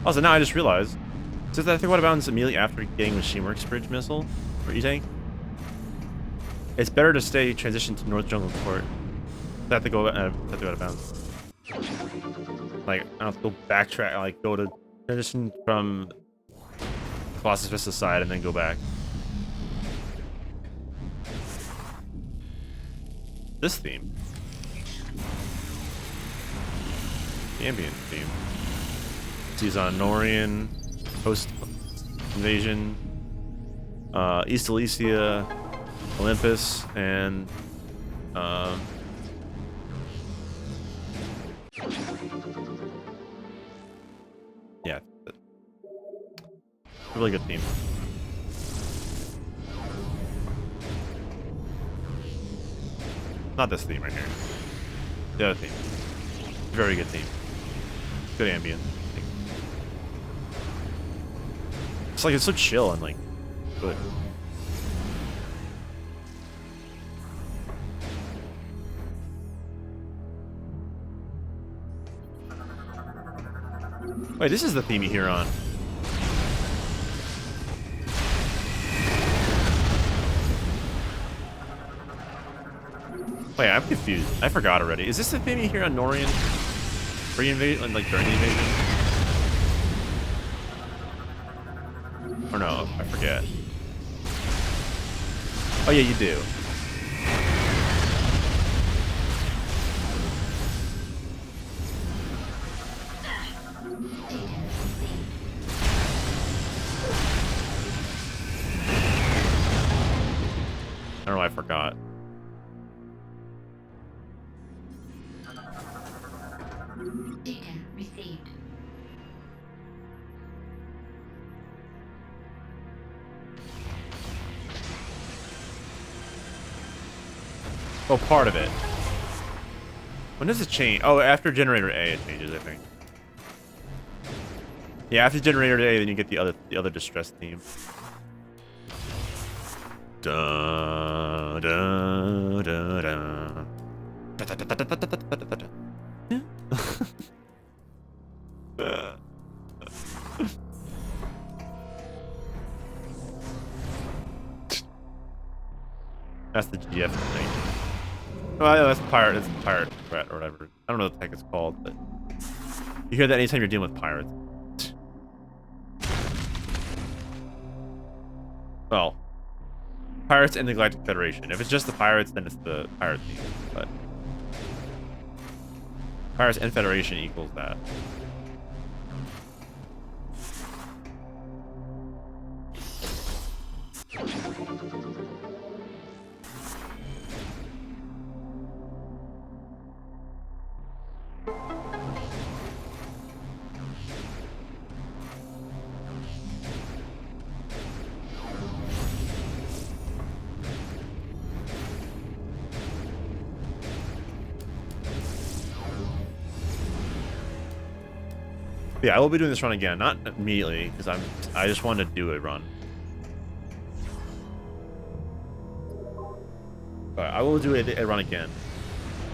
Also, now I just realized, since I think what about immediately after getting Machine Works Bridge Missile for E-Tank, it's better to stay transitioned to North Jungle Court. I have to go out of bounds. Like, I don't have to go backtrack, like go to transition from Colossus Vista side and then go back. This theme. The ambient theme. He's on Norian, post invasion, East Elysia, Olympus, and yeah, really good theme. Not this theme right here. The other theme. Very good theme. Good ambient. It's like it's so chill and like good. Wait, this is the theme you hear on. Wait, I'm confused. I forgot already. Is this the theme you hear on Norian? Pre-invasion, like during the invasion? Or no, I forget. Oh yeah, you do. I don't know, I forgot. Data received. Oh, part of it. When does it change? Oh, after generator A it changes, I think. Yeah, after generator A, then you get the other distress theme. Da da da da da That's the GF thing. Well, yeah, that's pirate. It's pirate threat or whatever. I don't know what the heck it's called, but you hear that anytime you're dealing with pirates. Well, pirates and the Galactic Federation. If it's just the pirates, then it's the pirate team. But pirates and Federation equals that. Yeah, I will be doing this run again, not immediately, because I just wanted to do a run. But I will do a run again.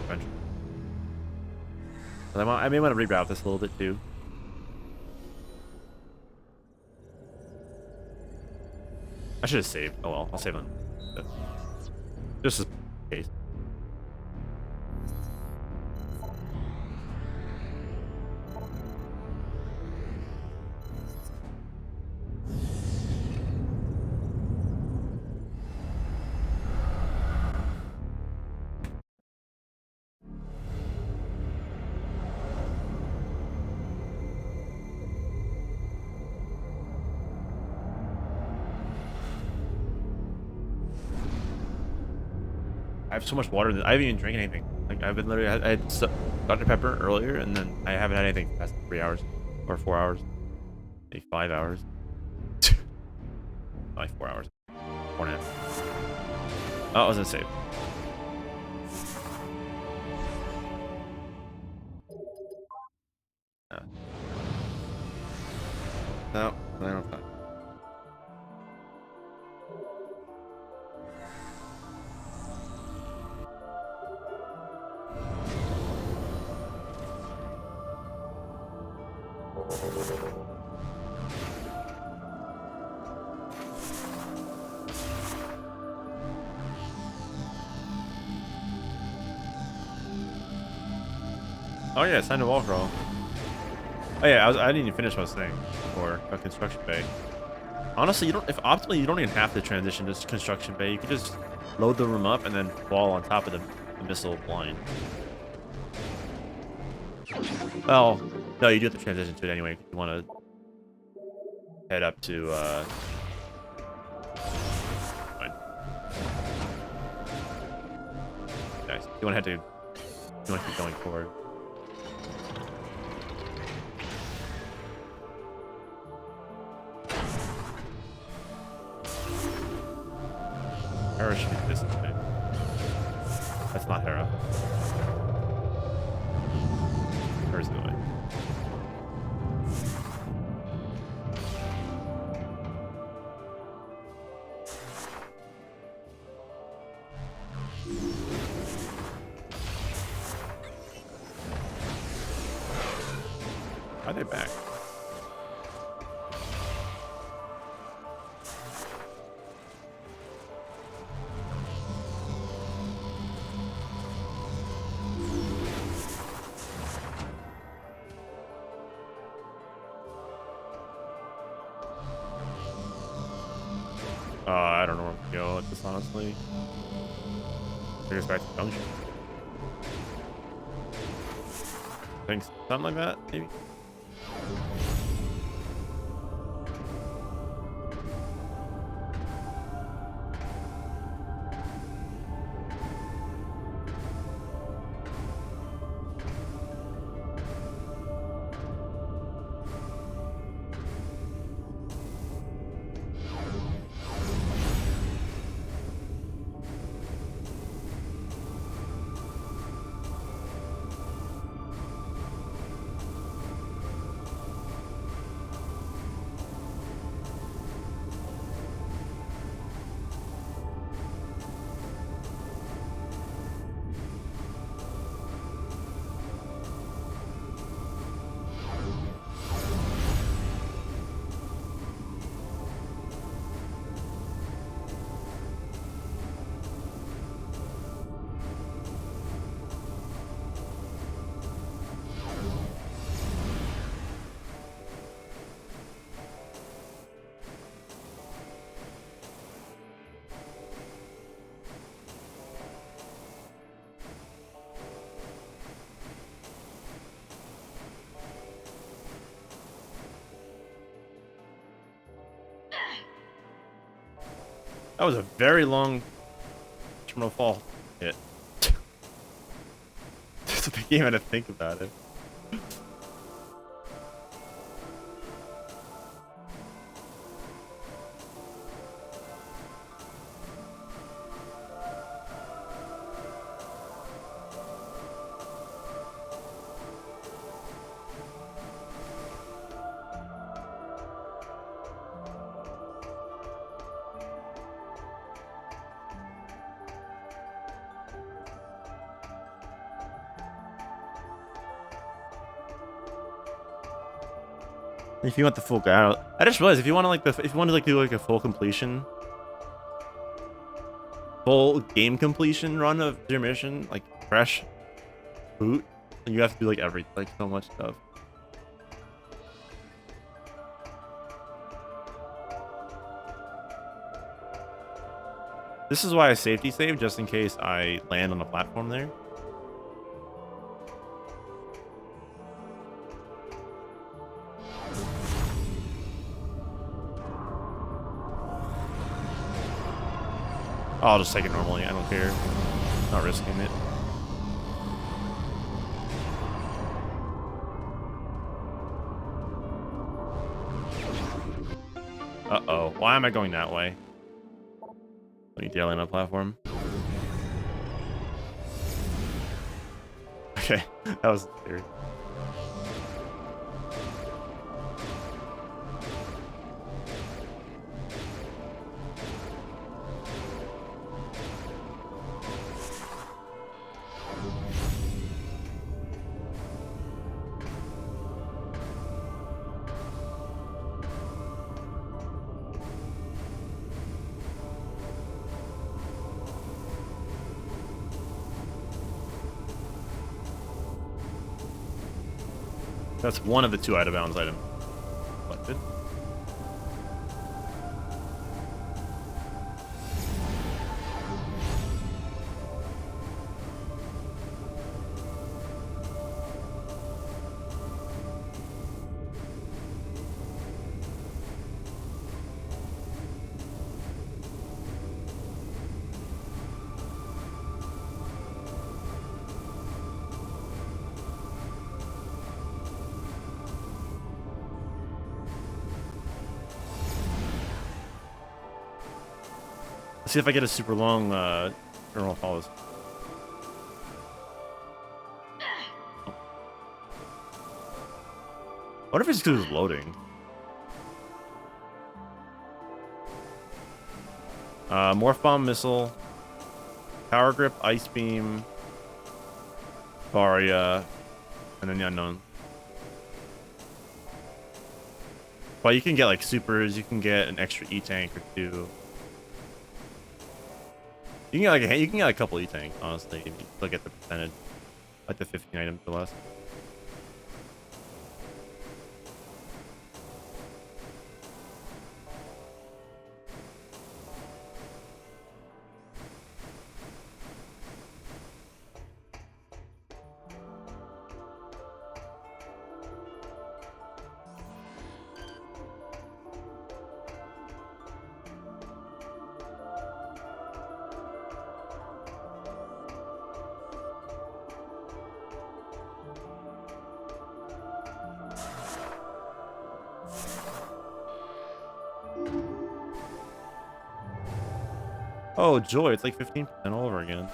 Eventually. But I may want to reroute this a little bit too. I should have saved. Oh well, I'll save on. Just in case. I have so much water that I haven't even drank anything. Like I've been literally, I had Dr. Pepper earlier, and then I haven't had anything past 3 hours or 4 hours, maybe 5 hours, like 4 hours, 4.5. Oh, I was gonna save. No, I don't have time. Oh yeah, it's time to wall crawl. Oh yeah, I didn't even finish what I was saying for a construction bay. Honestly, if optimally you don't even have to transition to construction bay. You could just load the room up and then fall on top of the missile line. Well, no, you do have to transition to it anyway. You want to head up to fine. Nice. You want to keep going forward. Hera should be this way. That's not Hera. Hera's the way. Are they back? I don't know where to go with this, honestly. I guess back to junction. Think something like that, maybe. That was a very long terminal fall hit. That's what the game had to think about it. If you want the full guy, I just realized if you want to do like a full completion, full game completion run of your mission, like fresh boot, you have to do like so much stuff. This is why I safety save, just in case I land on a platform there. I'll just take it normally. I don't care. Not risking it. Uh-oh. Why am I going that way? Don't need to land on a platform. Okay. That was weird. That's one of the 2 out-of-bounds items collected. Let's see if I get a super long terminal follows. I wonder if it's because it's loading. Morph Bomb Missile, Power Grip, Ice Beam, Bryyo, and then the unknown. Well, you can get like supers, you can get an extra E-tank or 2. You can get a couple E-tank, honestly, if you look at the percentage, like the 15 items or less. Oh, joy, it's like 15% all over again.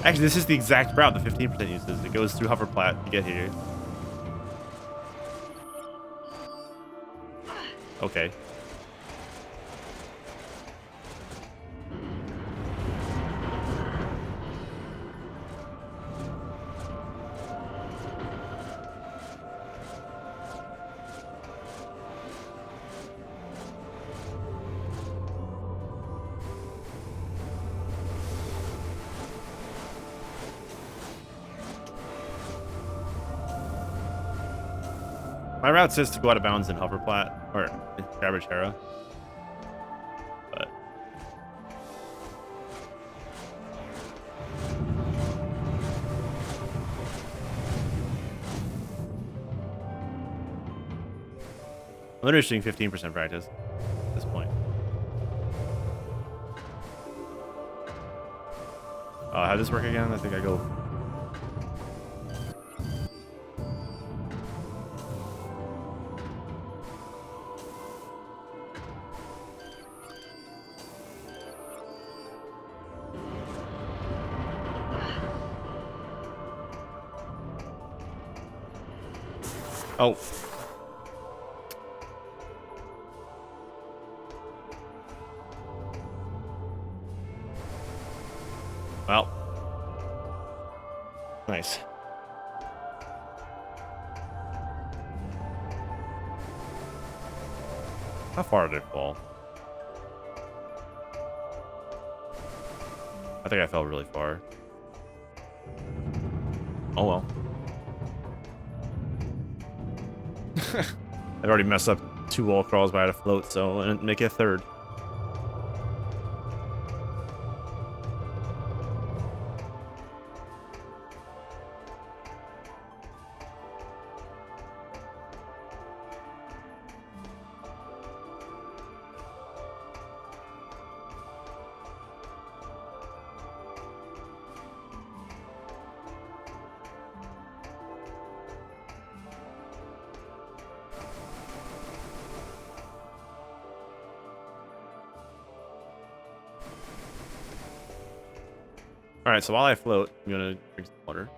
Actually, this is the exact route the 15% uses. It goes through Hoverplat to get here. Okay. My route says to go out of bounds in Hoverplat, or Garbage Hera. But I'm literally doing 15% practice at this point. How does this work again? I think I go. Oh. Well. Nice. How far did it fall? I think I fell really far. Oh well. I'd already messed up 2 wall crawls by a float, so and make it a third. Alright, so while I float, I'm gonna drink some water.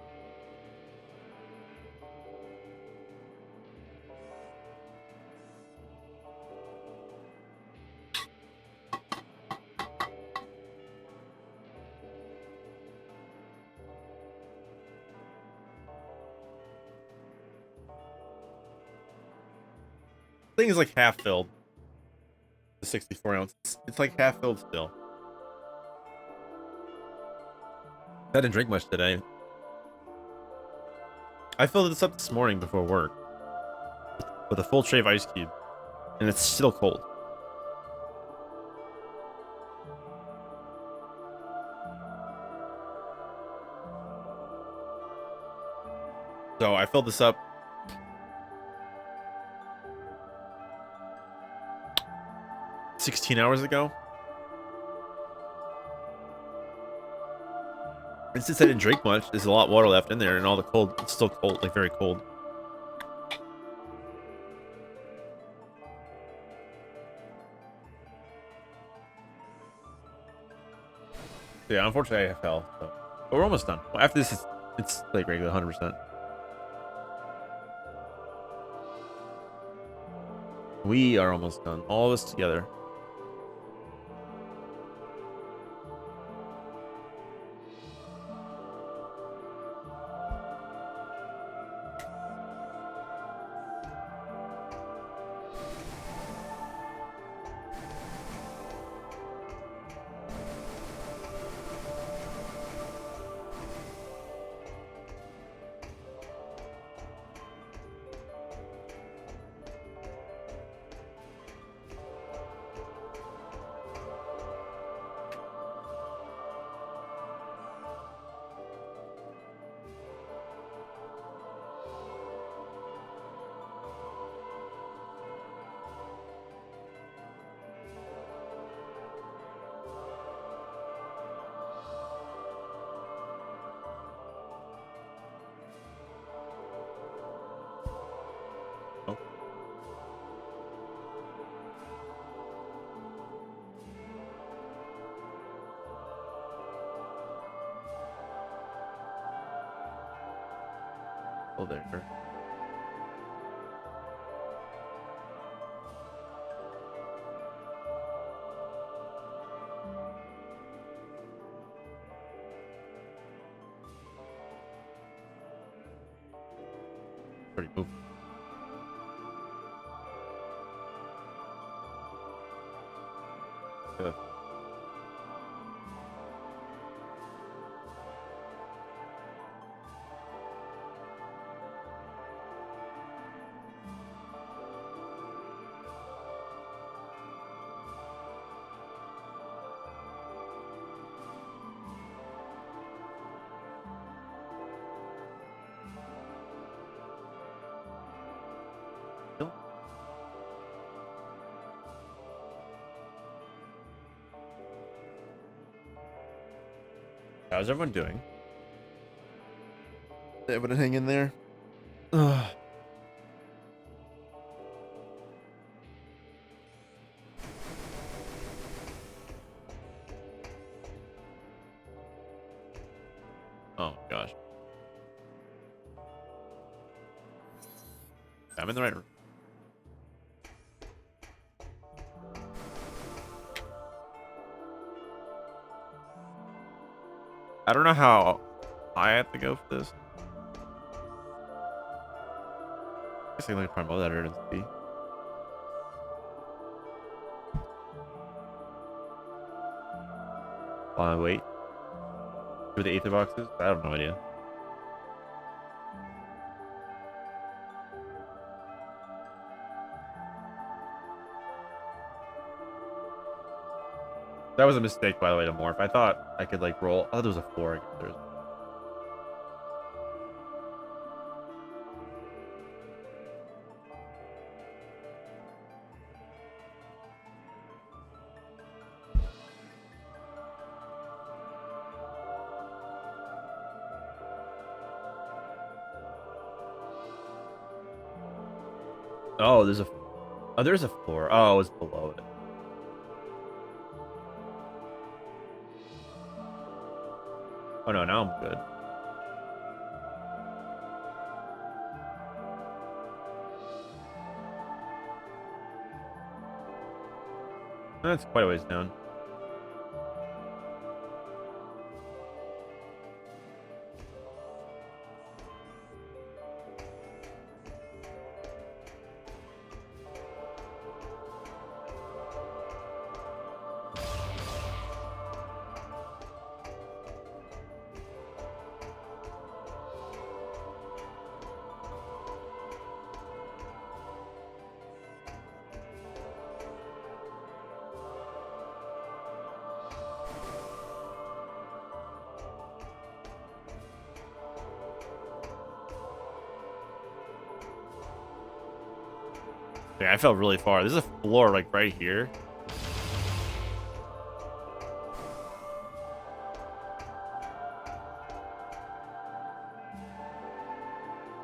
Thing is like half filled. The 64 ounce. It's like half filled still. I didn't drink much today. I filled this up this morning before work with a full tray of ice cube, and it's still cold. So I filled this up 16 hours ago. And since I didn't drink much, there's a lot of water left in there, and all the cold, it's still cold, like very cold. So yeah, unfortunately I fell. So. But we're almost done. Well, after this, it's like regular 100%. We are almost done. All of us together. Oh. Oh, there. Pretty cool. Yeah. How's everyone doing? Everyone hang in there? Ugh. Oh gosh. I'm in the right room. I don't know how I have to go for this. I guess I can like promote that or see. While I wait for the Aether boxes, I have no idea. That was a mistake, by the way, to morph. I thought I could like roll. Oh, there was a 4. There's... Oh, there's a. Oh, there's a 4. Oh, it's below it. Oh no, now I'm good. That's quite a ways down. Yeah, I fell really far. There's a floor like right here.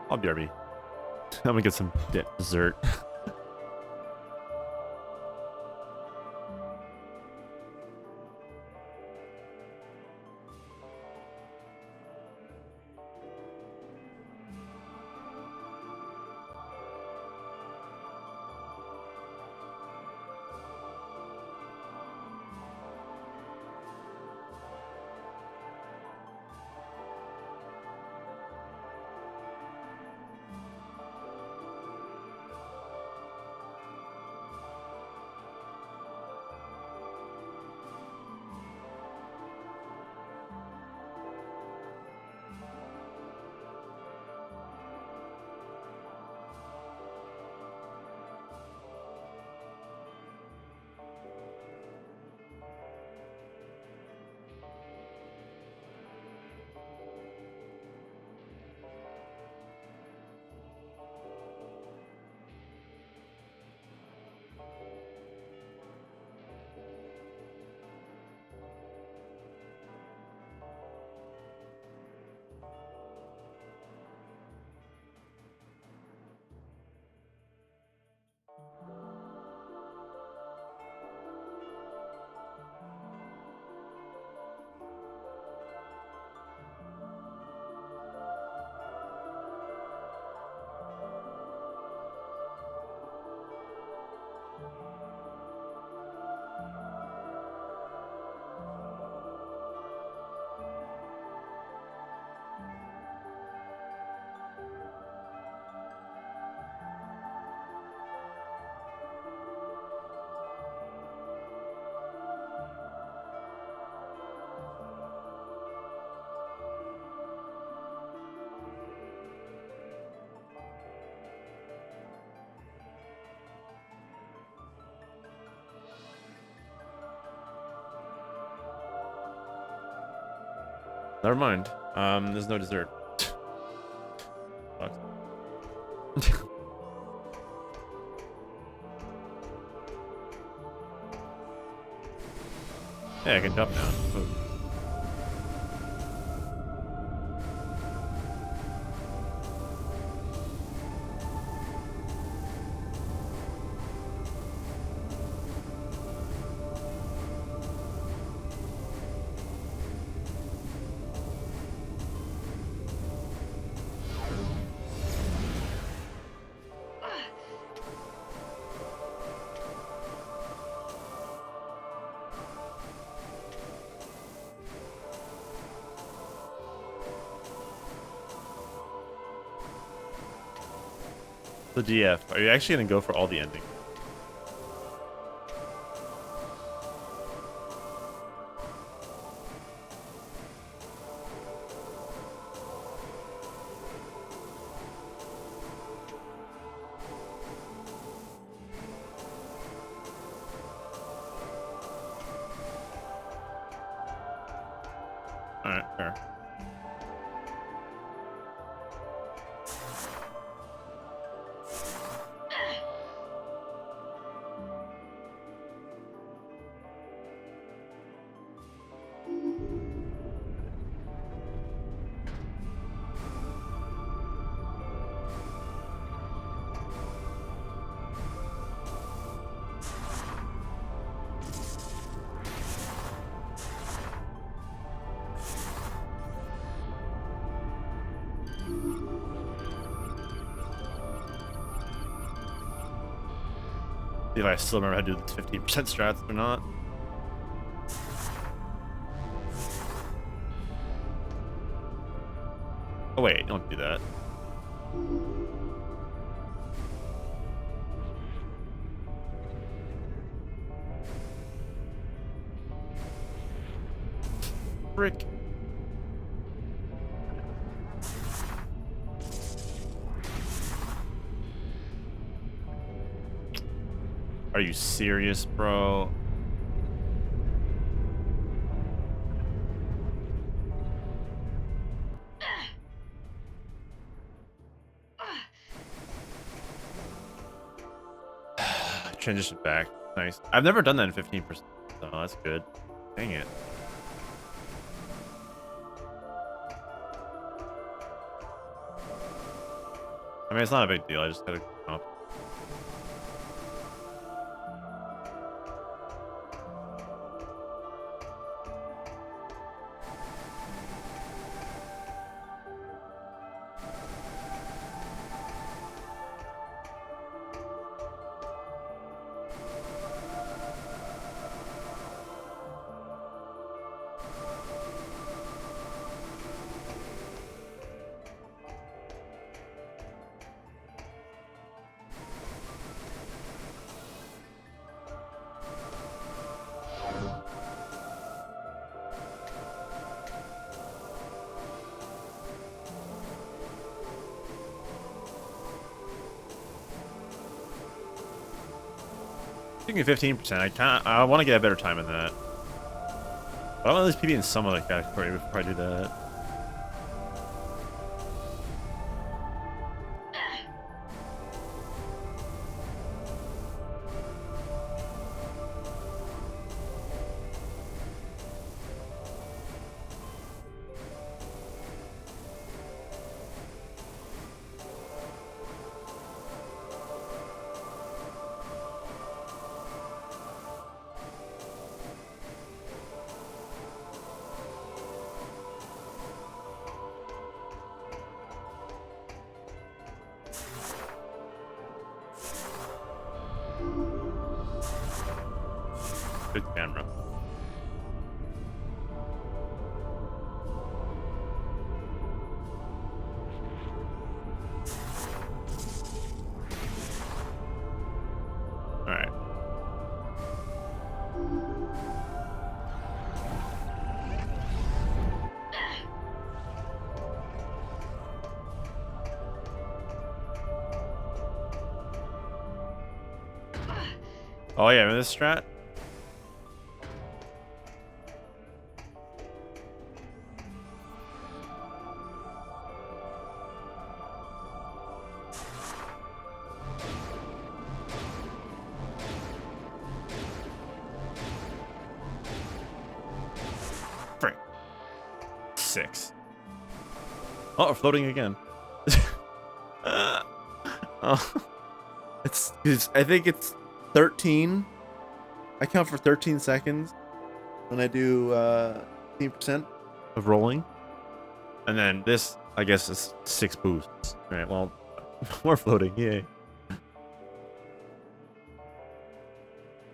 I'll BRB. I'm gonna get some dessert. Never mind. There's no dessert. Sucks. Hey, I can jump now. Ooh. the DF? Are you actually gonna go for all the endings? Alright, fair. See if I still remember how to do the 15% strats or not. Oh wait, don't do that. Frick. Are you serious, bro? Transition back. Nice. I've never done that in 15%, so that's good. Dang it. I mean, it's not a big deal. I just gotta come up. Thinking 15%. I want to get a better time in that. But I want at least PB in some of the category before I do that. Good camera. All right. Oh yeah, this strat. Frick. 6. Oh, we're floating again. Oh. I think it's 13. I count for 13 seconds when I do 15% of rolling. And then this, I guess, is 6 boosts. All right, well, we're floating. Yay.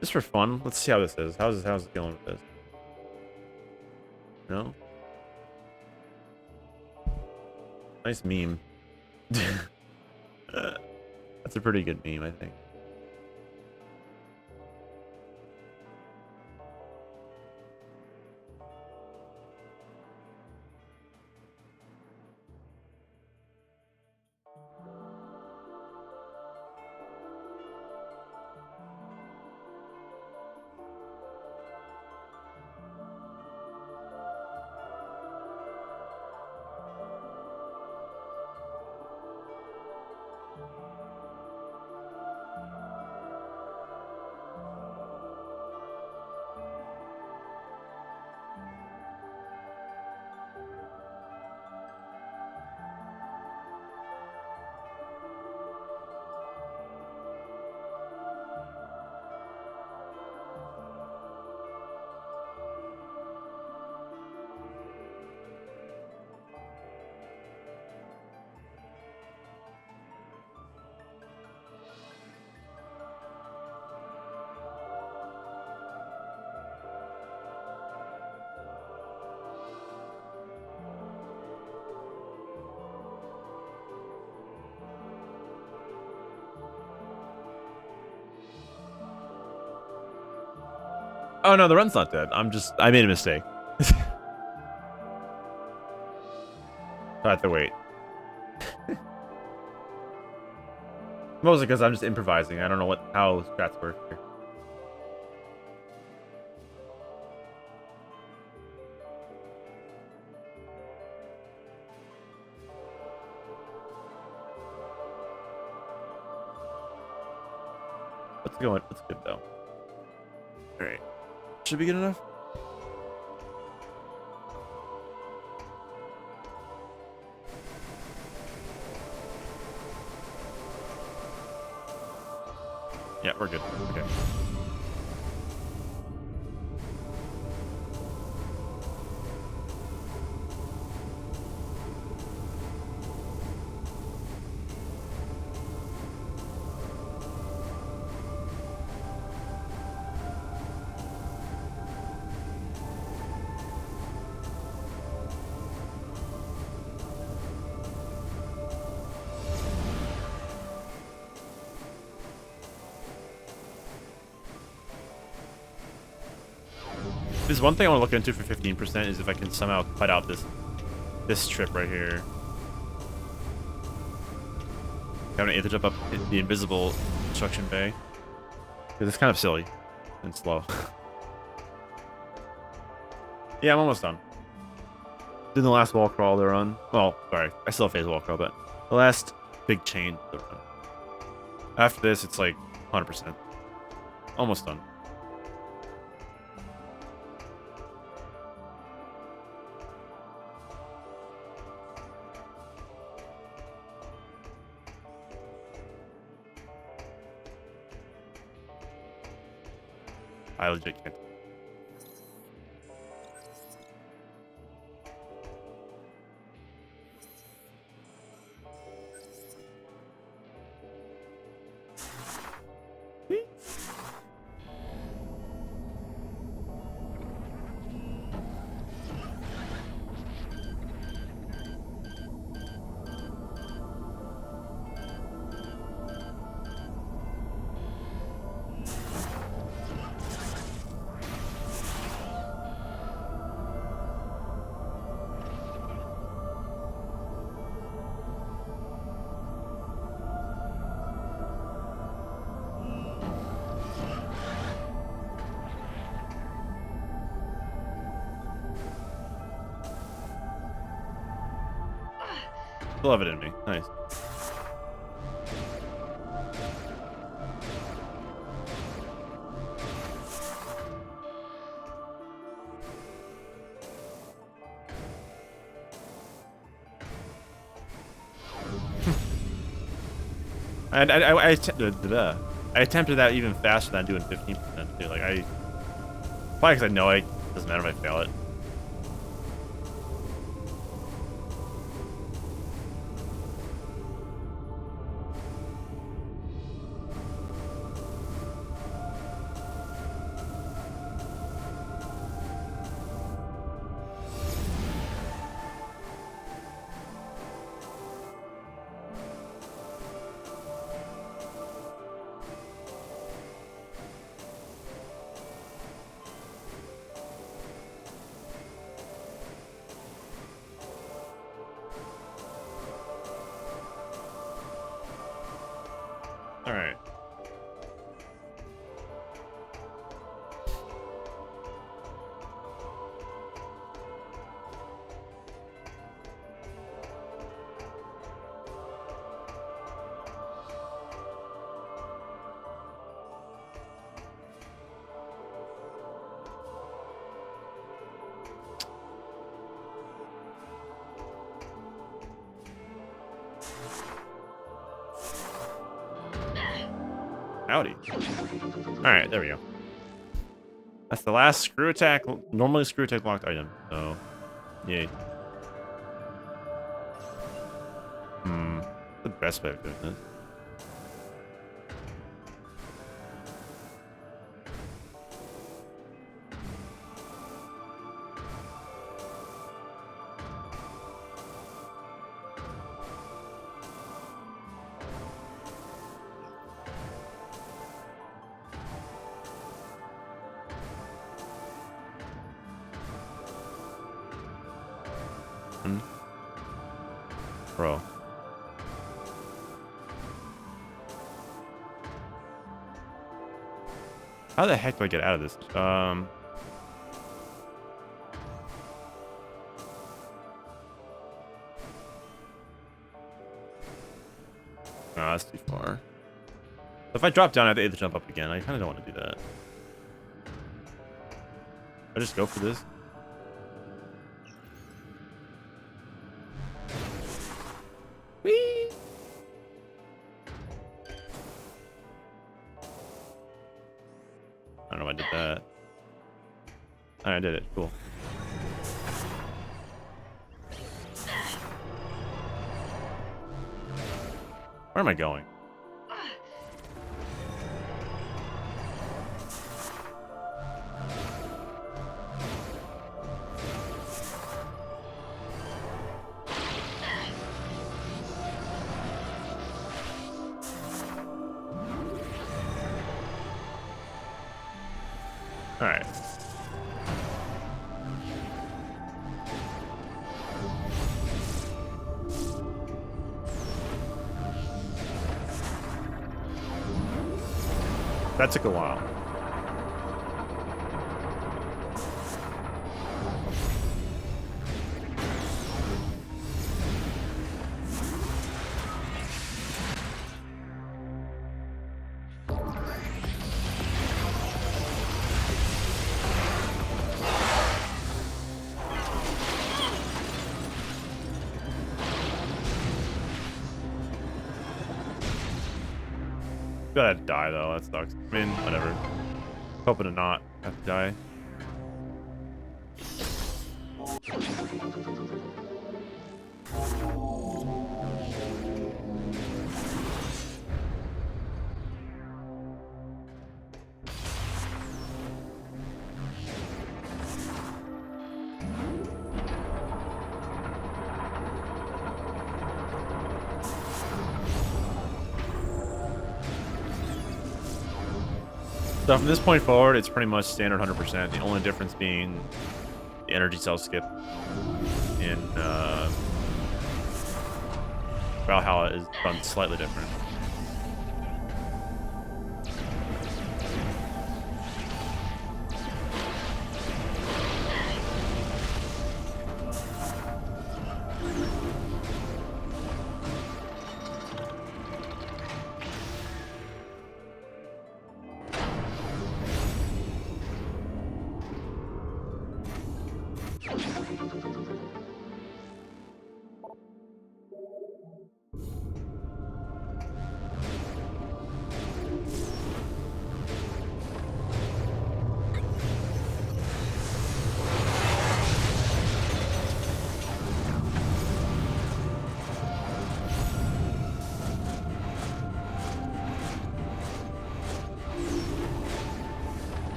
Just for fun, let's see how this is. How's it going with this? No? Nice meme. That's That's a pretty good meme, I think. Oh no, the run's not dead. I made a mistake. I have to wait. Mostly because I'm just improvising. I don't know how strats work here. What's good though? Alright. Should be good enough? Yeah, we're good. Okay. There's one thing I want to look into for 15% is if I can somehow cut out this trip right here. Having to jump up the invisible construction bay. Because it's kind of silly and slow. Yeah, I'm almost done. Doing the last wall crawl to run. Well, sorry, I still have phase wall crawl, but the last big chain to run. After this, it's like 100%. Almost done. I legit can't. Still have it in me. Nice. I attempted that even faster than doing 15% too. Like probably because I know it doesn't matter if I fail it. Howdy. Alright, there we go. That's the last screw attack, normally screw attack locked item, so yay. The best way of doing this. Bro. How the heck do I get out of this? Oh, that's too far. If I drop down, I have to either jump up again. I kind of don't want to do that. I just go for this. Whee! I don't know if I did that. I did it. Cool. Where am I going? All right. That took a while. Gotta die though, that sucks. I mean, whatever. Hoping to not have to die. So from this point forward, it's pretty much standard 100%. The only difference being the energy cell skip in Valhalla is done slightly different.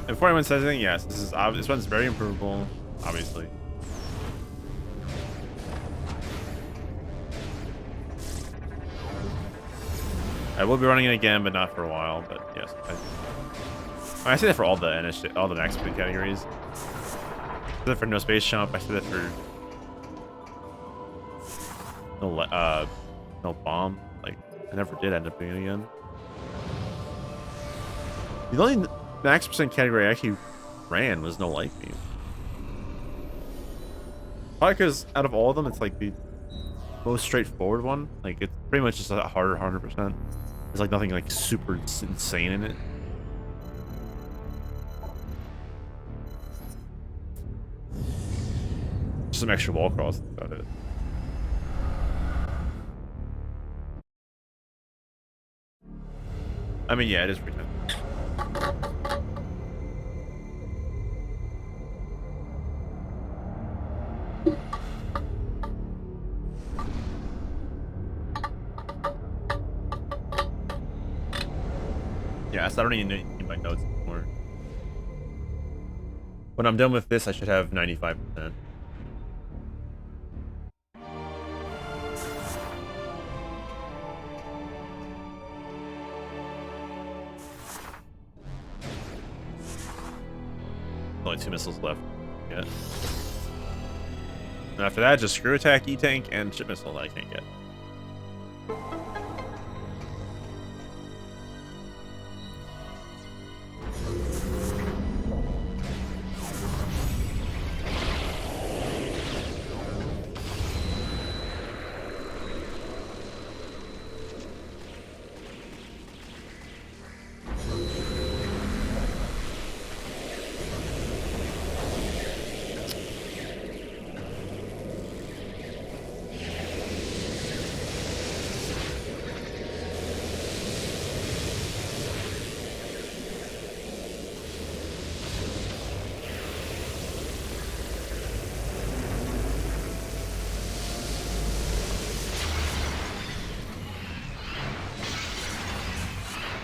Before anyone says anything, yes, this one's very improvable, obviously. I will be running it again, but not for a while. But yes, I say that for all the next big categories. I say that for no space jump. I say that for no bomb. Like I never did end up doing it again. The only max percent category I actually ran was no life beam. Probably because out of all of them, it's like the most straightforward one. Like it's pretty much just a harder 100%. There's like nothing like super insane in it. Just some extra wall crawls. That's about it. I mean, yeah, it is pretty tempting. Yeah, so I don't even need my notes anymore. When I'm done with this, I should have 95%. Only 2 missiles left. Yeah. And after that, just screw attack, E-tank, and ship missile that I can't get.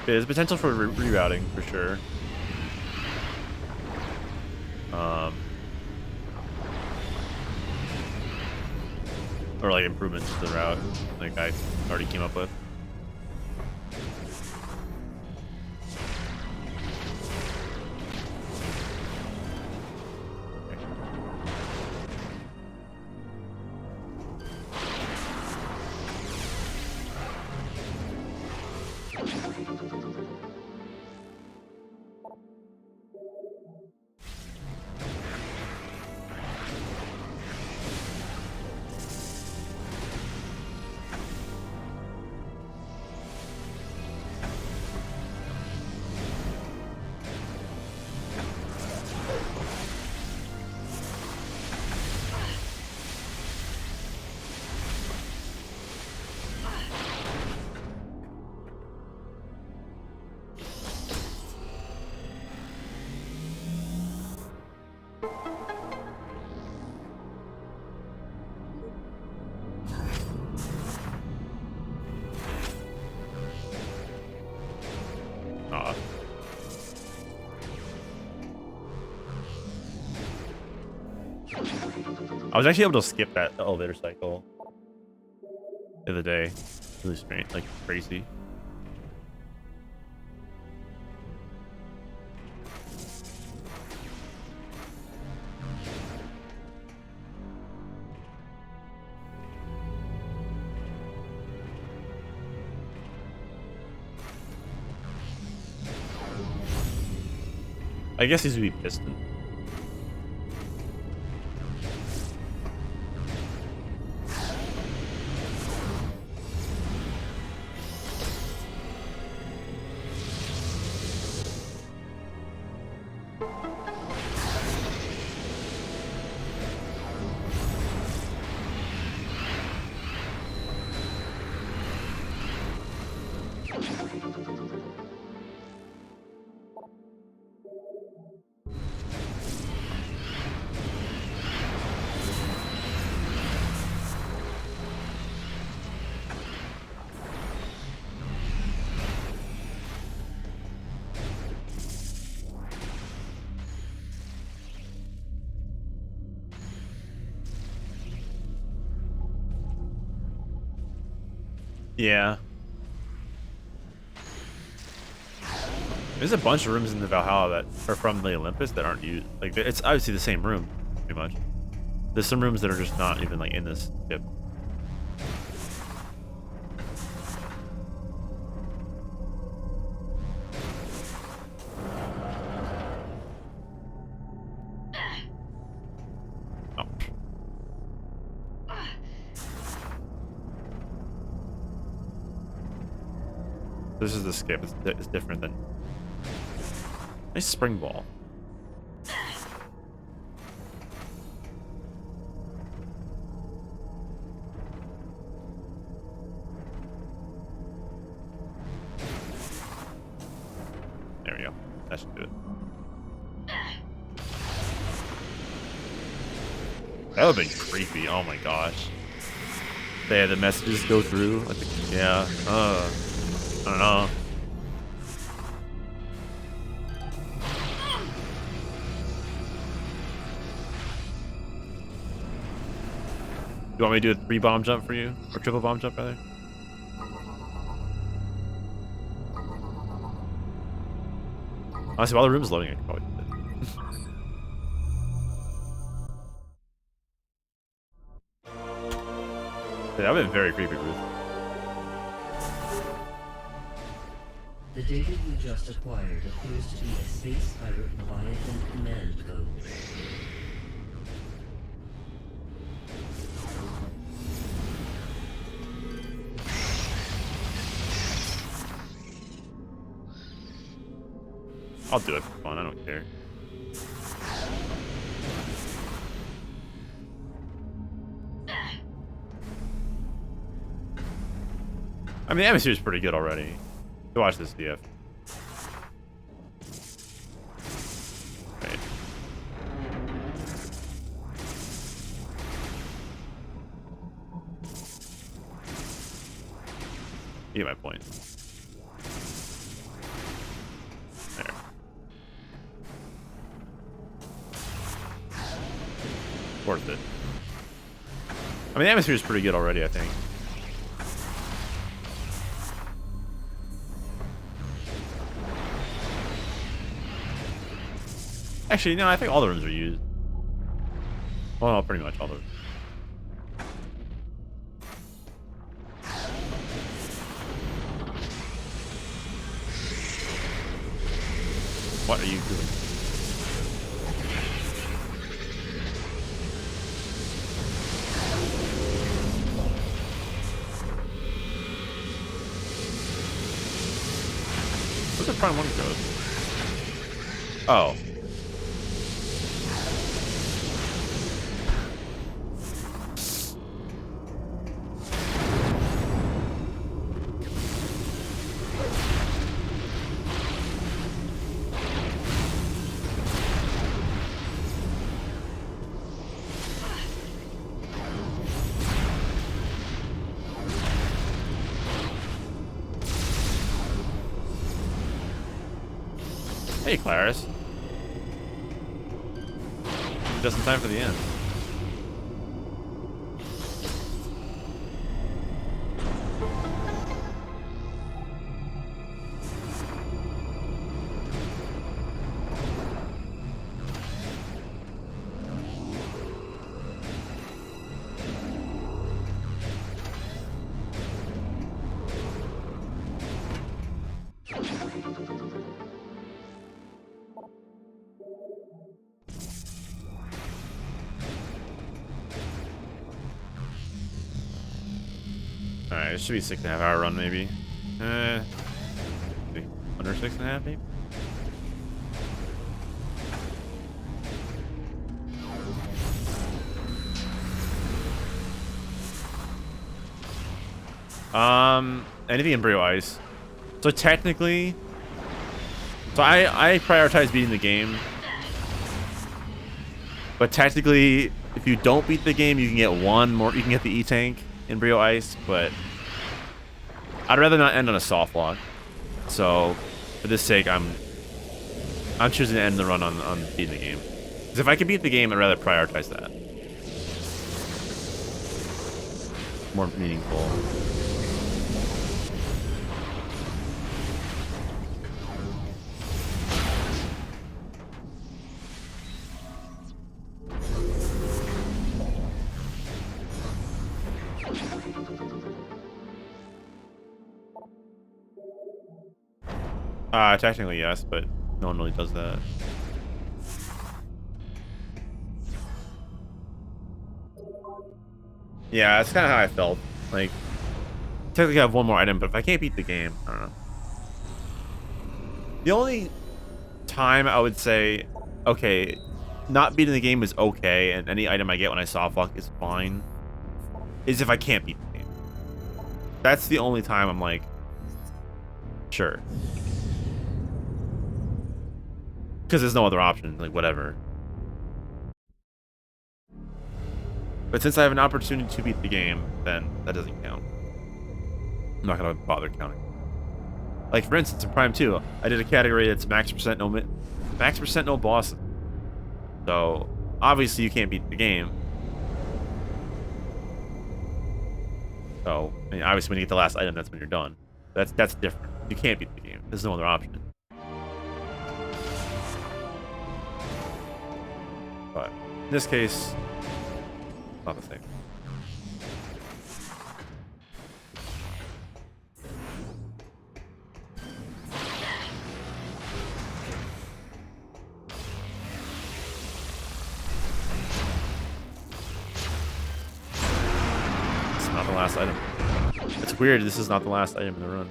There's potential for rerouting for sure. Or like improvements to the route, like I already came up with. I was actually able to skip that elevator cycle the other day. Really strange, like crazy. I guess these would be piston. Yeah. There's a bunch of rooms in the Valhalla that are from the Olympus that aren't used. Like, it's obviously the same room, pretty much. There's some rooms that are just not even, like, in this ship. Oh. This is the skip. It's different than... Nice spring ball. That would have been creepy. Oh my gosh. Yeah, the messages go through. I think, yeah. I don't know. You want me to do a 3 bomb jump for you? Or triple bomb jump, rather? Honestly, while the room's loading, I can probably do it. Yeah, that would have been very creepy, Ruth. The data you just acquired appears to be a space pirate Leviathan command code. I'll do it for fun, I don't care. I mean, the atmosphere is pretty good already. Go watch this DF. Right. You get my point. There. Worth it. I mean, the atmosphere is pretty good already, I think. Actually, no, I think all the rooms are used. Well, no, pretty much all the rooms. What are you doing? Where's the prime one go? Oh. Hey, Claris. Just in time for the end. Alright, it should be 6.5 hour run, maybe. Under 6.5, maybe? Anything in Bryyo Ice. So technically, I prioritize beating the game. But technically, if you don't beat the game, you can get one more. You can get the E-Tank in Bryyo Ice, but I'd rather not end on a soft lock. So, for this sake, I'm choosing to end the run on beating the game. Because if I can beat the game, I'd rather prioritize that. More meaningful. Technically yes, but no one really does that. Yeah, that's kind of how I felt. Like, technically I have one more item, but if I can't beat the game, I don't know. The only time I would say, okay, not beating the game is okay, and any item I get when I soft lock is fine, is if I can't beat the game. That's the only time I'm like, sure. Because there's no other option, like, whatever. But since I have an opportunity to beat the game, then that doesn't count. I'm not gonna bother counting. Like for instance, in Prime 2, I did a category that's max percent no bosses. So obviously you can't beat the game. So I mean, obviously when you get the last item, that's when you're done. That's different. You can't beat the game. There's no other option. But in this case, not the same. It's not the last item. It's weird. This is not the last item in the run.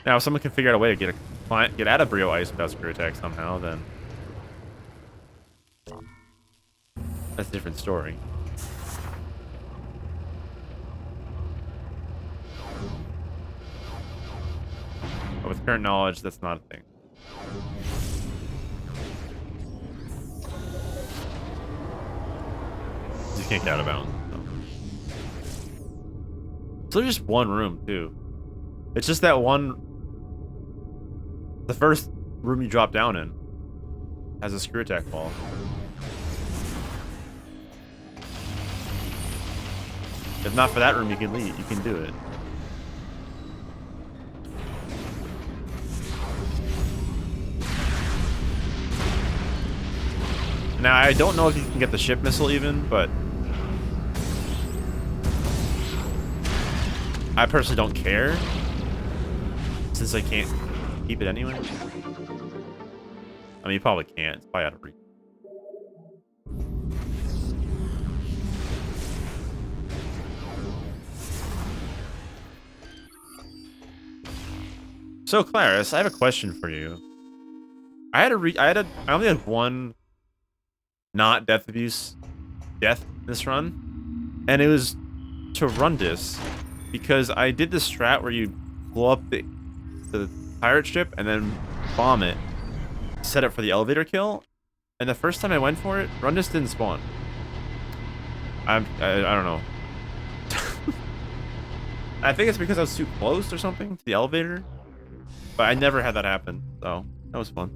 Now, if someone can figure out a way to get out of Bryyo Ice without screw attack somehow, then that's a different story. But with current knowledge, that's not a thing. You can't get out of bounds. So there's just one room too. It's just that one. The first room you drop down in has a screw attack wall. If not for that room, you can leave. You can do it. Now, I don't know if you can get the ship missile even, but I personally don't care since I can't keep it anyway. I mean, you probably can't. It's probably out of reach. So, Claris, I have a question for you. I only had one not death in this run, and it was to Rundis, because I did the strat where you blow up the pirate ship and then bomb it, set it for the elevator kill, and the first time I went for it, Rundis didn't spawn. I don't know. I think it's because I was too close or something to the elevator, but I never had that happen, so that was fun.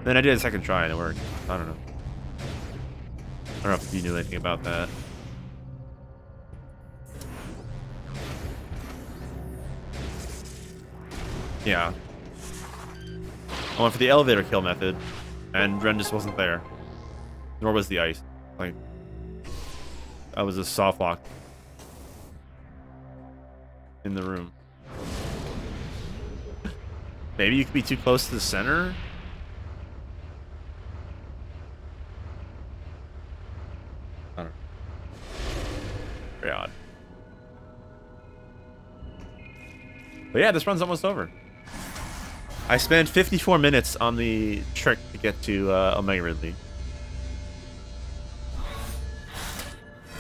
Then I did a second try and it worked. I don't know. I don't know if you knew anything about that. Yeah. I went for the elevator kill method, and Ren just wasn't there. Nor was the ice. Like, I was a soft lock in the room. Maybe you could be too close to the center? I don't know. Very odd. But yeah, this run's almost over. I spent 54 minutes on the trick to get to Omega Ridley.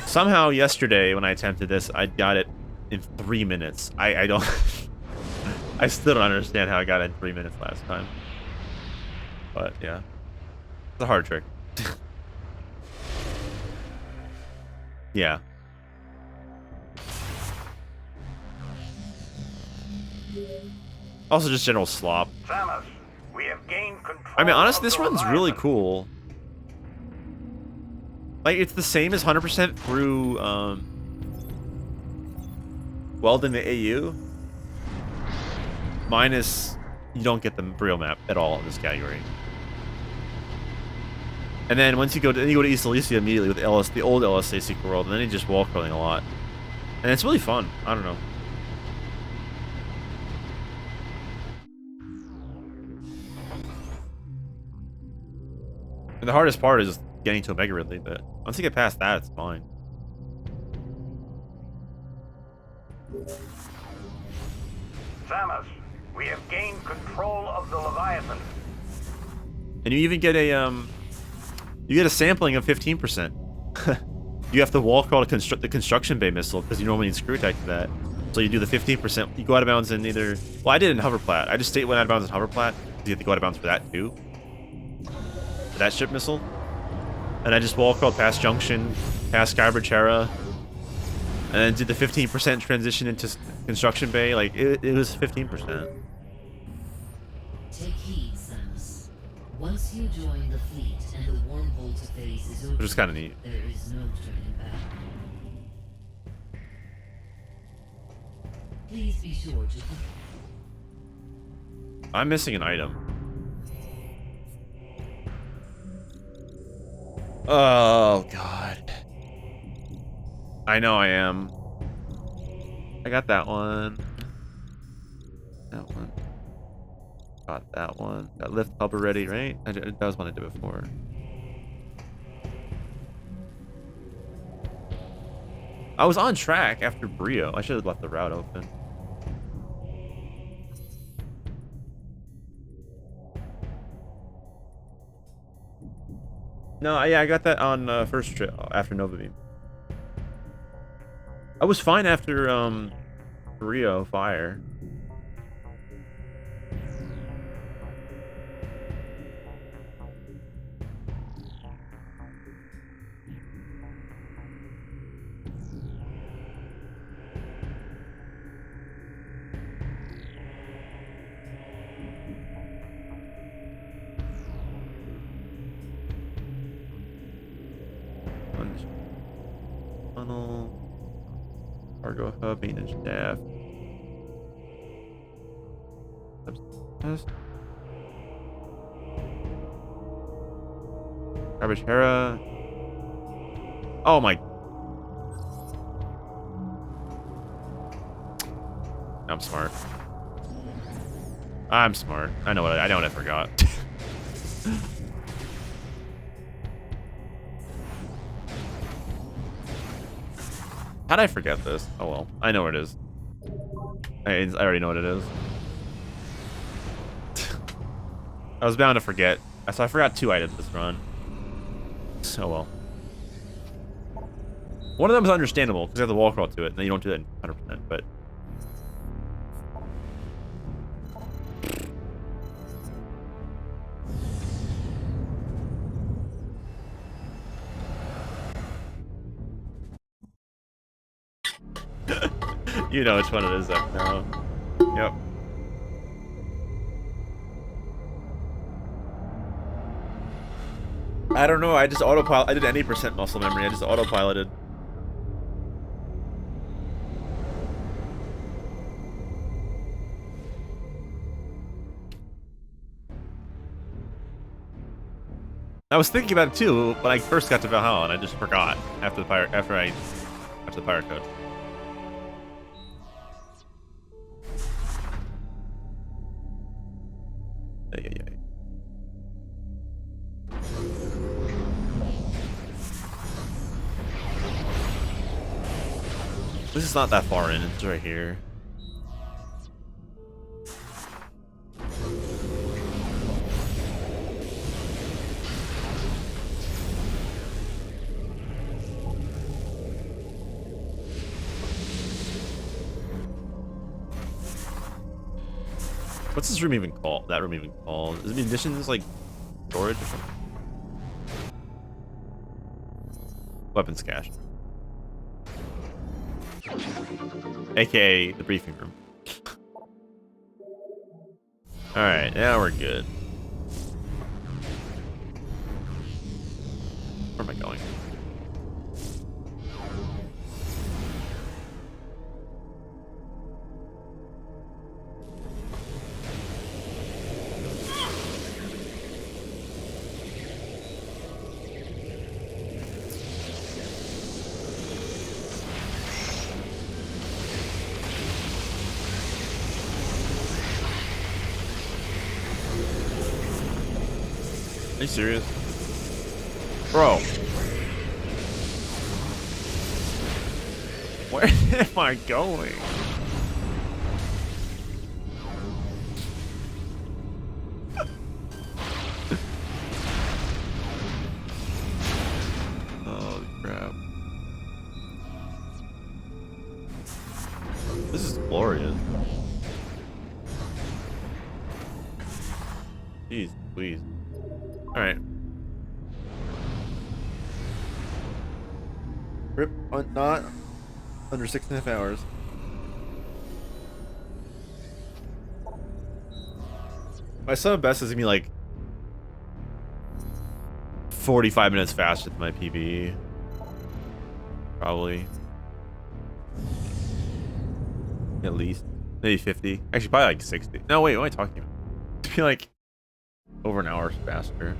Somehow yesterday when I attempted this, I got it in 3 minutes. I don't... I still don't understand how I got it in 3 minutes last time. But yeah. It's a hard trick. Yeah. Also just general slop. Samus, we have gained control. I mean, honestly, this run's really cool. Like, it's the same as 100% through, welding the AU. Minus, you don't get the Bryyo map at all in this category. And then once you go to East Elysia immediately with the old LSA Secret World, and then you just wall crawling a lot. And it's really fun. I don't know. And the hardest part is getting to Omega Ridley, but once you get past that, it's fine. Samus, we have gained control of the Leviathan. And you even get a sampling of 15%. You have to wall crawl to construct the construction bay missile because you normally need screw attack for that. So you do the 15%. You go out of bounds in either. Well, I did in hoverplat. I just went out of bounds in hoverplat. You have to go out of bounds for that too. that ship missile. And I just wall crawled past Junction, past Skybridge, and then did the 15% transition into Construction Bay. Like, it was 15%. Take heed, Samus. Once you join the fleet and the wormhole to phase is over, Which is kind of neat. there is no turning back. Please be sure to... I'm missing an item. Oh, God. I know I am. I got that one. That one. Got that one. Got lift hub already, right? That was one I did before. I was on track after Bryyo. I should have left the route open. No, yeah, I got that on first trip after Nova Beam. I was fine after Bryyo Fire. Funnel. Cargo hub, maintenance staff. Garbage Hera. Oh my. I'm smart. I'm smart. I know what I forgot. How'd I forget this? Oh well, I know where it is. I already know what it is. I was bound to forget. So I forgot 2 items this run. So well. One of them is understandable because you have the wall crawl to it, and then you don't do that in 100%. But you know which one it is up now. Yep. I don't know. I just autopilot. I did any percent muscle memory. I just autopiloted. I was thinking about it too when I first got to Valhalla, and I just forgot after the pirate code. Yeah. This is not that far in. It's right here. What's this room even called? That room even called? Is it munitions like storage or something? Weapons cache. AKA the briefing room. Alright, now we're good. Where am I going? Are you serious? Bro. Where am I going? Oh crap. This is glorious. Jeez, please. Alright. Rip on not under 6.5 hours. My sub best is gonna be like 45 minutes faster than my PB. Probably. At least. Maybe 50. Actually, probably like 60. No, wait, what am I talking about? It'd be like over an hour faster.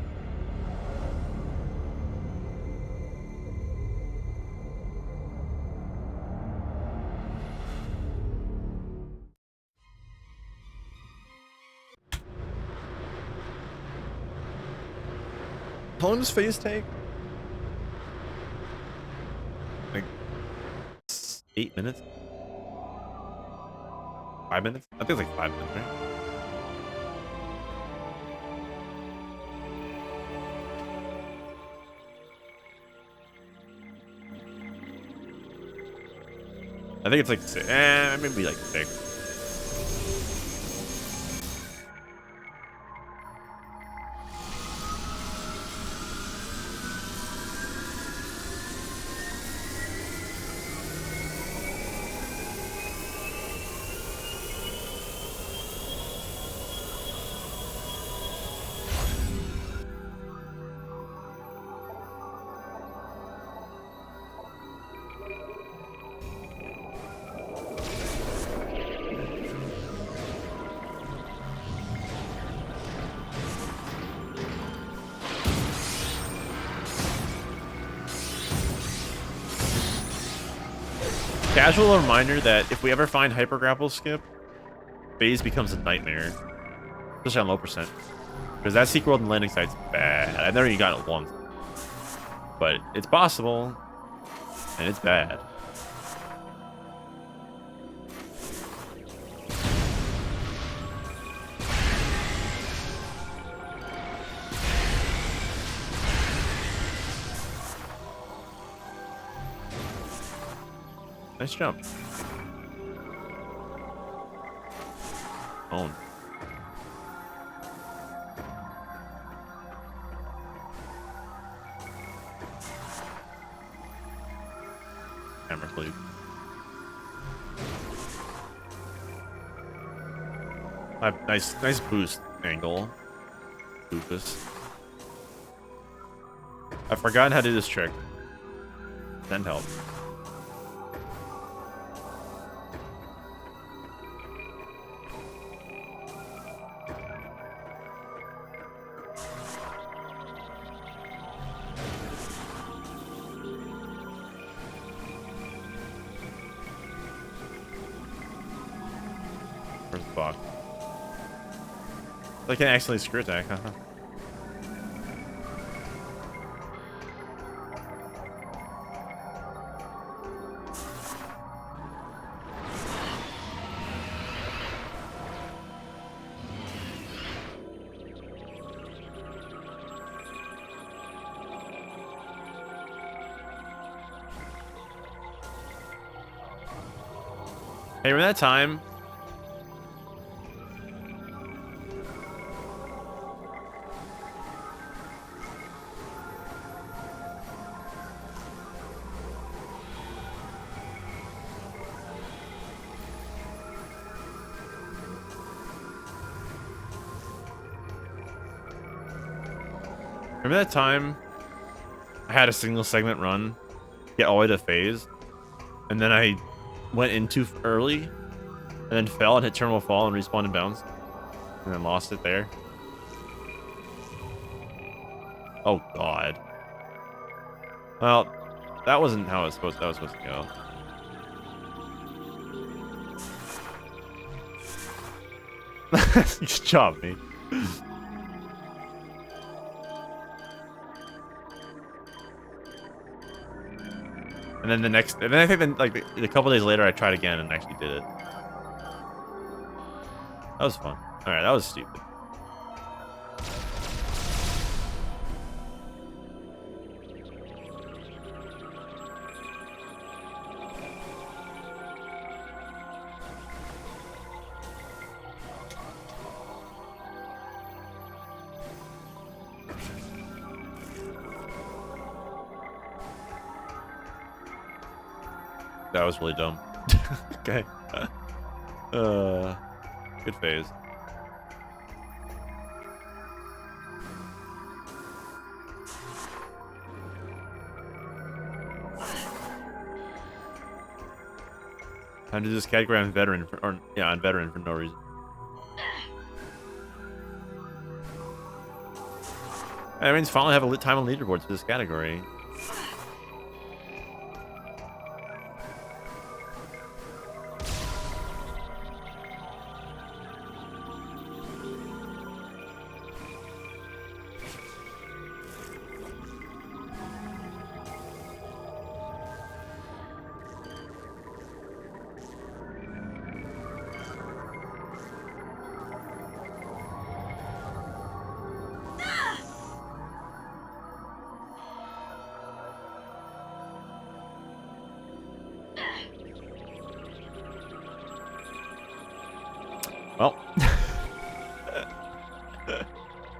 How long does phase take? Like 8 minutes? 5 minutes? I think it's like 5 minutes, right? I think it's like maybe like 6. Casual reminder that if we ever find hypergrapple skip, phase becomes a nightmare. Especially on low percent. Because that secret world and landing site's bad. I've never even gotten it once. But it's possible. And it's bad. Nice jump. Own. Camera sleep. Nice boost angle. Lupus. I've forgotten how to do this trick. Send help. Where's the box? I can't actually screw attack, huh? Hey, remember that time? Remember that time I had a single segment run, get all the way to phase, and then I went in too early, and then fell and hit terminal fall and respawned and bounced, and then lost it there? Oh god. Well, that wasn't how that was supposed to go. You just chopped me. And then I think like a couple days later I tried again and actually did it. That was fun. Alright, that was stupid. That was really dumb. Okay. Good phase. Time to do this category on veteran, on veteran for no reason. That means finally have a time on leaderboards for this category. Well,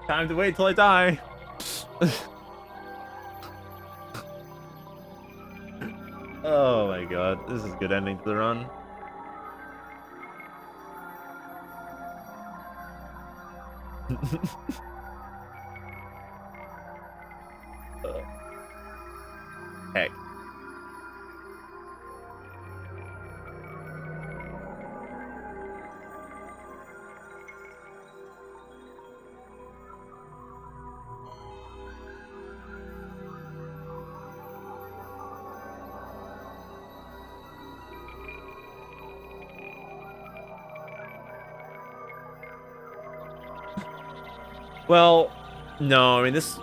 time to wait till I die. Oh my god, this is a good ending to the run. Heck. Well, no, I mean this.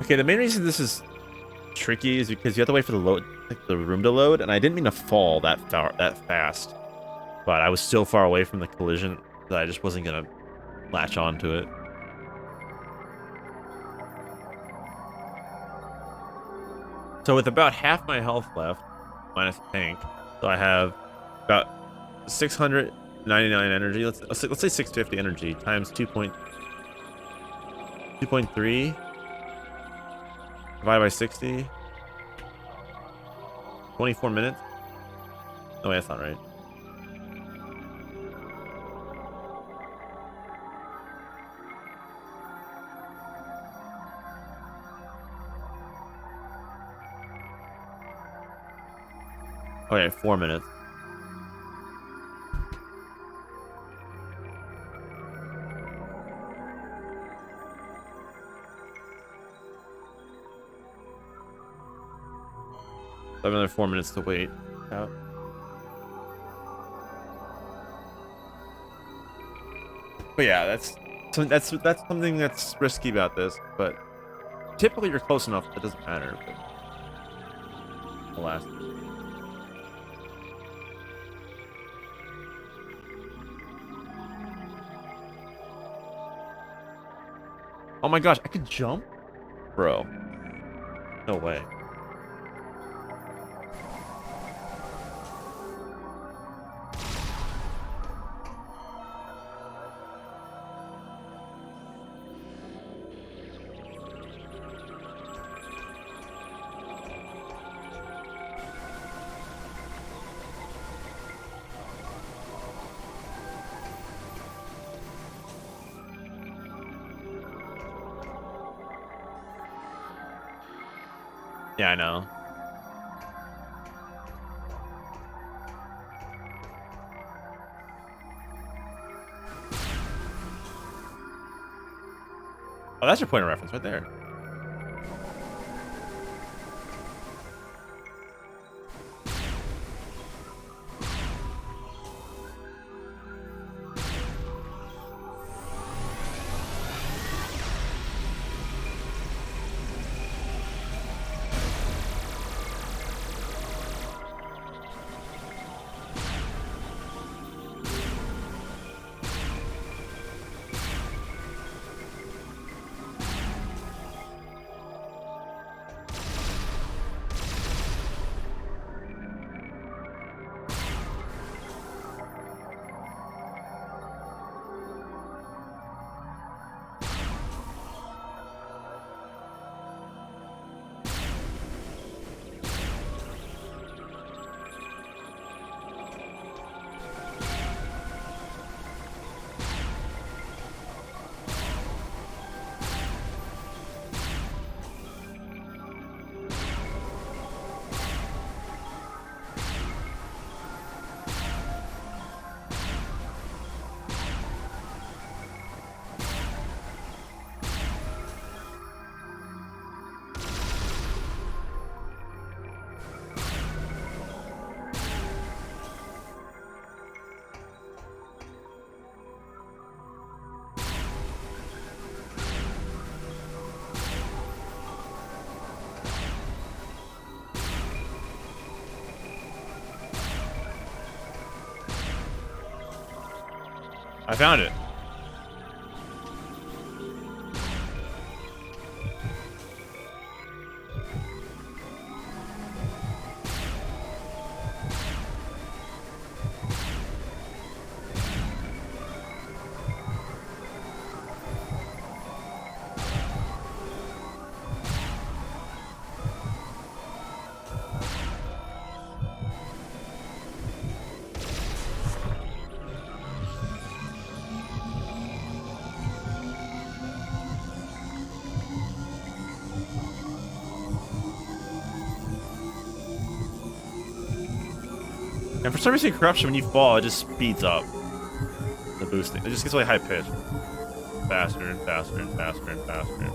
Okay, the main reason this is tricky is because you have to wait for the room to load, and I didn't mean to fall that fast, but I was so far away from the collision that I just wasn't gonna latch onto it. So with about half my health left, minus the tank, so I have about 699 energy. Let's say 650 energy times 2.3 divided by 60. 24 minutes. Oh, wait, that's not right. Okay, 4 minutes. I have another 4 minutes to wait out. But yeah, that's something that's risky about this. But typically, you're close enough that it doesn't matter. But alas. Oh my gosh, I could jump? Bro. No way. Yeah, I know. Oh, that's your point of reference right there. I found it. And for some reason, corruption, when you fall, it just speeds up the boosting. It just gets really high pitched. Faster and faster and faster and faster.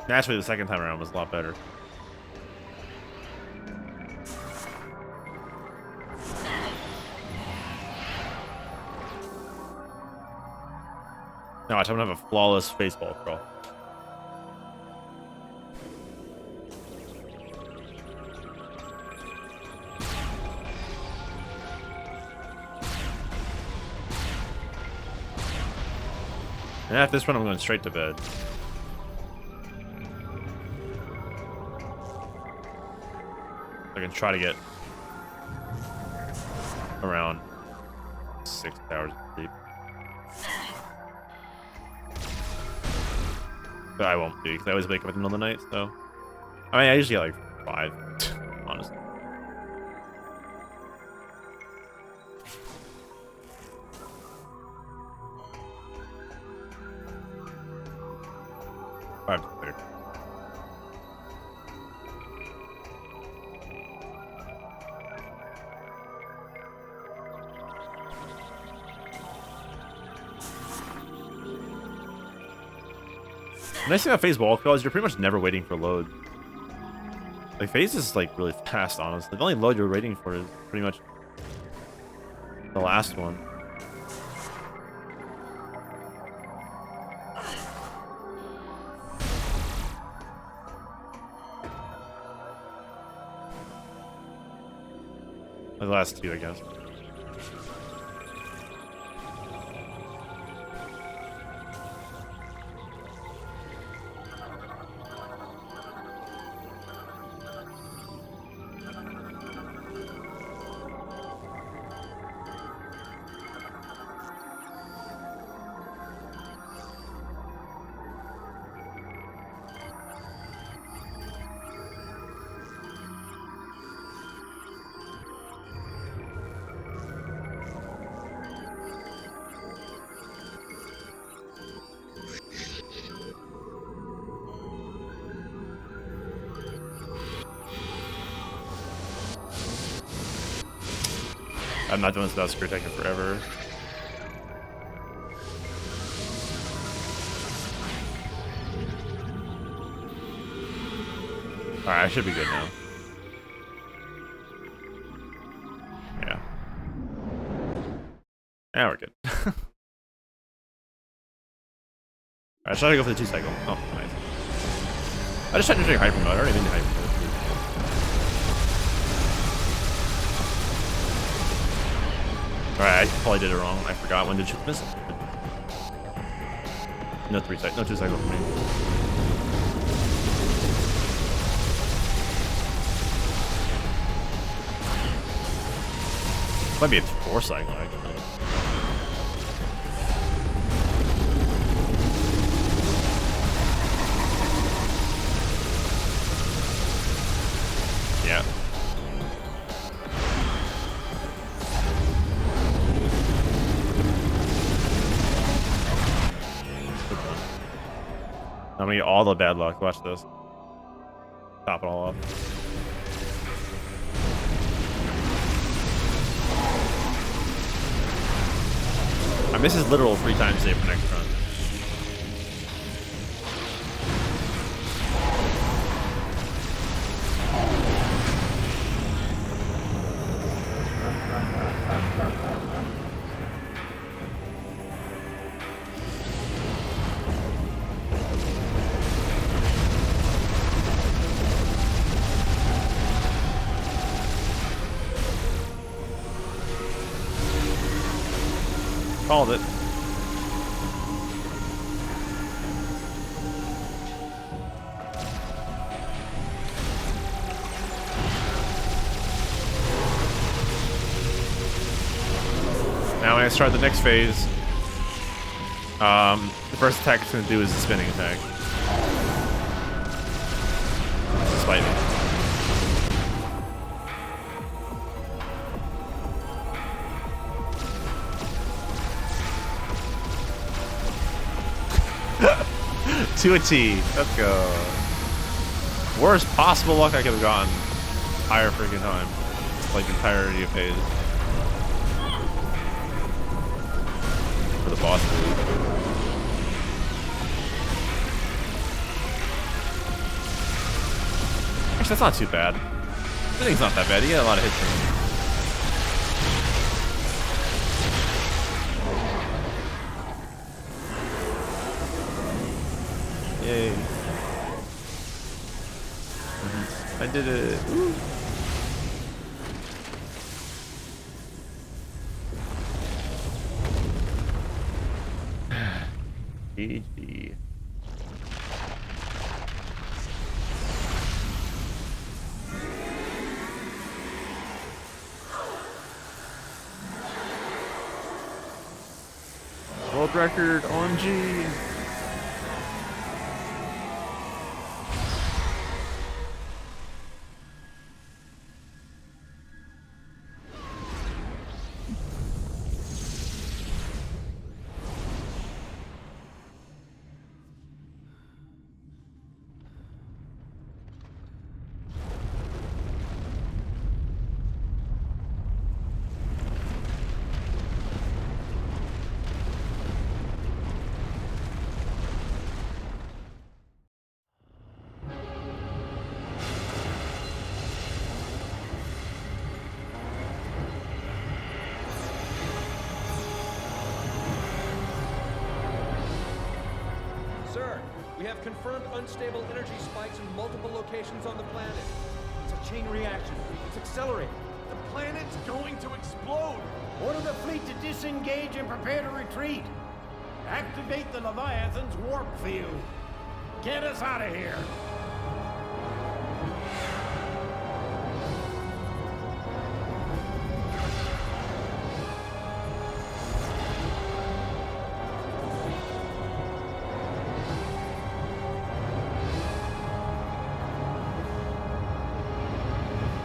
Naturally, the second time around was a lot better. No, I'm gonna have a flawless baseball throw. And after this one, I'm going straight to bed. I can try to get around 6 hours of sleep. But I won't be, because I always wake up in the middle of the night, so... I mean, I usually get like 5, honestly. Five to 30. The nice thing about phase wall crawl is you're pretty much never waiting for load. Like phase is like really fast, honestly. The only load you're waiting for is pretty much the last one. The last two, I guess. I'm not doing this without Spirit Taking forever. Alright, I should be good now. Now we're good. Alright, should I go for the 2 cycle? Oh, nice. I just tried to drink hyper mode. I already been to hyper mode. Alright, I probably did it wrong. I forgot when did you miss. No 2 cycle for me. Might be a 4 cycle actually. Yeah. I'm gonna get all the bad luck. Watch this. Top it all up. I mean, this is literal 3 times save for next run. Called it. Now when I start the next phase, the first attack it's going to do is the spinning attack. Despite me. To a T. Let's go. Worst possible luck I could have gotten. Entire freaking time. Like the entirety of phase. For the boss move. Actually, that's not too bad. I think it's not that bad. You get a lot of hits from him. Yay. I did it. Woo. GG. World record on G. Sir, we have confirmed unstable energy spikes in multiple locations on the planet. It's a chain reaction. It's accelerating. The planet's going to explode. Order the fleet to disengage and prepare to retreat. Activate the Leviathan's warp field. Get us out of here.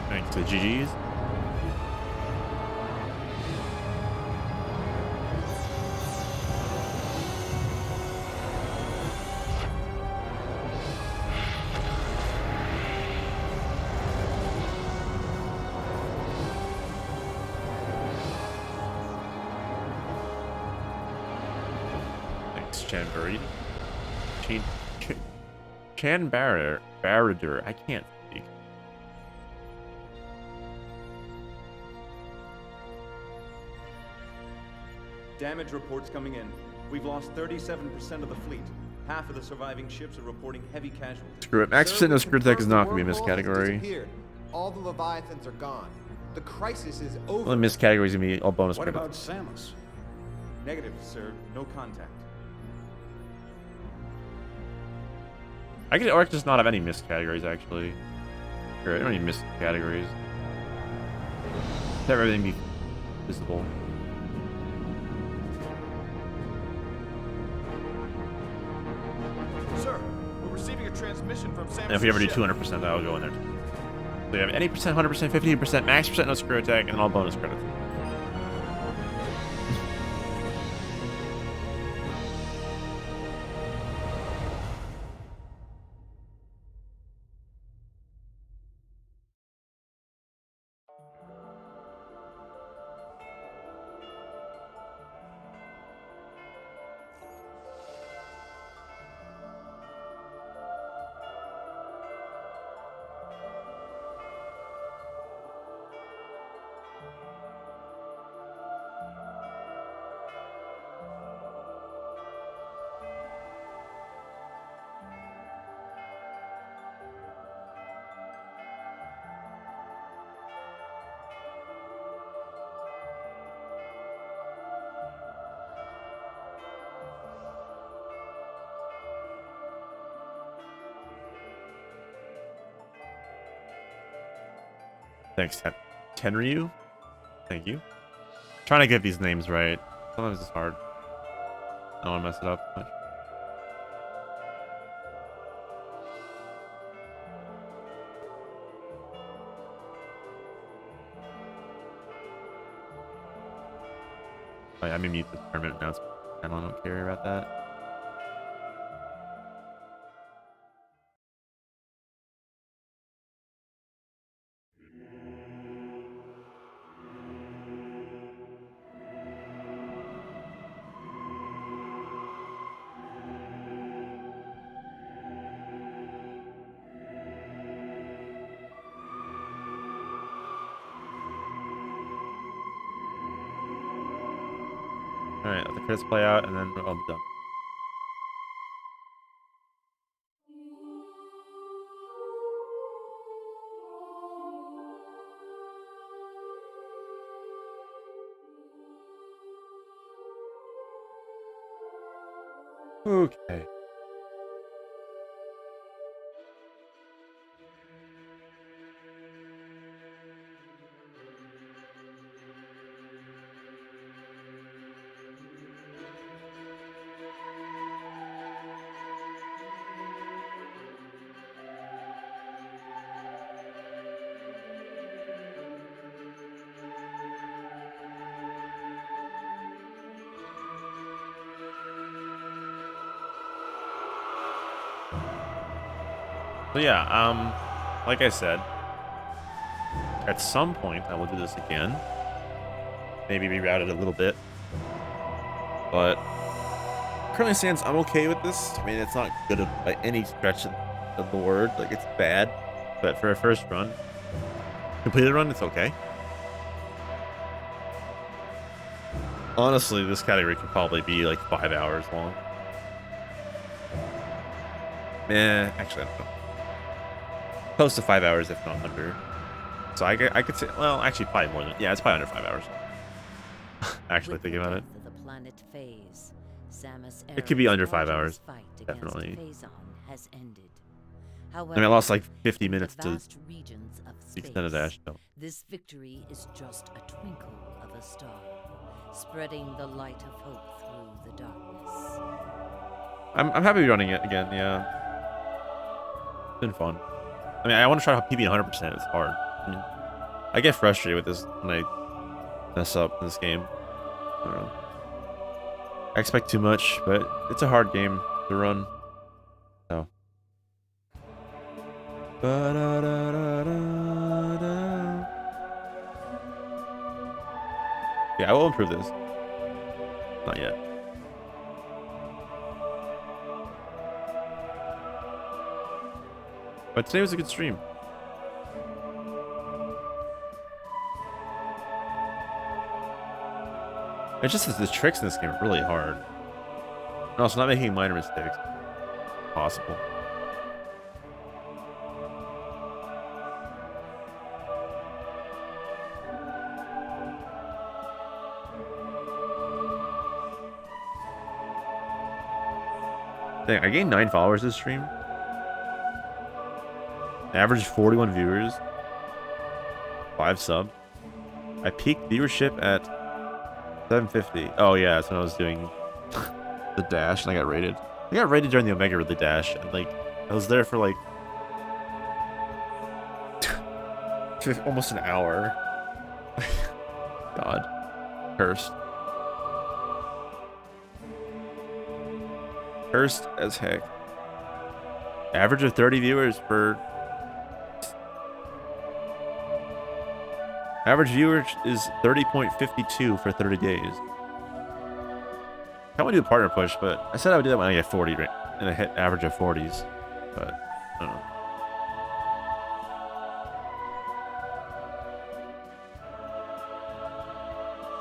Thanks to GG's. Chan Barrader. I can't speak. Damage reports coming in. We've lost 37% of the fleet. Half of the surviving ships are reporting heavy casualties. Screw it. Max percent no screw attack is not going to be a missed category. All the Leviathans are gone. The crisis is over. Only missed category is going to be all bonus What credits. about Samus? Negative, sir. No contact. I could, or I could just not have any missed categories, actually. Or I don't need missed categories. Have everything be visible. Sir, we're receiving a transmission from Samus. And if we ever do 200%, that'll go in there. So you have any percent, 100%, 15%, max percent no screw attack, and all bonus credits. Thanks, Tenryu. Thank you. Trying to get these names right. Sometimes it's hard. I don't want to mess it up much. Oh, yeah, I'm gonna mute the tournament announcement. I don't care about that. Alright, let the credits play out and then I'll be done. Okay. So yeah, like I said, at some point I will do this again. Maybe reroute it a little bit. But currently stands I'm okay with this. I mean, it's not good by any stretch of the word. Like, it's bad. But for a first run, completed run, it's okay. Honestly, this category could probably be like 5 hours long. Actually, I don't know. Close to 5 hours, if not under. So I could say, well, actually, probably more than. Yeah, it's probably under 5 hours. Actually, thinking about it. It could be under 5 hours. Definitely. I mean, I lost like 50 minutes to the extended dash. No. This victory is just a twinkle of a star, spreading the light of hope through the darkness. I'm happy running it again. Yeah, it's been fun. I mean, I want to try PB 100%. It's hard. I mean, I get frustrated with this when I mess up in this game. I don't know. I expect too much, but it's a hard game to run. So. Yeah, I will improve this. Not yet. But today was a good stream. It's just that the tricks in this game are really hard. And also not making minor mistakes. Possible. Dang, I gained 9 followers this stream. Average 41 viewers. 5 subs. I peaked viewership at 750. Oh yeah, that's when I was doing the dash and I got rated. I got rated during the Omega with the dash. And, like, I was there for like almost an hour. God. Cursed. Cursed as heck. Average of 30 viewers per... Average viewers is 30.52 for 30 days. I want to do a partner push, but I said I would do that when I get 40 and I hit average of 40s. But I don't know.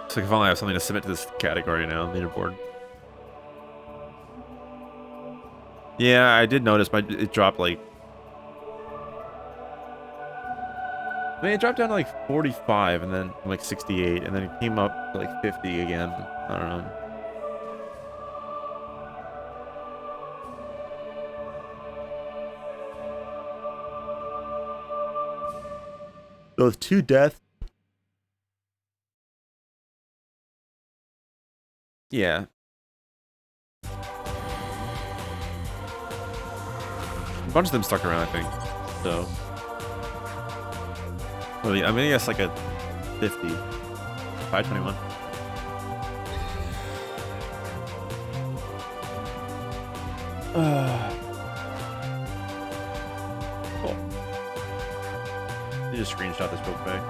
So I finally have something to submit to this category now, leaderboard. Yeah, I did notice it dropped like... I mean, it dropped down to like 45 and then like 68 and then it came up to like 50 again. I don't know. Those 2 deaths. Yeah. A bunch of them stuck around, I think. So. Well, I mean, I guess like a 50. 521. Cool. Let me just screenshot this real quick.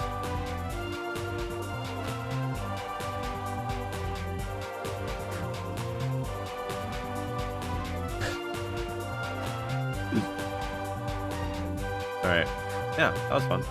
All right. Yeah, that was fun.